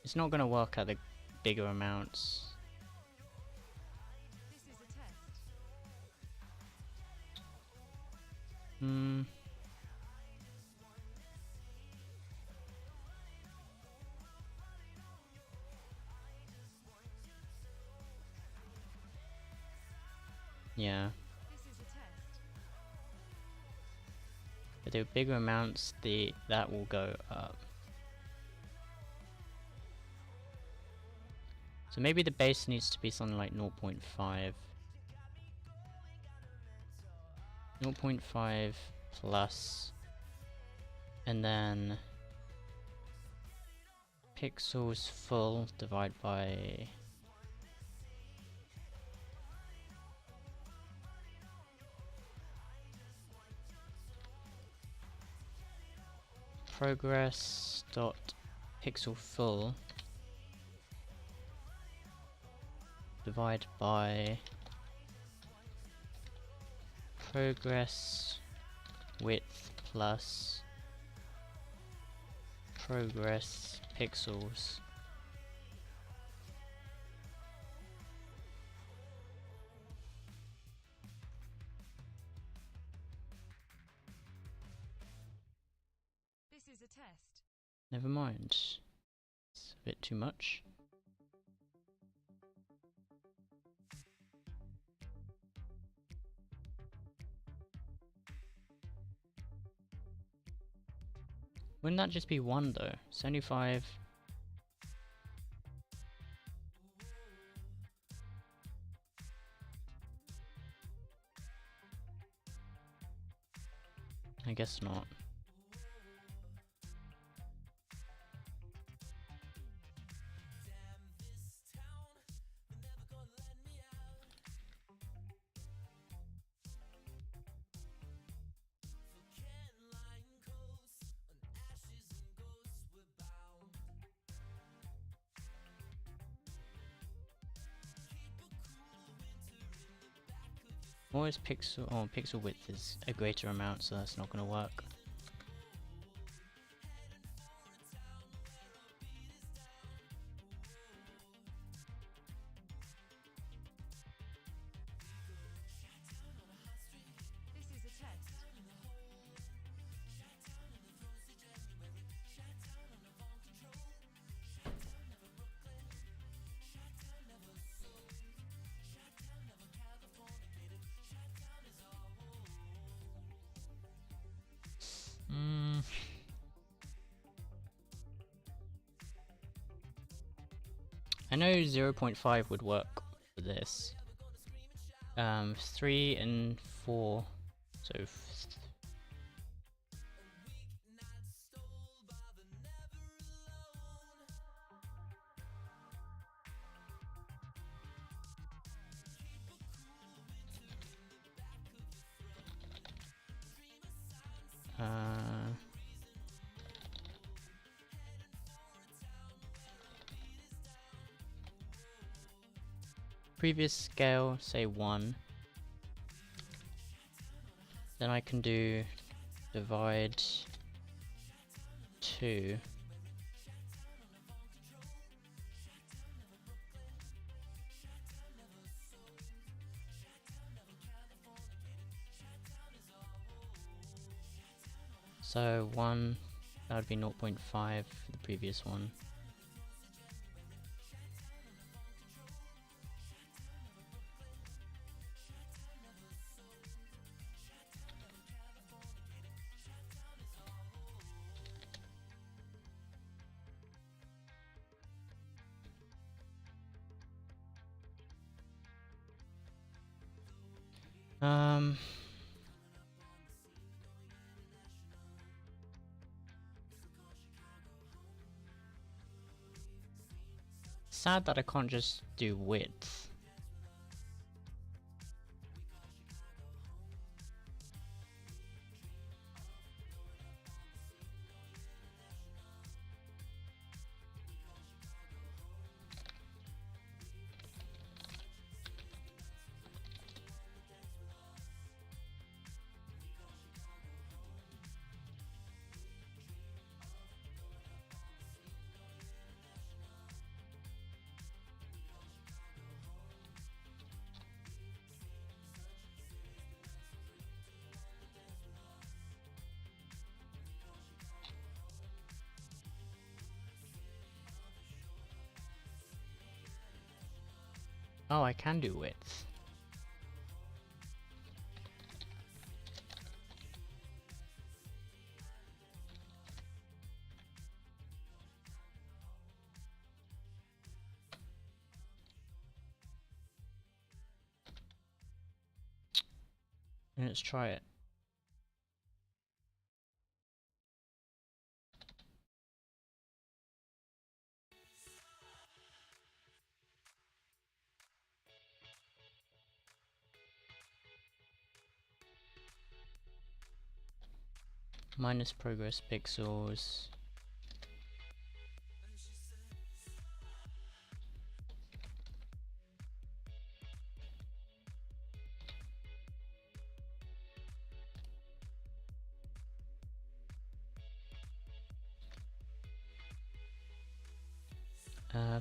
It's not going to work at the bigger amounts. This is a test. Hmm. Yeah. This is a test. But the bigger amounts, that will go up. So maybe the base needs to be something like 0.5. 0.5 plus, and then pixels full divide by progress dot pixel full divide by progress width plus progress pixels. This is a test. Never mind. It's a bit too much. Wouldn't that just be 1 though? 75. I guess not. Or is pixel? Oh, pixel width is a greater amount, so that's not going to work. This is a test. Mm. I know 0.5 would work for this. 3 and 4, so previous scale, say 1, then I can do divide 2. So 1, that would be 0.5 for the previous one. Um, sad that I can't just do width. Oh, I can do width. Let's try it. Minus progress pixels.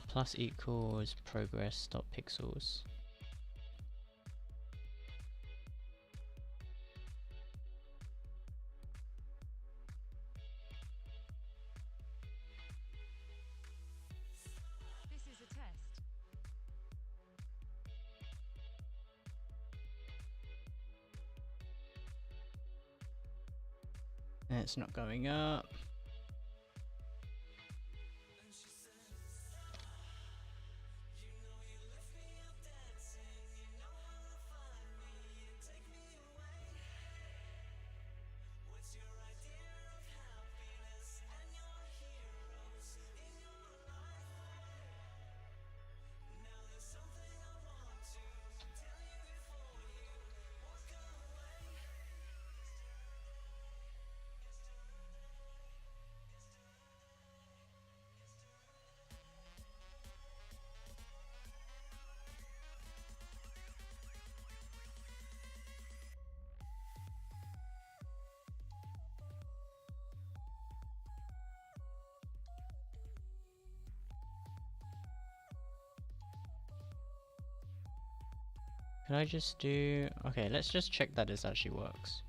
Plus equals progress dot pixels. This is a test. And it's not going up. Could I just do... Okay, let's just check that this actually works.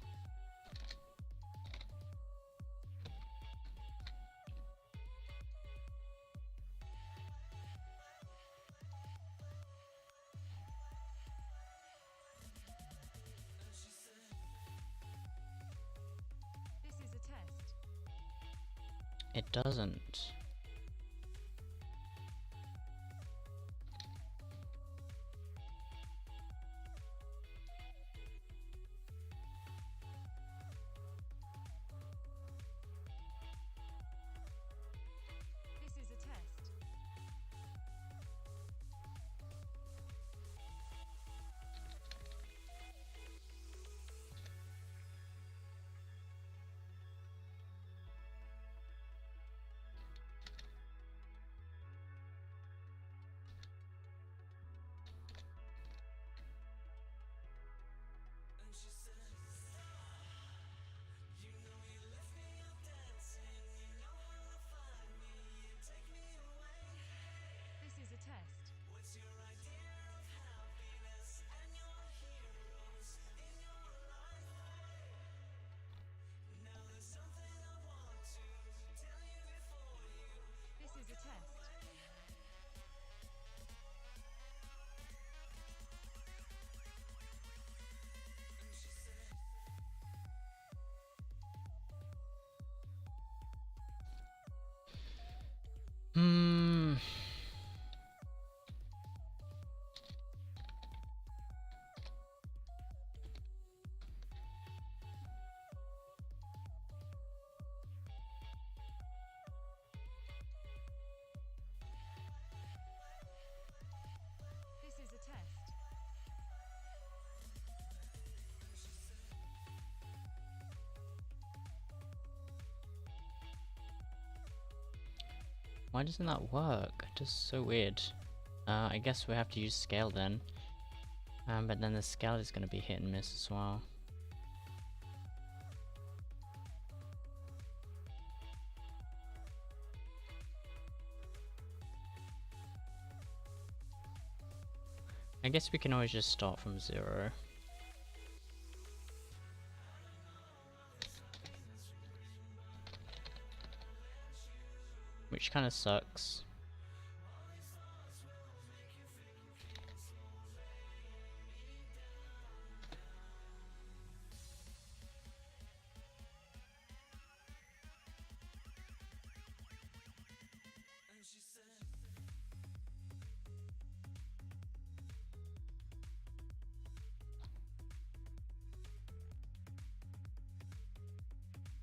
This is a test. It doesn't. This is a test. Why doesn't that work? Just so weird. I guess we have to use scale then. But then the scale is going to be hit and miss as well. I guess we can always just start from 0. Which kind of sucks.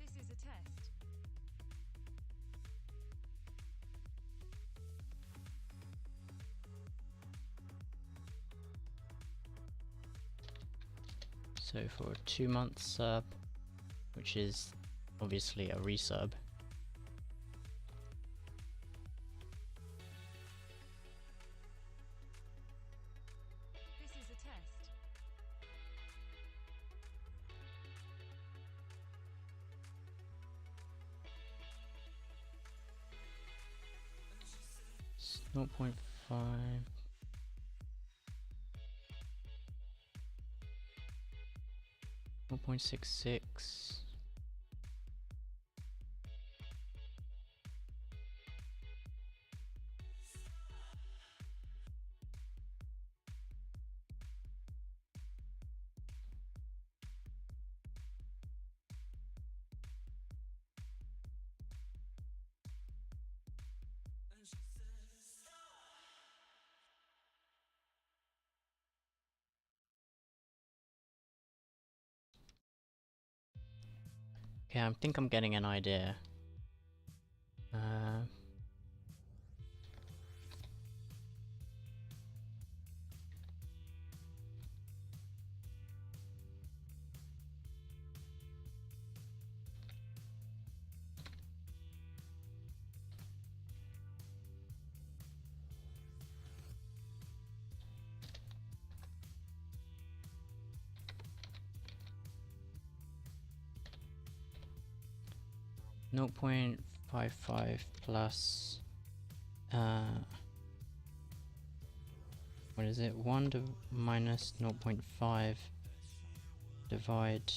This is a test. So for a 2-month sub, which is obviously a resub. This is a test. It's 0.5. 0.66. Okay, I think I'm getting an idea. 0.55 plus what is it? 1 minus 0.5 divide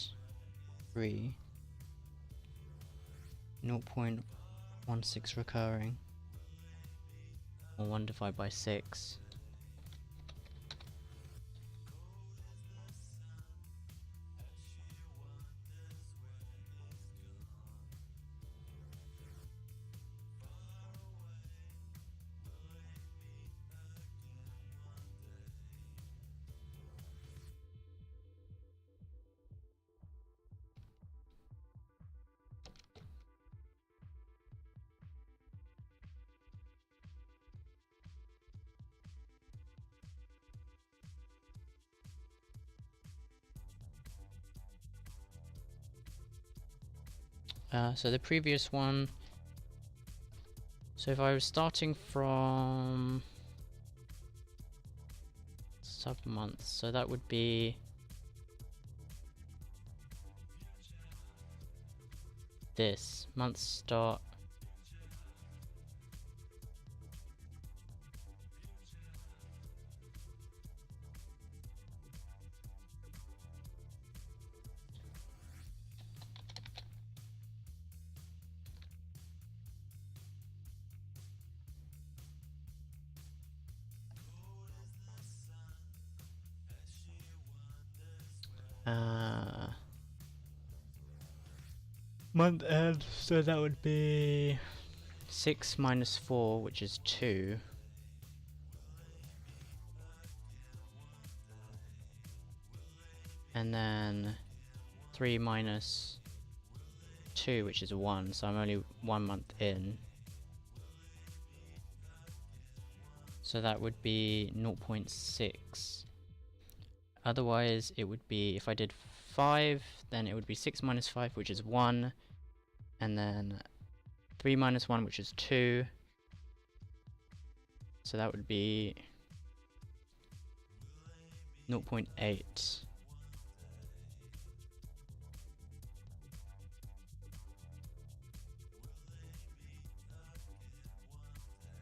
3. 0.16 recurring. Or 1 divided by 6. So the previous one, so if I was starting from sub-months, so that would be this, month start. Month end, so that would be 6 minus 4, which is 2. And then 3 minus 2, which is 1, so I'm only 1 month in. So that would be 0.6. Otherwise, it would be, if I did 5, then it would be 6 minus 5, which is 1. And then 3 minus 1, which is 2. So that would be 0.8.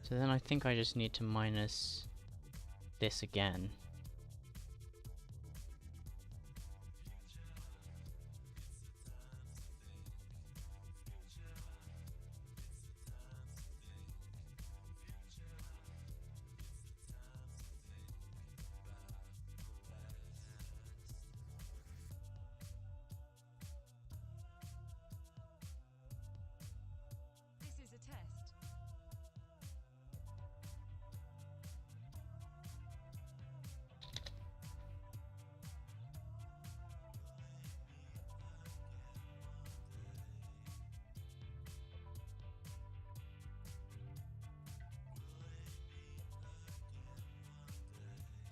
So then I think I just need to minus this again. This is a test.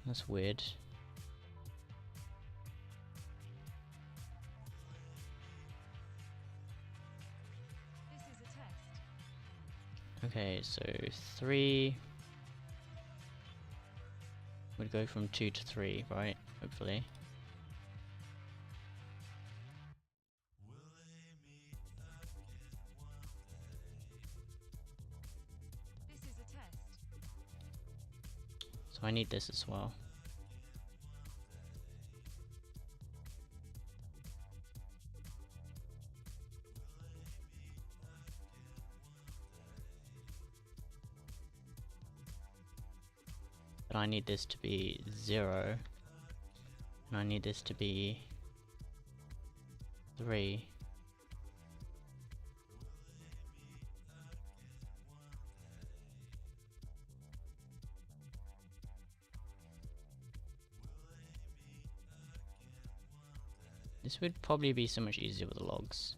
That's weird. This is a test. Okay, so 3 would go from 2 to 3, right? Hopefully. This is a test. So I need this as well. But I need this to be 0. And I need this to be 3. This would probably be so much easier with the logs.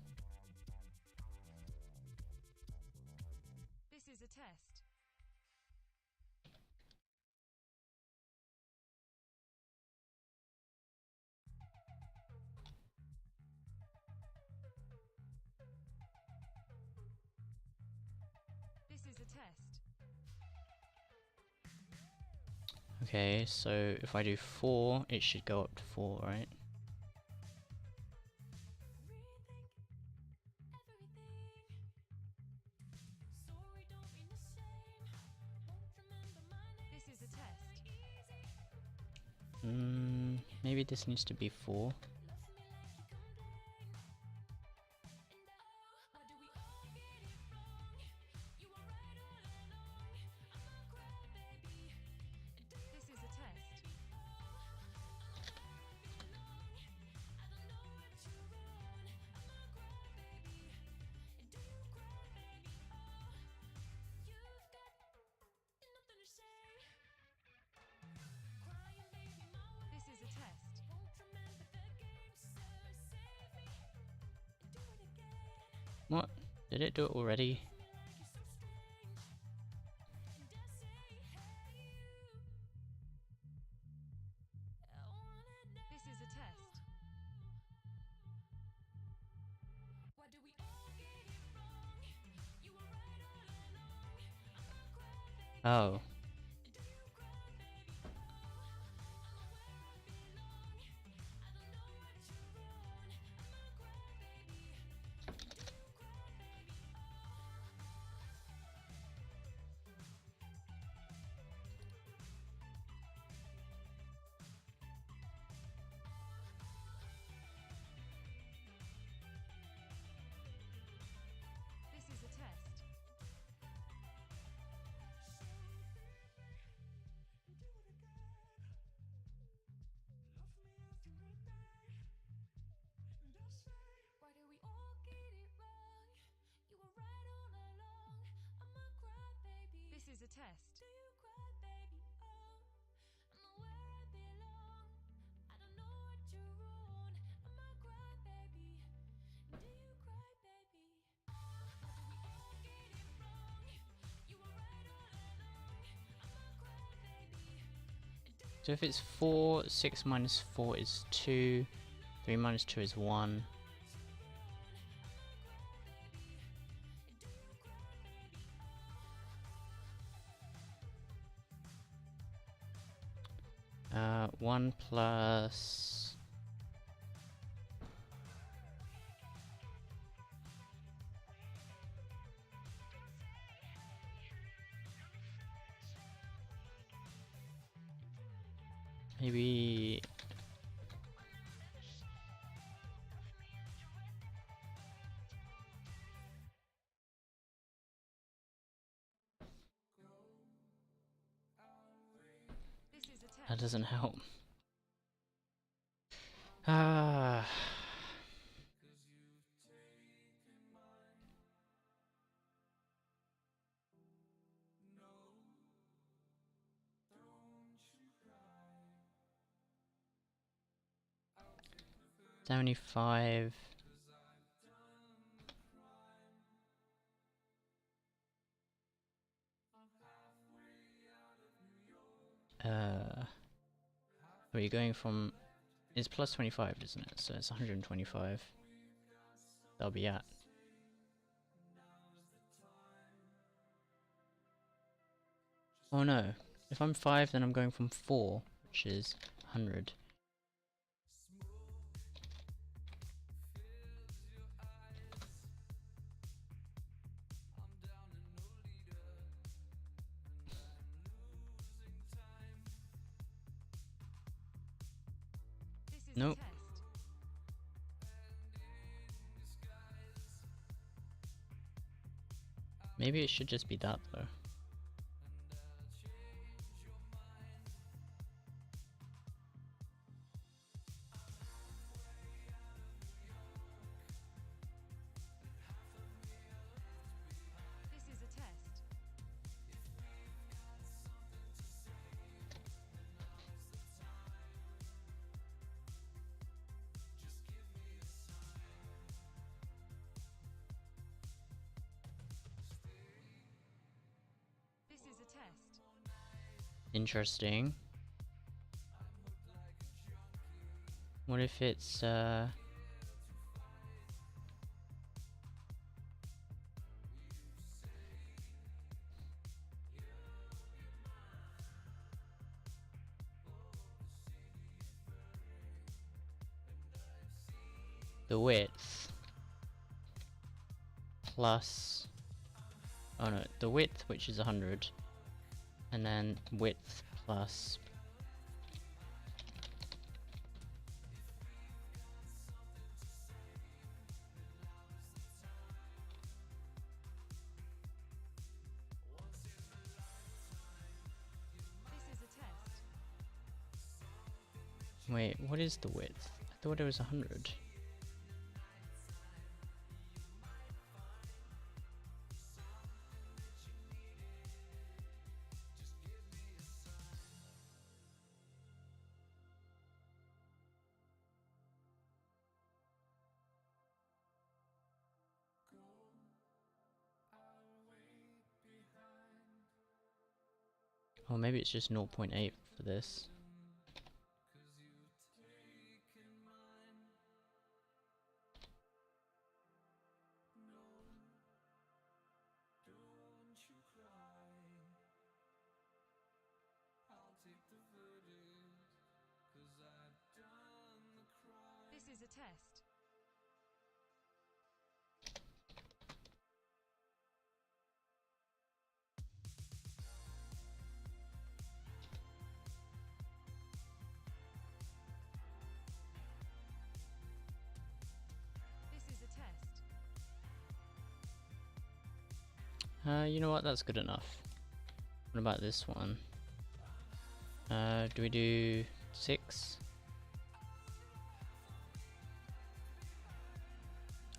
This is a test. This is a test. Okay, so if I do 4, it should go up to 4, right? This is a test. Maybe this needs to be 4. This is a test. This is a test. What? Did it do it already? This is a test. Oh. This is a test. This is a test. So if it's 4, 6 minus 4 is 2, 3 minus 2 is 1. 1 plus... maybe... This is a that test. doesn't help. Ah. $75. Where you going from? It's plus 25, isn't it? So it's 125. That'll be at. Oh no. If I'm 5, then I'm going from 4, which is 100. This is Nope. a test. Maybe it should just be that though. This is a test. This is a test. Interesting. What if it's the width plus, oh no, the width, which is 100, and then width plus This is a test. wait, what is the width? I thought it was 100. Or maybe it's just 0.8 for this. This is a test. This is a test. You know what, that's good enough. What about this one? Do we do 6?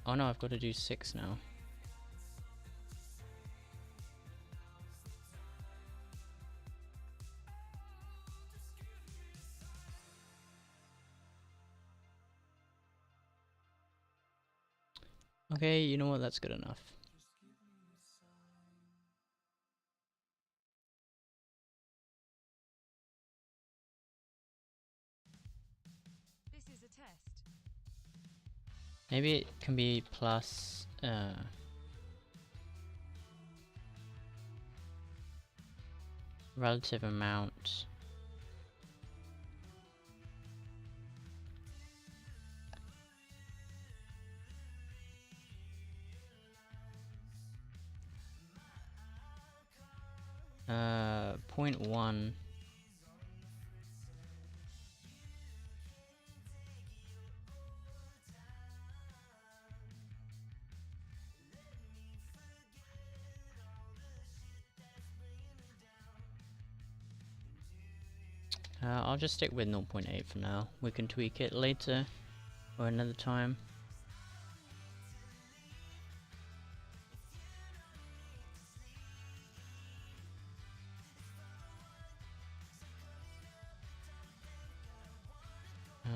Oh no, I've got to do 6 now. Okay, you know what, that's good enough. This is a test. Maybe it can be plus relative amount 0.1. I'll just stick with 0.8 for now. We can tweak it later or another time.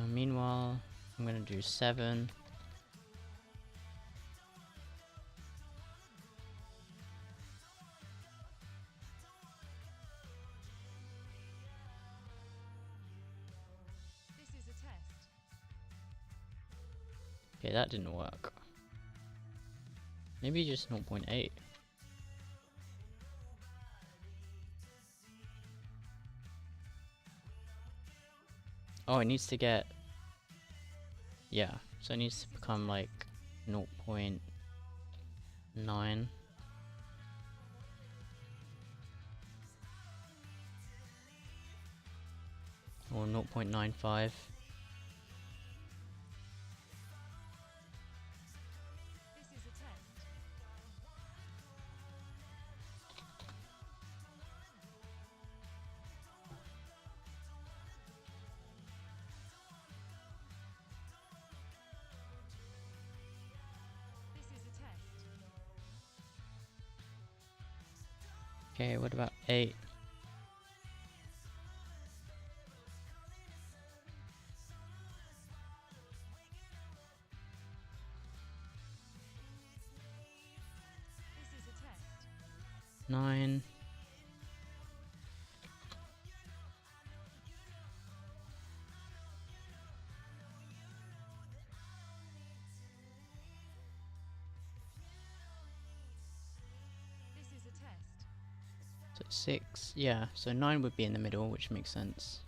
Meanwhile, I'm gonna do 7. This is a test. Okay, that didn't work. Maybe just 0.8. Oh, it needs to get... Yeah, so it needs to become like 0.9. Or 0.95. This is a test. This is a test. Okay, what about 8? This is a test. 9. This is a test. So 6. Yeah, so 9 would be in the middle, which makes sense.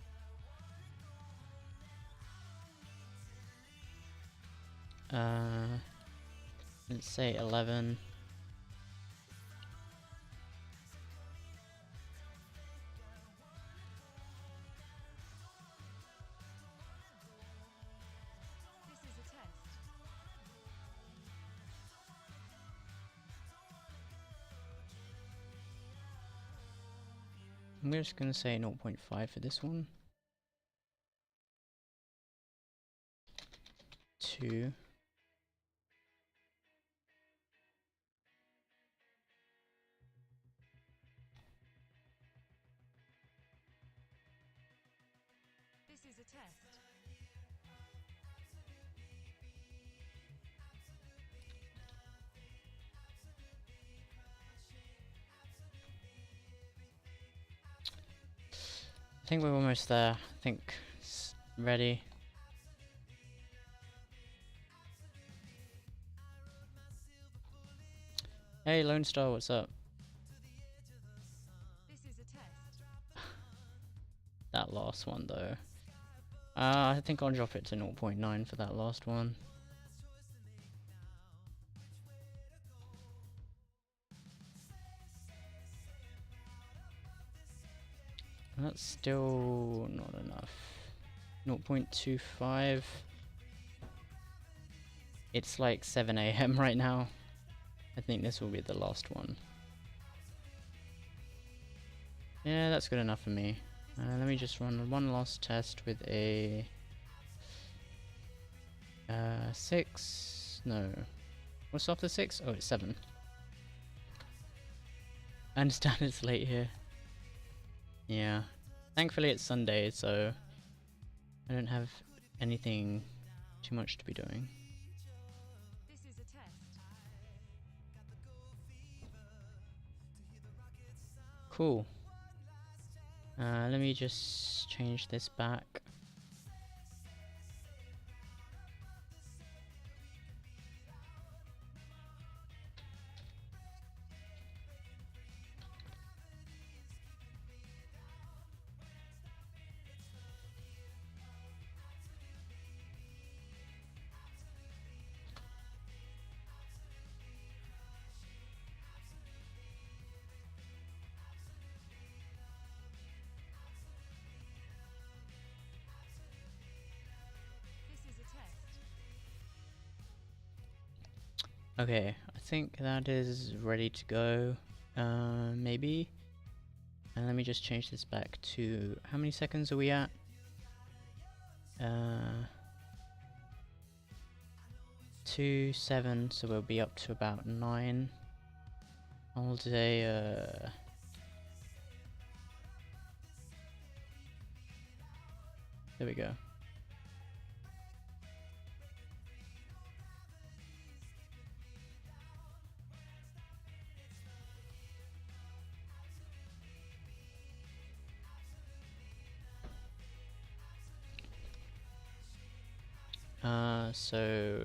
Let's say 11. This is a test. I'm just gonna say 0.5 for this one. 2. This is a test. I think we're almost there. I think it's ready. Hey Lone Star, what's up? This is a test. That last one though. I think I'll drop it to 0.9 for that last one. That's still not enough. 0.25. It's like 7 AM right now. I think this will be the last one. Yeah, that's good enough for me. Let me just run one last test with a 6. No. What's after 6? Oh, it's 7. I understand it's late here. Yeah. Thankfully it's Sunday, so I don't have anything too much to be doing. This is a test. Cool. Let me just change this back. Okay, I think that is ready to go. Maybe. And let me just change this back to how many seconds are we at? 2, 7, so we'll be up to about 9. All day. There we go. So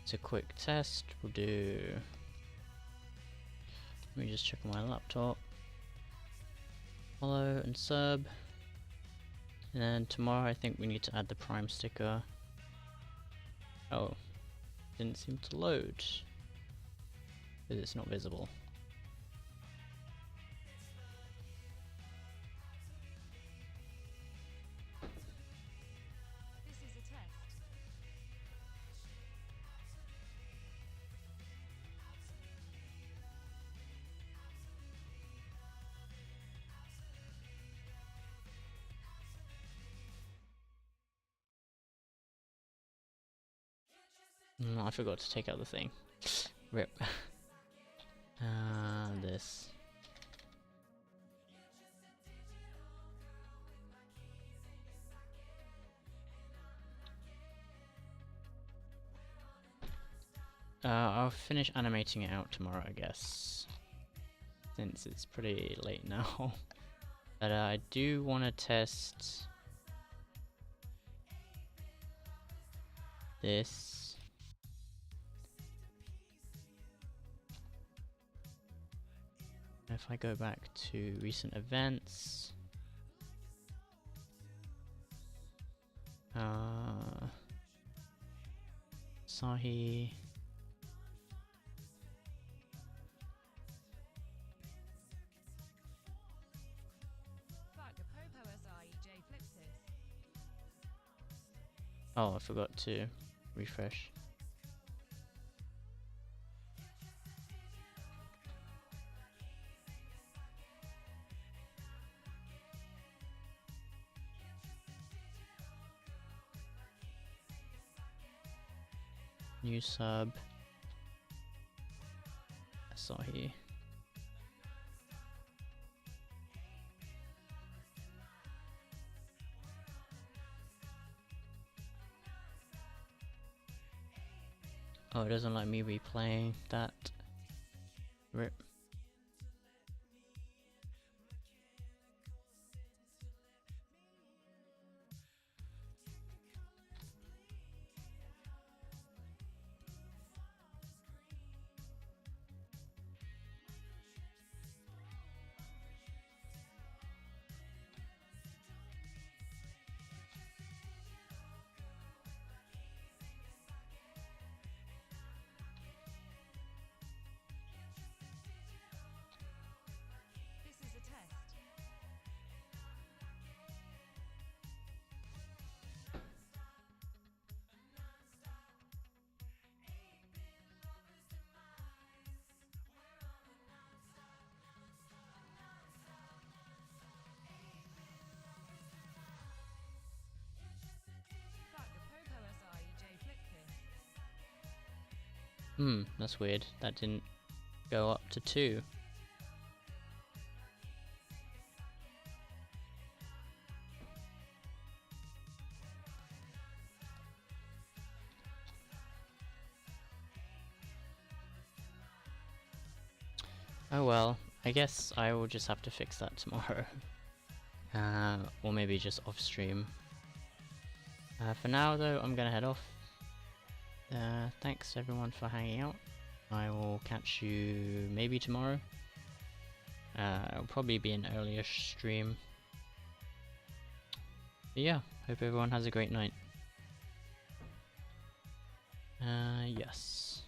it's a quick test. We'll do. Let me just check on my laptop. Follow and sub. And then tomorrow I think we need to add the Prime sticker. Oh, didn't seem to load. Because it's not visible. This is a test. No, I forgot to take out the thing. Rip. This. I'll finish animating it out tomorrow, I guess. Since it's pretty late now. But I do want to test this. If I go back to recent events, Sahi. Fuck a popo SREJ Flipsis. Oh, I forgot to refresh. New sub. Asahi. Oh, it doesn't like me replaying that. Rip. This is a test. Fuck a popo SREJ Flipsis. That's weird. That didn't go up to 2. Oh well, I guess I will just have to fix that tomorrow. Or maybe just off stream. For now though, I'm gonna head off. Thanks everyone for hanging out. I will catch you maybe tomorrow. It'll probably be an earlier stream. But yeah, hope everyone has a great night. Yes.